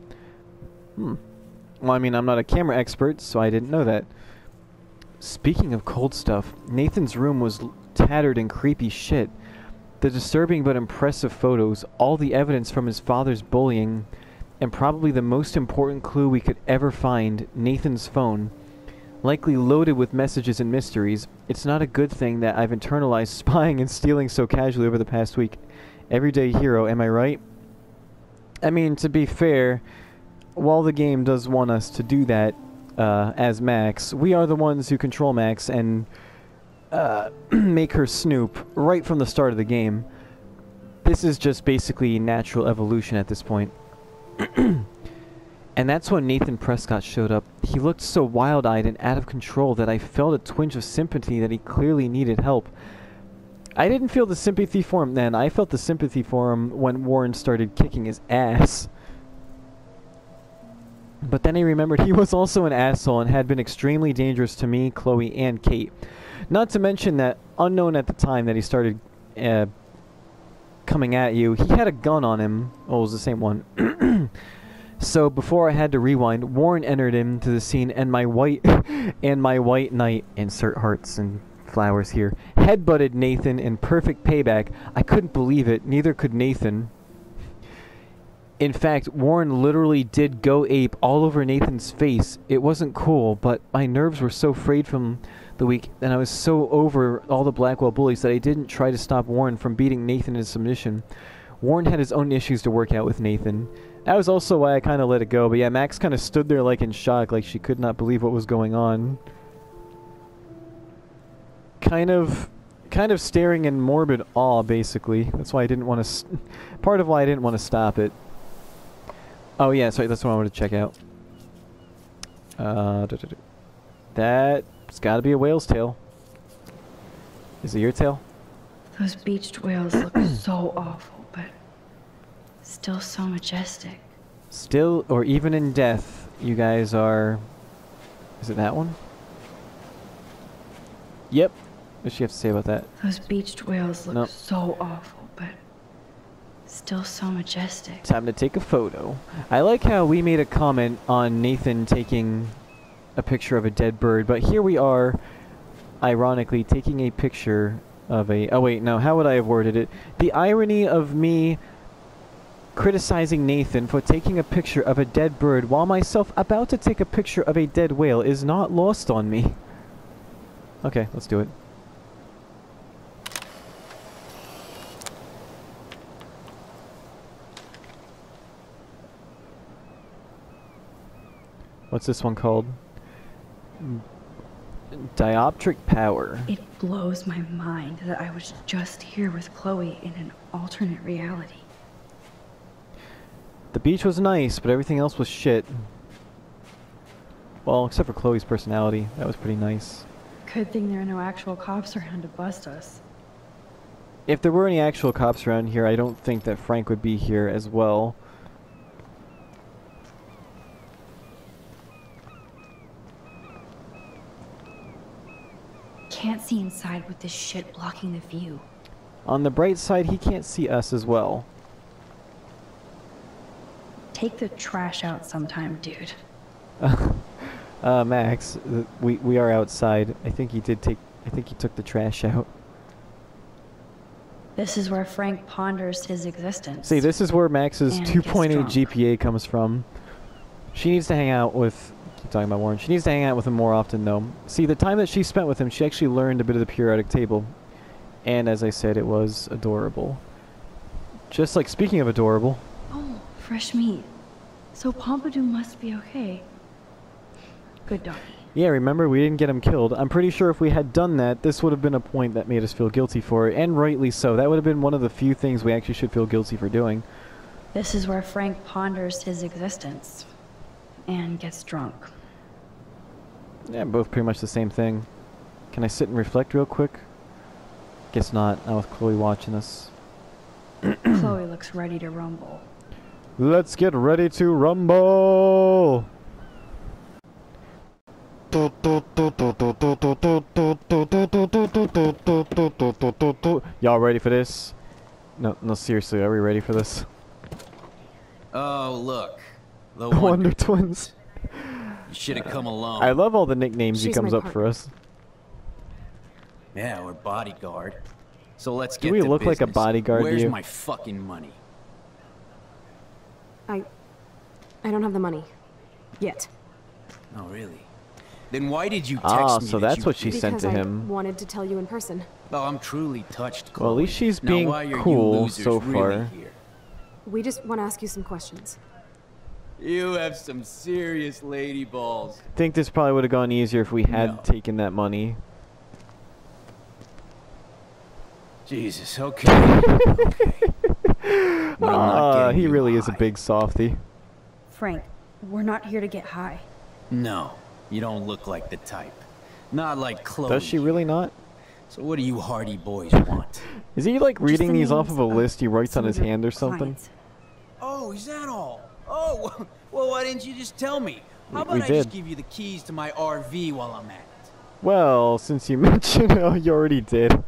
Well, I mean, I'm not a camera expert, so I didn't know that. Speaking of cold stuff, Nathan's room was tattered and creepy shit. The disturbing but impressive photos, all the evidence from his father's bullying, and probably the most important clue we could ever find, Nathan's phone, likely loaded with messages and mysteries. It's not a good thing that I've internalized spying and stealing so casually over the past week. Everyday hero, am I right? I mean, to be fair, while the game does want us to do that as Max, we are the ones who control Max and make her snoop right from the start of the game. This is just basically natural evolution at this point. And that's when Nathan Prescott showed up. He looked so wild-eyed and out of control that I felt a twinge of sympathy that he clearly needed help. I didn't feel the sympathy for him then. I felt the sympathy for him when Warren started kicking his ass. But then he remembered he was also an asshole and had been extremely dangerous to me, Chloe, and Kate. Not to mention that, unknown at the time that he started coming at you, he had a gun on him. Oh, it was the same one. So before I had to rewind, Warren entered into the scene, and my white knight, insert hearts and flowers here, headbutted Nathan in perfect payback. I couldn't believe it. Neither could Nathan. In fact, Warren literally did go ape all over Nathan's face. It wasn't cool, but my nerves were so frayed from the week, and I was so over all the Blackwell bullies that I didn't try to stop Warren from beating Nathan in submission. Warren had his own issues to work out with Nathan. That was also why I kind of let it go, but yeah, Max kind of stood there like in shock, like she could not believe what was going on. Kind of staring in morbid awe, basically. That's why I didn't want to... part of why I didn't want to stop it. Oh yeah, sorry, that's what I wanted to check out. That's gotta be a whale's tail. Is it your tail? Those beached whales look so awful, but still so majestic. Still, or even in death, you guys are... Is it that one? Yep. What does she have to say about that? Those beached whales look so awful, but still so majestic. Time to take a photo. I like how we made a comment on Nathan taking a picture of a dead bird, but here we are, ironically, taking a picture of a... Oh wait, no, how would I have worded it? The irony of me criticizing Nathan for taking a picture of a dead bird while myself about to take a picture of a dead whale is not lost on me. Okay, let's do it. What's this one called? Dioptric power. It blows my mind that I was just here with Chloe in an alternate reality. The beach was nice, but everything else was shit. Well, except for Chloe's personality. That was pretty nice. Good thing there are no actual cops around to bust us. If there were any actual cops around here, I don't think that Frank would be here as well. Can't see inside with this shit blocking the view. On the bright side, he can't see us as well. Take the trash out sometime, dude. Max, we are outside. I think he took the trash out. This is where Frank ponders his existence. See, this is where Max's 2.8 drunk. GPA comes from. She needs to hang out with... Keep talking about Warren. She needs to hang out with him more often, though. See, the time that she spent with him, she actually learned a bit of the periodic table. And as I said, it was adorable. Just like, speaking of adorable... Oh, fresh meat. So Pompidou must be okay. Good doggy. Yeah, remember, we didn't get him killed. I'm pretty sure if we had done that, this would have been a point that made us feel guilty for it, and rightly so. That would have been one of the few things we actually should feel guilty for doing. This is where Frank ponders his existence. And gets drunk. Yeah, both pretty much the same thing. Can I sit and reflect real quick? Guess not, not with Chloe watching us. Chloe looks ready to rumble. Let's get ready to rumble! Y'all ready for this? No, seriously, are we ready for this? Oh, look. The Wonder Twins. You should have come along. I love all the nicknames he comes up for us. Yeah, we're bodyguard. So let's get Do we to look like a business. bodyguard to Where's you? my fucking money? I don't have the money. Yet. Oh, really? Then why did you text Ah, me so that that's you... what she sent to Because him. I wanted to tell you in person. Oh, I'm truly touched, Chloe. Well, at least she's Now, being why are you cool losers so really far. here? We just want to ask you some questions. You have some serious lady balls. I think this probably would have gone easier if we had taken that money. Jesus, okay. But I'm not getting He you really is a high. big softy. Frank, we're not here to get high. No, you don't look like the type. Not like Chloe. Does she really not? So what do you hardy boys want? Is he like reading the these off names of a list he writes some on his of your hand or something? clients. Oh, is that all? Oh, well, why didn't you just tell me? How about We I just did. give you the keys to my RV while I'm at it? Well, since you mentioned it, you already did.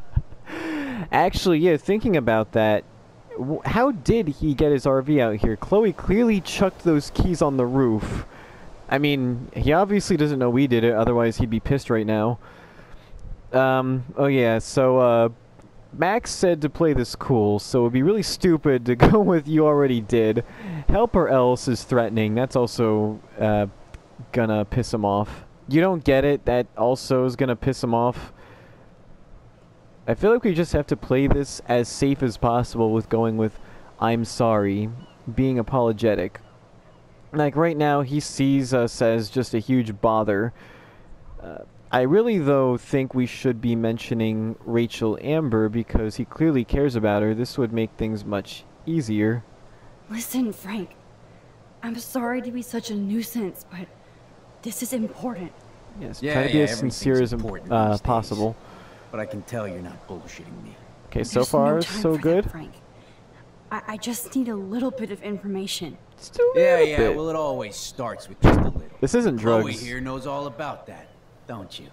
Actually, yeah, thinking about that, how did he get his RV out here? Chloe clearly chucked those keys on the roof. I mean, he obviously doesn't know we did it, otherwise he'd be pissed right now. Oh yeah, so, Max said to play this cool, so it'd be really stupid to go with you already did. Help or else is threatening. That's also, gonna piss him off. You don't get it? That also is gonna piss him off. I feel like we just have to play this as safe as possible with going with I'm sorry, being apologetic. Like right now, he sees us as just a huge bother. I really, though, think we should be mentioning Rachel Amber because he clearly cares about her. This would make things much easier. Listen, Frank. I'm sorry to be such a nuisance, but this is important. Yes, try to be as sincere as possible. But I can tell you're not bullshitting me. Okay, so There's far no time so for good. that, Frank. I just need a little bit of information. Yeah, well, it always starts with just a little. This isn't Chloe drugs. here knows all about that, don't you?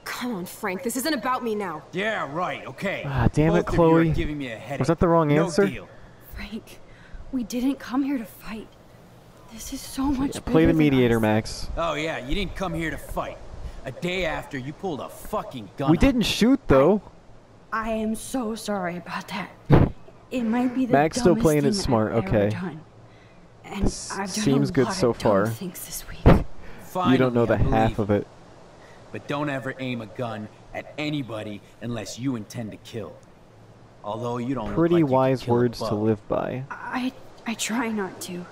Come on, Frank. This isn't about me now. Yeah, right. Okay. Ah, damn it, Both of you are Chloe. giving me a headache. Was that the wrong answer? No deal. Frank, we didn't come here to fight. This is so much bigger Play the than mediator, us. Max. Oh yeah, you didn't come here to fight. A day after you pulled a fucking gun. We didn't shoot though. I am so sorry about that. It might be the Max still dumbest playing thing it smart. I've Okay. ever done. And I've done Seems a good lot so of dumb far. things this week. You don't know the Finally, I half believe of it. But don't ever aim a gun at anybody unless you intend to kill. Although you don't Pretty look like you wise could kill a words to bug. live by. I try not to.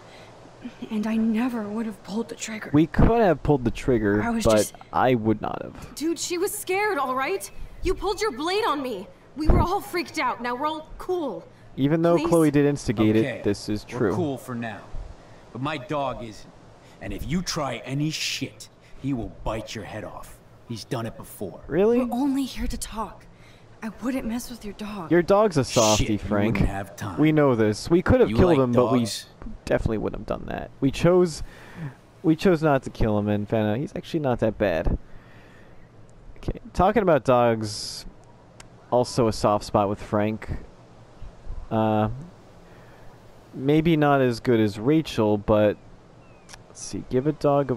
And I never would have pulled the trigger. We could have pulled the trigger, I was but just- I would not have. Dude, she was scared, all right? You pulled your blade on me. We were all freaked out. Now we're all cool. Even though Please? Chloe did instigate Okay, it, this is we're true. cool for now. But my dog isn't. And if you try any shit, he will bite your head off. He's done it before. Really? We're only here to talk. I wouldn't mess with your dog. Your dog's a softie, Shit, you Frank. wouldn't have time. We know this. We could have You killed like him, but we dogs? definitely wouldn't have done that. We chose not to kill him, and found out he's actually not that bad. Okay, talking about dogs, also a soft spot with Frank. Maybe not as good as Rachel, but let's see. Gave dog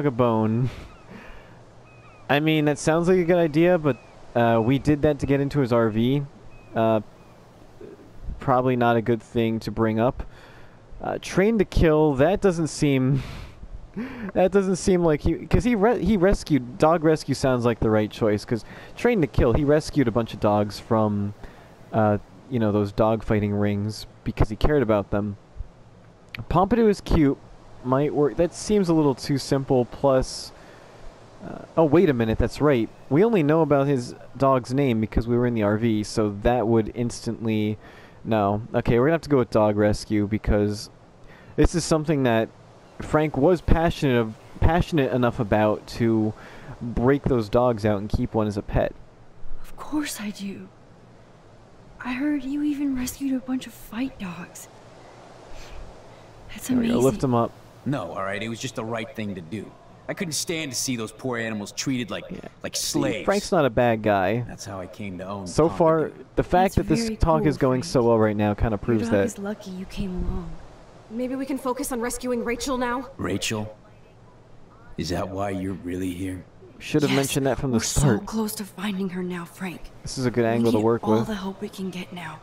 a bone. I mean, that sounds like a good idea, but we did that to get into his RV. Probably not a good thing to bring up. Trained to kill. That doesn't seem. That doesn't seem like because he rescued. Dog rescue sounds like the right choice because trained to kill. He rescued a bunch of dogs from, you know, those dog fighting rings because he cared about them. Pompidou is cute. Might work. That seems a little too simple. Plus. Oh, wait a minute, that's right. We only know about his dog's name because we were in the RV, so that would instantly... No. Okay, we're going to have to go with dog rescue because this is something that Frank was passionate enough about to break those dogs out and keep one as a pet. Of course I do. I heard you even rescued a bunch of fight dogs. That's There we amazing. go, lift him up. No, all right, it was just the right thing to do. I couldn't stand to see those poor animals treated like slaves. Frank's not a bad guy. That's how I came to own So far, the fact That's that this very talk cool, is going so well right now kind of Your proves dog that. is lucky you came along. Maybe we can focus on rescuing Rachel now? Rachel? Is that why you're really here? Should have Yes, mentioned that from the we're start. so close to finding her now, Frank. This is a good We angle to need work all with. the help we can get now,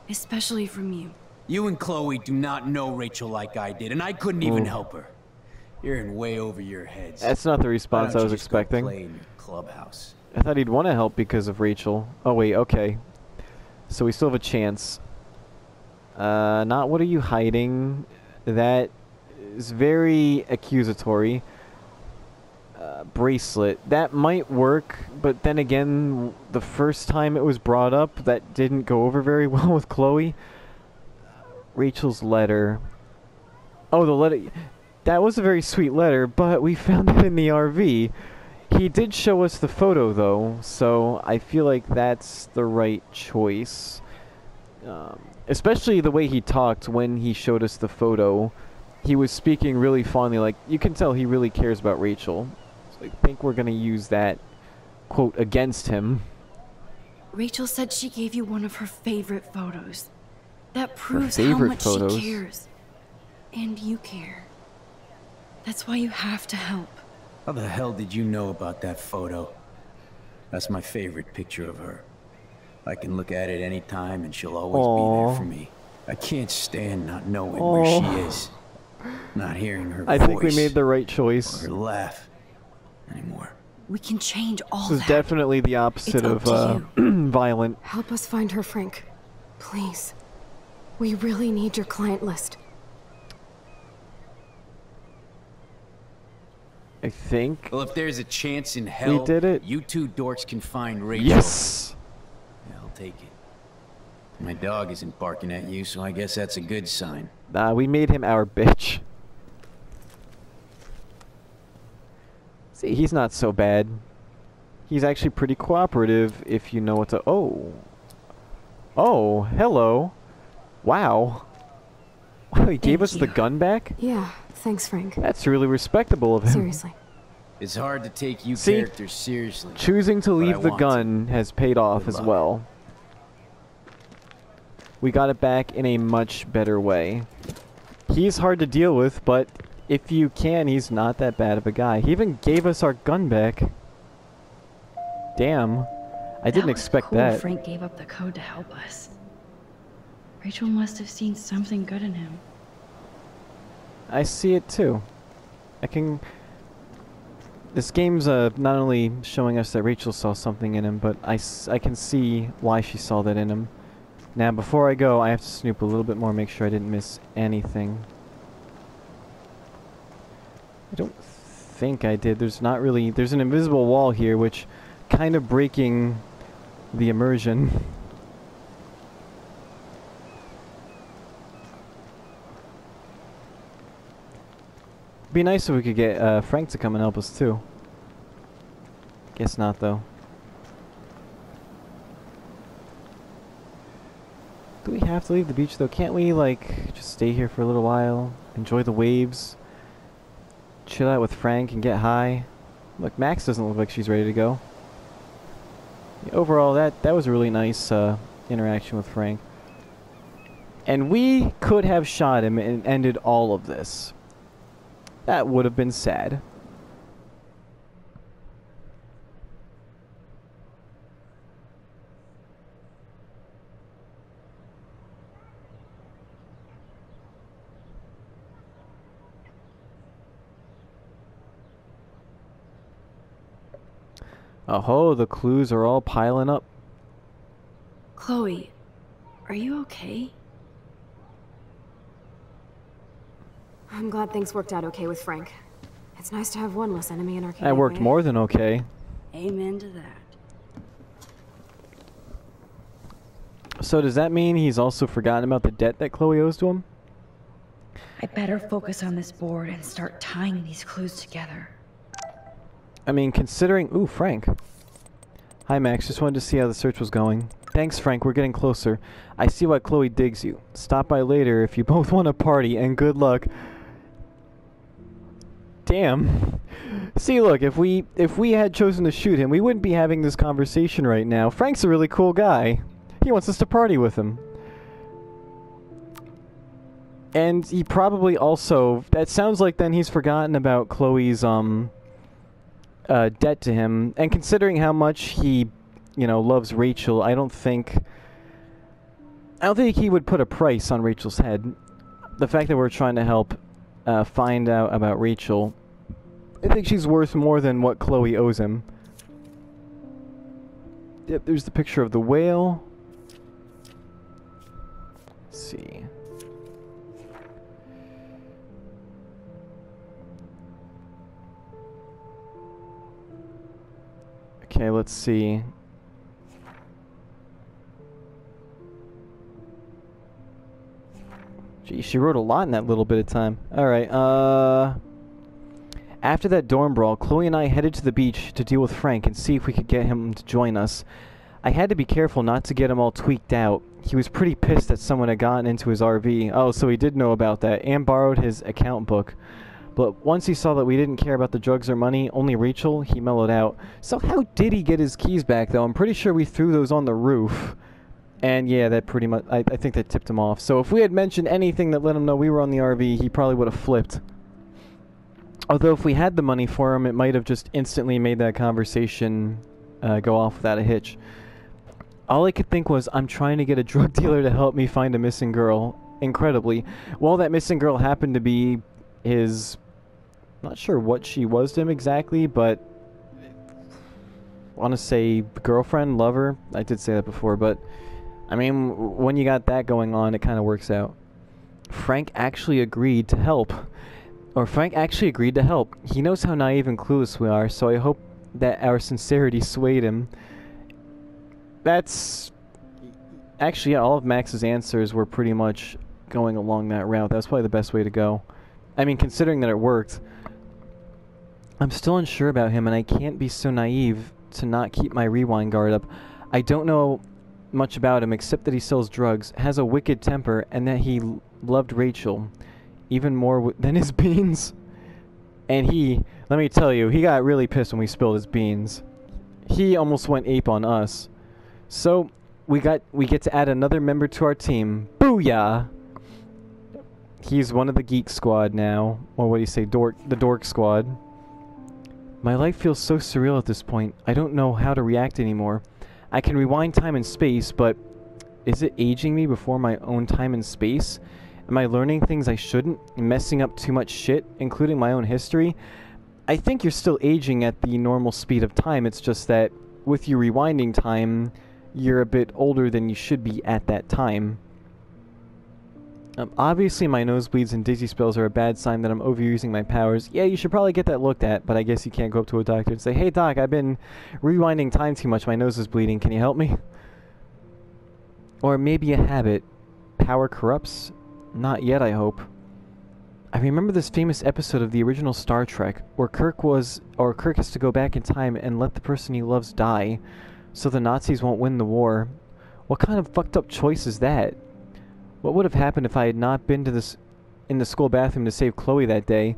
especially from you. You and Chloe do not know Rachel like I did, and I couldn't even help her. You're in way over your heads. That's not the Why response don't I you was just go expecting. play in your clubhouse. I thought he'd want to help because of Rachel. Oh wait, okay. So we still have a chance. Not what are you hiding? That is very accusatory. Bracelet. That might work, but then again, the first time it was brought up, that didn't go over very well with Chloe. Rachel's letter. Oh, the letter. That was a very sweet letter, but we found it in the RV. He did show us the photo, though, so I feel like that's the right choice. Especially the way he talked when he showed us the photo. He was speaking really fondly, like, you can tell he really cares about Rachel. So I think we're going to use that quote against him. Rachel said she gave you one of her favorite photos. That proves how favorite much photos? she cares. And you care. That's why you have to help. How the hell did you know about that photo? That's my favorite picture of her. I can look at it any time and she'll always be there for me. I can't stand not knowing where she is. Not hearing her I voice. think we made the right choice. Or her laugh anymore. We can change all This is that. definitely the opposite It's of up to violent. Help us find her, Frank. Please. We really need your client list. I think. Well, if there's a chance in hell, did it. you two dorks can find Rachel. Yes! Yeah, I'll take it. My dog isn't barking at you, so I guess that's a good sign. We made him our bitch. See, he's not so bad. He's actually pretty cooperative if you know what to... Oh. Oh, hello. Wow. He gave us the gun back? Yeah, thanks, Frank. That's really respectable of him. Seriously. It's hard to take you See, characters seriously. Choosing to leave the gun has paid off as well. We got it back in a much better way. He's hard to deal with, but if you can, he's not that bad of a guy. He even gave us our gun back. Damn. I didn't expect cool. that. Frank gave up the code to help us. Rachel must have seen something good in him. I see it too. This game's not only showing us that Rachel saw something in him, but I can see why she saw that in him. Now, before I go, I have to snoop a little bit more, make sure I didn't miss anything. I don't think I did. There's not really... There's an invisible wall here, which kind of breaking the immersion. Be nice if we could get Frank to come and help us too. Guess not though. Do we have to leave the beach though? Can't we like just stay here for a little while, enjoy the waves, chill out with Frank and get high? Look, Max doesn't look like she's ready to go. Yeah, overall, that was a really nice interaction with Frank. And we could have shot him and ended all of this. That would have been sad. Oh, the clues are all piling up. Chloe, are you okay? I'm glad things worked out okay with Frank. It's nice to have one less enemy in our community. I worked more than okay. Amen to that. So does that mean he's also forgotten about the debt that Chloe owes to him? I better focus on this board and start tying these clues together. I mean, considering... Ooh, Frank. Hi, Max. Just wanted to see how the search was going. Thanks, Frank. We're getting closer. I see why Chloe digs you. Stop by later if you both want to party, and good luck. Damn. See, look, if we had chosen to shoot him, we wouldn't be having this conversation right now. Frank's a really cool guy. He wants us to party with him. And he probably also... That sounds like then he's forgotten about Chloe's, debt to him. And considering how much he, you know, loves Rachel, I don't think he would put a price on Rachel's head. The fact that we're trying to help find out about Rachel, I think she's worth more than what Chloe owes him. Yep, there's the picture of the whale. Let's see. Okay, let's see. Gee, she wrote a lot in that little bit of time. Alright, after that dorm brawl, Chloe and I headed to the beach to deal with Frank and see if we could get him to join us. I had to be careful not to get him all tweaked out. He was pretty pissed that someone had gotten into his RV. Oh, so he did know about that, and borrowed his account book. But once he saw that we didn't care about the drugs or money, only Rachel, he mellowed out. So how did he get his keys back, though? I'm pretty sure we threw those on the roof. And yeah, that pretty much, I think that tipped him off. So if we had mentioned anything that let him know we were on the RV, he probably would have flipped. Although if we had the money for him, it might have just instantly made that conversation go off without a hitch. All I could think was, I'm trying to get a drug dealer to help me find a missing girl. Incredibly. Well, that missing girl happened to be his... Not sure what she was to him exactly, but... I want to say girlfriend, lover. I did say that before, but... I mean, when you got that going on, it kind of works out. Frank actually agreed to help. Frank actually agreed to help. He knows how naive and clueless we are, so I hope that our sincerity swayed him. That's... Actually, yeah, all of Max's answers were pretty much going along that route. That's probably the best way to go. I mean, considering that it worked. I'm still unsure about him, and I can't be so naive to not keep my rewind guard up. I don't know much about him except that he sells drugs, has a wicked temper, and that he loved Rachel even more than his beans. And let me tell you, he got really pissed when we spilled his beans. He almost went ape on us. So we get to add another member to our team. Booyah! He's one of the geek squad now, or what do you say, the dork squad. My life feels so surreal at this point. I don't know how to react anymore. I can rewind time and space, but is it aging me before my own time and space? Am I learning things I shouldn't, messing up too much shit, including my own history? I think you're still aging at the normal speed of time. It's just that with you rewinding time, you're a bit older than you should be at that time. Obviously my nosebleeds and dizzy spells are a bad sign that I'm overusing my powers. Yeah, you should probably get that looked at, but I guess you can't go up to a doctor and say, "Hey doc, I've been rewinding time too much, my nose is bleeding, can you help me?" Or maybe a habit. Power corrupts? Not yet, I hope. I remember this famous episode of the original Star Trek, where Kirk has to go back in time and let the person he loves die, so the Nazis won't win the war. What kind of fucked up choice is that? What would have happened if I had not been in the school bathroom to save Chloe that day?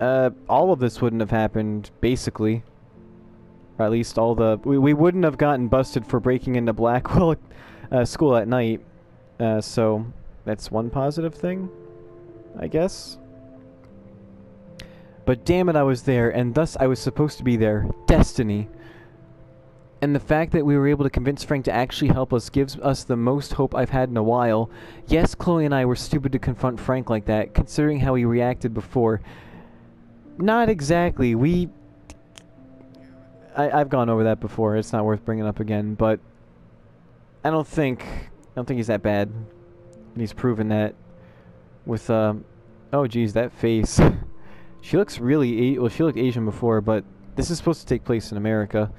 All of this wouldn't have happened, basically. Or at least we wouldn't have gotten busted for breaking into Blackwell school at night. So that's one positive thing, I guess. But damn it, I was there, and thus I was supposed to be there. Destiny. And the fact that we were able to convince Frank to actually help us gives us the most hope I've had in a while. Yes, Chloe and I were stupid to confront Frank like that, considering how he reacted before. Not exactly. I've gone over that before. It's not worth bringing up again, but I don't think he's that bad. And he's proven that with oh geez, that face. She looks really she looked Asian before, but this is supposed to take place in America.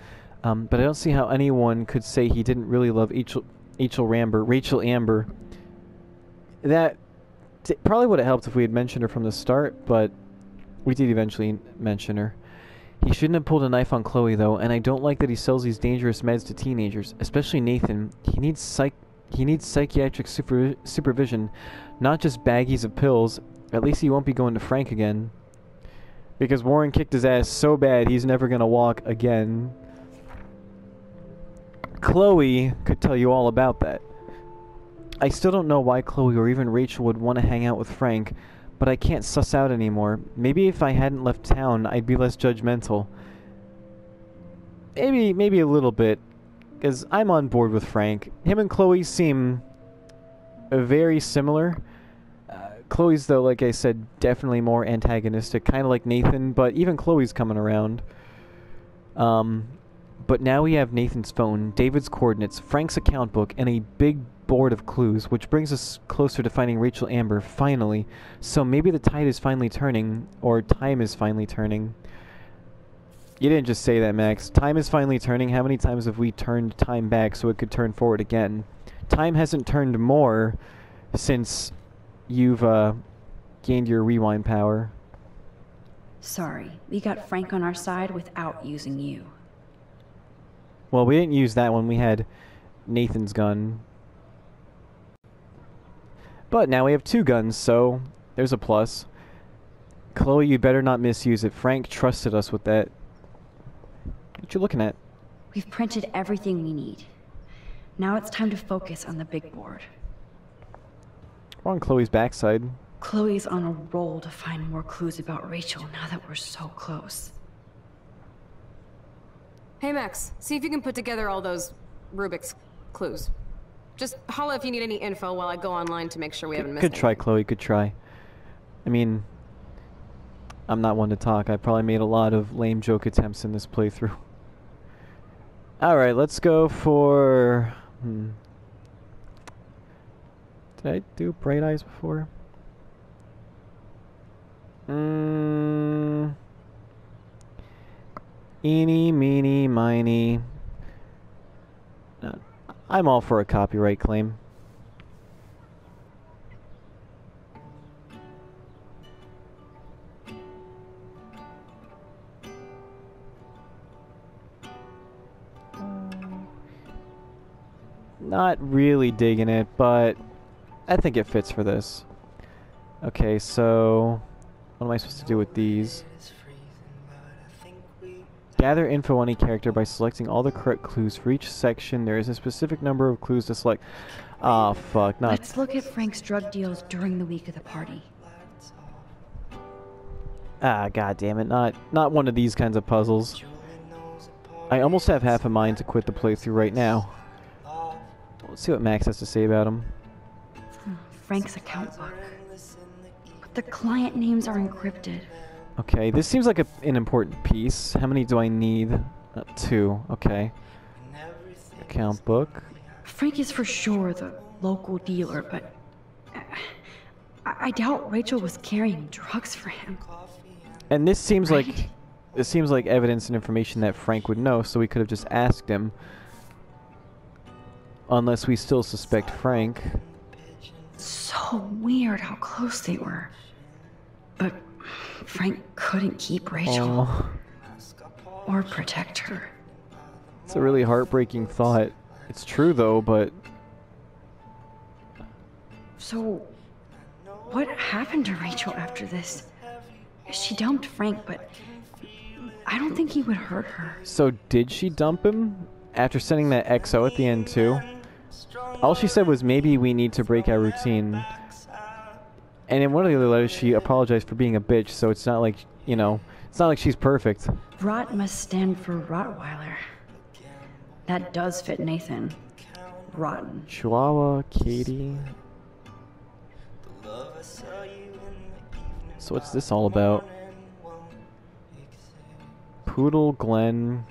But I don't see how anyone could say he didn't really love Rachel Amber. That probably would have helped if we had mentioned her from the start, but we did eventually mention her. He shouldn't have pulled a knife on Chloe, though, and I don't like that he sells these dangerous meds to teenagers, especially Nathan. He needs psychiatric supervision, not just baggies of pills. At least he won't be going to Frank again. Because Warren kicked his ass so bad, he's never gonna walk again. Chloe could tell you all about that. I still don't know why Chloe or even Rachel would want to hang out with Frank, but I can't suss out anymore. Maybe if I hadn't left town, I'd be less judgmental. Maybe a little bit, because I'm on board with Frank. Him and Chloe seem very similar. Chloe's, though, like I said, definitely more antagonistic, kind of like Nathan, but even Chloe's coming around. But now we have Nathan's phone, David's coordinates, Frank's account book, and a big board of clues, which brings us closer to finding Rachel Amber, finally. So maybe the tide is finally turning, or time is finally turning. You didn't just say that, Max. Time is finally turning. How many times have we turned time back so it could turn forward again? Time hasn't turned more since you've gained your rewind power. Sorry, we got Frank on our side without using you. Well, we didn't use that one. We had Nathan's gun. But now we have 2 guns, so there's a plus. Chloe, you better not misuse it. Frank trusted us with that. What you looking at? We've printed everything we need. Now it's time to focus on the big board. We're on Chloe's backside. Chloe's on a roll to find more clues about Rachel now that we're so close. Hey Max, see if you can put together all those Rubik's clues. Just holla if you need any info while I go online to make sure we haven't missed Good try, Chloe, good try. I mean, I'm not one to talk. I probably made a lot of lame joke attempts in this playthrough. Alright, let's go for... Did I do Bright Eyes before? Eeny, meeny, miny. I'm all for a copyright claim. Not really digging it, but I think it fits for this. Okay, so what am I supposed to do with these? Gather info on a character by selecting all the correct clues. For each section, there is a specific number of clues to select. Oh, fuck. Not. Let's look at Frank's drug deals during the week of the party. Ah, god damn it. Not one of these kinds of puzzles. I almost have half a mind to quit the playthrough right now. Let's see what Max has to say about him. Frank's account book. But the client names are encrypted. Okay, this seems like an important piece. How many do I need? 2. Okay. Account book. Frank is for sure the local dealer, but I doubt Rachel was carrying drugs for him. And this seems like evidence and information that Frank would know, so we could have just asked him. Unless we still suspect Frank. So weird how close they were. But Frank couldn't keep Rachel. Or protect her. It's a really heartbreaking thought. It's true though, but... So, what happened to Rachel after this? She dumped Frank, but I don't think he would hurt her. So did she dump him? After sending that XO at the end too? All she said was, maybe we need to break our routine. And in one of the other letters, she apologized for being a bitch, so it's not like, you know, it's not like she's perfect. Rot must stand for Rottweiler. That does fit Nathan. Rotten. Chihuahua, Katie. So what's this all about? Poodle, Glenn.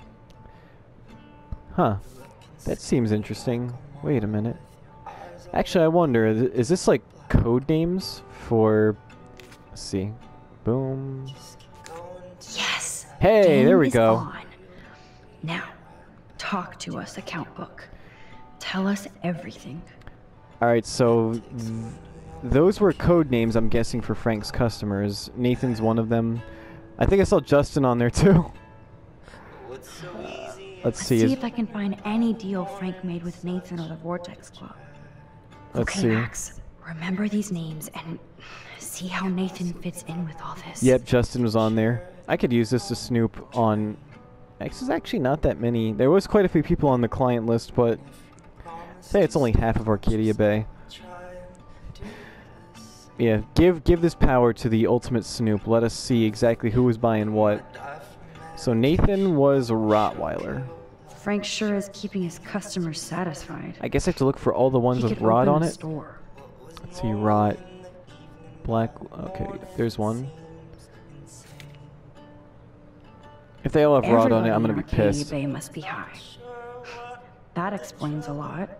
Huh. That seems interesting. Wait a minute. Actually, I wonder, is this like code names for... Let's see. Boom. Yes! Hey, there we go. On. Now, talk to us, account book. Tell us everything. Alright, so... those were code names, I'm guessing, for Frank's customers. Nathan's one of them. I think I saw Justin on there, too. Let's see if I can find any deal Frank made with Nathan or the Vortex Club. Let's okay, see. Max, remember these names and see how Nathan fits in with all this. Yep, Justin was on there. I could use this to snoop on... There's actually not that many. There was quite a few people on the client list, but... say it's only half of Arcadia Bay. Yeah, give this power to the ultimate snoop. Let us see exactly who was buying what. So Nathan was Rottweiler. Frank sure is keeping his customers satisfied. I guess I have to look for all the ones with rot on it. Let's see, rot. Black. Okay, there's one. If they all have rot on it, I'm gonna be pissed. Bay must be high. That explains a lot.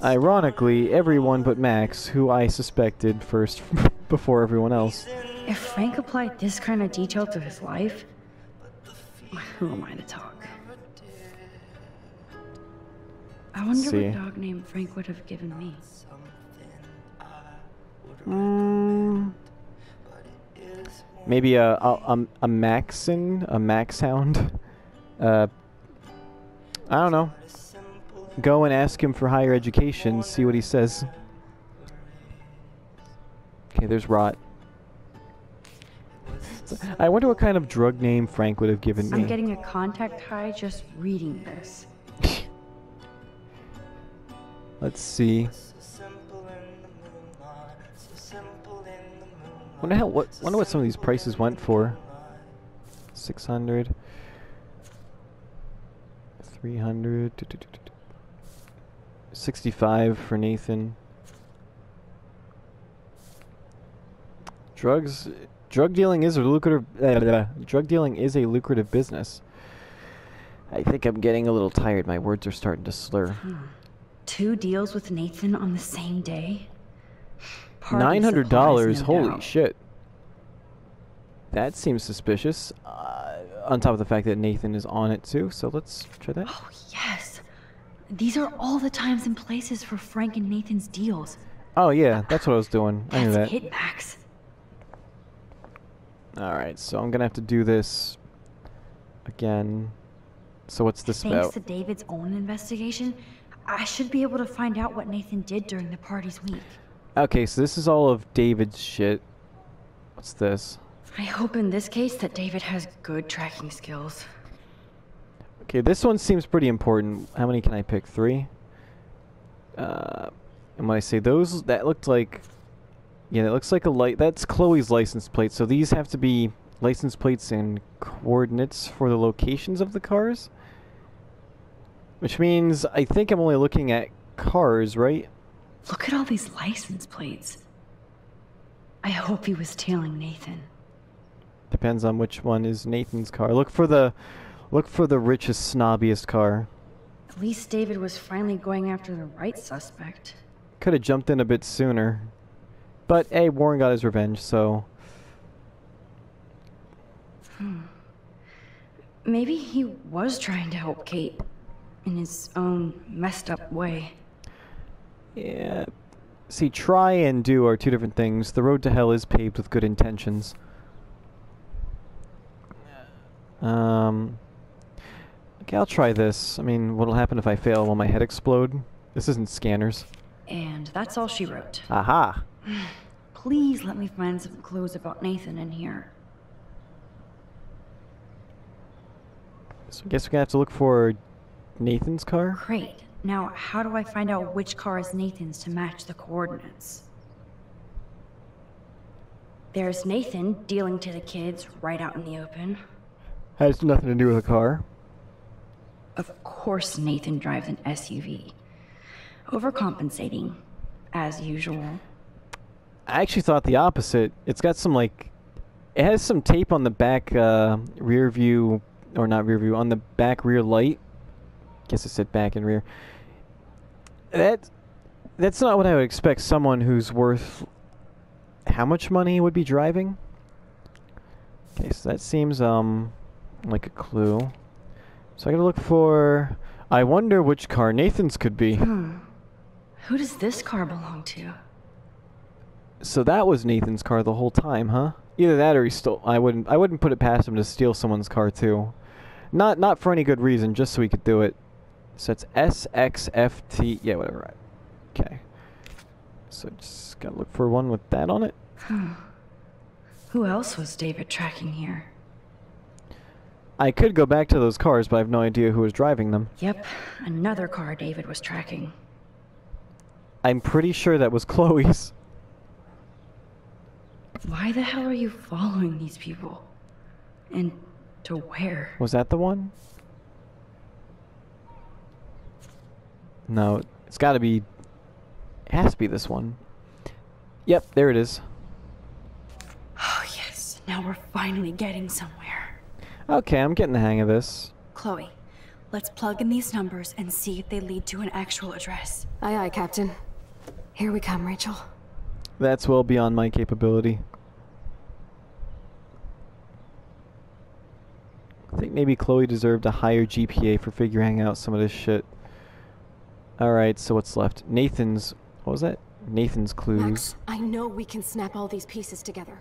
Ironically, everyone but Max, who I suspected first before everyone else. If Frank applied this kind of detail to his life, who am I to talk? I wonder what dog name Frank would have given me. Maybe a Maxon, a Maxhound. I don't know. Go and ask him for higher education, see what he says. Okay, there's Rot. I wonder what kind of drug name Frank would have given me. I'm getting a contact high just reading this. Let's see. Wonder what some of these prices went for. 600. 300. 65 for Nathan. Drug dealing is a lucrative business. I think I'm getting a little tired. My words are starting to slur. 2 deals with Nathan on the same day? $900, no holy doubt. shit. That seems suspicious. On top of the fact that Nathan is on it too, so let's try that. Oh, yes. These are all the times and places for Frank and Nathan's deals. Oh yeah, that's what I was doing. I knew that. That's hit, Max. Alright, so I'm gonna have to do this again. So what's this Thanks about? to David's own investigation, I should be able to find out what Nathan did during the party's week. Okay, so this is all of David's shit. What's this? I hope in this case that David has good tracking skills. Okay, this one seems pretty important. How many can I pick? 3? And when I say those, that looked like... Yeah, that looks like a light. That's Chloe's license plate. So these have to be license plates and coordinates for the locations of the cars. Which means I think I'm only looking at cars, right? Look at all these license plates. I hope he was tailing Nathan. Depends on which one is Nathan's car. Look for the richest, snobbiest car. At least David was finally going after the right suspect. Could have jumped in a bit sooner. But hey, Warren got his revenge, so... Maybe he was trying to help Kate in his own messed up way. Yeah. See, try and do are two different things. The road to hell is paved with good intentions. Okay, I'll try this. I mean, what'll happen if I fail? Will my head explode? This isn't Scanners. And that's all she wrote. Aha! Please let me find some clues about Nathan in here. So I guess we're gonna have to look for Nathan's car? Great. Now, how do I find out which car is Nathan's to match the coordinates? There's Nathan dealing to the kids right out in the open. Has nothing to do with the car. Of course Nathan drives an SUV. Overcompensating, as usual. I actually thought the opposite. It's got some, like... It has some tape on the back rear view... Or not rear view, on the back rear light. Guess it said back and rear. That's not what I would expect someone who's worth... How much money would be driving? Okay, so that seems, like a clue. So I gotta look for... I wonder which car Nathan's could be. Who does this car belong to? So that was Nathan's car the whole time, huh? Either that or he stole... I wouldn't put it past him to steal someone's car too. Not for any good reason, just so he could do it. So it's SXFT... Yeah, whatever. Right. Okay. So just gotta look for one with that on it. Who else was David tracking here? I could go back to those cars, but I have no idea who was driving them. Yep, another car David was tracking. I'm pretty sure that was Chloe's. Why the hell are you following these people? And to where? Was that the one? No, it's gotta be... It has to be this one. Yep, there it is. Oh yes, now we're finally getting somewhere. Okay, I'm getting the hang of this. Chloe, let's plug in these numbers and see if they lead to an actual address. Aye, aye, Captain. Here we come, Rachel. That's well beyond my capability. I think maybe Chloe deserved a higher GPA for figuring out some of this shit. Alright, so what's left? Nathan's... What was that? Nathan's clues. Max, I know we can snap all these pieces together.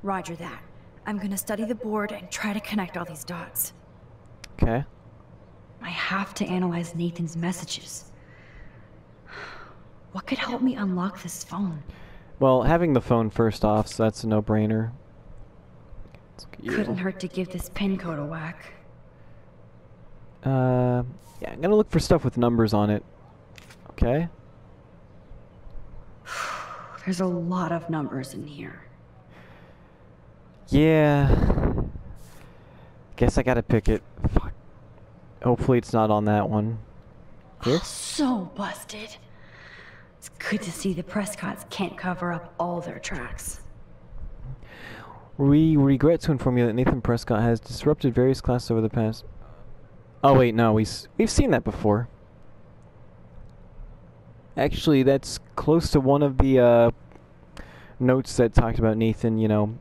Roger that. I'm gonna study the board and try to connect all these dots. Okay. I have to analyze Nathan's messages. What could help me unlock this phone? Well, having the phone first off, so that's a no-brainer. Couldn't hurt to give this pin code a whack. Yeah, I'm gonna look for stuff with numbers on it. Okay. There's a lot of numbers in here. Yeah. Guess I gotta pick it. Fuck. Hopefully it's not on that one. This? So busted. It's good to see the Prescotts can't cover up all their tracks. We regret to inform you that Nathan Prescott has disrupted various classes over the past... Oh wait, no, we've seen that before. Actually, that's close to one of the notes that talked about Nathan, you know,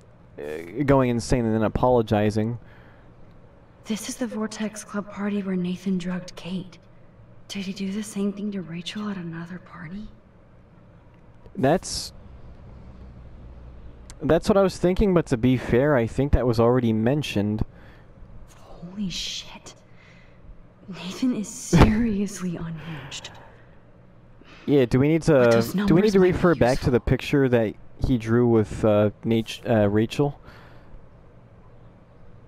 going insane and then apologizing. This is the Vortex Club party where Nathan drugged Kate. Did he do the same thing to Rachel at another party? That's what I was thinking, but to be fair, I think that was already mentioned. Holy shit. Nathan is seriously unhinged. matched. Yeah, do we need to numbers might be refer back to the picture that he drew with Rachel?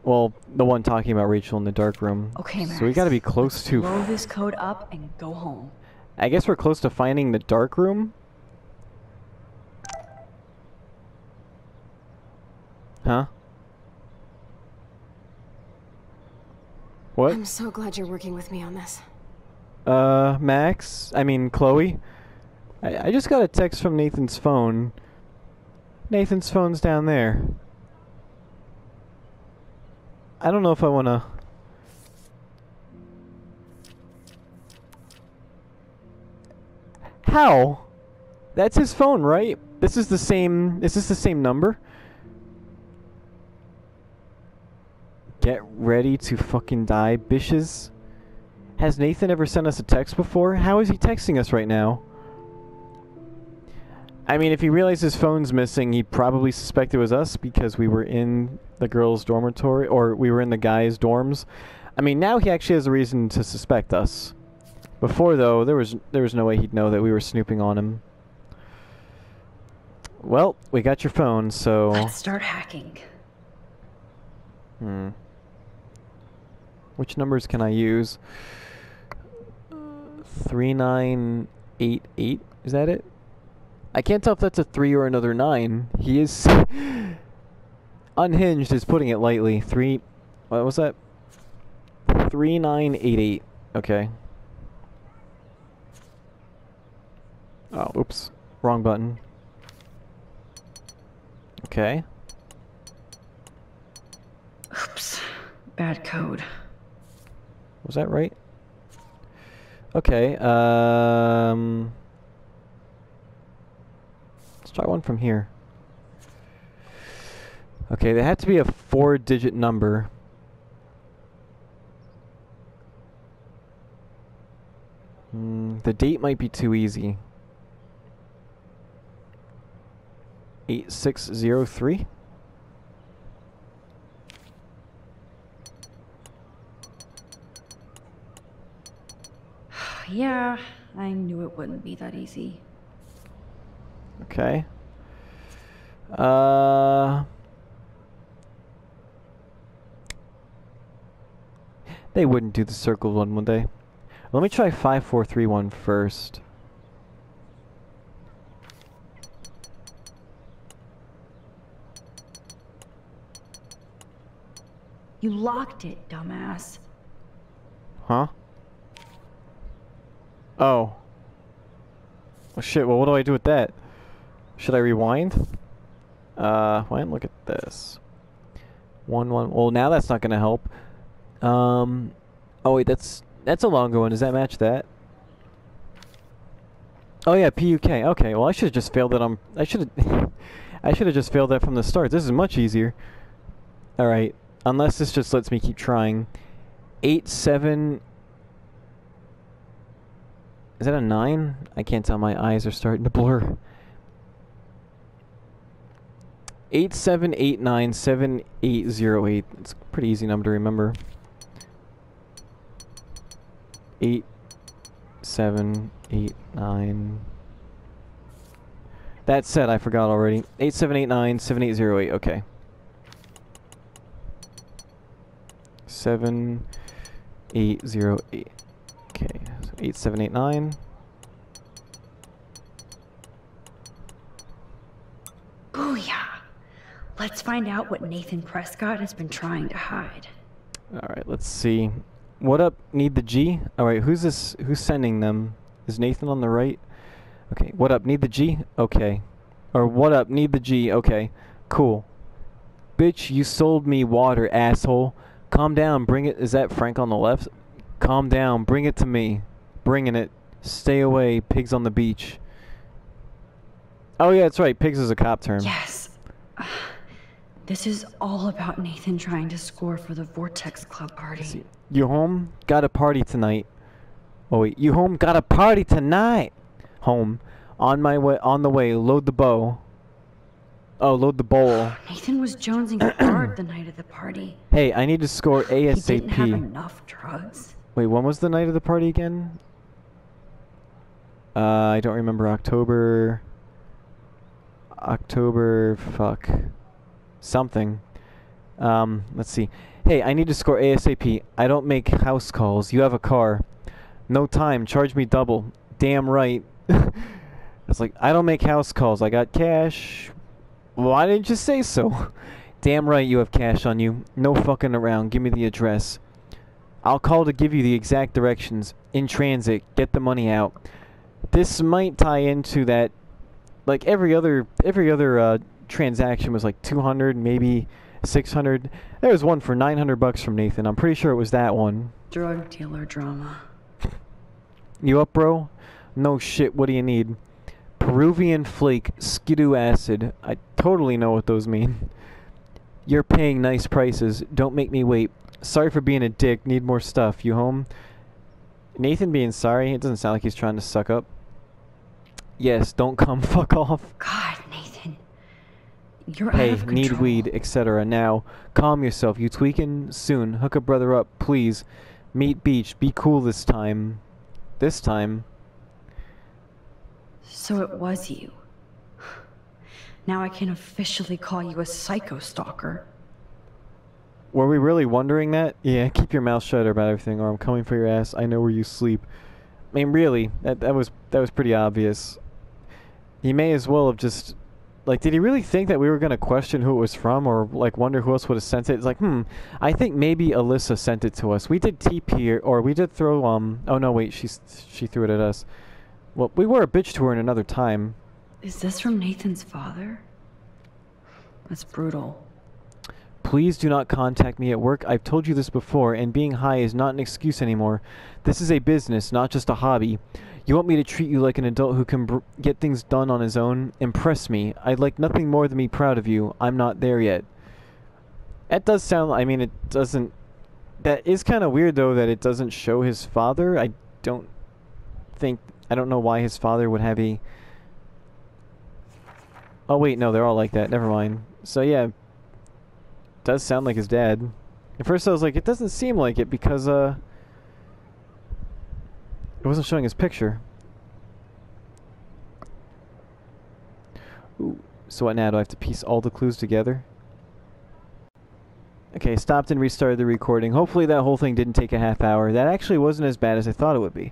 Well, the one talking about Rachel in the dark room. Okay, Max. So we got to be close to. Blow this code up and go home. I guess we're close to finding the dark room. Huh? What? I'm so glad you're working with me on this. Max? I mean, Chloe? I just got a text from Nathan's phone. Nathan's phone's down there. I don't know if I want to... How? That's his phone, right? This is the same... Is this the same number? Get ready to fucking die, bitches. Has Nathan ever sent us a text before? How is he texting us right now? I mean, if he realized his phone's missing, he probably suspected it was us because we were in the girls' dormitory, or we were in the guys' dorms. I mean, now he actually has a reason to suspect us. Before, though, there was no way he'd know that we were snooping on him. Well, we got your phone, so... Let's start hacking. Which numbers can I use? 3988, is that it? I can't tell if that's a 3 or another 9. He is... Unhinged is putting it lightly. What was that? 3988. Okay. Oh, oops. Wrong button. Okay. Oops. Bad code. Was that right? Okay, let's try one from here. Okay, they had to be a 4-digit number. The date might be too easy. 8603? Yeah, I knew it wouldn't be that easy. Okay. They wouldn't do the circle one, would they? Let me try 5431 first. You locked it, dumbass. Huh? Oh. Oh shit, well what do I do with that? Should I rewind? Look at this. 1 1. Well, now that's not gonna help. Oh wait, that's a longer one. Does that match that? Oh yeah, PUK. Okay, well I should have just failed that on... I should have just failed that from the start. This is much easier. Alright. Unless this just lets me keep trying. 87... Is that a 9? I can't tell. My eyes are starting to blur. 87897808. It's a pretty easy number to remember. 8789. That said, I forgot already. 87897808. Okay. 7808. Okay, so 8789. Booyah! Let's find out what Nathan Prescott has been trying to hide. Alright, let's see. What up, need the G? Alright, who's this? Who's sending them? Is Nathan on the right? Okay, what up, need the G? Okay. Or what up, need the G? Okay, cool. Bitch, you sold me water, asshole. Calm down, bring it. Is that Frank on the left? Calm down, bring it to me. Bringing it. Stay away, pigs on the beach. Oh yeah, that's right, pigs is a cop term. Yes. This is all about Nathan trying to score for the Vortex Club party. You home? Got a party tonight. Oh wait, you home? Got a party tonight. Home. On the way, load the bow. Oh, load the bowl. Nathan was jonesing hard the night of the party. Hey, I need to score ASAP. He didn't have enough drugs. Wait, when was the night of the party again? I don't remember October, fuck. Something. Let's see. Hey, I need to score ASAP. I don't make house calls. You have a car. No time. Charge me double. Damn right. It's like, I don't make house calls. I got cash. Why didn't you say so? Damn right you have cash on you. No fucking around. Give me the address. I'll call to give you the exact directions. In transit. Get the money out. This might tie into that. Like every other transaction was like 200, maybe 600. There was one for 900 bucks from Nathan. I'm pretty sure it was that one. Drug dealer drama. You up, bro? No shit. What do you need? Peruvian flake, skidoo acid. I totally know what those mean. You're paying nice prices. Don't make me wait. Sorry for being a dick. Need more stuff. You home? Nathan being sorry? It doesn't sound like he's trying to suck up. Yes, don't come. Fuck off. God, Nathan. You're hey, out of control. Need weed, etc. Now, calm yourself. You tweaking? Soon. Hook a brother up, please. Meet beach. Be cool this time. This time. So it was you. Now I can officially call you a psycho stalker. Were we really wondering that? Yeah, keep your mouth shut about everything or I'm coming for your ass. I know where you sleep. I mean, really, that was pretty obvious. He may as well have just... Like, did he really think that we were going to question who it was from or, like, wonder who else would have sent it? It's like, I think maybe Alyssa sent it to us. We did TP, or we did throw, oh, no, wait, she threw it at us. Well, we were a bitch to her in another time. Is this from Nathan's father? That's brutal. Please do not contact me at work. I've told you this before, and being high is not an excuse anymore. This is a business, not just a hobby. You want me to treat you like an adult who can get things done on his own? Impress me. I'd like nothing more than be proud of you. I'm not there yet. That does sound... I mean, it doesn't... That is kind of weird, though, that it doesn't show his father. I don't know why his father would have a... Oh, wait, no, they're all like that. Never mind. So, yeah. It does sound like his dad. At first I was like, it doesn't seem like it because, it wasn't showing his picture. Ooh. So what now? Do I have to piece all the clues together? Okay, stopped and restarted the recording. Hopefully that whole thing didn't take a half hour. That actually wasn't as bad as I thought it would be.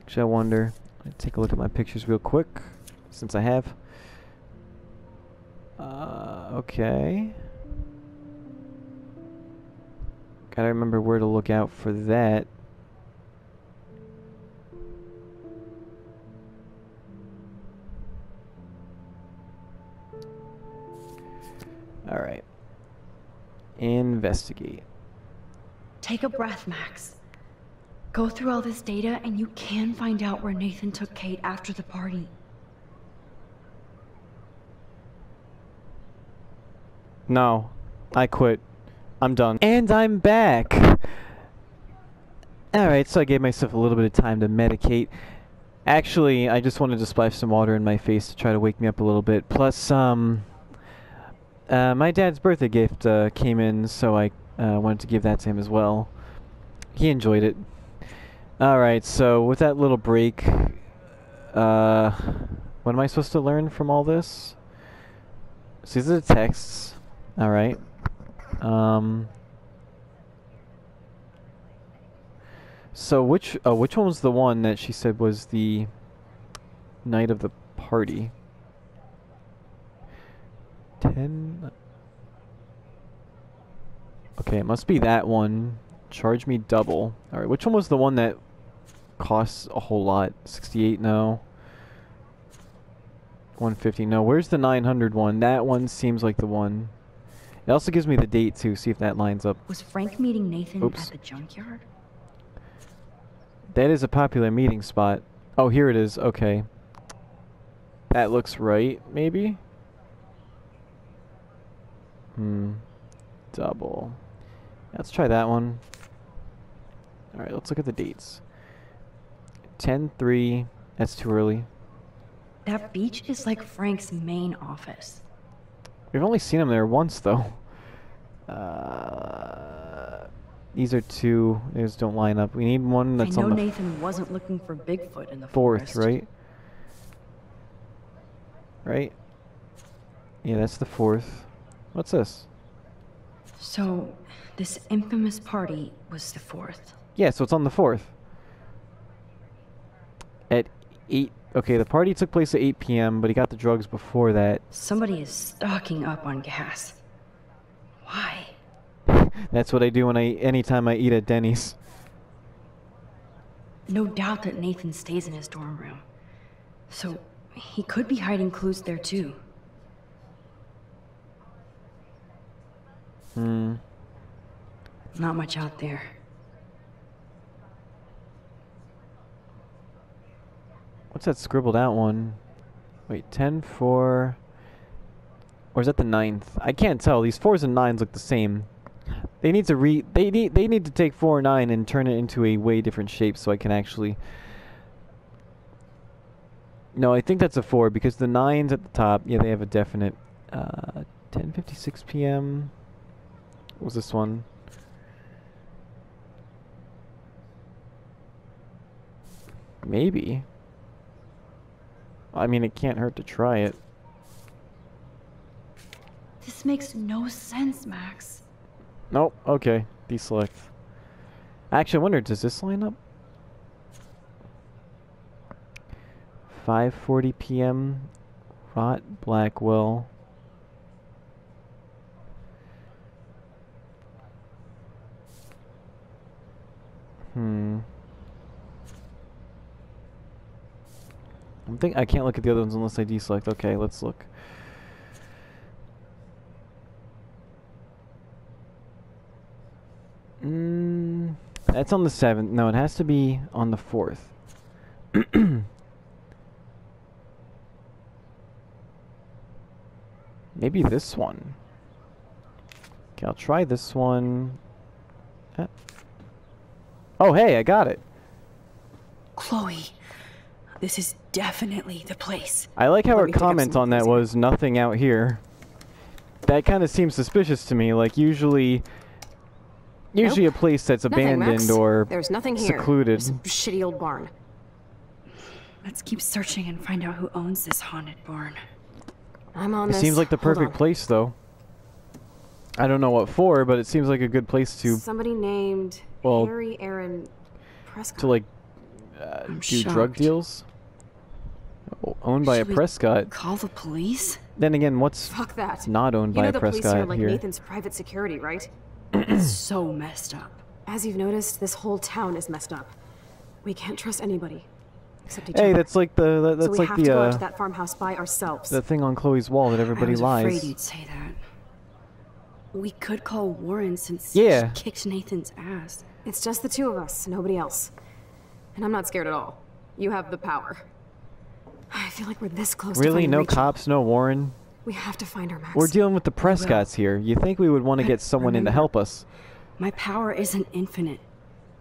Actually, I wonder... I'll take a look at my pictures real quick, since I have. Okay. Gotta remember where to look out for that. Alright. Investigate. Take a breath, Max. Go through all this data and you can find out where Nathan took Kate after the party. No. I quit. I'm done. And I'm back! Alright, so I gave myself a little bit of time to medicate. Actually, I just wanted to splash some water in my face to try to wake me up a little bit. Plus, my dad's birthday gift came in, so I wanted to give that to him as well. He enjoyed it. Alright, so with that little break, what am I supposed to learn from all this? So these are the texts. Alright. So which one was the one that she said was the night of the party? 10. Okay, it must be that one. Charge me double. Alright, which one was the one that costs a whole lot? 68? No. 150? No. Where's the 900 one? That one seems like the one. It also gives me the date too, see if that lines up. Was Frank meeting Nathan Oops. at the junkyard? That is a popular meeting spot. Oh, here it is. Okay. That looks right, maybe? Double. Let's try that one. Alright, let's look at the dates. 10-3. That's too early. That beach is like Frank's main office. We've only seen him there once, though. These are two. These don't line up. We need one that's I know on the Nathan wasn't looking for Bigfoot in the fourth, forest. right? Right? Yeah, that's the fourth. What's this? So, this infamous party was the 4th. Yeah, so it's on the 4th. At 8... Okay, the party took place at 8 p.m., but he got the drugs before that. Somebody is stocking up on gas. Why? That's what I do anytime I eat at Denny's. No doubt that Nathan stays in his dorm room. So, he could be hiding clues there too. Hmm. Not much out there. What's that scribbled out one? Wait, 10, 4... Or is that the 9th? I can't tell. These 4s and 9s look the same. They need to they need to take 4 or 9 and turn it into a way different shape so I can actually... No, I think that's a 4 because the 9s at the top, yeah, they have a definite 10:56 p.m. What was this one? Maybe. I mean, it can't hurt to try it. This makes no sense, Max. Nope. Okay. Deselect. Actually, I wonder, does this line up? 5:40 p.m. Rot Blackwell. I can't look at the other ones unless I deselect. Okay, let's look. That's on the 7th. No, it has to be on the 4th. Maybe this one. Okay, I'll try this one. Oh, hey, I got it. Chloe, this is definitely the place. I like how her comment on that was nothing out here. That kind of seems suspicious to me. Like usually a place that's abandoned or There's nothing here. secluded. There's a shitty old barn. Let's keep searching and find out who owns this haunted barn. I'm on It this. seems like the Hold perfect on. place, though. I don't know what for, but it seems like a good place to Somebody named Well, Harry Aaron Prescott. to like do drug shocked. deals. Owned by a Should we Prescott. Call the police? Then again, what's Fuck that. not owned by You know a the police Prescott are like here? Nathan's private security, right? So messed up. As you've noticed, this whole town is messed up. We can't trust anybody except each Hey, other. that's like the So we like have to go out the to that farmhouse by ourselves. the thing on Chloe's wall that everybody I was lies. afraid you'd say that. We could call Warren since Yeah. she kicked Nathan's ass. It's just the two of us, nobody else. And I'm not scared at all. You have the power. I feel like we're this close to Really, finding no Rachel. cops, no Warren. We have to find her, Max. We're dealing with the Prescotts here. You think we would want to get someone in to remember, help us? My power isn't infinite.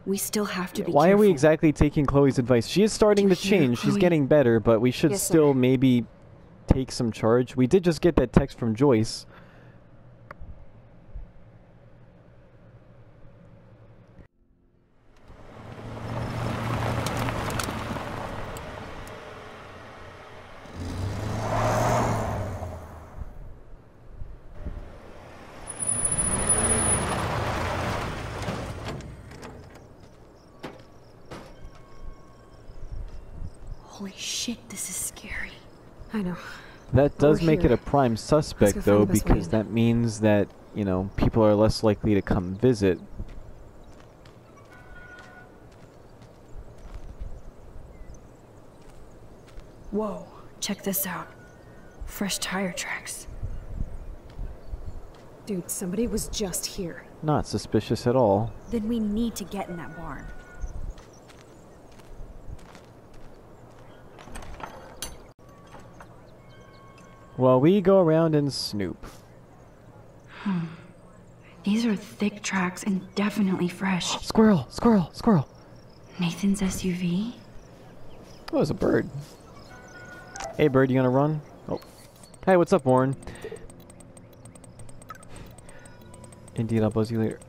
We still have to be Why are we careful. exactly taking Chloe's advice? She is starting to hear, change. She's Chloe? getting better, but we should Yes, sir. still maybe take some charge. We did just get that text from Joyce. Holy shit, this is scary. I know. That But we're does make it here. a prime suspect, go find though, the best way because in. that means that, you know, people are less likely to come visit. Whoa, check this out. Fresh tire tracks. Dude, somebody was just here. Not suspicious at all. Then we need to get in that barn. Well, we go around and snoop. These are thick tracks and definitely fresh. Squirrel! Squirrel! Squirrel! Nathan's SUV? Oh, it's a bird. Hey, bird, you gonna run? Oh. Hey, what's up, Warren? Indeed, I'll buzz you later.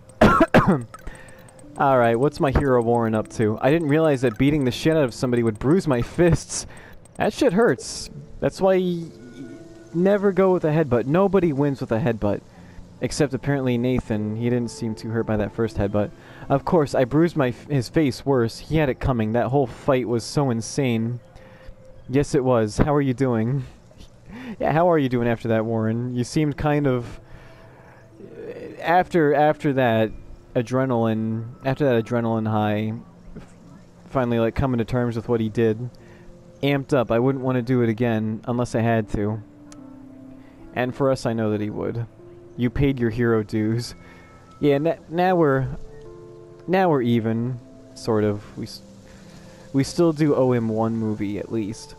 Alright, what's my hero Warren up to? I didn't realize that beating the shit out of somebody would bruise my fists. That shit hurts. That's why you never go with a headbutt. Nobody wins with a headbutt. Except apparently Nathan. He didn't seem too hurt by that first headbutt. Of course, I bruised his face worse. He had it coming. That whole fight was so insane. Yes, it was. How are you doing? Yeah, how are you doing after that, Warren? You seemed kind of... After that adrenaline high, finally like coming to terms with what he did, amped up. I wouldn't want to do it again unless I had to. And for us, I know that he would. You paid your hero dues. Yeah, now we're even, sort of. We still do owe him one movie at least.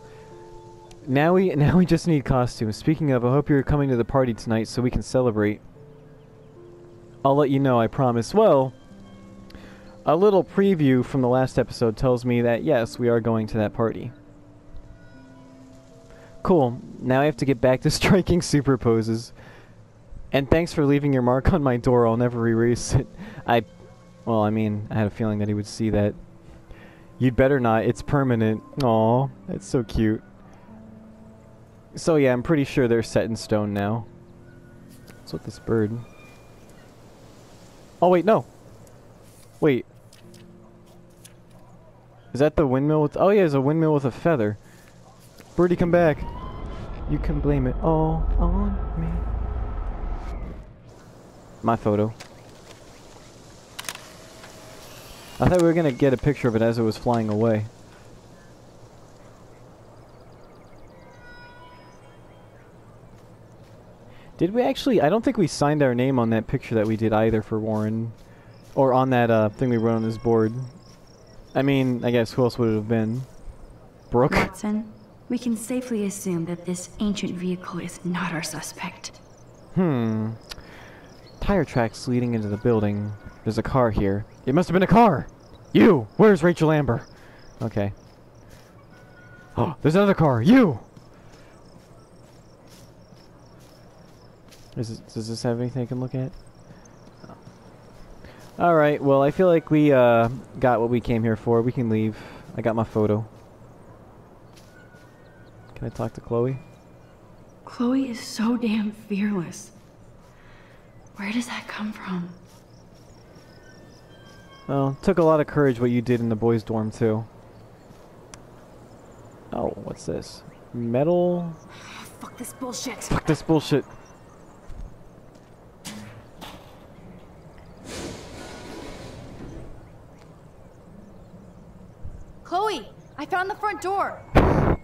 Now we just need costumes. Speaking of, I hope you're coming to the party tonight so we can celebrate. I'll let you know, I promise. Well, a little preview from the last episode tells me that yes, we are going to that party. Cool. Now I have to get back to striking super poses. And thanks for leaving your mark on my door. I'll never erase it. Well, I mean, I had a feeling that he would see that. You'd better not. It's permanent. Aw, that's so cute. So yeah, I'm pretty sure they're set in stone now. What's with this bird? Oh wait, no. Wait. Is that the windmill with... Oh yeah, it's a windmill with a feather. Birdie, come back. You can blame it all on me. My photo. I thought we were gonna get a picture of it as it was flying away. Did we actually... I don't think we signed our name on that picture that we did either for Warren. Or on that thing we wrote on his board. I mean, I guess who else would it have been? Brooke? Watson, we can safely assume that this ancient vehicle is not our suspect. Tire tracks leading into the building. There's a car here. It must have been a car! You! Where's Rachel Amber? Okay. Oh, there's another car! You! Does this have anything I can look at? Oh. Alright, well I feel like we got what we came here for. We can leave. I got my photo. Can I talk to Chloe? Chloe is so damn fearless. Where does that come from? Well, took a lot of courage what you did in the boys' dorm too. Oh, what's this? Metal? Fuck this bullshit. Fuck this bullshit. Chloe, I found the front door.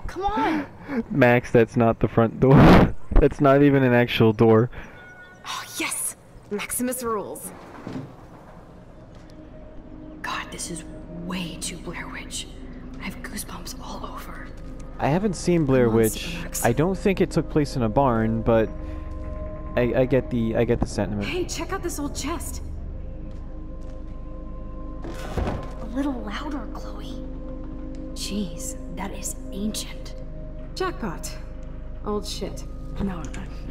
Come on. Max, that's not the front door. That's not even an actual door. Oh, yes! Maximus rules. God, this is way too Blair Witch. I have goosebumps all over. I haven't seen Blair Witch. I don't think it took place in a barn, but I get the sentiment. Hey, check out this old chest. A little louder, Chloe. Jeez, that is ancient. Jackpot. Old shit. No,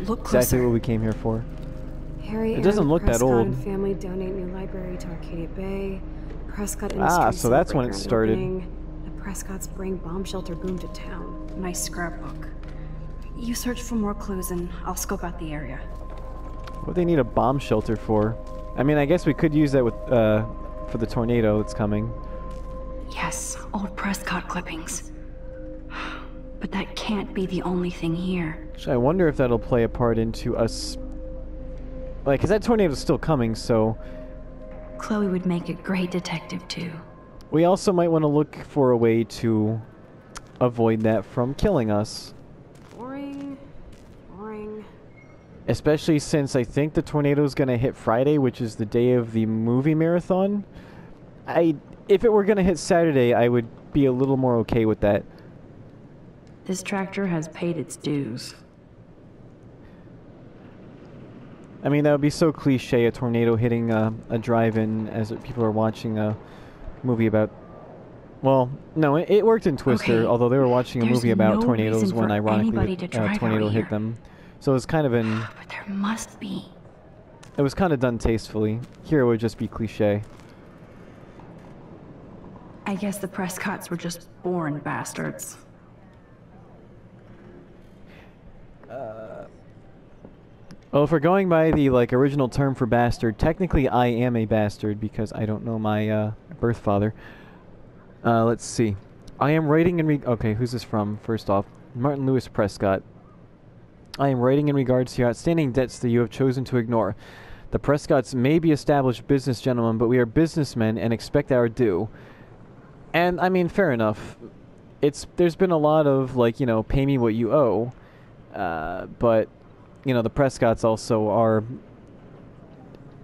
look closer. Exactly what we came here for. Harry it doesn't look that old. And family donate new library to Arcadia Bay. Prescott Industries so that's when it started. Opening. The Prescotts bring bomb shelter boom to town. Nice scrapbook. You search for more clues and I'll scope out the area. What do they need a bomb shelter for? I mean, I guess we could use that with for the tornado that's coming. Yes, old Prescott clippings. But that can't be the only thing here. So I wonder if that'll play a part into us... Like, 'cause that tornado's still coming, so... Chloe would make a great detective, too. We also might want to look for a way to avoid that from killing us. Boring. Boring. Especially since I think the tornado's gonna hit Friday, which is the day of the movie marathon. If it were gonna hit Saturday, I would be a little more okay with that. This tractor has paid its dues. I mean, that would be so cliche, a tornado hitting a drive-in as people are watching a movie about... Well, no, it worked in Twister, although they were watching a movie about tornadoes when ironically a tornado hit them. So it was kind of an... But there must be. It was kind of done tastefully. Here it would just be cliche. I guess the Prescotts were just born bastards. Well, if we're going by the original term for bastard, technically I am a bastard because I don't know my birth father. Let's see. I am writing in okay, who's this from? First off, Martin Lewis Prescott. I am writing in regards to your outstanding debts that you have chosen to ignore. The Prescotts may be established business gentlemen, but we are businessmen and expect our due. And I mean, fair enough. There's been a lot of pay me what you owe, but the Prescotts also are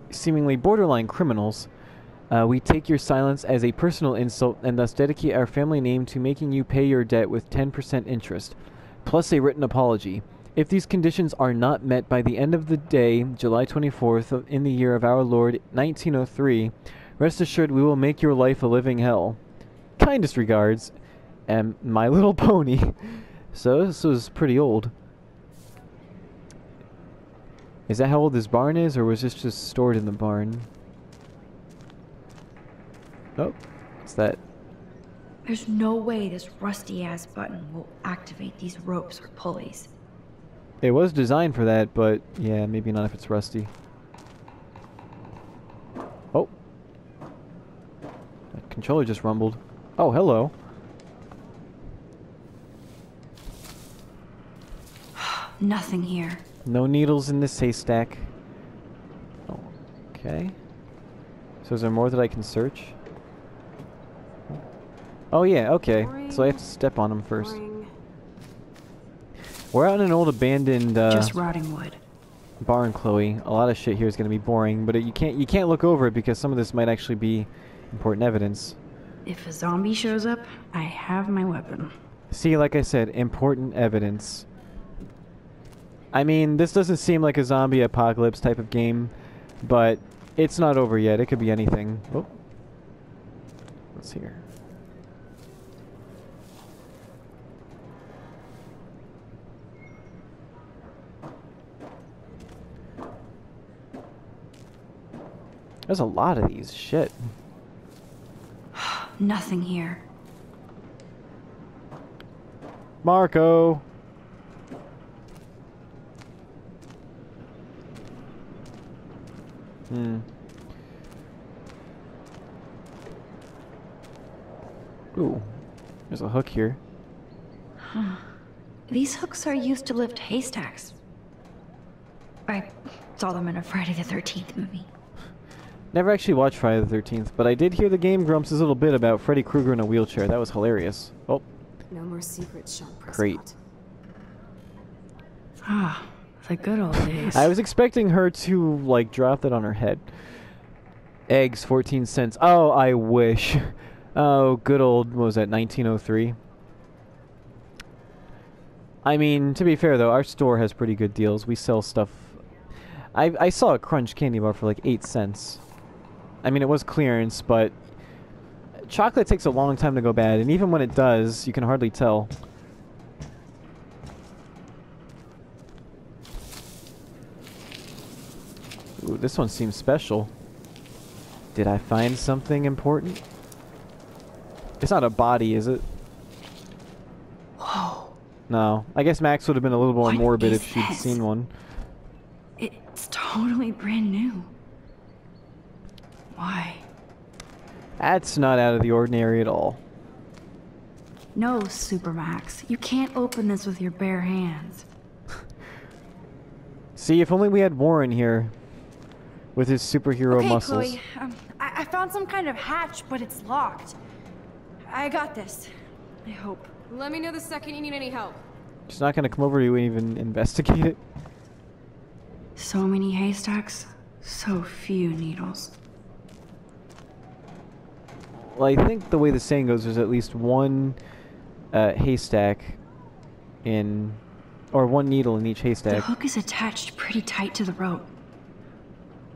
seemingly borderline criminals. We take your silence as a personal insult and thus dedicate our family name to making you pay your debt with 10% interest, plus a written apology. If these conditions are not met by the end of the day, July 24th, in the year of our Lord, 1903, rest assured we will make your life a living hell. Kindest regards, and My Little Pony. So this was pretty old. Is that how old this barn is, or was this just stored in the barn? Oh, what's that? There's no way this rusty-ass button will activate these ropes or pulleys. It was designed for that, but yeah, maybe not if it's rusty. Oh. That controller just rumbled. Oh, hello. Nothing here. No needles in this haystack. Oh, okay. So is there more that I can search? Oh yeah, okay. Boring. So I have to step on them first. Boring. We're out in an old abandoned just rotting wood. barn, Chloe. A lot of shit here is going to be boring, but you can't look over it because some of this might actually be important evidence. If a zombie shows up, I have my weapon. See, like I said, important evidence. I mean, this doesn't seem like a zombie apocalypse type of game, but it's not over yet. It could be anything. Oh. What's here? There's a lot of these. Shit. Nothing here. Marco! Ooh. There's a hook here. Huh. These hooks are used to lift haystacks. I saw them in a Friday the 13th movie. Never actually watched Friday the 13th, but I did hear the Game Grumps' little bit about Freddy Krueger in a wheelchair. That was hilarious. Oh. No more secrets, Sean Prescott. Great. Ah, the good old days. I was expecting her to, drop that on her head. Eggs, 14 cents. Oh, I wish. Oh, good old, what was that, 1903? I mean, to be fair, though, our store has pretty good deals. We sell stuff. I saw a Crunch candy bar for 8 cents. I mean, it was clearance, but chocolate takes a long time to go bad, and even when it does, you can hardly tell. Ooh, this one seems special. Did I find something important? It's not a body, is it? Whoa. No. I guess Max would have been a little more What morbid is if she'd this? seen one. It's totally brand new. Why? That's not out of the ordinary at all. No, Supermax. You can't open this with your bare hands. See, if only we had Warren here with his superhero Okay, muscles. Chloe. I found some kind of hatch, but it's locked. I got this. I hope. Let me know the second you need any help. She's not going to come over to you and even investigate it. So many haystacks, so few needles. Well, I think the way the saying goes, there's at least one haystack in, or one needle in each The haystack. hook is attached pretty tight to the rope.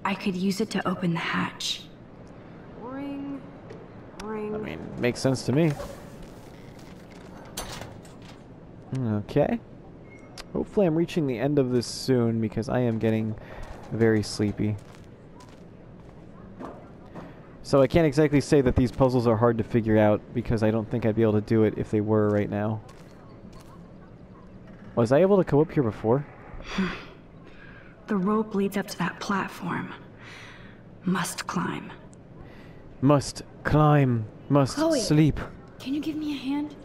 I could use it to open the hatch. Ring. Ring. I mean, makes sense to me. Okay. Hopefully I'm reaching the end of this soon because I am getting very sleepy. So I can't exactly say that these puzzles are hard to figure out, because I don't think I'd be able to do it if they were right now. Was I able to go up here before? The rope leads up to that platform. Must climb. Must climb. Must Chloe, sleep. Can you give me a hand?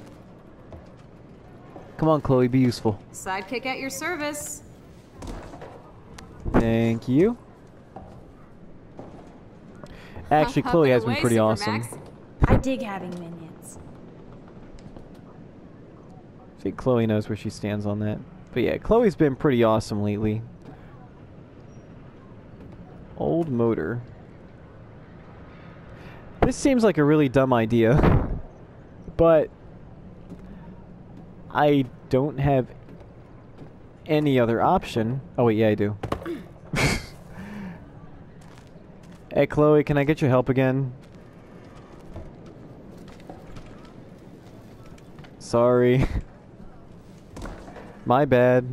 Come on, Chloe, be useful. Sidekick at your service. Thank you. Actually, Chloe has been pretty awesome. I dig having minions. I think Chloe knows where she stands on that. But yeah, Chloe's been pretty awesome lately. Old motor. This seems like a really dumb idea. But I don't have any other option. Oh wait, yeah I do. Hey Chloe, can I get your help again? Sorry. My bad.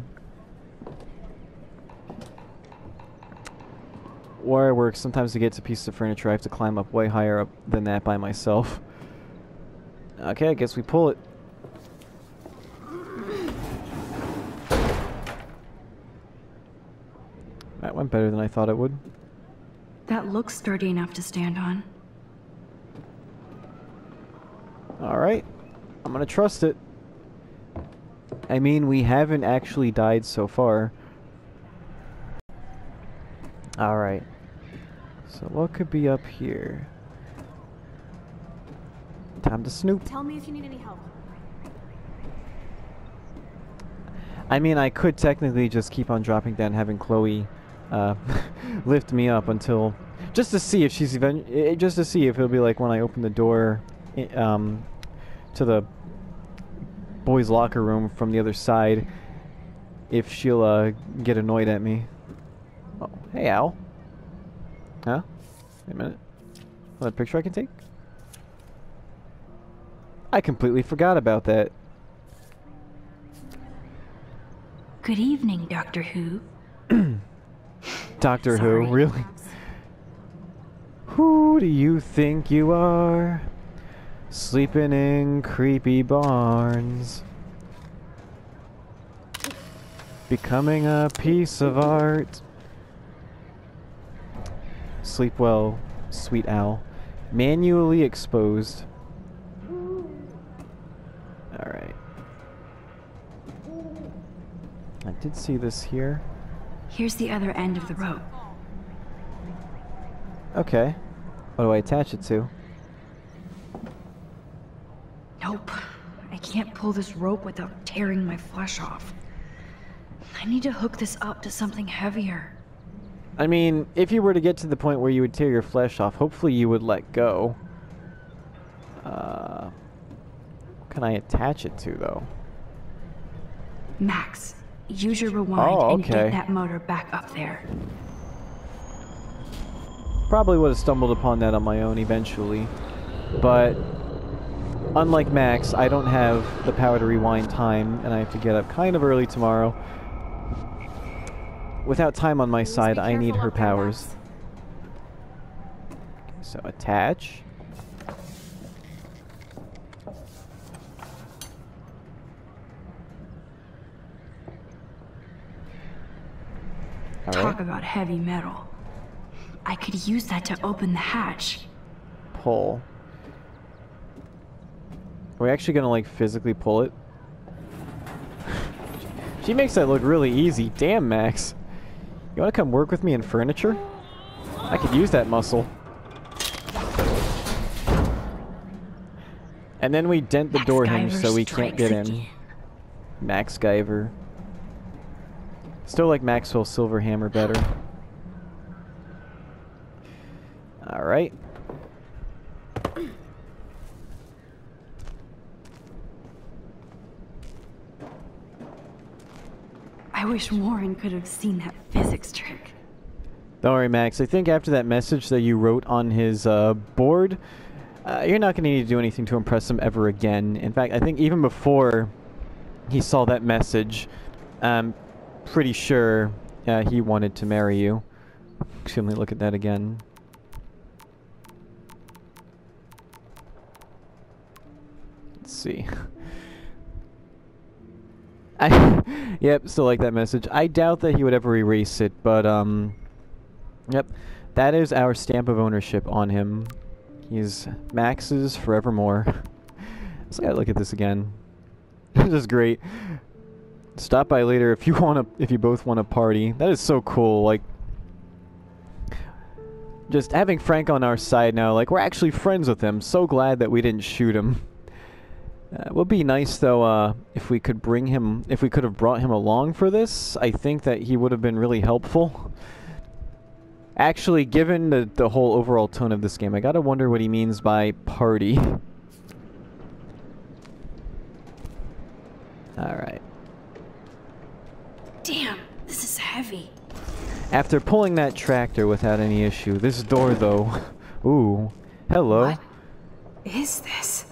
Where I work, sometimes to get to pieces of furniture I have to climb up way higher up than that by myself. Okay, I guess we pull it. That went better than I thought it would. That looks sturdy enough to stand on. Alright. I'm gonna trust it. I mean, we haven't actually died so far. Alright. So what could be up here? Time to snoop. Tell me if you need any help. I mean, I could technically just keep on dropping down, having Chloe lift me up until, just to see if she's just to see if it'll be like when I open the door to the boys' locker room from the other side, if she'll get annoyed at me. Oh, hey Al. Huh? Wait a minute. Another picture I can take? I completely forgot about that. Good evening, Doctor Who. Doctor Sorry. Who, really? Who do you think you are? Sleeping in creepy barns. Becoming a piece of art. Sleep well, sweet owl. Manually exposed. Alright. I did see this here. Here's the other end of the rope. Okay. What do I attach it to? Nope. I can't pull this rope without tearing my flesh off. I need to hook this up to something heavier. I mean, if you were to get to the point where you would tear your flesh off, hopefully you would let go. What can I attach it to, though? Max, use your rewind and okay. get that motor back up there. Probably would have stumbled upon that on my own eventually. But, unlike Max, I don't have the power to rewind time, and I have to get up kind of early tomorrow. Without time on my side, I need her powers. Okay, so attach. Talk about heavy metal. I could use that to open the hatch. Pull. Are we actually gonna, like, physically pull it? She makes that look really easy. Damn, Max. You wanna come work with me in furniture? I could use that muscle. And then we dent the door hinge so we can't get in. Max Guyver. Still like Maxwell Silverhammer better. Alright. I wish Warren could have seen that physics trick. Don't worry, Max. I think after that message that you wrote on his board, you're not going to need to do anything to impress him ever again. In fact, I think even before he saw that message, pretty sure he wanted to marry you. Let me look at that again. Let's see. Yep, still like that message. I doubt that he would ever erase it, but, yep. That is our stamp of ownership on him. He's Max's forevermore. So I gotta look at this again. This is great. Stop by later if you both want to party. That is so cool. Like, just having Frank on our side now. Like, we're actually friends with him. So glad that we didn't shoot him. It would be nice though if we could bring him. If we could have brought him along for this, I think that he would have been really helpful. Actually, given the whole overall tone of this game, I gotta wonder what he means by party. Alright. Damn, this is heavy. After pulling that tractor without any issue, this door though... Ooh. Hello. What is this?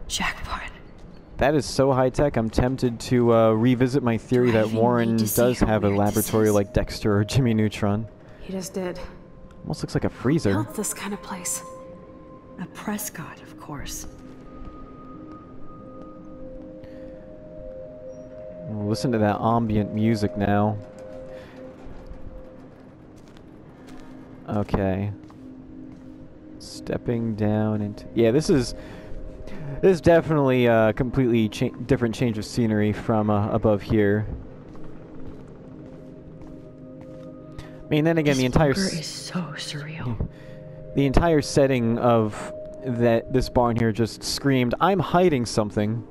Jackpot. That is so high-tech, I'm tempted to revisit my theory that Warren does have a laboratory like Dexter or Jimmy Neutron. He just did. Almost looks like a freezer. Built this kind of place. A Prescott, of course. Well, listen to that ambient music now. Okay. Stepping down into... Yeah, this is definitely a completely different change of scenery from above here. I mean, then again, the entire... This bunker is so surreal. The entire setting of this barn here just screamed, I'm hiding something.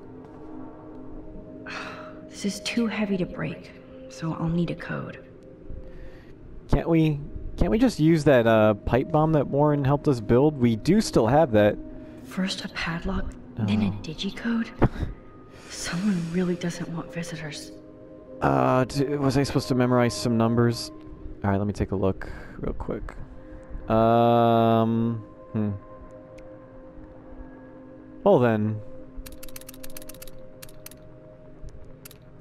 This is too heavy to break, so I'll need a code. Can't we just use that pipe bomb that Warren helped us build? We do still have that. First a padlock, then a digicode? Someone really doesn't want visitors. Was I supposed to memorize some numbers? Alright, let me take a look real quick. Well then.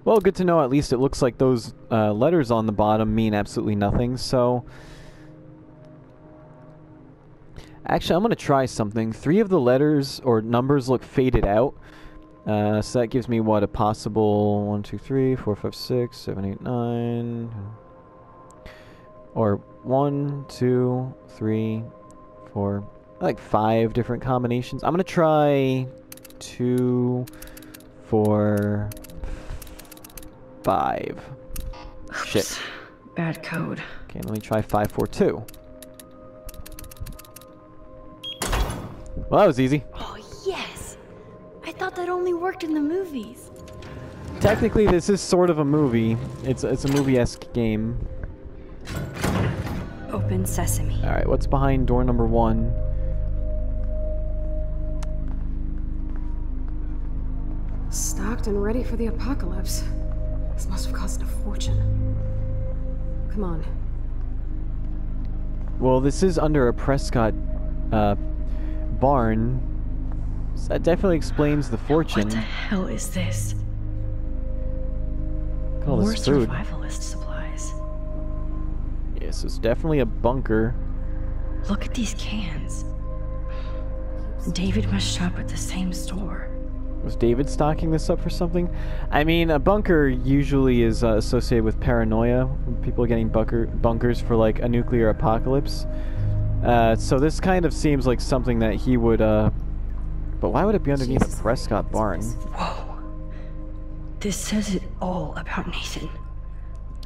Well, good to know. At least it looks like those letters on the bottom mean absolutely nothing, so... Actually, I'm going to try something. 3 of the letters or numbers look faded out. So that gives me, what, a possible 1, 2, 3, 4, 5, 6, 7, 8, 9... Or 1, 2, 3, 4... like 5 different combinations. I'm going to try 2, 4... 5. Shit. Bad code. Okay, let me try 542. Well, that was easy. Oh, yes! I thought that only worked in the movies. Technically, this is sort of a movie. It's a movie-esque game. Open sesame. Alright, what's behind door number 1? Stocked and ready for the apocalypse. This must have cost a fortune. Come on. Well, this is under a Prescott barn. So that definitely explains the fortune. What the hell is this? All More this food. survivalist supplies. Yes, it's definitely a bunker. Look at these cans. David must shop at the same store. Was David stocking this up for something? I mean, a bunker usually is associated with paranoia. People getting bunkers for, like, a nuclear apocalypse. So this kind of seems like something that he would, But why would it be underneath a Prescott barn? Whoa. This says it all about Nathan.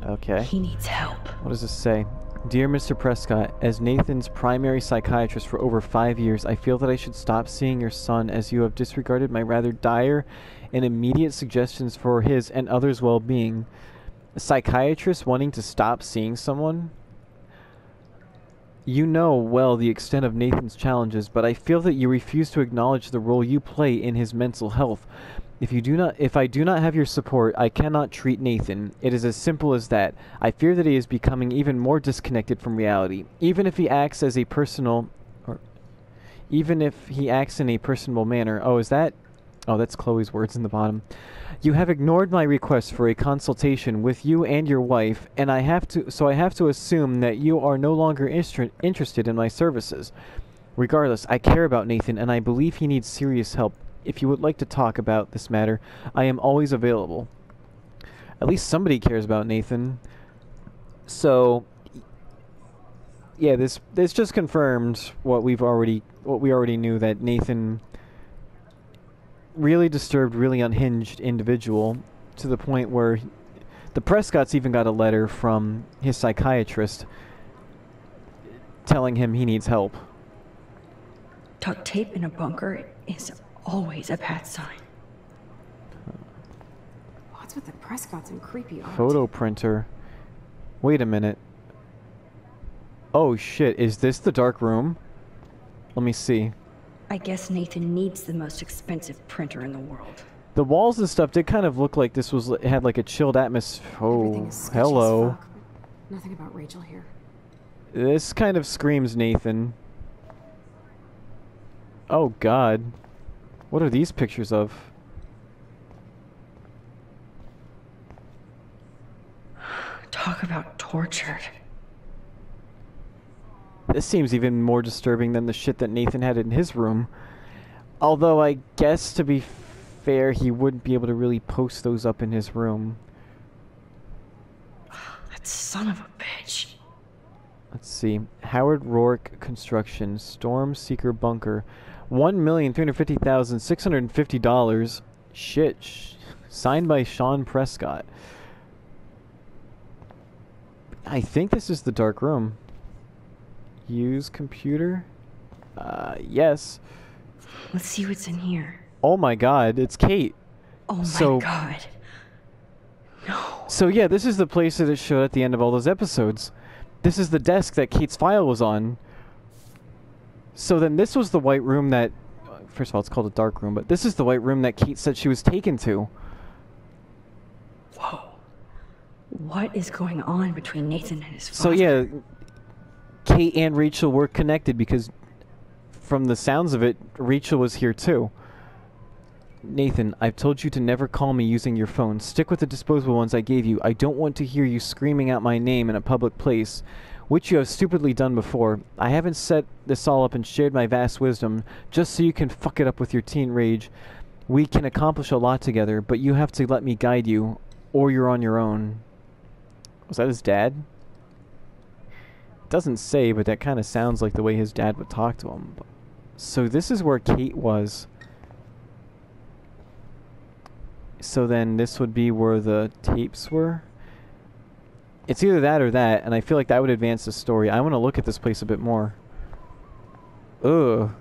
Okay. He needs help. What does this say? Dear Mr. Prescott, as Nathan's primary psychiatrist for over 5 years, I feel that I should stop seeing your son as you have disregarded my rather dire and immediate suggestions for his and others' well-being. A psychiatrist wanting to stop seeing someone? You know well the extent of Nathan's challenges, but I feel that you refuse to acknowledge the role you play in his mental health. If I do not have your support, I cannot treat Nathan. It is as simple as that. I fear that he is becoming even more disconnected from reality. Even if he acts in a personal manner. Oh, that's Chloe's words in the bottom. You have ignored my request for a consultation with you and your wife, and I have to assume that you are no longer interested in my services. Regardless, I care about Nathan, and I believe he needs serious help. If you would like to talk about this matter, I am always available. At least somebody cares about Nathan. So, yeah, this just confirmed what we already knew, that Nathan really disturbed, really unhinged individual, to the point where the Prescotts even got a letter from his psychiatrist telling him he needs help. Duct tape in a bunker is always a bad sign. What's with the Prescotts and creepy art? Photo printer. Wait a minute. Oh shit, is this the dark room? Let me see. I guess Nathan needs the most expensive printer in the world. The walls and stuff did kind of look like this was had like a chilled atmosphere. Oh, hello. Fuck, nothing about Rachel here. This kind of screams Nathan. Oh god. What are these pictures of? Talk about tortured. This seems even more disturbing than the shit that Nathan had in his room. Although I guess, to be fair, he wouldn't be able to really post those up in his room. That son of a bitch. Let's see. Howard Rourke Construction, Storm Seeker Bunker. $1,350,650. Shit. Signed by Sean Prescott. I think this is the dark room. Use computer? Yes. Let's see what's in here. Oh my god, it's Kate. Oh my god. So yeah, this is the place that it showed at the end of all those episodes. This is the desk that Kate's file was on. So then this was the white room that... First of all, it's called a dark room, but this is the white room that Kate said she was taken to. Whoa. What is going on between Nathan and his father? So yeah, Kate and Rachel were connected because, from the sounds of it, Rachel was here too. Nathan, I've told you to never call me using your phone. Stick with the disposable ones I gave you. I don't want to hear you screaming out my name in a public place, which you have stupidly done before. I haven't set this all up and shared my vast wisdom just so you can fuck it up with your teen rage. We can accomplish a lot together, but you have to let me guide you, or you're on your own. Was that his dad? It doesn't say, but that kind of sounds like the way his dad would talk to him. So this is where Kate was. So then this would be where the tapes were. It's either that or that, and I feel like that would advance the story. I want to look at this place a bit more. Ugh.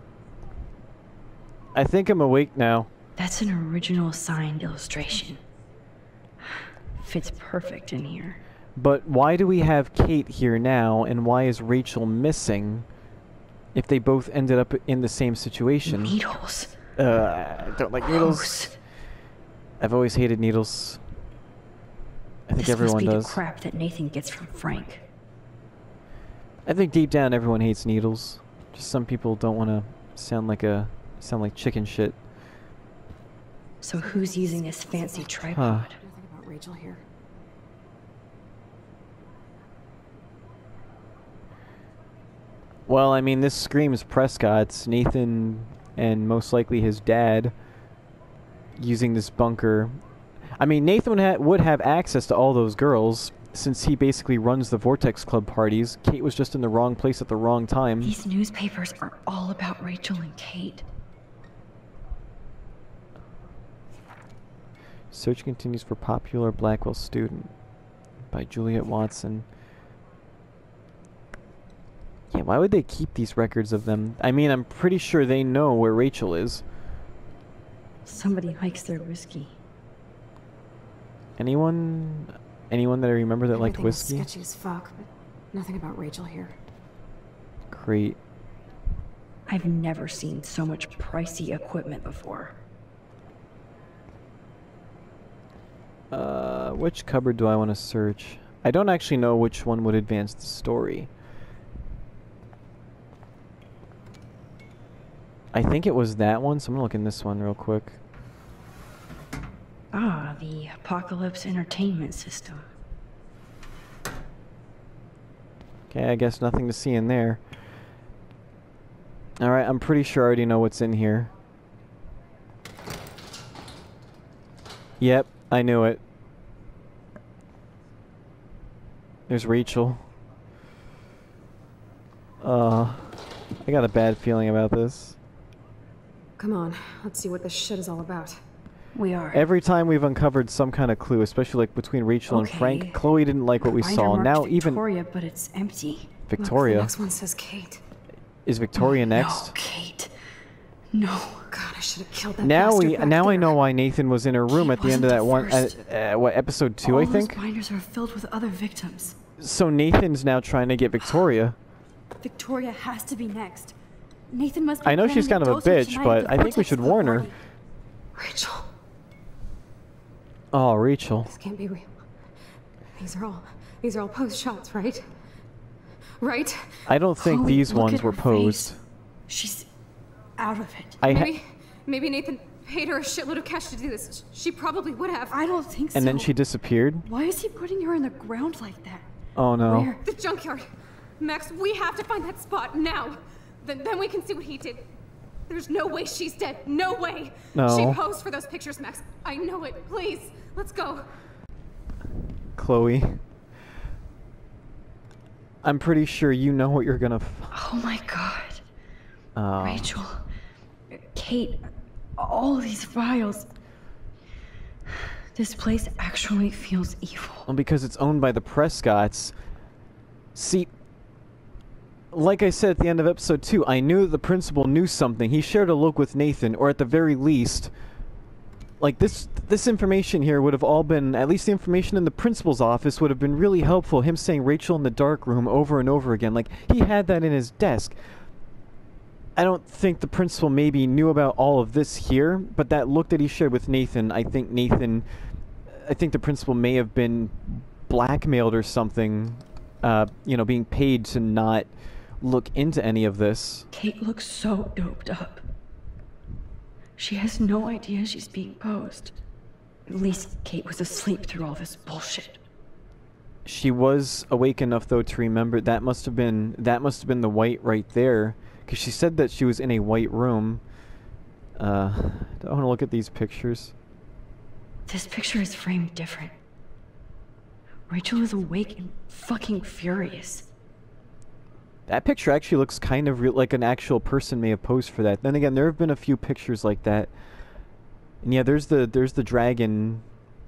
I think I'm awake now. That's an original signed illustration. Fits perfect in here. But why do we have Kate here now, and why is Rachel missing if they both ended up in the same situation? Needles. I don't like needles. I've always hated needles. I think everyone does. This must be the crap that Nathan gets from Frank. I think deep down everyone hates needles. Just some people don't want to sound like chicken shit. So who's using this fancy tripod? Nothing about Rachel here. Well, I mean, this screams Prescott's, Nathan, and most likely his dad using this bunker. I mean, Nathan would have access to all those girls, since he basically runs the Vortex Club parties. Kate was just in the wrong place at the wrong time. These newspapers are all about Rachel and Kate. Search continues for popular Blackwell student by Juliet Watson. Yeah, why would they keep these records of them? I mean, I'm pretty sure they know where Rachel is. Somebody likes their whiskey. Anyone that I remember that liked whiskey? Sketchy as fuck, but nothing about Rachel here. Great. I've never seen so much pricey equipment before. Which cupboard do I want to search? I don't actually know which one would advance the story. I think it was that one, so I'm gonna look in this one real quick. Ah, the Apocalypse Entertainment System. Okay, I guess nothing to see in there. Alright, I'm pretty sure I already know what's in here. Yep, I knew it. There's Rachel. I got a bad feeling about this. Come on, let's see what this shit is all about. We are. Every time we've uncovered some kind of clue, especially like between Rachel and Frank, Chloe didn't like what we saw. Now even Victoria, but it's empty. Victoria. Look, the next one says Kate. Is Victoria next? No, Kate. No. God, I should have killed that Now bastard back I there. know why Nathan was in her room at the end of that one. What, episode 2, I think. All those binders are filled with other victims. So Nathan's now trying to get Victoria. Victoria has to be next. Nathan must be I know she's kind of a bitch, but I think we should warn her. Rachel. Oh, Rachel. This can't be real. These are all posed shots, right? Right? I don't think Chloe, these look ones at were her posed. face. She's out of it. Maybe Nathan paid her a shitload of cash to do this. She probably would have. I don't think so. And then she disappeared? Why is he putting her in the ground like that? Oh no. Where? The junkyard. Max, we have to find that spot now. Then we can see what he did. There's no way she's dead. No way. No. She posed for those pictures, Max. I know it. Please, let's go. Chloe. I'm pretty sure you know what you're gonna Oh my god. Rachel. Kate. All these files. This place actually feels evil. Well, because it's owned by the Prescotts. See, like I said at the end of episode 2, I knew that the principal knew something. He shared a look with Nathan, or at the very least, like this information here would have all been, at least the information in the principal's office would have been really helpful. Him saying Rachel in the dark room over and over again. Like, he had that in his desk. I don't think the principal maybe knew about all of this here, but that look that he shared with Nathan, I think the principal may have been blackmailed or something, you know, being paid to not look into any of this. Kate looks so doped up. She has no idea she's being posed. At least Kate was asleep through all this bullshit. She was awake enough though to remember that must have been the white right there, because she said that she was in a white room. I want to look at these pictures. This picture is framed different. Rachel is awake and fucking furious. That picture actually looks kind of like an actual person may have posed for that. Then again, there have been a few pictures like that. And yeah, there's the dragon.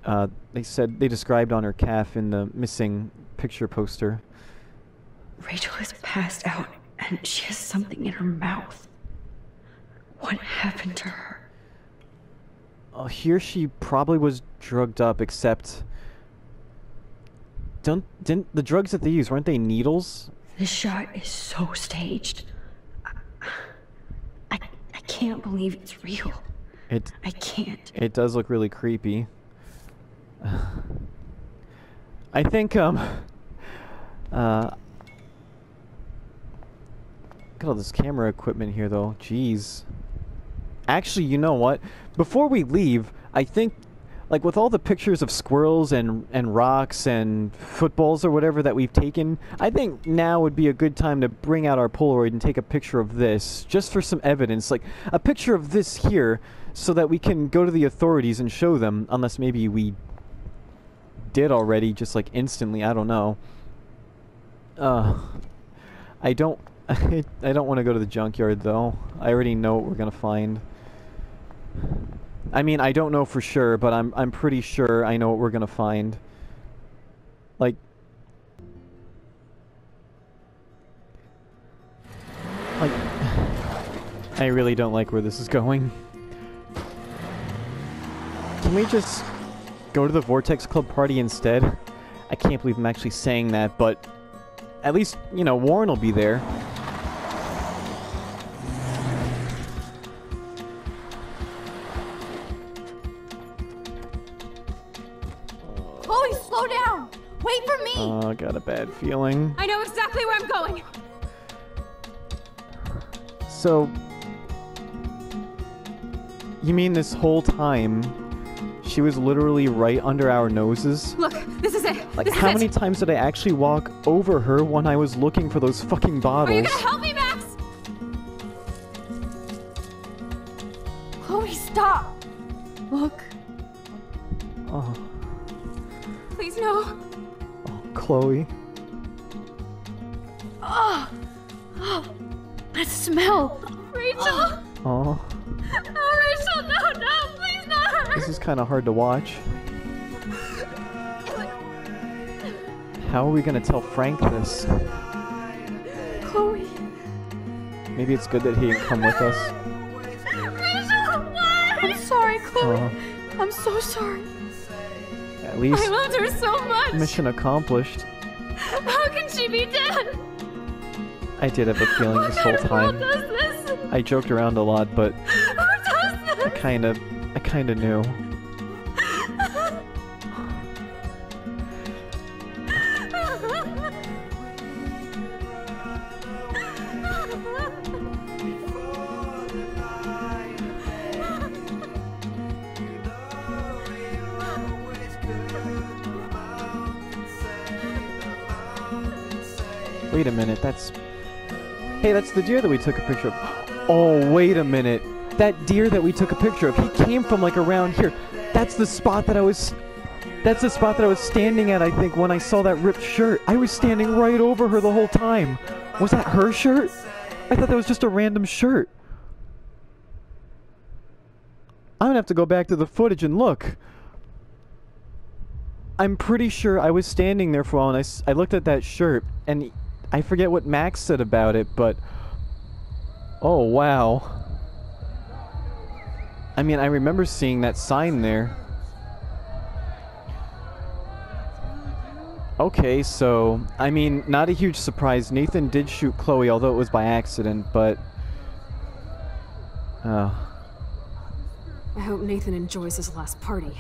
They described on her calf in the missing picture poster. Rachel is passed out and she has something in her mouth. What happened to her? Oh, here she probably was drugged up, except didn't the drugs that they used, weren't they needles? This shot is so staged. I can't believe it's real. I can't. It does look really creepy. I think look at all this camera equipment here though. Jeez. Actually, you know what? Before we leave, I think, like, with all the pictures of squirrels and rocks and footballs or whatever that we've taken, I think now would be a good time to bring out our Polaroid and take a picture of this, just for some evidence. Like, a picture of this here, so that we can go to the authorities and show them, unless maybe we did already, just like instantly, I don't know. I don't want to go to the junkyard though. I already know what we're gonna find. I mean, I don't know for sure, but I'm pretty sure I know what we're gonna find. Like, I really don't like where this is going. Can we just go to the Vortex Club party instead? I can't believe I'm actually saying that, but at least, you know, Warren will be there. Chloe, slow down! Wait for me! Oh, I got a bad feeling. I know exactly where I'm going! So, you mean this whole time, she was literally right under our noses? Look, this is it! Like, this how is many it. times did I actually walk over her when I was looking for those fucking bottles? Are you gonna help me, Max? Chloe, stop! Look. Oh. Please, no. Oh, Chloe. Oh, oh, that smell. Rachel. Oh. Oh, Rachel, no, please not her. This is kind of hard to watch. How are we gonna tell Frank this? Chloe. Maybe it's good that he didn't come with us. Rachel, why? I'm sorry, Chloe. I'm so sorry. At least I loved her so much. mission accomplished. How can she be dead? I did have a feeling this whole time. Who does this? I joked around a lot, but Who does this? I kind of knew. Wait a minute, Hey, that's the deer that we took a picture of. Oh, wait a minute. That deer that we took a picture of, he came from like around here. That's the spot that I was standing at, I think, when I saw that ripped shirt. I was standing right over her the whole time. Was that her shirt? I thought that was just a random shirt. I'm gonna have to go back to the footage and look. I'm pretty sure I was standing there for a while and I looked at that shirt and I forget what Max said about it, but oh wow. I mean, I remember seeing that sign there. Okay, so, I mean, not a huge surprise. Nathan did shoot Chloe, although it was by accident, but I hope Nathan enjoys his last party.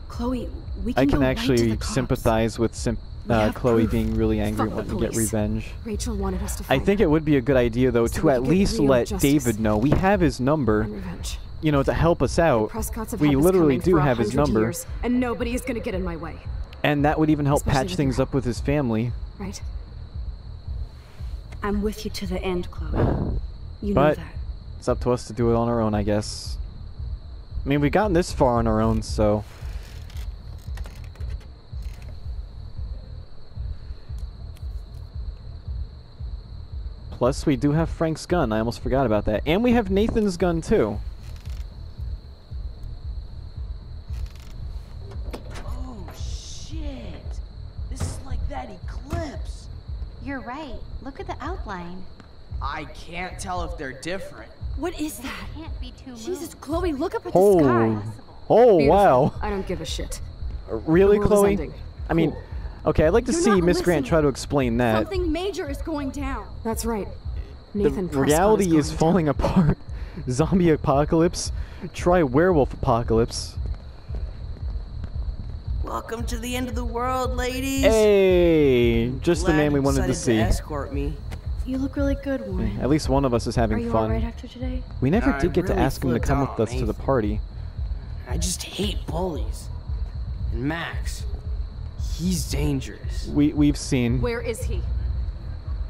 Chloe, we I can can go actually right to the cops. sympathize with Chloe proof. being really angry, Fuck the wanting to get police. revenge. Rachel wanted us to I find think it would be a good idea, though, So to we at could get least real let justice. David know. We have his number, and revenge. you know, to help us out. Prescotts have We had this literally coming do for have his 100 number. years, and nobody is gonna get in my way, And that would even help Especially patch with things up with his family. right? I'm with you to the end, Chloe. You know But that. it's up to us to do it on our own, I guess. I mean, we've gotten this far on our own, so... Plus, we do have Frank's gun. I almost forgot about that. And we have Nathan's gun, too. Oh, shit. This is like that eclipse. You're right. Look at the outline. I can't tell if they're different. What is that? Can't be too Jesus, Chloe, look up at the Oh, sky. oh Beautiful. wow. I don't give a shit. Really, The world is Chloe? ending. I mean, okay, I'd like to You're see not Miss Grant listening. try to explain that. Something major is going down. That's right. The Nathan Prescott reality is going falling apart. Zombie apocalypse. Try werewolf apocalypse. Welcome to the end of the world, ladies. Hey, just the Glad man we you wanted to decided see. escort me. You look really good, Warren. At least one of us is Are having you fun. alright after today? We never I did get to really ask him to flipped come out with us on to the Nathan. party. I just hate bullies. And Max, he's dangerous. We've seen. Where is he?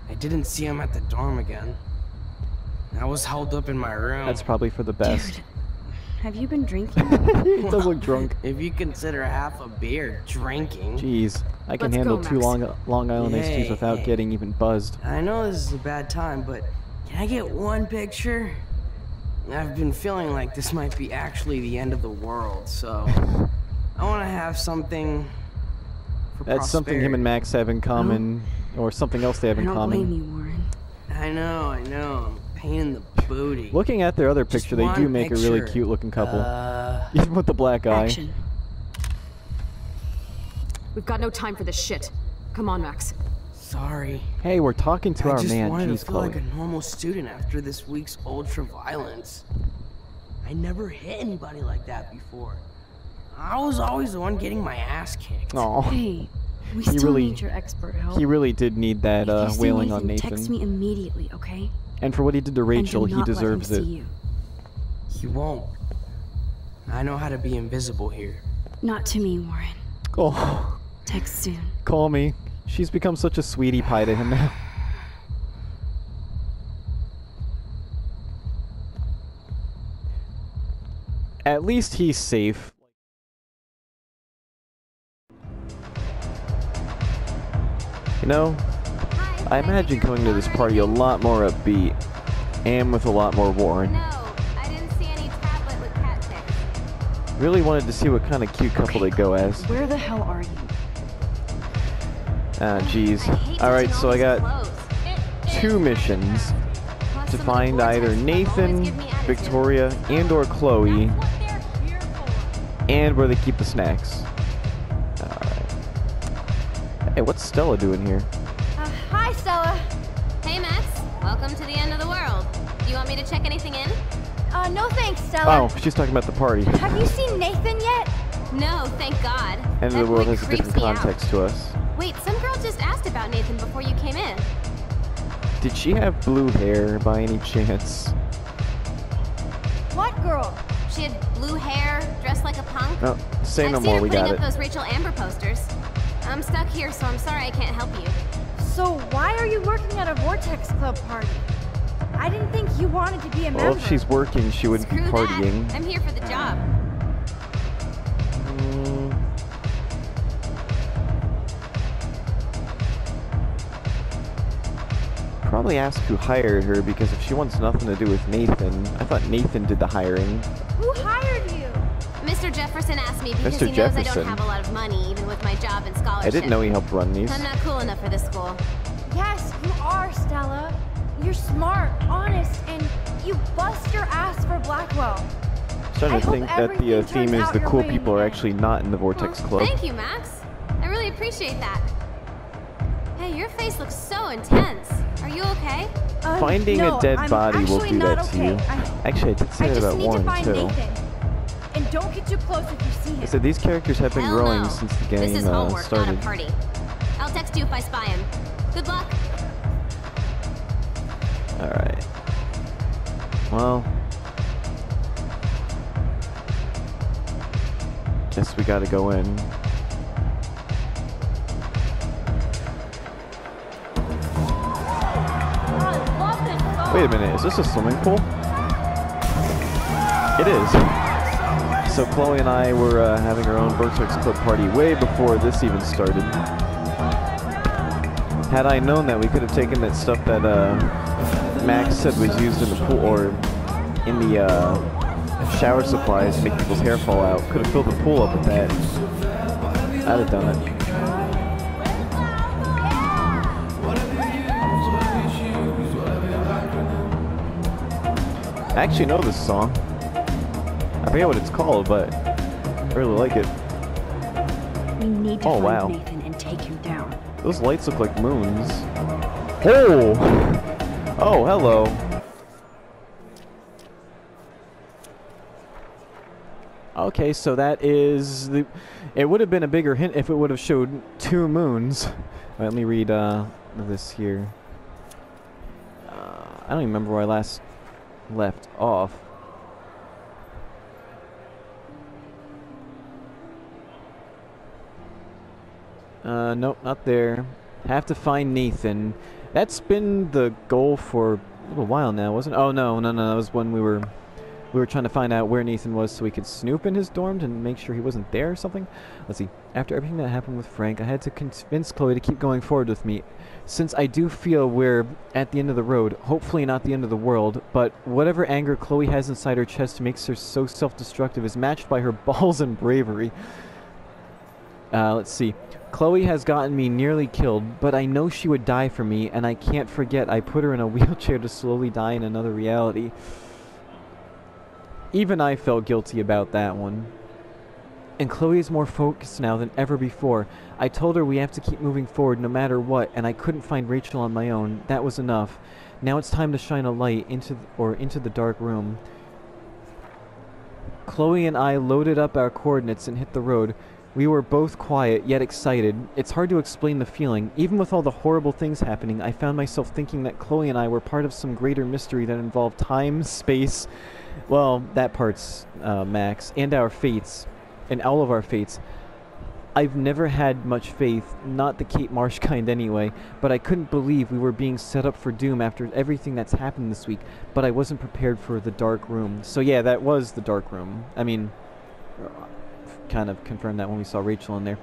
I didn't see him at the dorm again. I was held up in my room. That's probably for the best. Dude, have you been drinking? He does look drunk. If you consider half a beer drinking. Jeez, I can Let's handle go, two Max. Long Island iced teas Hey, without hey. getting even buzzed. I know this is a bad time, but can I get one picture? I've been feeling like this might be actually the end of the world, so I want to have something for That's something him and Max have in common, or something else they have I in don't common. blame you, Warren. I know. I'm a pain in the booty. Looking at their other Just picture, they do one make a really picture. cute looking couple. Even with the black eye. Action. We've got no time for this shit. Come on, Max. Sorry. Hey, we're talking to I our just man. wanted Jeez, to feel Chloe. like a normal student after this week's ultra violence. I never hit anybody like that before. I was always the one getting my ass kicked. Aw. Hey, we He still really- need your expert help. He really did need that If you see wailing on Nathan, text me Nathan. immediately, okay? And for what he did to Rachel, and do he not deserves let it. him see you. He won't. I know how to be invisible here. Not to me, Warren. Oh, Text soon. call me. She's become such a sweetie pie to him now. At least he's safe. You know, I imagine coming to this party a lot more upbeat and with a lot more Warren. No, I didn't see any tablet with cat pics. Really wanted to see what kind of cute couple they go as. Where the hell are you? Ah, jeez. Alright, so I got 2 missions to find either Nathan, Victoria, and or Chloe, and where they keep the snacks. Alright. Hey, what's Stella doing here? Hi, Stella. Hey, Max. Welcome to the end of the world. Do you want me to check anything in? No thanks, Stella. Oh, she's talking about the party. Have you seen Nathan yet? No, thank God. End of the world has a different context to us. Wait, some girl just asked about Nathan before you came in. Did she have blue hair by any chance? What girl? She had blue hair, dressed like a punk. No, say no I've more, seen her we got putting it. up those Rachel Amber posters. I'm stuck here, so I'm sorry I can't help you. So why are you working at a Vortex Club party? I didn't think you wanted to be a member. Well, if she's working, she wouldn't be partying. I'm here for the job. Probably ask who hired her, because if she wants nothing to do with Nathan, I thought Nathan did the hiring. Who hired you? Mr. Jefferson asked me because Mr. he knows I Jefferson. don't have a lot of money, even with my job and scholarship. I didn't know he helped run these. I'm not cool enough for this school. Yes, you are, Stella. You're smart, honest, and you bust your ass for Blackwell. I'm starting to think that the theme is the cool people are actually not in the Vortex Club. Thank you, Max. I really appreciate that. Hey, your face looks so intense. Are you okay? Finding a dead body will do that to you. Actually, I did say that about Warren, too. And don't get too close if you see him. I said these characters have been growing since the game This is homework, started. not a party. I'll text you if I spy him. Good luck. Alright. Well. Guess we gotta go in. Wait a minute, is this a swimming pool? It is. So Chloe and I were having our own Vortex Club party way before this even started. Had I known that, we could have taken that stuff that Max said was used in the pool, or in the shower supplies to make people's hair fall out. Could have filled the pool up with that. I'd have done it. I actually know this song. I forget what it's called, but I really like it. We need to Oh, find wow. Nathan and take him down. Those lights look like moons. Oh! Oh, hello. Okay, so that is the... It would have been a bigger hint if it would have showed 2 moons. Let me read this here. I don't even remember where I last left off. Nope, not there. Have to find Nathan. That's been the goal for a little while now, wasn't it? Oh, no, that was when we were trying to find out where Nathan was so we could snoop in his dorm and make sure he wasn't there or something. Let's see. After everything that happened with Frank, I had to convince Chloe to keep going forward with me. Since I do feel we're at the end of the road, hopefully not the end of the world, but whatever anger Chloe has inside her chest makes her so self-destructive is matched by her balls and bravery. Let's see. Chloe has gotten me nearly killed, but I know she would die for me, and I can't forget I put her in a wheelchair to slowly die in another reality. Even I felt guilty about that one. And Chloe is more focused now than ever before. I told her we have to keep moving forward no matter what, and I couldn't find Rachel on my own. That was enough. Now it's time to shine a light into the dark room. Chloe and I loaded up our coordinates and hit the road. We were both quiet, yet excited. It's hard to explain the feeling. Even with all the horrible things happening, I found myself thinking that Chloe and I were part of some greater mystery that involved time, space, well, that part's Max, and our fates, and all of our fates. I've never had much faith, not the Kate Marsh kind anyway, but I couldn't believe we were being set up for doom after everything that's happened this week, but I wasn't prepared for the dark room. So yeah, that was the dark room. I mean, kind of confirmed that when we saw Rachel in there.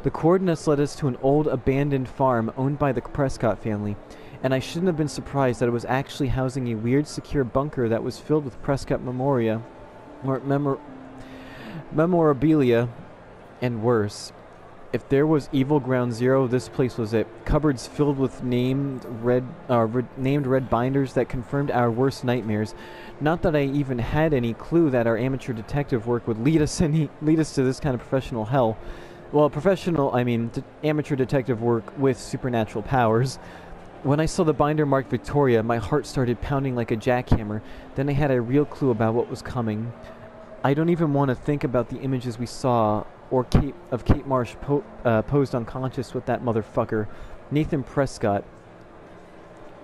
The coordinates led us to an old abandoned farm owned by the Prescott family, and I shouldn't have been surprised that it was actually housing a weird secure bunker that was filled with Prescott memorabilia, and worse. If there was evil ground zero, this place was it. Cupboards filled with named red binders that confirmed our worst nightmares. Not that I even had any clue that our amateur detective work would lead us to this kind of professional hell. Well, professional, I mean amateur detective work with supernatural powers. When I saw the binder marked Victoria, my heart started pounding like a jackhammer. Then I had a real clue about what was coming. I don't even want to think about the images we saw, or Kate Marsh posed unconscious with that motherfucker, Nathan Prescott.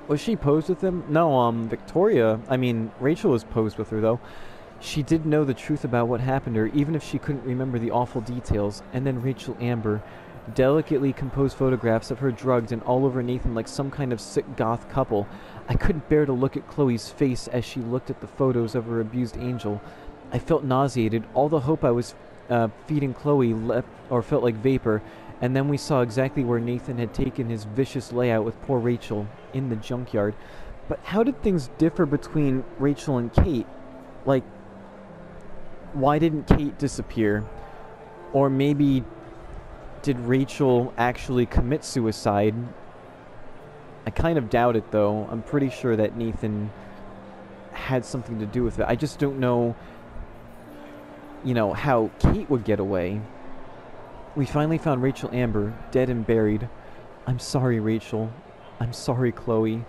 Was she posed with him? No, Rachel was posed with her, though. She did know the truth about what happened to her, even if she couldn't remember the awful details. And then Rachel Amber. Delicately composed photographs of her drugged and all over Nathan like some kind of sick goth couple. I couldn't bear to look at Chloe's face as she looked at the photos of her abused angel. I felt nauseated. All the hope I was feeding Chloe felt like vapor, and then we saw exactly where Nathan had taken his vicious layout with poor Rachel, in the junkyard. But how did things differ between Rachel and Kate? Like, why didn't Kate disappear? Or maybe did Rachel actually commit suicide? I kind of doubt it, though. I'm pretty sure that Nathan had something to do with it. I just don't know, how Kate would get away. We finally found Rachel Amber, dead and buried. I'm sorry, Rachel. I'm sorry, Chloe.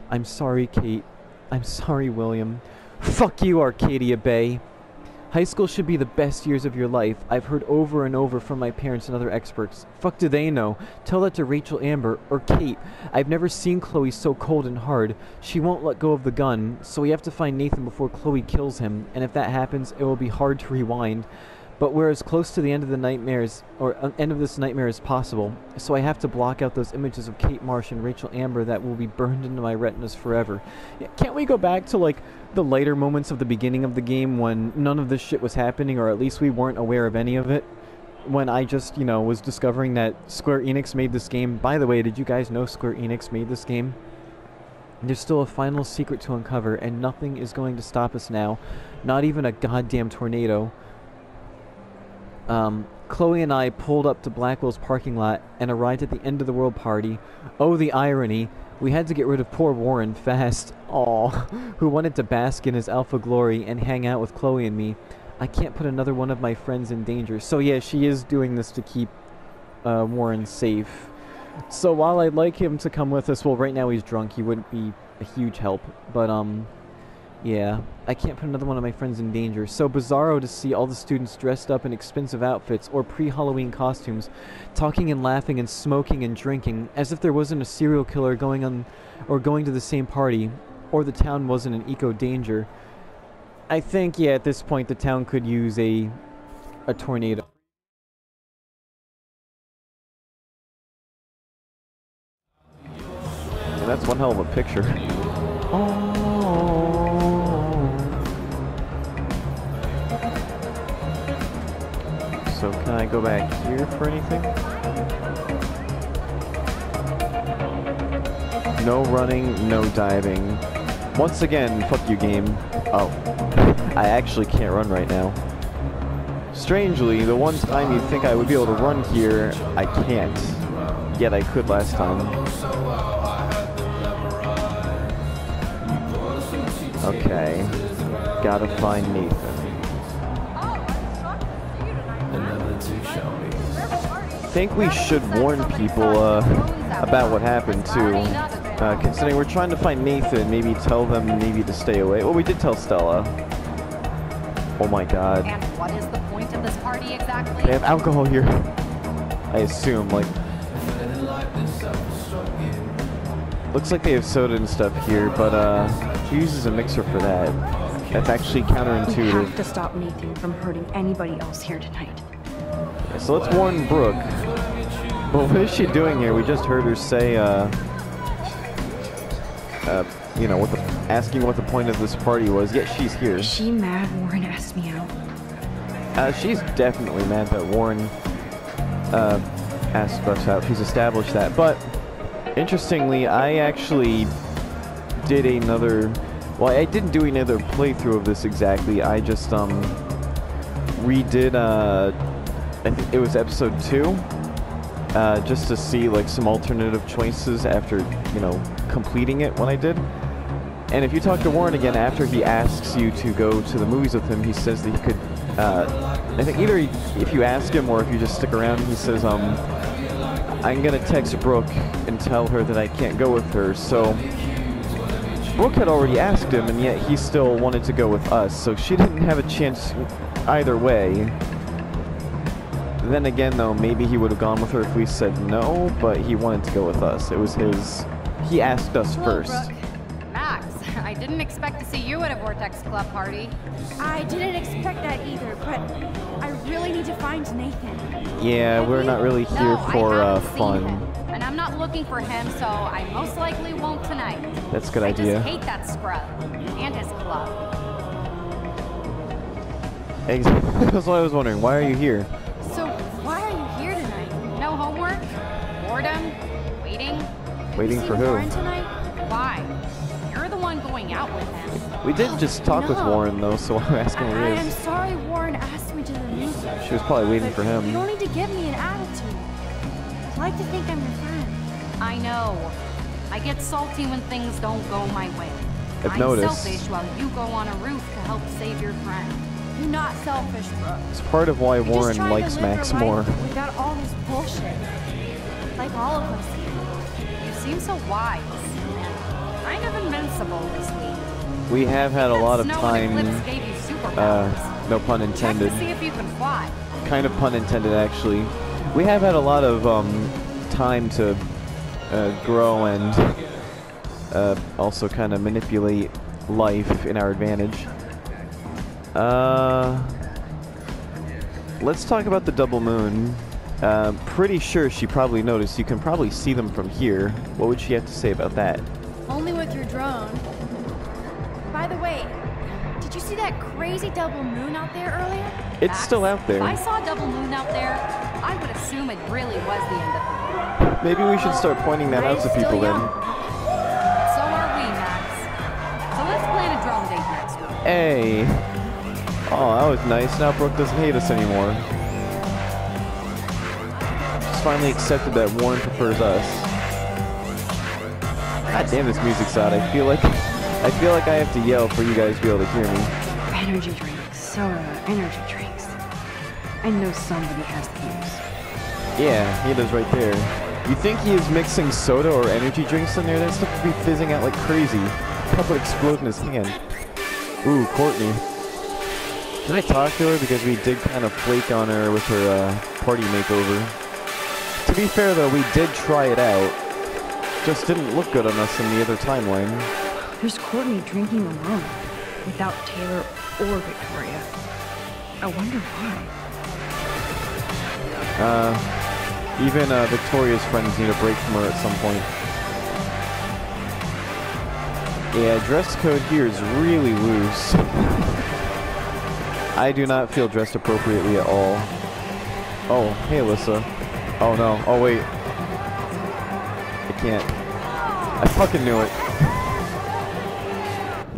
I'm sorry, Kate. I'm sorry, William. Fuck you, Arcadia Bay. High school should be the best years of your life. I've heard over and over from my parents and other experts. Fuck do they know? Tell that to Rachel Amber, or Kate. I've never seen Chloe so cold and hard. She won't let go of the gun, so we have to find Nathan before Chloe kills him, and if that happens, it will be hard to rewind. But we're as close to the end of the nightmares, or end of this nightmare as possible, so I have to block out those images of Kate Marsh and Rachel Amber that will be burned into my retinas forever. Can't we go back to, the lighter moments of the beginning of the game when none of this shit was happening, or at least we weren't aware of any of it? When I just, was discovering that Square Enix made this game. By the way, did you guys know Square Enix made this game? There's still a final secret to uncover, and nothing is going to stop us now. Not even a goddamn tornado. Chloe and I pulled up to Blackwell's parking lot and arrived at the end of the world party. Oh, the irony. We had to get rid of poor Warren fast. Aw, who wanted to bask in his alpha glory and hang out with Chloe and me. I can't put another one of my friends in danger. So yeah, she is doing this to keep Warren safe. So while I'd like him to come with us, well, right now he's drunk. He wouldn't be a huge help. But, yeah, I can't put another one of my friends in danger. So bizarro to see all the students dressed up in expensive outfits or pre-Halloween costumes, talking and laughing and smoking and drinking, as if there wasn't a serial killer going to the same party, or the town wasn't in eco-danger. I think, yeah, at this point the town could use a tornado. Yeah, that's one hell of a picture. Oh. So can I go back here for anything? No running, no diving. Once again, fuck you, game. Oh. I actually can't run right now. Strangely, the one time you'd think I would be able to run here, I can't. Yet I could last time. Okay. Gotta find Nathan. I think we should warn people about what happened too. Considering we're trying to find Nathan, maybe tell them maybe to stay away. Well, we did tell Stella. Oh my god. And what is the point of this party exactly? They have alcohol here. I assume, looks like they have soda and stuff here, but she uses a mixer for that. That's actually counterintuitive. We have to stop Nathan from hurting anybody else here tonight. Yeah, so let's warn Brooke. Well, what is she doing here? We just heard her say, asking what the point of this party was. Yet she's here. Is she mad Warren asked me out? She's definitely mad that Warren, asked us out. She's established that. But interestingly, I actually did another. Well, I didn't do another playthrough of this exactly. I just redid. I think it was episode 2, just to see like some alternative choices after, you know, completing it when I did. And if you talk to Warren again after he asks you to go to the movies with him, he says that he could, I think either if you ask him or if you just stick around, he says, I'm gonna text Brooke and tell her that I can't go with her. So Brooke had already asked him, and yet he still wanted to go with us, so she didn't have a chance either way. Then again, though, maybe he would have gone with her if we said no, but he wanted to go with us. It was his... He asked us first. Brooke. Max, I didn't expect to see you at a Vortex Club party. I didn't expect that either, but I really need to find Nathan. Yeah, we're not really here for fun. And I'm not looking for him, so I most likely won't tonight. That's a good I idea. just hate that scrub. And his club. Exactly. That's what I was wondering. Why are you here? So, why are you here tonight? No homework? Boredom? Waiting? Waiting for who? Warren tonight? Why? You're the one going out with him. We did just talk with Warren, though, so I'm asking where he I'm is. sorry Warren asked me to the movies. She was probably waiting for him. You don't need to give me an attitude. I'd like to think I'm your friend. I know. I get salty when things don't go my way. I've I'm noticed. selfish while you go on a roof to help save your friend. You're not selfish, Brooke. It's part of why Warren likes Max more. Without all this bullshit. Like all of us. You seem so wise and kind of invincible this week. We have had a lot of Snow time, and Eclipse gave you superpowers. no pun intended. Check to see if you can fly. Kind of pun intended, actually. We have had a lot of time to grow and also kind of manipulate life in our advantage. Let's talk about the double moon. Pretty sure she probably noticed. You can probably see them from here. What would she have to say about that? Only with your drone. By the way, did you see that crazy double moon out there earlier? It's still out there. If I saw a double moon out there, I would assume it really was the end of the world. Maybe we should start pointing that out to people then. So are we, Max. So let's plan a drone date next week. Hey. Oh, that was nice. Now Brooke doesn't hate us anymore. She's finally accepted that Warren prefers us. God damn, this music's out. I feel like I have to yell for you guys to be able to hear me. Energy drinks, soda, energy drinks. I know somebody has those. Yeah, he does right there. You think he is mixing soda or energy drinks in there? That stuff would be fizzing out like crazy. Cup would explode in his hand. Ooh, Courtney. Should I talk to her? Because we did kind of flake on her with her party makeover. To be fair though, we did try it out. Just didn't look good on us in the other timeline. There's Courtney drinking alone, without Taylor or Victoria. I wonder why. Even Victoria's friends need a break from her at some point. Yeah, dress code here is really loose. I do not feel dressed appropriately at all. Oh, hey Alyssa. Oh no, oh wait. I can't. I fucking knew it.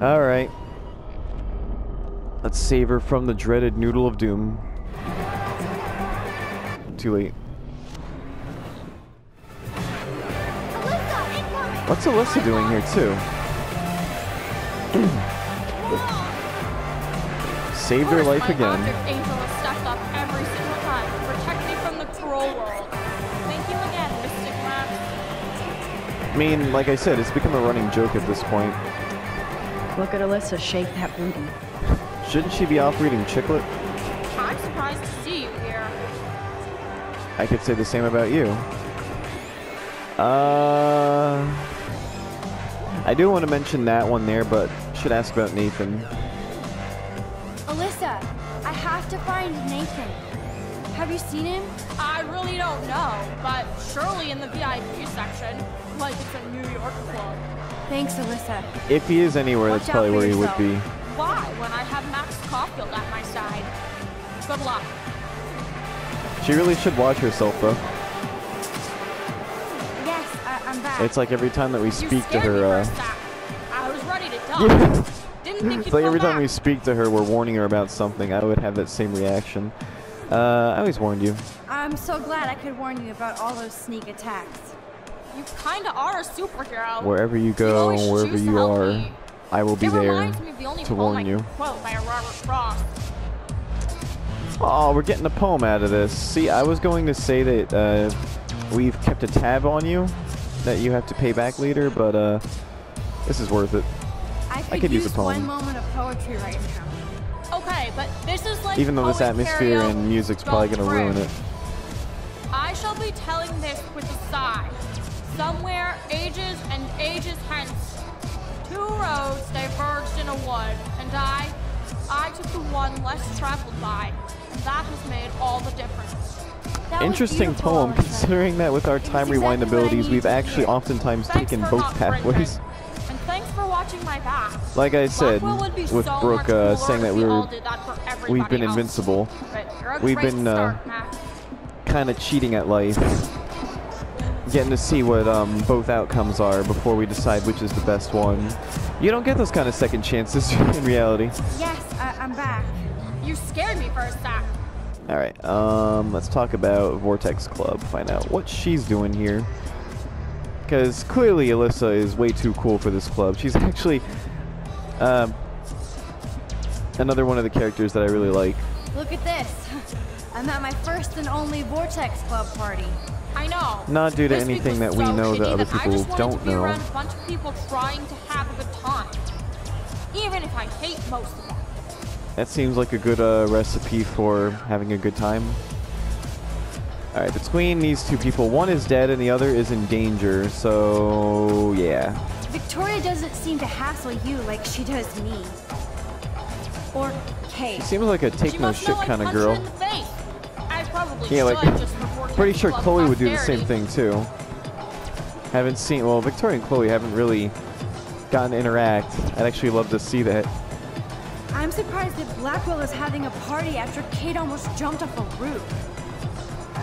Alright. Let's save her from the dreaded noodle of doom. Too late. What's Alyssa doing here too? Saved her life again. Angel has stepped up every single time to protect me from the troll world. Thank you again, Mystic Max. I mean, like I said, it's become a running joke at this point. Look at Alyssa shake that booty. Shouldn't she be off reading Chicklet? I'm surprised to see you here. I could say the same about you. I do want to mention that one there, but should ask about Nathan. Alyssa, I have to find Nathan. Have you seen him? I really don't know, but surely in the VIP section, like it's a New York club. Thanks, Alyssa. If he is anywhere, that's probably where he would be. Why, when I have Max Caulfield at my side? Good luck. She really should watch herself, though. I'm back. It's like every time that we You speak to scared me her, for a sec. I was ready to die. yeah. Didn't think It's you'd like come every time back. we speak to her, we're warning her about something. I would have that same reaction. I always warned you. I'm so glad I could warn you about all those sneak attacks. You kinda are a superhero. Wherever you go, always wherever choose to you help are, me. I will be It there reminds me of the only to poem warn I you. can quote by Robert Frost. Oh, we're getting a poem out of this. See, I was going to say that we've kept a tab on you that you have to pay back later, but this is worth it. I I could use a one poem. moment of poetry right now. Okay, but this is like Even though this poet atmosphere karaoke and music's probably going to spelled ruin through. it. I shall be telling this with a sigh. Somewhere, ages and ages hence, two roads diverged in a wood, and I took the one less traveled by, and that has made all the difference. Interesting poem, considering that with our time rewind abilities, we've actually oftentimes taken both pathways. And thanks for watching my back. Like I said, Blackwell would be with so Brooke much cooler saying that if we all did that for everybody we've been else. invincible. But you're a We've great been start, Max. kind of cheating at life. Getting to see what both outcomes are before we decide which is the best one. You don't get those kind of second chances in reality. Yes, I'm back. You scared me for a sec. Alright, let's talk about Vortex Club. Find out what she's doing here. Because clearly Alyssa is way too cool for this club. She's actually another one of the characters that I really like. Look at this. I'm at my first and only Vortex Club party. I know. Not due to This week anything was that we so know that shitty other I people just wanted don't to be know. around a bunch of people trying to have a good time. Even if I hate most of them. That seems like a good recipe for having a good time. Alright, between these two people, one is dead and the other is in danger, so yeah. Victoria doesn't seem to hassle you like she does me. Or Kate. She seems like a take no shit kind of girl. I probably Yeah, like, should just for Vortex pretty sure Club Chloe would do the same posterity. thing too. Haven't seen, well, Victoria and Chloe haven't really gotten to interact. I'd actually love to see that. I'm surprised that Blackwell is having a party after Kate almost jumped off a roof.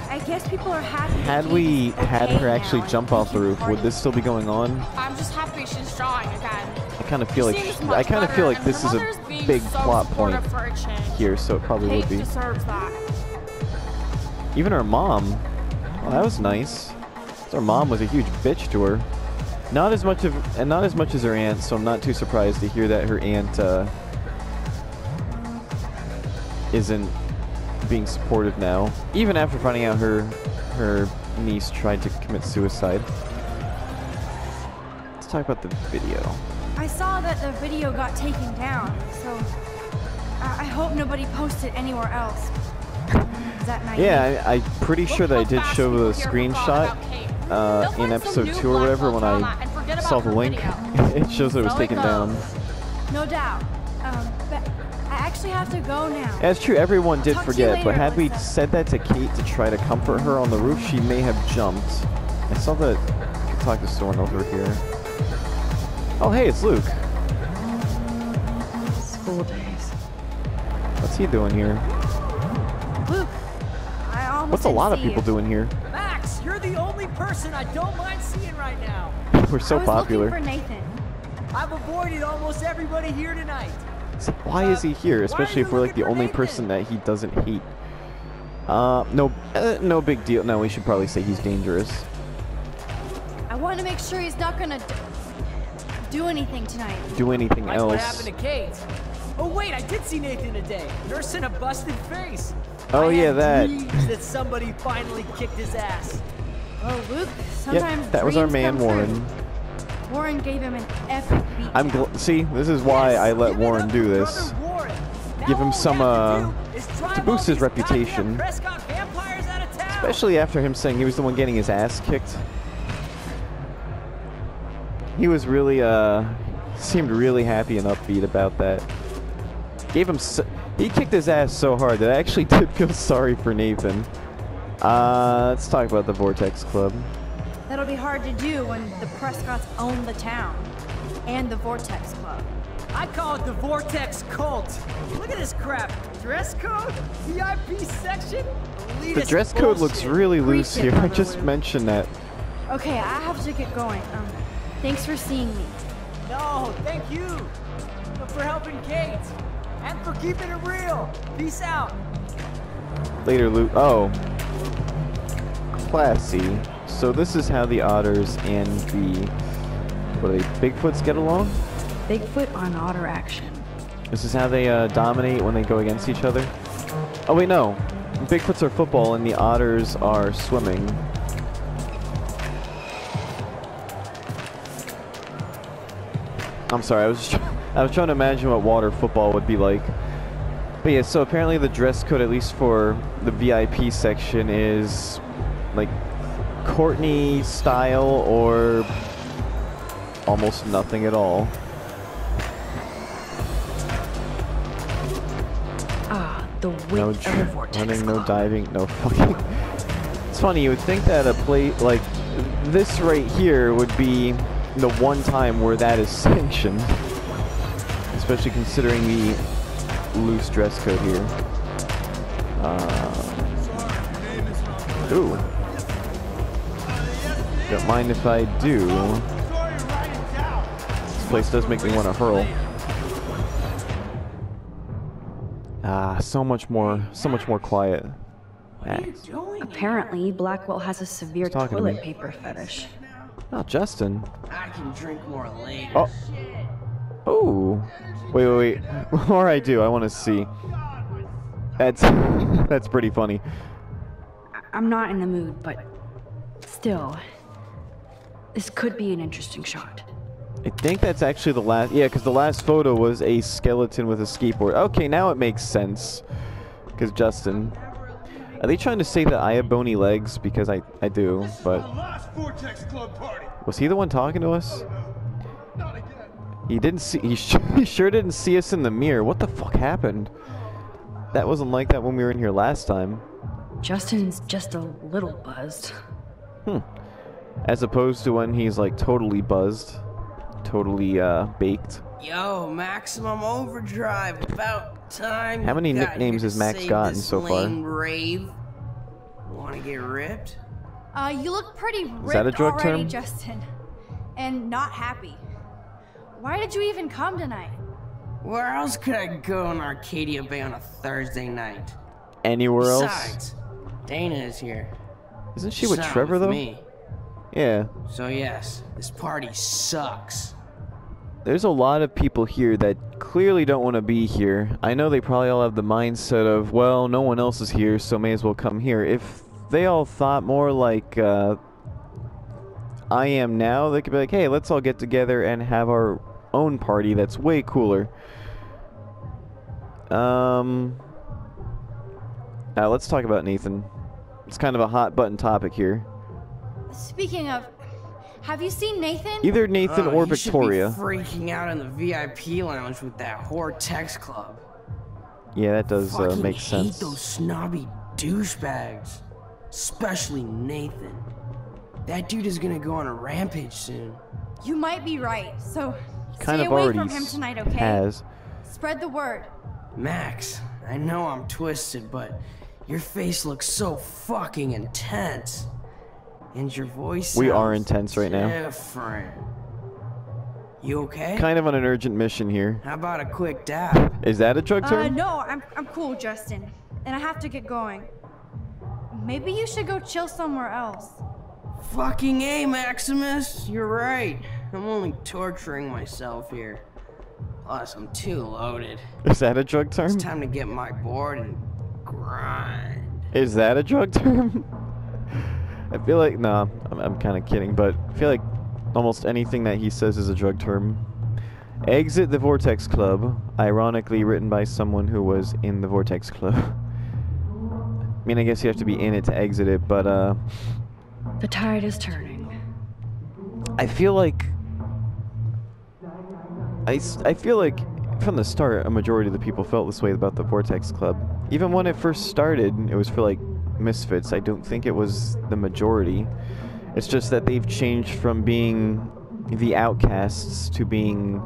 I guess people are happy. that Had Kate we is had okay her actually now jump and off the we can roof, would party. this still be going on? I'm just happy she's trying again. I kind of feel like Seems much this better, is and her a mother's being big so plot point supportive for a change. here, so it probably Kate would be. deserves that. Even her mom. Well, that was nice. Her mom was a huge bitch to her. Not as much as her aunt, so I'm not too surprised to hear that her aunt isn't being supportive now. Even after finding out her niece tried to commit suicide. Let's talk about the video. I saw that the video got taken down, so I hope nobody posted anywhere else. Is that naive? Yeah, I'm pretty sure that I did show the screenshot in episode 2 or whatever when I saw the link. It shows that it was taken down. No doubt. But I actually have to go now. That's true, everyone did Talk to you forget, but later, had we Alyssa. said that to Kate to try to comfort her on the roof, she may have jumped. I saw that I could talk to someone over here. Oh, hey, it's Luke. School days. What's he doing here? Luke, I almost What's a didn't lot of see people you. doing here? Max, you're the only person I don't mind seeing right now. We're so I was popular. looking for Nathan. I've avoided almost everybody here tonight. So why is he here? Especially if we're like the only person that he doesn't hate. No big deal. No, we should probably say he's dangerous. I want to make sure he's not gonna do anything tonight. Do anything Like what else. happened to Kate. Oh wait, I did see Nathan today, nursing a busted face. Oh, I yeah, had that. dreams that somebody finally kicked his ass. Well, Luke, sometimes Yep, that was our dreams man come true. Warren. Warren gave him an epic beat. See, this is why I let Warren do this. Give him some, to boost his reputation. Especially after him saying he was the one getting his ass kicked. He was really, seemed really happy and upbeat about that. Gave him, he kicked his ass so hard that I actually did feel sorry for Nathan. Let's talk about the Vortex Club. That'll be hard to do when the Prescotts own the town and the Vortex Club. I call it the Vortex Cult. Look at this crap. Dress code, VIP section. The dress code looks really loose here. I just mentioned that. Okay, I have to get going. Thanks for seeing me. No, thank you for helping Kate and for keeping it real. Peace out. Later, Luke. Oh. Classy. So this is how the otters and the... What are they? Bigfoots get along? Bigfoot on otter action. This is how they dominate when they go against each other? Oh wait, no. Bigfoots are football and the otters are swimming. I'm sorry, I was trying to imagine what water football would be like. But yeah, so apparently the dress code, at least for the VIP section, is like Courtney style or almost nothing at all. Ah, the width No of the vortex running, no club. diving, no fucking... It's funny, you would think that a play like this right here would be the one time where that is sanctioned. Especially considering the loose dress code here. Ooh. Don't mind if I do. This place does make me want to hurl. Ah, so much more quiet. Apparently, Blackwell has a severe He's talking to toilet me. paper fetish. Oh, Justin. I can drink more later. Oh. Oh. Wait. Before I do, I want to see. That's pretty funny. I'm not in the mood, but still, this could be an interesting shot. I think that's actually the last... Yeah, because the last photo was a skeleton with a skateboard. Okay, now it makes sense. Because Justin... Are they trying to say that I have bony legs? Because I do, but... Was he the one talking to us? He didn't see... He sure didn't see us in the mirror. What the fuck happened? That wasn't like that when we were in here last time. Justin's just a little buzzed. As opposed to when he's like totally buzzed. Totally baked. Yo, maximum overdrive. About time. How many you got nicknames here has to Max save gotten this so far? lame rave. Want to get ripped? You look pretty ripped that a drug already, term? Justin. And not happy. Why did you even come tonight? Where else could I go in Arcadia Bay on a Thursday night? Anywhere else? Besides, Dana is here. Isn't she with Not Trevor with though? Me. Yeah. So yes, this party sucks. There's a lot of people here that clearly don't want to be here. I know they probably all have the mindset of, well, no one else is here, so may as well come here. If they all thought more like I am now, they could be like, hey, let's all get together and have our own party that's way cooler. Now let's talk about Nathan. It's kind of a hot button topic here. Speaking of, have you seen Nathan? Either Nathan or you should Victoria. be freaking out in the VIP lounge with that VORTEX club. Yeah, that does Fucking make hate sense. those snobby douchebags. Especially Nathan. That dude is gonna go on a rampage soon. You might be right, so Kind stay of away already from him tonight, okay? has. Spread the word. Max, I know I'm twisted, but your face looks so fucking intense. And your voice We are sounds intense right now. different. You okay? Kind of on an urgent mission here. How about a quick dab? Is that a drug term? No, I'm cool, Justin. And I have to get going. Maybe you should go chill somewhere else. Fucking A, Maximus. You're right. I'm only torturing myself here. Plus, I'm too loaded. Is that a drug term? It's time to get my board and grind. Is that a drug term? I feel like, no, I'm kind of kidding, but I feel like almost anything that he says is a drug term. Exit the VORTEX Club, ironically written by someone who was in the VORTEX Club. I mean, I guess you have to be in it to exit it, but The tide is turning. I feel like I feel like from the start a majority of the people felt this way about the VORTEX Club. Even when it first started, it was for like misfits. I don't think it was the majority. It's just that they've changed from being the outcasts to being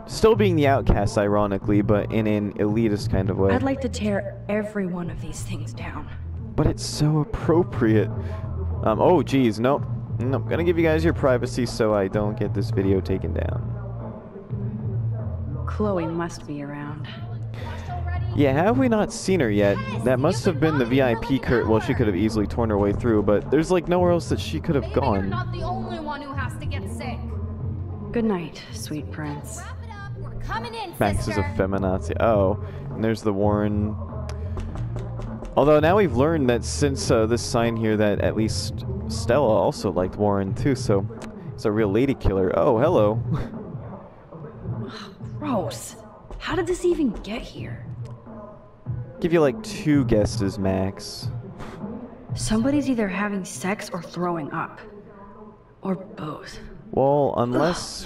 still being the outcasts, ironically, but in an elitist kind of way. I'd like to tear every one of these things down. But it's so appropriate. Oh, geez, nope. Nope, gonna give you guys your privacy so I don't get this video taken down. Chloe must be around. Yeah, have we not seen her yet? That must have been the VIP curtain. Well, she could have easily torn her way through, but there's like nowhere else that she could have gone. You're not the only one who has to get sick. Good night, sweet prince. We're coming in, Max is a sister. feminazi. Oh, and there's the Warren. Although now we've learned that since this sign here that at least Stella also liked Warren too, so it's a real lady killer. Oh, hello. Gross. How did this even get here? Give you like 2 guesses, Max. Somebody's either having sex or throwing up. Or both. Well, unless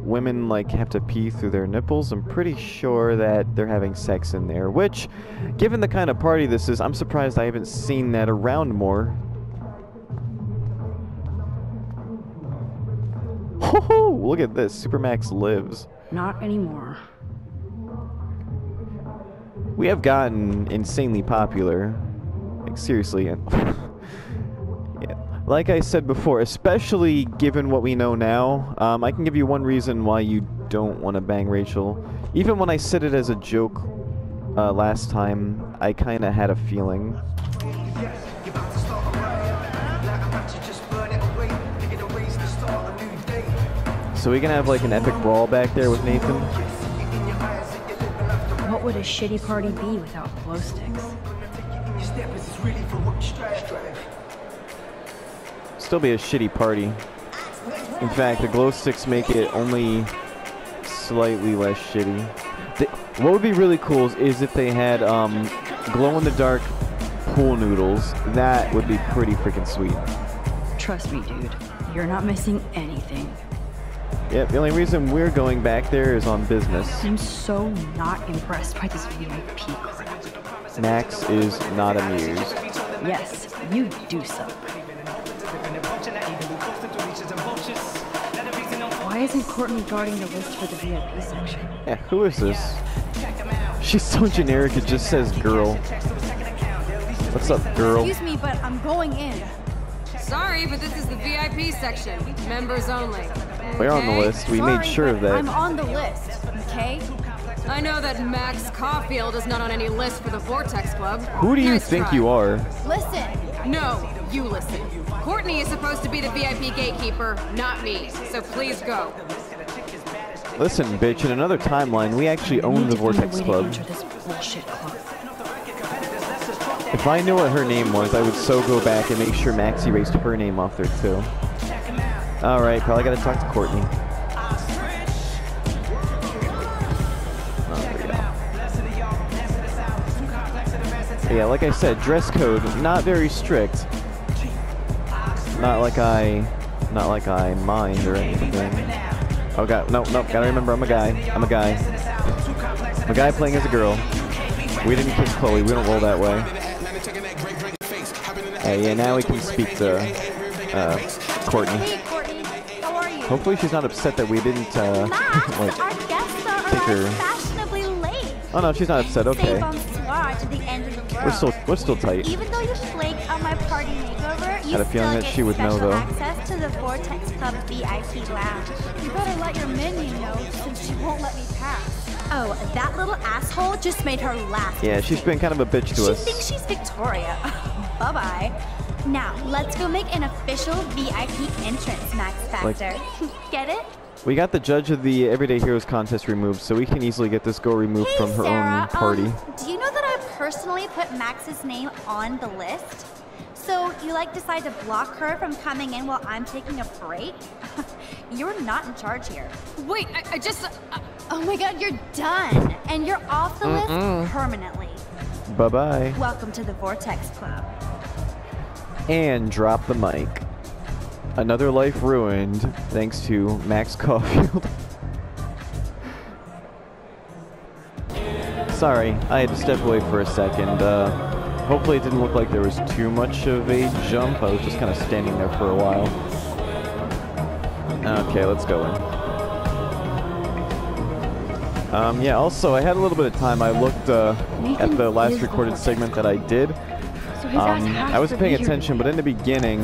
women like have to pee through their nipples, I'm pretty sure that they're having sex in there, which, given the kind of party this is, I'm surprised I haven't seen that around more. Ho-ho! Look at this, Supermax lives. Not anymore. We have gotten insanely popular. Like, seriously. And yeah. Like I said before, especially given what we know now, I can give you one reason why you don't want to bang Rachel. Even when I said it as a joke last time, I kind of had a feeling. So we can have like an epic brawl back there with Nathan. What would a shitty party be without glow sticks? Still be a shitty party. In fact, the glow sticks make it only slightly less shitty. What would be really cool is if they had glow-in-the-dark pool noodles. That would be pretty freaking sweet. Trust me, dude. You're not missing anything. Yep, the only reason we're going back there is on business. I'm so not impressed by this VIP crap. Max is not amused. Yes, you do so. Why isn't Courtney guarding the list for the VIP section? Yeah, who is this? She's so generic, it just says girl. What's up, girl? Excuse me, but I'm going in. Sorry, but this is the VIP section. Members only. We're on the list. We made sure of that. I'm on the list, okay? I know that Max Caulfield is not on any list for the Vortex Club. Who do you Nice think try. you are? Listen. No, you listen. Courtney is supposed to be the VIP gatekeeper, not me. So please go. Listen, bitch, in another timeline, we actually own the Vortex Club. If I knew what her name was, I would so go back and make sure Max erased her name off there, too. Alright, probably gotta talk to Courtney. Yeah, like I said, dress code, not very strict. Not like I mind or anything. Oh god, no, gotta remember I'm a guy. I'm a guy. I'm a guy playing as a girl. We didn't kiss Chloe, we don't roll that way. Yeah, now we can speak to Courtney. Hey, Courtney. How are you? Hopefully she's not upset that we didn't like Our guests are take her. fashionably late. Oh no, she's not upset. Okay. Bonsoir to the end of the world. We're still tight. Even though you flaked on my party makeover, you Had a feeling still that get she would know, special though. access to the Vortex Club VIP lounge. You better let your minion know, since she won't let me pass. Oh, that little asshole just made her laugh. Yeah, she's been kind of a bitch to She us. thinks she's Victoria. Bye-bye. Now, let's go make an official VIP entrance, Max Factor. Get it? We got the judge of the Everyday Heroes contest removed, so we can easily get this girl removed from her Sarah, own party. Do you know that I personally put Max's name on the list? So you decide to block her from coming in while I'm taking a break? You're not in charge here. Wait, I just... Oh my god, you're done! And you're off the list permanently. Bye-bye. Welcome to the Vortex Club. And drop the mic. Another life ruined, thanks to Max Caulfield. Sorry, I had to step away for a second. Hopefully it didn't look like there was too much of a jump. I was just kind of standing there for a while. Okay, let's go in. Yeah, also, I had a little bit of time. I looked at the last recorded segment that I did. I wasn't paying attention, but in the beginning,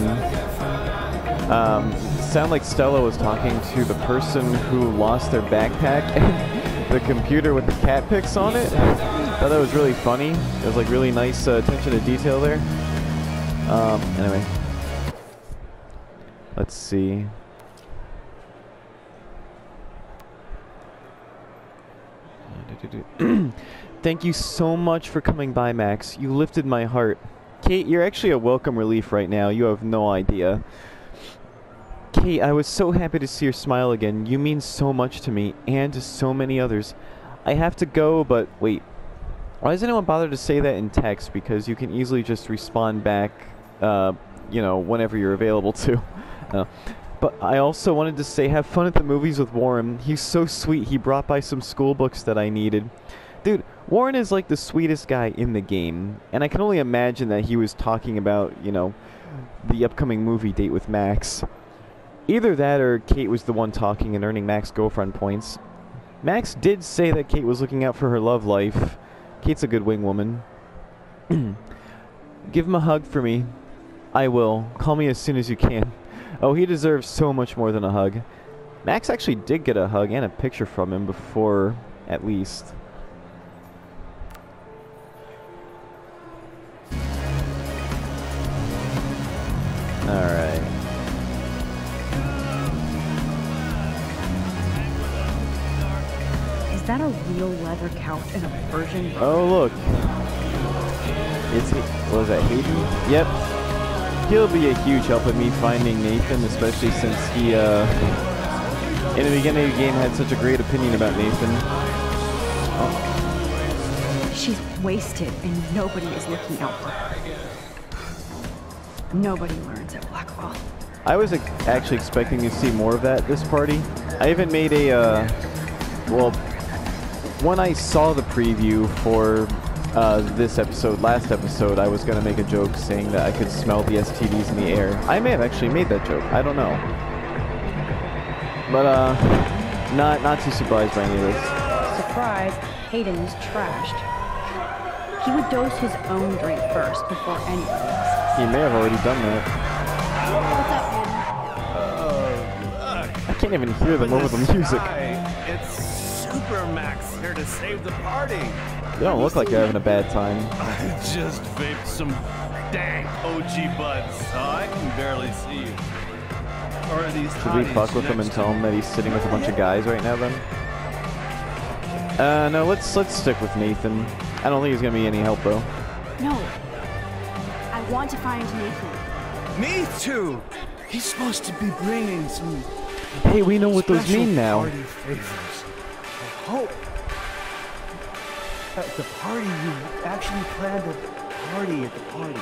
sounded like Stella was talking to the person who lost their backpack and the computer with the cat pics on it. I thought that was really funny. It was like really nice attention to detail there. Anyway. Let's see. Thank you so much for coming by, Max. You lifted my heart. Kate, you're actually a welcome relief right now. You have no idea. Kate, I was so happy to see your smile again. You mean so much to me, and to so many others. I have to go, but wait. Why does anyone bother to say that in text? Because you can easily just respond back, you know, whenever you're available to. But I also wanted to say, have fun at the movies with Warren. He's so sweet. He brought by some school books that I needed. Dude, Warren is like the sweetest guy in the game. And I can only imagine that he was talking about, you know, the upcoming movie date with Max. Either that or Kate was the one talking and earning Max girlfriend points. Max did say that Kate was looking out for her love life. Kate's a good wing woman. Give him a hug for me. I will. Call me as soon as you can. Oh, he deserves so much more than a hug. Max actually did get a hug and a picture from him before, at least. Alright. Is that a real leather couch and a Persian? Oh, look. It's, what was that, Hayden? Yep. He'll be a huge help in me finding Nathan, especially since he, in the beginning of the game had such a great opinion about Nathan. Oh. She's wasted and nobody is looking out for her. Nobody learns at Blackwell. I was actually expecting to see more of that at this party. I even made a, well, when I saw the preview for this episode, last episode, I was going to make a joke saying that I could smell the STDs in the air. I may have actually made that joke. I don't know. But, not too surprised by any of this. Surprise, Hayden is trashed. He would dose his own drink first before anyone else. He may have already done that. What's up, Hayden? I can't even hear them over the music. It's Super Max here to save the party. They don't look like they're having a bad time. I just vaped some dank OG buds, so I can barely see you. Or are these Should we fuck with him and tell him that he's sitting with a bunch of guys right now then? No, let's stick with Nathan. I don't think he's gonna be any help though. No. I want to find Nathan. Me too! He's supposed to be bringing some... Hey, we know what those mean now. Party favors. I hope at the party you actually planned a party at the party.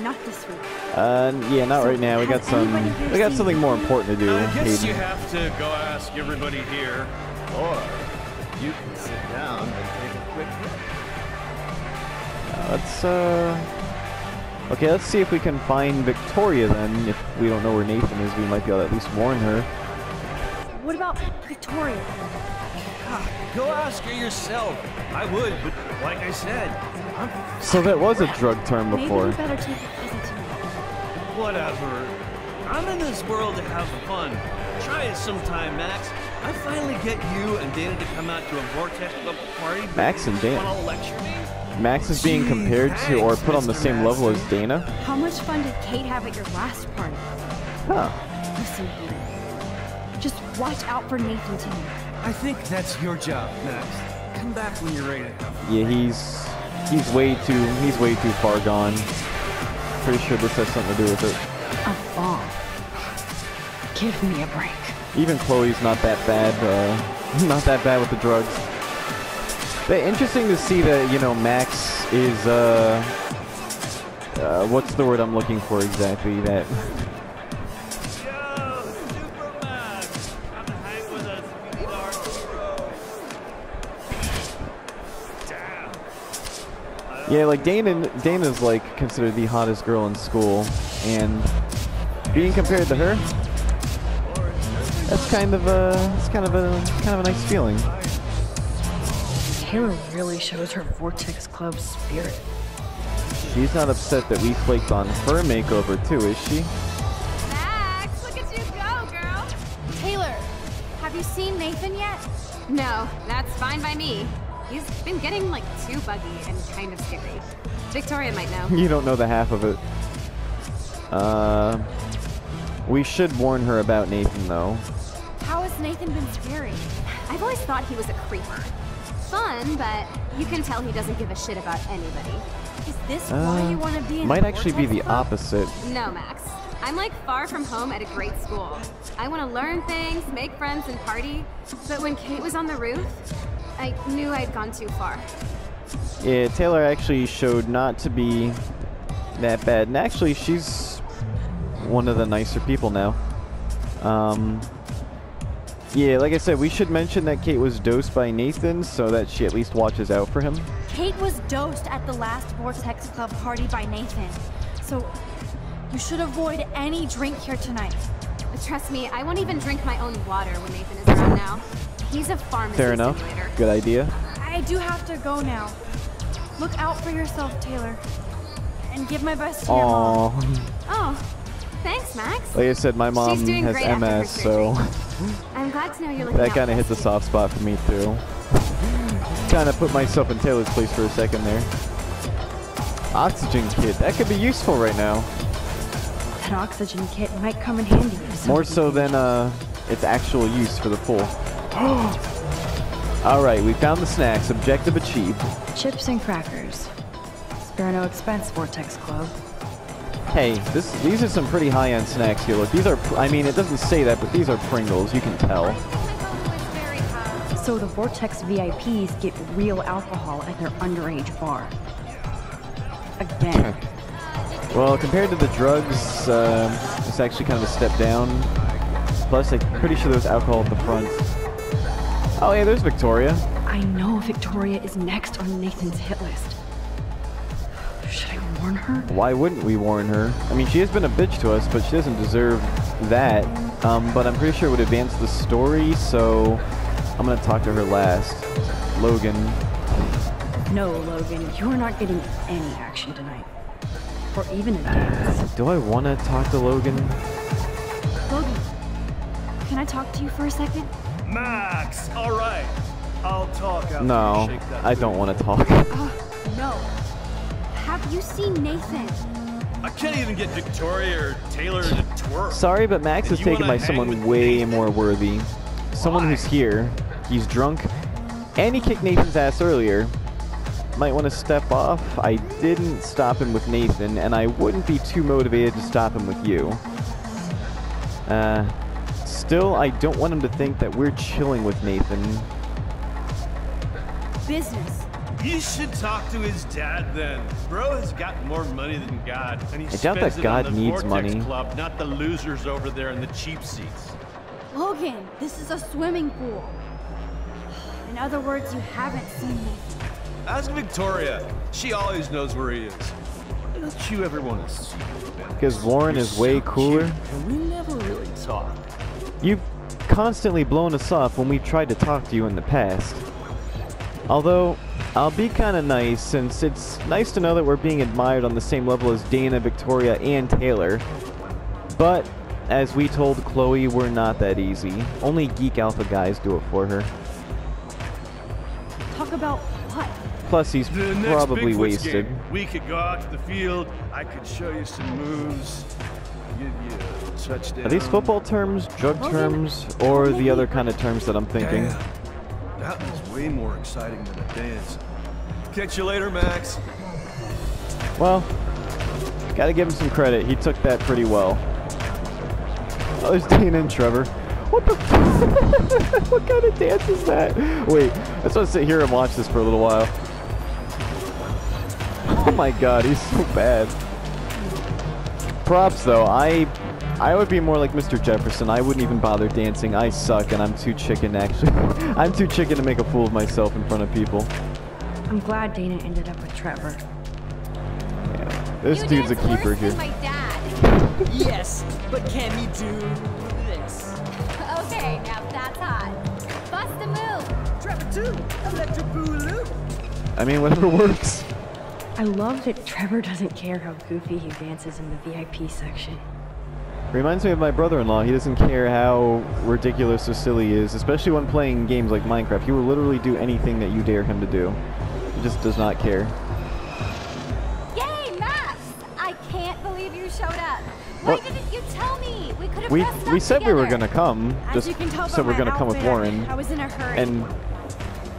Not this week. Yeah, not right now. We got something more important to do. I guess Hayden. you have to go ask everybody here, or you can sit down and take a quick look. Okay, let's see if we can find Victoria then. If we don't know where Nathan is, we might be able to at least warn her. What about Victoria? Go ask her yourself. I would, but like I said, So that was a drug term before. Maybe we better take it easy tonight. whatever. I'm in this world to have fun. Try it sometime, Max. I finally get you and Dana to come out to a VORTEX Club party. Max and Dana. Wanna lecture me? Max is being compared to or put on the same level as Dana? How much fun did Kate have at your last party? Huh. Listen here. Just watch out for Nathan tonight. I think that's your job, Max. Come back when you're ready to have fun. Yeah, he's way too far gone. Pretty sure this has something to do with it. A bomb. Give me a break. Even Chloe's not that bad, not that bad with the drugs. But interesting to see that, you know, Max is, what's the word I'm looking for exactly? That... Yeah, like Dana's like considered the hottest girl in school, and being compared to her, that's kind of a nice feeling. Taylor really shows her VORTEX Club spirit. She's not upset that we flaked on her makeover too, is she? Max, look at you go, girl. Taylor, have you seen Nathan yet? No, that's fine by me. He's been getting, like, too buggy and kind of scary. Victoria might know. You don't know the half of it. We should warn her about Nathan, though. How has Nathan been scary? I've always thought he was a creeper. Fun, but you can tell he doesn't give a shit about anybody. Is this why you want to be in Might the actually be Vortex the Club? opposite. No, Max. I'm like far from home at a great school. I want to learn things, make friends, and party. But when Kate was on the roof, I knew I'd gone too far. Yeah, Taylor actually showed not to be that bad. And actually, she's one of the nicer people now. Yeah, like I said, we should mention that Kate was dosed by Nathan so that she at least watches out for him. Kate was dosed at the last Vortex Club party by Nathan. So you should avoid any drink here tonight. Trust me, I won't even drink my own water when Nathan is around now. He's a pharmacy Fair enough. simulator. Good idea. I do have to go now. Look out for yourself, Taylor. And give my best to your mom. Aww. Oh, thanks, Max. Like I said, my mom She's doing has great after her MS, so I'm glad to know you're looking that out kind of for hits a us. soft spot for me too. Kind of put myself in Taylor's place for a second there. Oxygen kit, that could be useful right now. That oxygen kit might come in handy. if More something- so than its actual use for the pool. Alright, we found the snacks. Objective achieved. Chips and crackers. Spare no expense, Vortex Club. Hey, these are some pretty high-end snacks here. Look, these are, I mean, it doesn't say that, but these are Pringles. You can tell. So the Vortex VIPs get real alcohol at their underage bar. Again. Well, compared to the drugs, it's actually kind of a step down. Plus, I'm pretty sure there's alcohol at the front. Oh, yeah, there's Victoria. I know Victoria is next on Nathan's hit list. Should I warn her? Why wouldn't we warn her? I mean, she has been a bitch to us, but she doesn't deserve that. But I'm pretty sure it would advance the story, so I'm gonna talk to her last. Logan. No, Logan, you are not getting any action tonight. Or even a dance. Do I want to talk to Logan? Logan, can I talk to you for a second? Max, all right. I'll talk after No, you shake that I don't booty. want to talk. No. Have you seen Nathan? I can't even get Victoria or Taylor to twerk. Sorry, but Max And is you taken wanna by hang someone with way Nathan? more worthy. Someone who's here. He's drunk. And he kicked Nathan's ass earlier. Might want to step off. I didn't stop him with Nathan, and I wouldn't be too motivated to stop him with you. Still, I don't want him to think that we're chilling with Nathan. Business. You should talk to his dad then. Bro has got more money than God, and he I doubt spends that it God on the needs Vortex money. Club, not the losers over there in the cheap seats. Logan, this is a swimming pool. In other words, you haven't seen Nathan. Ask Victoria. She always knows where he is. Why don't you ever want to see him? Because Warren is way cooler. And we never really talk. You've constantly blown us off when we've tried to talk to you in the past. Although, I'll be kind of nice, since it's nice to know that we're being admired on the same level as Dana, Victoria, and Taylor. But, as we told Chloe, we're not that easy. Only Geek Alpha guys do it for her. Talk about what? Plus, he's The next probably Bigfoot's wasted. game. We could go out to the field. I could show you some moves. Give you a touchdown. Are these football terms, drug terms, or the other kind of terms that I'm thinking? Damn. That was way more exciting than a dance. Catch you later, Max. Well, gotta give him some credit. He took that pretty well. Oh, there's Dana and Trevor. What the f- What kind of dance is that? Wait, I just want to sit here and watch this for a little while. Oh my god, he's so bad. Props though, I would be more like Mr. Jefferson. I wouldn't even bother dancing. I suck and I'm too chicken actually. I'm too chicken to make a fool of myself in front of people. I'm glad Dana ended up with Trevor. Yeah, this dude's a keeper here. My dad. Yes, but can he do this? Okay, now that's hot. Bust the move. Trevor too. Electric Boogaloo. I mean, whatever works. I love that Trevor doesn't care how goofy he dances in the VIP section. Reminds me of my brother-in-law. He doesn't care how ridiculous or silly he is, especially when playing games like Minecraft. He will literally do anything that you dare him to do. He just does not care. Yay, Max! I can't believe you showed up. Why What? didn't you tell me? We could have We said we were gonna come. As Just you can tell said by we're gonna my come with outfit, Warren. I was in a hurry. And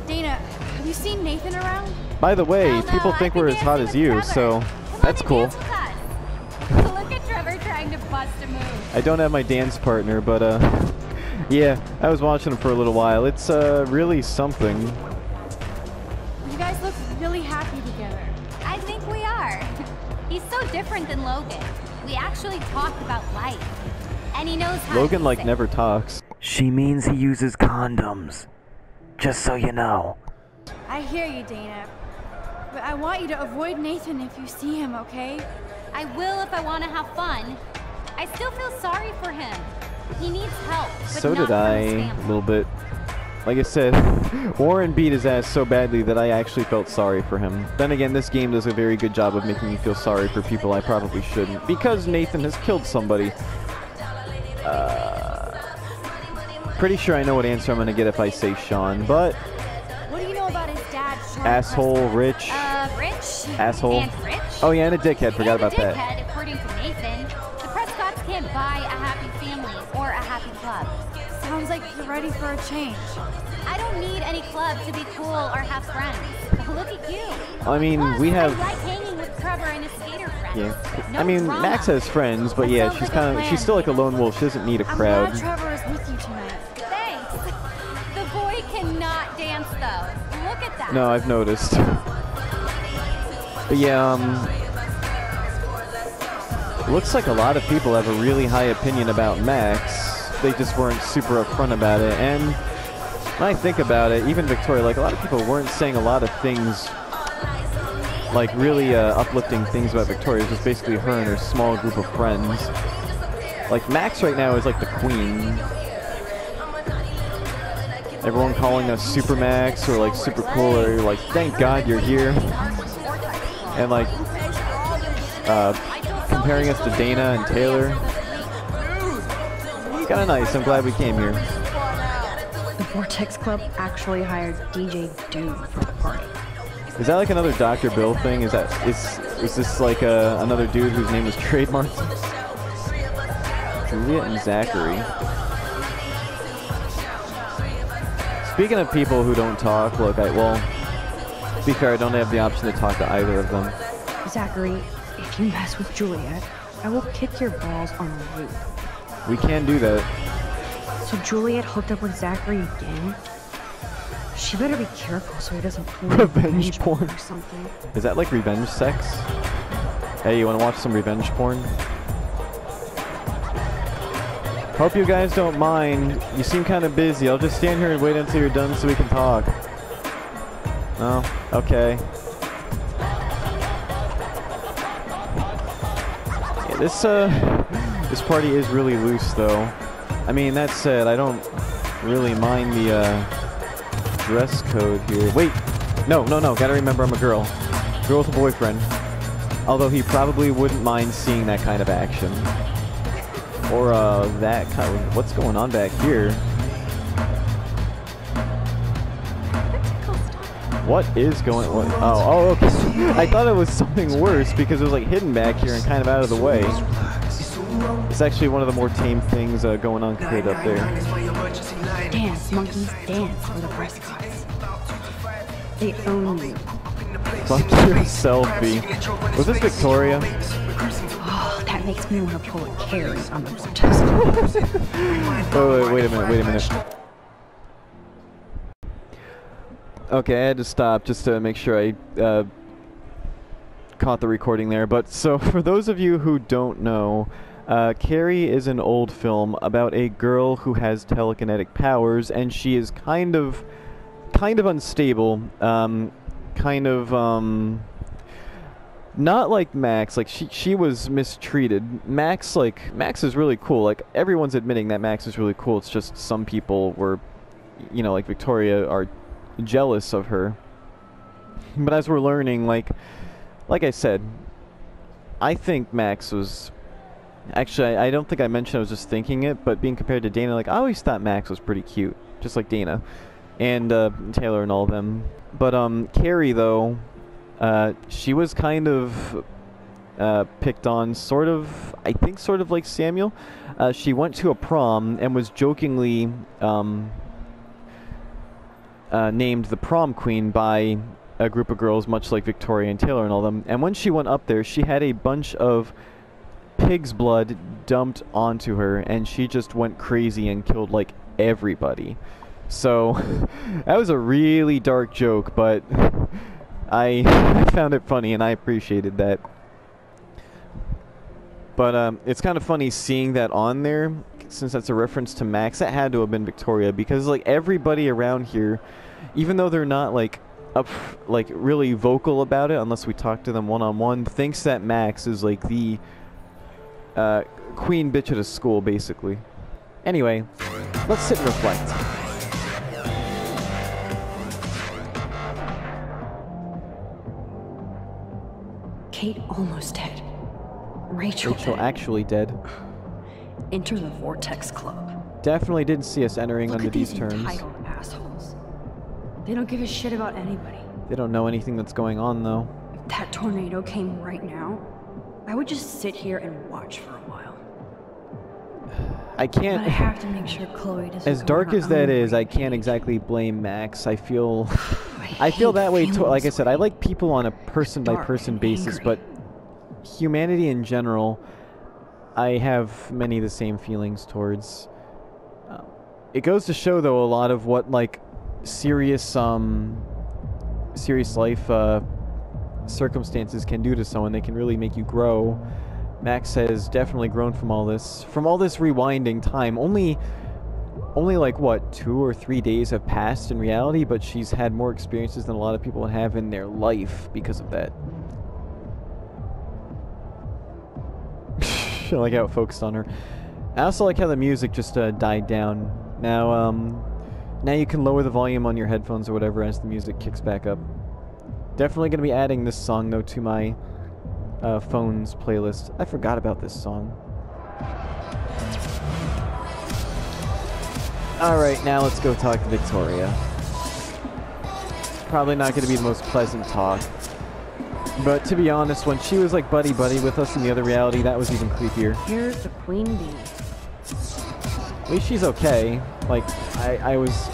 Dana, have you seen Nathan around? by the way, people think we're as hot as you, so that's cool. Look at Trevor trying to bust a move. I don't have my dance partner, but yeah, I was watching him for a little while. It's really something. You guys look really happy together. I think we are. He's so different than Logan. We actually talk about life. And he knows how Logan to like fix it. never talks. She means he uses condoms. Just so you know. I hear you, Dana. But I want you to avoid Nathan if you see him, okay? I will if I want to have fun. I still feel sorry for him. He needs help, but So not did from I, his a family. little bit. Like I said, Warren beat his ass so badly that I actually felt sorry for him. Then again, this game does a very good job of making me feel sorry for people I probably shouldn't, because Nathan has killed somebody. Pretty sure I know what answer I'm gonna get if I say Sean, but What do you know about his dad, Sean asshole, rich, Rich. asshole. And rich. Oh yeah, and a dickhead. Forgot about and a that. dickhead, according to Nathan. The Prescotts can't buy a happy family or a happy club. Sounds like you're ready for a change. I don't need any club to be cool or have friends. Look at you. I mean, Plus, we have. I like hanging with Trevor and his skater friends. Yeah. No I mean, drama. Max has friends, but yeah, she's kind of. She's still like a lone wolf. She doesn't need a I'm crowd. glad Trevor is with you tonight. Thanks. The boy cannot dance though. Look at that. No, I've noticed. But yeah, looks like a lot of people have a really high opinion about Max. They just weren't super upfront about it. And when I think about it, even Victoria, like a lot of people weren't saying a lot of things, like really uplifting things about Victoria. It was just basically her and her small group of friends. Like Max right now is like the queen. Everyone calling us Super Max or like super cool or like thank God you're here. And like comparing us to Dana and Taylor. It's kind of nice. I'm glad we came here. The Vortex Club actually hired DJ Doom for the party. Is that like another Dr. Bill thing? Is this like another dude whose name was trademarked? Juliet and Zachary. Speaking of people who don't talk, look, to be fair, I don't have the option to talk to either of them. Zachary, if you mess with Juliet, I will kick your balls on the roof. We can do that. So Juliet hooked up with Zachary again? She better be careful so he doesn't pull Revenge porn or something. Is that like revenge sex? Hey, you want to watch some revenge porn? Hope you guys don't mind. You seem kind of busy. I'll just stand here and wait until you're done so we can talk. No? Okay. Yeah, this party is really loose though. I mean, that said, I don't really mind the dress code here. Wait! No, gotta remember I'm a girl. Girl with a boyfriend. Although he probably wouldn't mind seeing that kind of action. Or that kind of... What's going on back here? What is going on? Oh, okay. I thought it was something worse because it was like hidden back here and kind of out of the way. It's actually one of the more tame things going on compared up there. Dance, monkeys, dance for the Prescotts. They own you. Fuck your selfie. Was this Victoria? Oh, that makes me want to pull a Carrie on the Vortex. Oh, wait a minute. Okay, I had to stop just to make sure I caught the recording there. But so, for those of you who don't know, Carrie is an old film about a girl who has telekinetic powers, and she is kind of unstable, not like Max. Like she was mistreated. Max is really cool. Like everyone's admitting that Max is really cool. It's just some people were, like Victoria, are jealous of her. But as we're learning, like like I said, I think Max was... Actually, I don't think I mentioned I was just thinking it, but being compared to Dana, like, I always thought Max was pretty cute. Just like Dana. And Taylor and all of them. But Carrie, though, she was kind of picked on, sort of, I think sort of like Samuel. She went to a prom and was jokingly named the prom queen by a group of girls, much like Victoria and Taylor and all them. And when she went up there, she had a bunch of pig's blood dumped onto her, and she just went crazy and killed like everybody. So that was a really dark joke, but I found it funny and I appreciated that. But it's kind of funny seeing that on there, since that's a reference to Max. That had to have been Victoria, because like everybody around here, even though they're not like really vocal about it, unless we talk to them one-on-one, thinks that Max is like the queen bitch at a school, basically. Anyway, let's sit and reflect. Kate almost dead. Rachel actually dead. Enter the Vortex Club. Definitely didn't see us entering under these terms. Entitled assholes. They don't give a shit about anybody. They don't know anything that's going on, though. If that tornado came right now, I would just sit here and watch for a while. I can't... But I have to make sure Chloe doesn't As dark as that is, I can't exactly blame Max. I feel that way too. Like I said, I like people on a person-by-person basis, but humanity in general, I have many of the same feelings towards. It goes to show, though, a lot of what like serious life circumstances can do to someone. They can really make you grow. Max has definitely grown from all this rewinding time. Only like what, 2 or 3 days have passed in reality, but she's had more experiences than a lot of people have in their life because of that. I like how it focused on her. I also like how the music just died down. Now you can lower the volume on your headphones or whatever as the music kicks back up. Definitely going to be adding this song, though, to my phone's playlist. I forgot about this song. Alright, now let's go talk to Victoria. Probably not going to be the most pleasant talk. But to be honest, when she was like buddy-buddy with us in the other reality, that was even creepier. Here's the queen bee. At least she's okay. Like, I was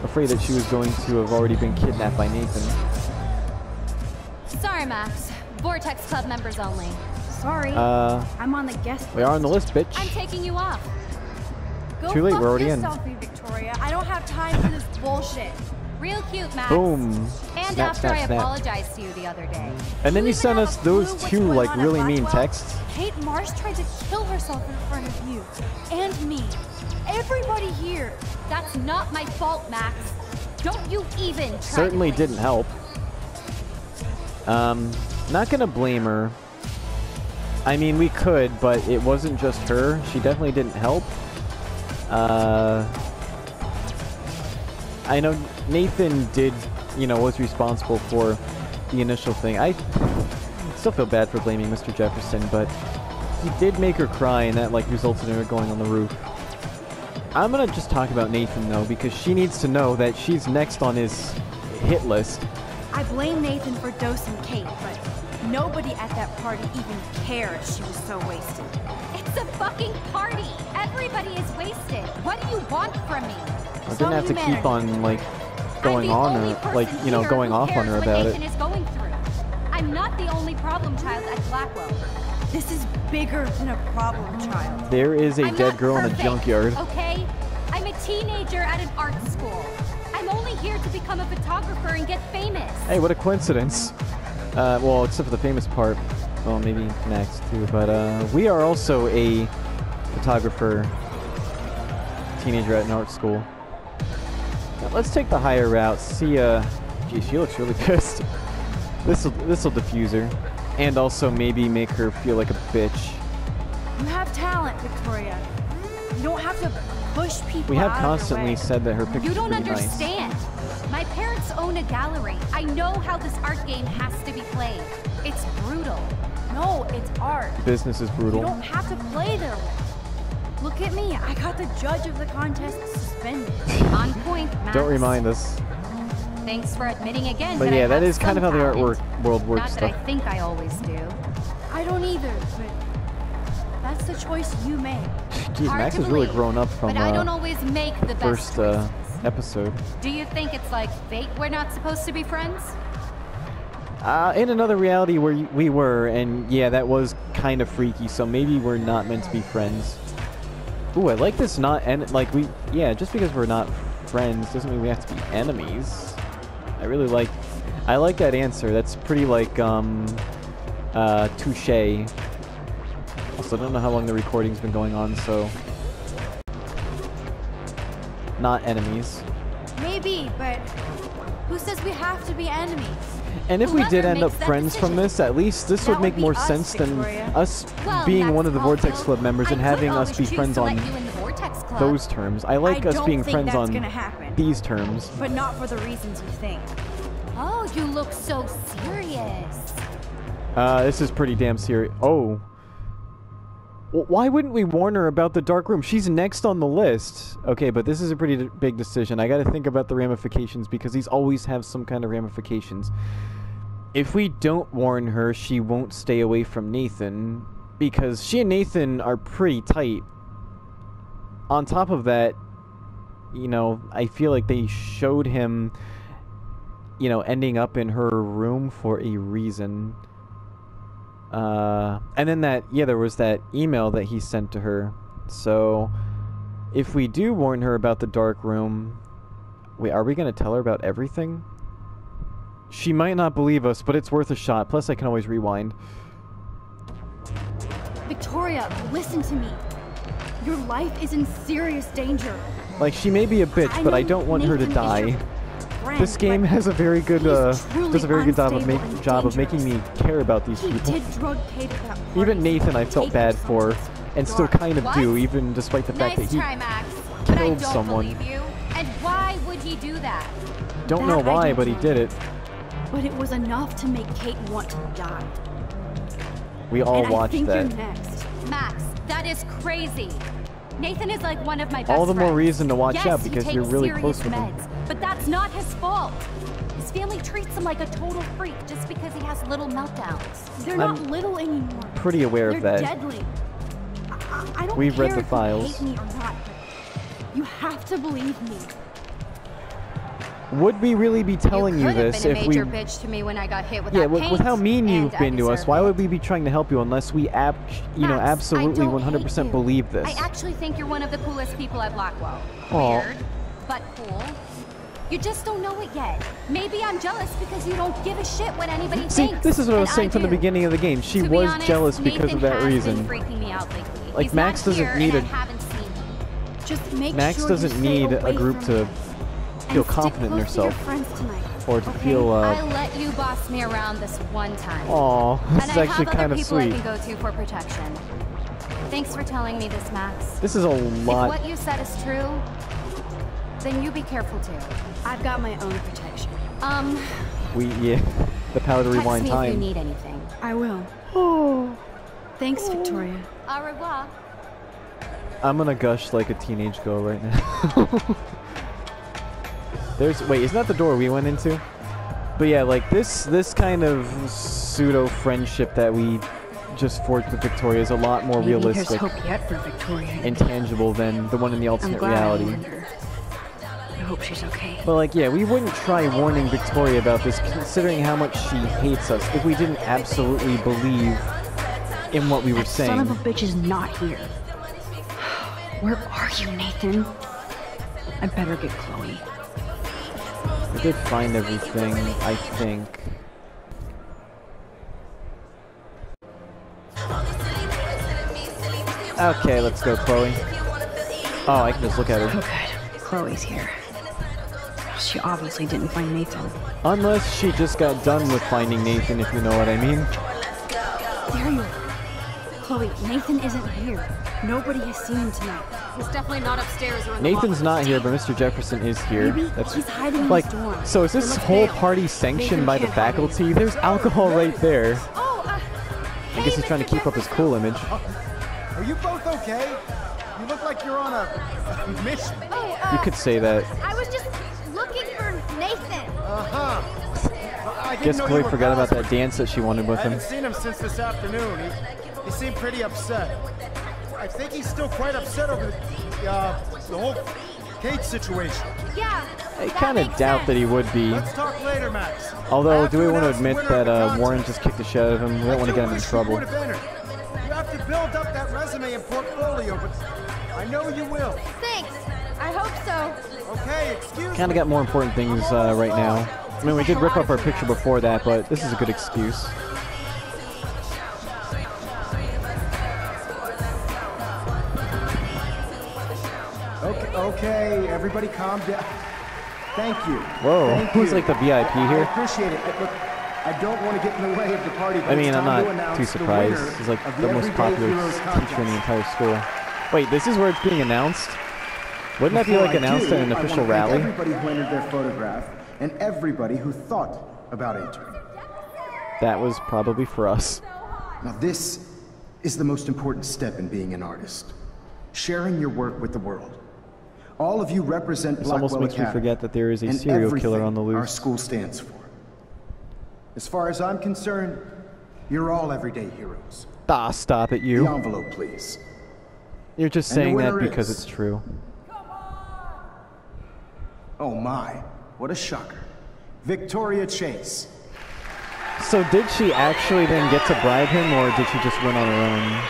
afraid that she was going to have already been kidnapped by Nathan. Sorry, Max. Vortex Club members only. Sorry. I'm on the guest list. We are on the list, bitch. I'm taking you off. Go Too late, fuck we're already yourself, Victoria. I don't have time for this bullshit. Real cute, Max. Boom. And Snap, after snap, I snap. apologized to you the other day. And then you sent us those two, like, really mean texts. Kate Marsh tried to kill herself in front of you. And me. Everybody here. That's not my fault, Max. Don't you even try. Certainly didn't help. Not gonna blame her. I mean, we could, but it wasn't just her. She definitely didn't help. I know Nathan did, was responsible for the initial thing. I still feel bad for blaming Mr. Jefferson, but he did make her cry, and that, like, resulted in her going on the roof. I'm gonna just talk about Nathan, though, because she needs to know that she's next on his hit list. I blame Nathan for dosing Kate, but nobody at that party even cared she was so wasted. It's a fucking party. Everybody is wasted. What do you want from me? I didn't have to keep on, like, going on her, like, going off on her about it. Nathan is going through. I'm not the only problem child at Blackwell. This is bigger than a problem child. There is a I'm dead not girl in a perfect, junkyard. Okay? I'm a teenager at an art school. I'm only here to become a photographer and get famous. Hey, what a coincidence. Well, except for the famous part. Well, maybe Max too, but we are also a photographer, teenager at an art school. Now, let's take the higher route. See, gee, she looks really pissed. This'll diffuse her, and also maybe make her feel like a bitch. You have talent, Victoria. You don't have to push people. We have out of your constantly way. said that her pictures You don't are pretty understand. My parents own a gallery. I know how this art game has to be played. It's brutal. No, it's art. Business is brutal. You don't have to play their way. Look at me. I got the judge of the contest suspended. On point, Max. Don't remind us. Thanks for admitting again. But yeah, that is kind of how the art world works. Not that I think I always do. I don't either, but that's the choice you made. Geez, Max has really grown up from but I don't always make the first episode. Do you think it's like fate we're not supposed to be friends? In another reality where we were, and yeah, that was kind of freaky, so maybe we're not meant to be friends. Ooh, I like this not yeah, just because we're not friends doesn't mean we have to be enemies. I like that answer. That's pretty like touche. Also, I don't know how long the recording's been going on, so not enemies. Maybe, but who says we have to be enemies? And if we did end up friends from this, at least this would make more sense than us being one of the Vortex Club members and having us be friends on those terms. I like us being friends on these terms. But not for the reasons you think. Oh, you look so serious. This is pretty damn serious. Oh. Why wouldn't we warn her about the dark room? She's next on the list. Okay, but this is a pretty big decision. I gotta think about the ramifications because these always have some kind of ramifications. If we don't warn her, she won't stay away from Nathan because she and Nathan are pretty tight. On top of that, you know, I feel like they showed him, you know, ending up in her room for a reason. And then there was that email that he sent to her. So, if we do warn her about the dark room, wait, are we gonna tell her about everything? She might not believe us, but it's worth a shot. Plus, I can always rewind. Victoria, listen to me. Your life is in serious danger. Like, she may be a bitch, but I don't want her to die. This game has a very good, does a very good job of making me care about these people. Even Nathan I felt bad for, and still kind of do, even despite the fact that he killed someone. And why would he do that? Don't know why, but he did it. But it was enough to make Kate want to die. We all watched that. You're next. Max, that is crazy. Nathan is like one of my best friends. All the more reason to watch out because you're really close with him. But that's not his fault. His family treats him like a total freak just because he has little meltdowns. They're not little anymore. Pretty aware of that. They're deadly. I don't We've care read the files. If you hate me or not, but you have to believe me. Would we really be telling you this if we? You could have been a major bitch to me when I got hit with that paint, with how mean you've been to us, why would we be trying to help you unless we absolutely 100% believe this? I actually think you're one of the coolest people at Blackwell. Aww. Weird, but cool. You just don't know it yet. Maybe I'm jealous because you don't give a shit what anybody thinks. See, this is what I was saying from the beginning of the game. She was jealous because of that reason. Freaking me out lately. Like, Max doesn't need Max doesn't need a group to feel confident in herself or to feel I let you boss me around this one time. Aw, this is actually kind of sweet. And I have other people I can go to for protection. Thanks for telling me this, Max. This is a lot. If what you said is true, then you be careful too. I've got my own protection. The power to rewind time. If you need anything. I will. Oh. Thanks, Victoria. Au revoir. I'm gonna gush like a teenage girl right now. Wait, isn't that the door we went into? But yeah, like this kind of pseudo friendship that we just forged with Victoria is a lot more realistic. There's hope yet for Victoria. And tangible than the one in the alternate reality. I hope she's okay. But like, yeah, we wouldn't try warning Victoria about this, considering how much she hates us, if we didn't absolutely believe in what we were saying. Son of a bitch is not here. Where are you, Nathan? I better get Chloe. I did find everything, I think. Okay, let's go, Chloe. Oh, I can just look at her. Oh, good. Chloe's here. She obviously didn't find Nathan. Unless she just got done with finding Nathan, if you know what I mean. There you are. Chloe, Nathan isn't here. Nobody has seen him tonight. He's definitely not upstairs or in the Nathan's not here, but Mr. Jefferson is here. Maybe That's he's hiding in like, his dorm. so is this whole party sanctioned by the faculty? There's alcohol right there. I guess he's trying to keep up his cool image. Are you both okay? You look like you're on a mission. You could say that. I was just looking for Nathan. Guess Chloe forgot about that dance that she wanted with I him. haven't seen him since this afternoon. He seemed pretty upset. I think he's still quite upset over the whole Kate situation. Yeah. I kind of doubt that he would be. Let's talk later, Max. Although, do we want to admit that Warren just kicked the shit out of him? We don't want to get him in trouble. You have to build up that resume and portfolio, but I know you will. Thanks. I hope so. Okay, excuse me. Kind of got more important things right now. I mean, we did rip up our picture before that, but this is a good excuse. Okay, everybody calm down. Thank you. Whoa, Thank who's you. like the VIP here? I appreciate it. Look, I don't want to get in the way of the party, but I mean, it's I'm time to not announce too the surprised. winner He's like of the most Everyday popular Heroes teacher in the contest. entire school. Wait, this is where it's being announced? Wouldn't that be Before like I announced do, at an I official want to thank rally? everybody who entered their photograph and everybody who thought about entering. That was probably for us. Now this is the most important step in being an artist. Sharing your work with the world. All of you represent This Blackwell almost makes me Academy forget that there is a and serial killer on the everything our loose. school stands for. As far as I'm concerned, you're all everyday heroes. Ah, stop it, you. The envelope, please. You're just And the saying that winner because is- it's true. Oh my, what a shocker. Victoria Chase. So did she actually then get to bribe him, or did she just win on her own?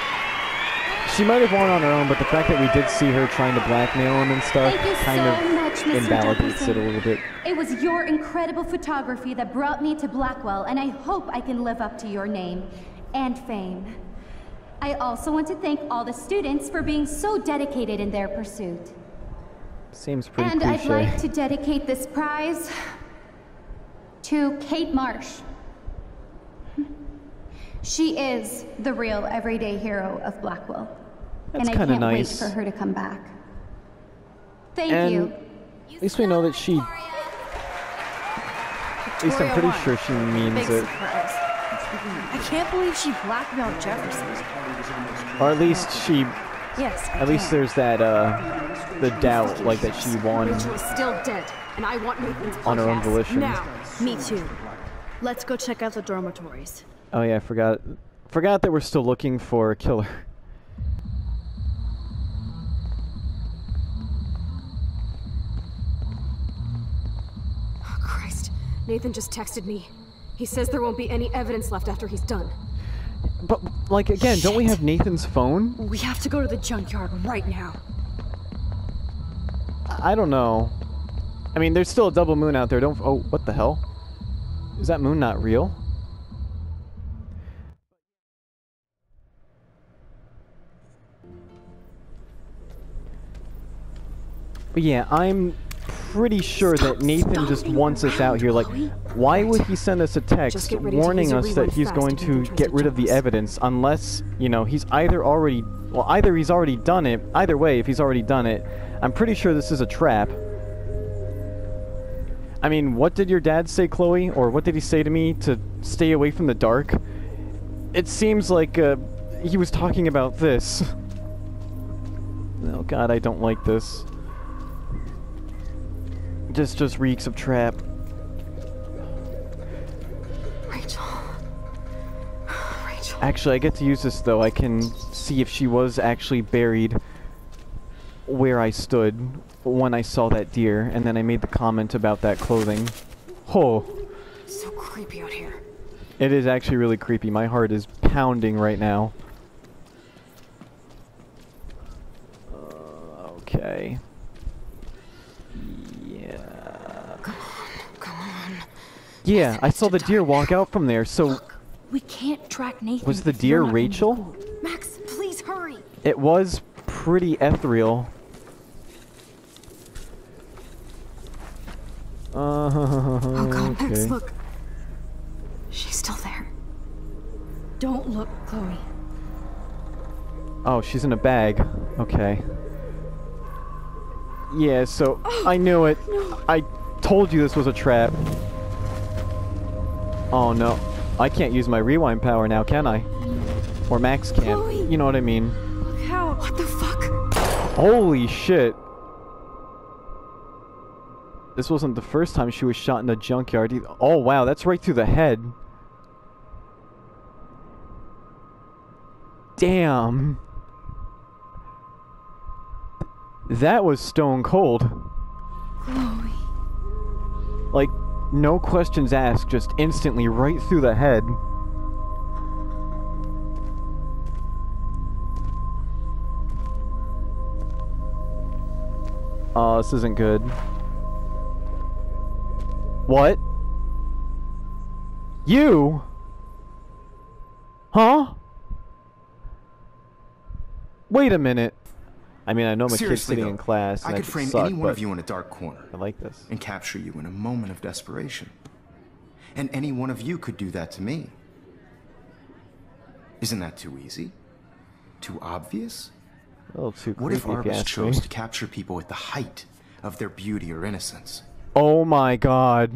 She might have won on her own, but the fact that we did see her trying to blackmail him and stuff Thank you kind so of much, Mr. invalidates Jefferson. it a little bit. It was your incredible photography that brought me to Blackwell, and I hope I can live up to your name and fame. I also want to thank all the students for being so dedicated in their pursuit. Seems pretty And cliche. I'd like to dedicate this prize to Kate Marsh. She is the real everyday hero of Blackwell. That's and I kinda can't nice. wait for her to come back. Thank And you. at least we know that she... At least I'm pretty sure she means Big it. surprise. I can't believe she blackmailed Jefferson. Or at least she... Yes, I At least can. there's that, the doubt, like, that she won Rachel is still dead, and I want Nathan's on her own podcast volition. now. Me too. Let's go check out the dormitories. Oh yeah, I forgot. Forgot that we're still looking for a killer. Oh, Christ. Nathan just texted me. He says there won't be any evidence left after he's done. But, like, again, don't we have Nathan's phone? We have to go to the junkyard right now. I don't know. I mean, there's still a double moon out there. Don't... Oh, what the hell? Is that moon not real? But yeah, I'm pretty sure that Nathan just wants us out here. Like, why would he send us a text warning us that he's going to get rid of the evidence unless, you know, he's either already... Well, either he's already done it. Either way, if he's already done it, I'm pretty sure this is a trap. I mean, what did your dad say, Chloe? Or what did he say to me to stay away from the dark? It seems like he was talking about this. Oh god, I don't like this. Just reeks of trap. Rachel. Rachel. Actually, I get to use this though. I can see if she was actually buried where I stood when I saw that deer, and then I made the comment about that clothing. Oh. So creepy out here. It is actually really creepy. My heart is pounding right now. Okay. Yeah. Come on. Yeah, I saw the deer walk out from there, so... Look, we can't track Nathan. Was the if you're deer not in Rachel? school. Max, please hurry. It was pretty ethereal. Oh god, Max, okay. look. She's still there. Don't look, Chloe. Oh, she's in a bag. Okay. Yeah, so I knew it. No. I told you this was a trap. Oh no. I can't use my rewind power now, can I? Or Max can't. Chloe. You know what I mean. Look out. What the fuck? Holy shit. This wasn't the first time she was shot in a junkyard either. Oh wow, that's right through the head. Damn. That was stone cold. Chloe. Like, no questions asked, just instantly right through the head. Oh, this isn't good. What? You? Huh? Wait a minute. I mean, I know I'm a kid sitting in class, and I could frame suck, any one of but you in a dark corner. I like this. And capture you in a moment of desperation. And any one of you could do that to me. Isn't that too easy? Too obvious? A little too What if creepy, if you artists ask chose me. to capture people at the height of their beauty or innocence? Oh my god.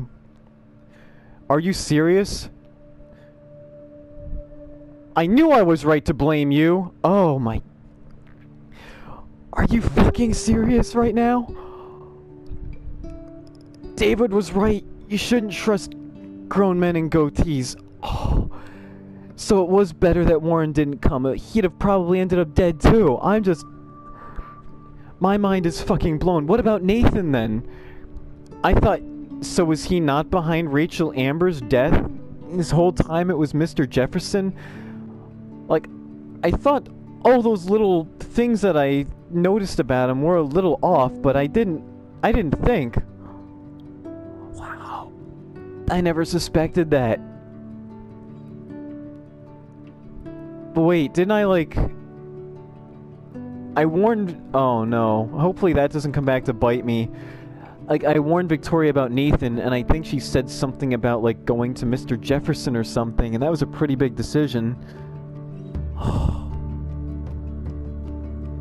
Are you serious? I knew I was right to blame you. Oh my... Are you fucking serious right now? David was right. You shouldn't trust grown men in goatees. Oh. So it was better that Warren didn't come. He'd have probably ended up dead too. I'm just... My mind is fucking blown. What about Nathan then? I thought... So was he not behind Rachel Amber's death? This whole time it was Mr. Jefferson? Like, I thought all those little things that I noticed about him were a little off, but I didn't think. Wow. I never suspected that. But wait, didn't I, like... I warned... Oh no. Hopefully that doesn't come back to bite me. Like, I warned Victoria about Nathan, and I think she said something about, like, going to Mr. Jefferson or something, and that was a pretty big decision.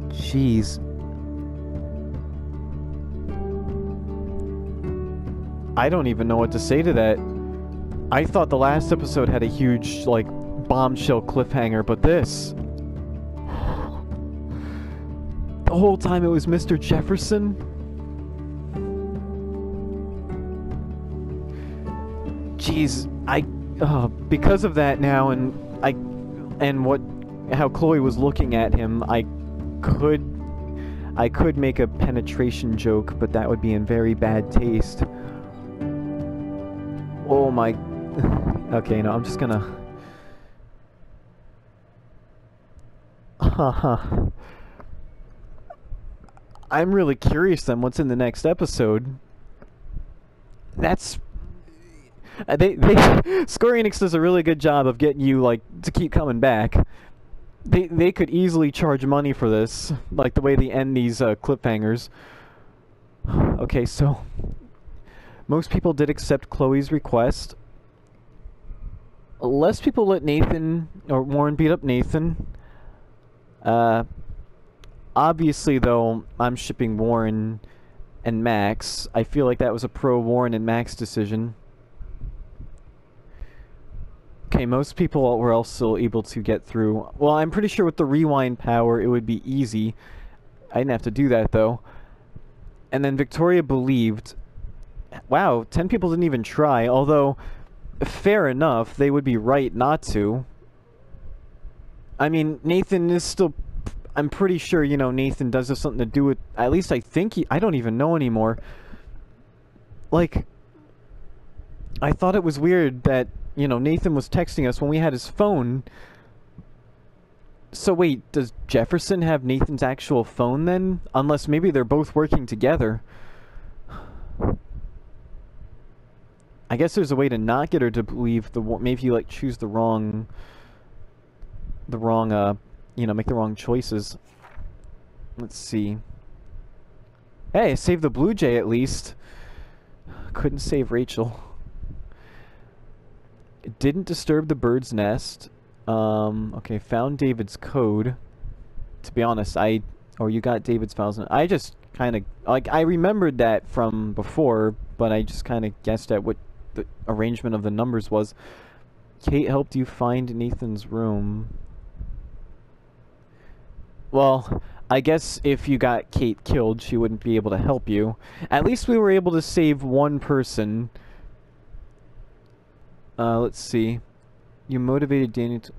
Jeez. I don't even know what to say to that. I thought the last episode had a huge, like, bombshell cliffhanger, but this... The whole time it was Mr. Jefferson? Jeez, because of that now, and how Chloe was looking at him, I could make a penetration joke, but that would be in very bad taste. Oh my... Okay, no, I'm just gonna... I'm really curious then what's in the next episode. That's... Square Enix does a really good job of getting you, like, to keep coming back. They could easily charge money for this, like the way they end these cliffhangers. Okay, so most people did accept Chloe's request. Less people let Nathan or Warren beat up Nathan. Obviously, though, I'm shipping Warren and Max. I feel like that was a pro Warren and Max decision. Okay, most people were also able to get through. Well, I'm pretty sure with the rewind power, it would be easy. I didn't have to do that, though. And then Victoria believed... Wow, 10 people didn't even try, although, fair enough, they would be right not to. I mean, Nathan is still... I'm pretty sure, you know, Nathan does have something to do with... At least I think he... I don't even know anymore. Like... I thought it was weird that... You know, Nathan was texting us when we had his phone. So wait, does Jefferson have Nathan's actual phone then? Unless maybe they're both working together. I guess there's a way to not get her to believe the... Maybe you, like, choose the wrong... you know, make the wrong choices. Let's see. Hey, I saved the Blue Jay at least. Couldn't save Rachel. It didn't disturb the bird's nest. Okay, found David's code. to be honest, or you got David's files, and I just kind of, like, I remembered that from before, but I just kind of guessed at what the arrangement of the numbers was. Kate helped you find Nathan's room. Well, I guess if you got Kate killed, she wouldn't be able to help you. At least we were able to save one person. Let's see. You motivated Daniel to...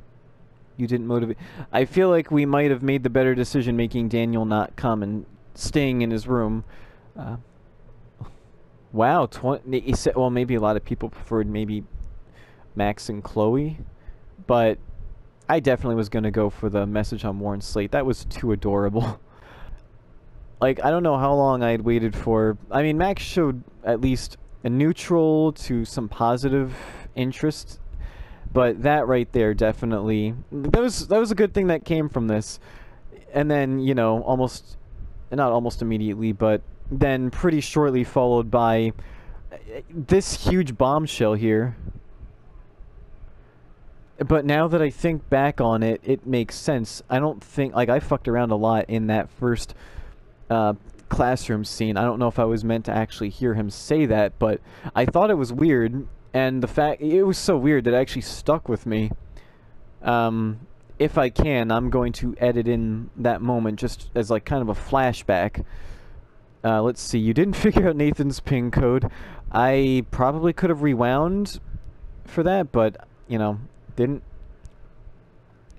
You didn't motivate... I feel like we might have made the better decision making Daniel not come and staying in his room. Wow, he said, well, maybe a lot of people preferred maybe Max and Chloe, but I definitely was going to go for the message on Warren's slate. That was too adorable. Like, I don't know how long I had waited for... I mean, Max showed at least a neutral to some positive interest, but that right there definitely... That was a good thing that came from this. And then, you know, almost... Not almost immediately, but then pretty shortly followed by this huge bombshell here. But now that I think back on it, it makes sense. I don't think... Like, I fucked around a lot in that first classroom scene. I don't know if I was meant to actually hear him say that, but I thought it was weird, and the fact... It was so weird that it actually stuck with me. If I can, I'm going to edit in that moment just as, like, kind of a flashback. Let's see. You didn't figure out Nathan's pin code. I probably could have rewound for that, but, you know... Didn't.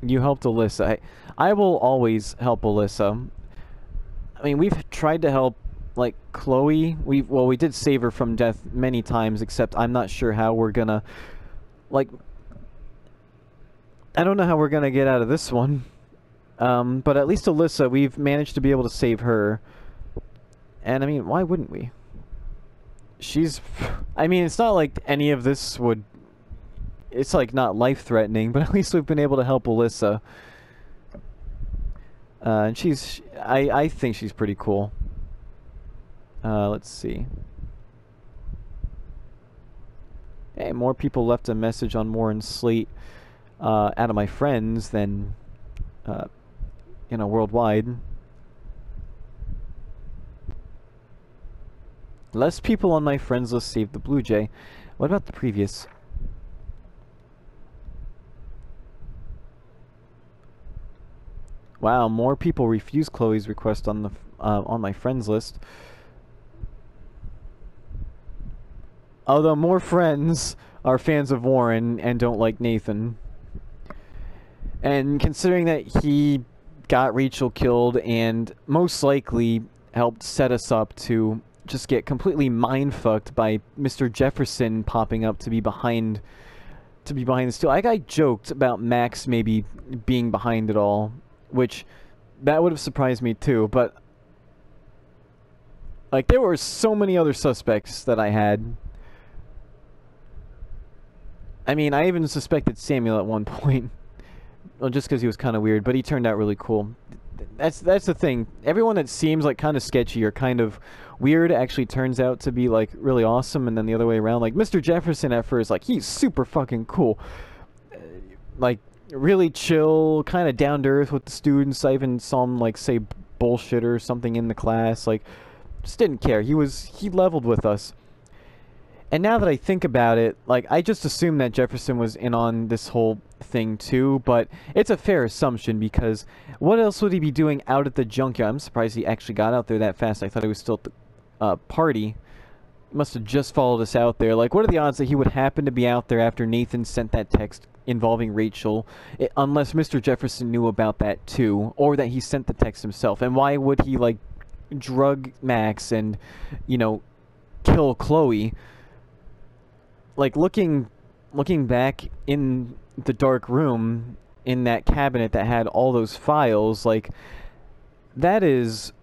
You helped Alyssa. I will always help Alyssa. I mean, we've tried to help, like, Chloe. We did save her from death many times, except I'm not sure how we're gonna, like, I don't know how we're gonna get out of this one. But at least Alyssa, we've managed to be able to save her. And, I mean, why wouldn't we? She's... I mean, it's not like any of this would... It's, like, not life-threatening, but at least we've been able to help Alyssa. And she's... I think she's pretty cool. Let's see. Hey, more people left a message on Warren's slate out of my friends than, you know, worldwide. Less people on my friends list saved the Blue Jay. What about the previous... Wow, more people refused Chloe's request on the on my friends list. Although more friends are fans of Warren and don't like Nathan. And considering that he got Rachel killed and most likely helped set us up to just get completely mind-fucked by Mr. Jefferson popping up to be behind the steal. I joked about Max maybe being behind it all. Which, that would have surprised me too, but... Like, there were so many other suspects that I had. I mean, I even suspected Samuel at one point. Well, just because he was kind of weird, but he turned out really cool. That's the thing. Everyone that seems, like, kind of sketchy or kind of weird actually turns out to be, like, really awesome, and then the other way around. Like, Mr. Jefferson at first, like, he's super fucking cool. Like... really chill, kind of down to earth with the students. I even saw him, like, say bullshit or something in the class. Like, just didn't care. He leveled with us. And now that I think about it, like, I just assumed that Jefferson was in on this whole thing too, but it's a fair assumption because what else would he be doing out at the junkyard? I'm surprised he actually got out there that fast. I thought he was still at the party. He must have just followed us out there. Like, what are the odds that he would happen to be out there after Nathan sent that text involving Rachel, unless Mr. Jefferson knew about that too, or that he sent the text himself? And why would he, like, drug Max and, you know, kill Chloe? Like, looking back in the dark room, in that cabinet that had all those files, like, that is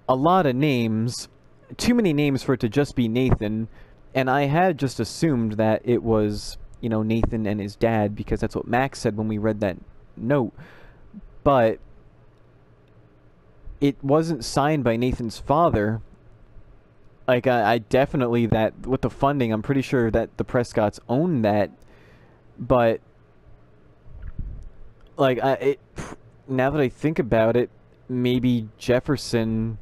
a lot of names, too many names for it to just be Nathan, and I had just assumed that it was... you know, Nathan and his dad, because that's what Max said when we read that note. But it wasn't signed by Nathan's father. Like, I definitely, that, with the funding, I'm pretty sure that the Prescotts own that. But, like, now that I think about it, maybe Jefferson...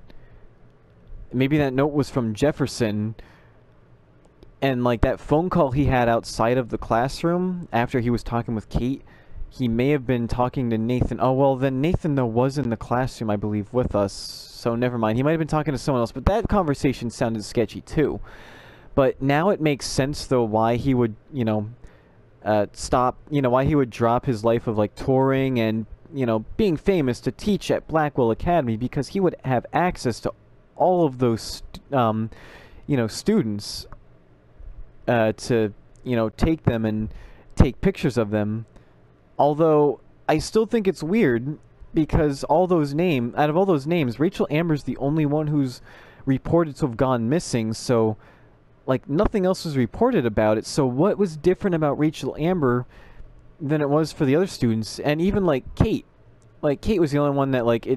Maybe that note was from Jefferson, and like that phone call he had outside of the classroom after he was talking with Kate, he may have been talking to Nathan. Oh, well, then Nathan, though, was in the classroom, I believe, with us, so never mind. He might have been talking to someone else, but that conversation sounded sketchy, too. But now it makes sense, though, why he would, you know, why he would drop his life of, like, touring and, you know, being famous to teach at Blackwell Academy, because he would have access to all of those, you know, students to, you know, take them and take pictures of them. Although, I still think it's weird, because out of all those names, Rachel Amber's the only one who's reported to have gone missing, so, like, nothing else was reported about it. So what was different about Rachel Amber than it was for the other students? And even, like, Kate. Like, Kate was the only one that, like,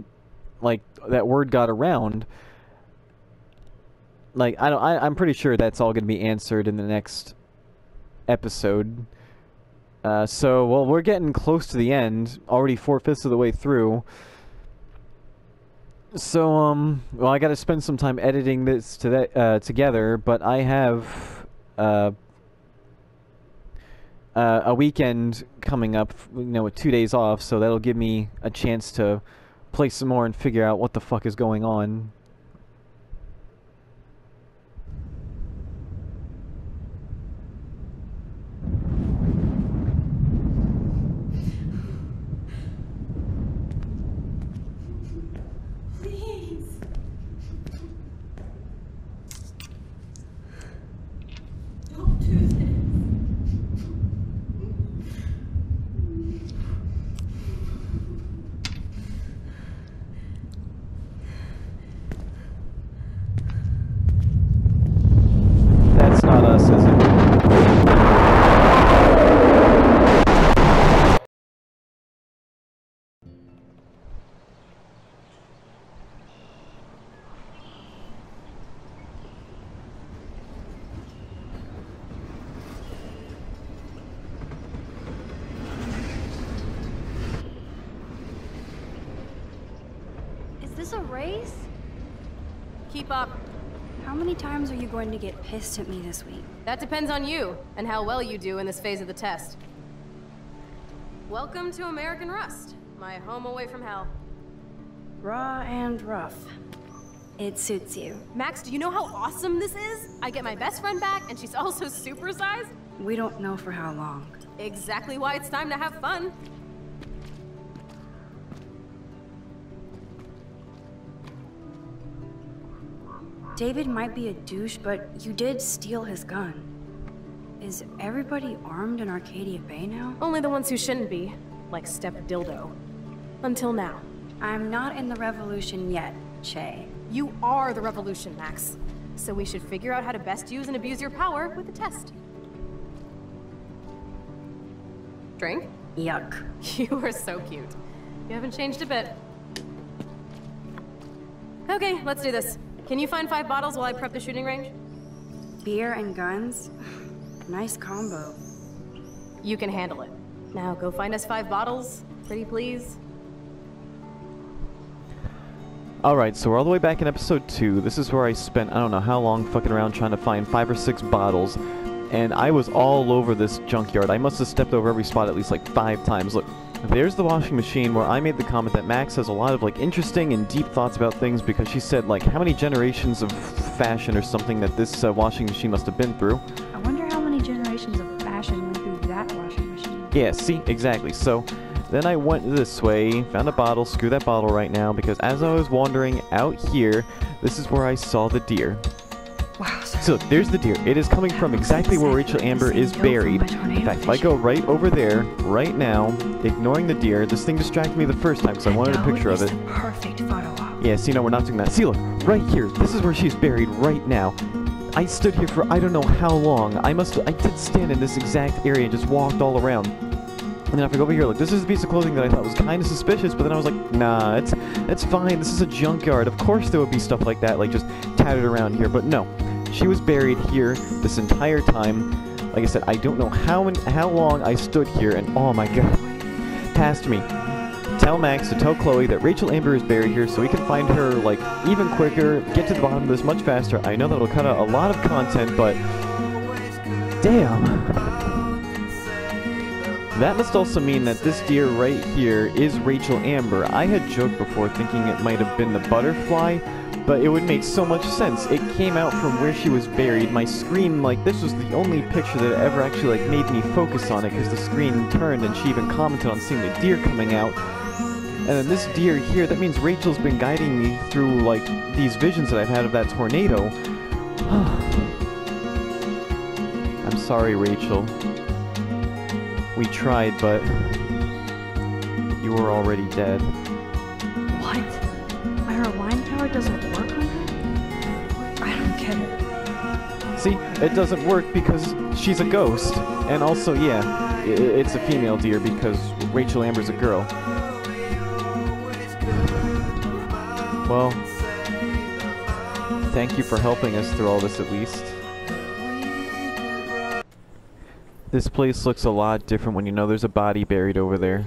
that word got around. Like, I'm pretty sure that's all going to be answered in the next episode. So, well, we're getting close to the end, already 4/5 of the way through. So, well, I got to spend some time editing this together, but I have a weekend coming up, you know, with 2 days off, so that'll give me a chance to play some more and figure out what the fuck is going on. That's not us, is it? Is this a race? Keep up. How many times are you going to get pissed at me this week? That depends on you, and how well you do in this phase of the test. Welcome to American Rust, my home away from hell. Raw and rough. It suits you. Max, do you know how awesome this is? I get my best friend back, and she's also supersized. We don't know for how long. Exactly why it's time to have fun. David might be a douche, but you did steal his gun. Is everybody armed in Arcadia Bay now? Only the ones who shouldn't be, like Step Dildo. Until now. I'm not in the revolution yet, Che. You are the revolution, Max. So we should figure out how to best use and abuse your power with the test. Drink? Yuck. You are so cute. You haven't changed a bit. Okay, let's do this. Can you find 5 bottles while I prep the shooting range? Beer and guns? Nice combo. You can handle it. Now go find us 5 bottles, pretty please. Alright, so we're all the way back in episode 2. This is where I spent, I don't know how long, fucking around trying to find 5 or 6 bottles. And I was all over this junkyard. I must have stepped over every spot at least like 5 times. Look, there's the washing machine where I made the comment that Max has a lot of like interesting and deep thoughts about things, because she said like how many generations of fashion or something that this washing machine must have been through. I wonder how many generations of fashion went through that washing machine. Yeah, see, exactly. So then I went this way, found a bottle, screw that bottle right now, because as I was wandering out here, this is where I saw the deer. Wow. So look, there's the deer. It is coming from exactly where Rachel Amber is buried. In fact, if I go right over there, right now, ignoring the deer, this thing distracted me the first time because I wanted a picture of it. Perfect photo op. Yeah, see, no, we're not doing that. See, look, right here. This is where she's buried right now. I stood here for I don't know how long. I did stand in this exact area and just walked all around. And then if I go over here, look, this is a piece of clothing that I thought was kind of suspicious, but then I was like, nah, it's fine. This is a junkyard. Of course there would be stuff like that, like just tattered around here, but no. She was buried here this entire time. Like I said, I don't know how long I stood here, and oh my god, past me. Tell Max to tell Chloe that Rachel Amber is buried here so we can find her, like, even quicker, get to the bottom of this much faster. I know that'll cut out a lot of content, but... damn. That must also mean that this deer right here is Rachel Amber. I had joked before thinking it might have been the butterfly, but it would make so much sense. It came out from where she was buried. My screen, like, this was the only picture that ever actually, like, made me focus on it, because the screen turned and she even commented on seeing the deer coming out. And then this deer here, that means Rachel's been guiding me through, like, these visions that I've had of that tornado. I'm sorry, Rachel. We tried, but you were already dead. What? My rewind power doesn't work on her? I don't get it. See, it doesn't work because she's a ghost. And also, yeah, it's a female deer because Rachel Amber's a girl. Well, thank you for helping us through all this at least. This place looks a lot different when you know there's a body buried over there.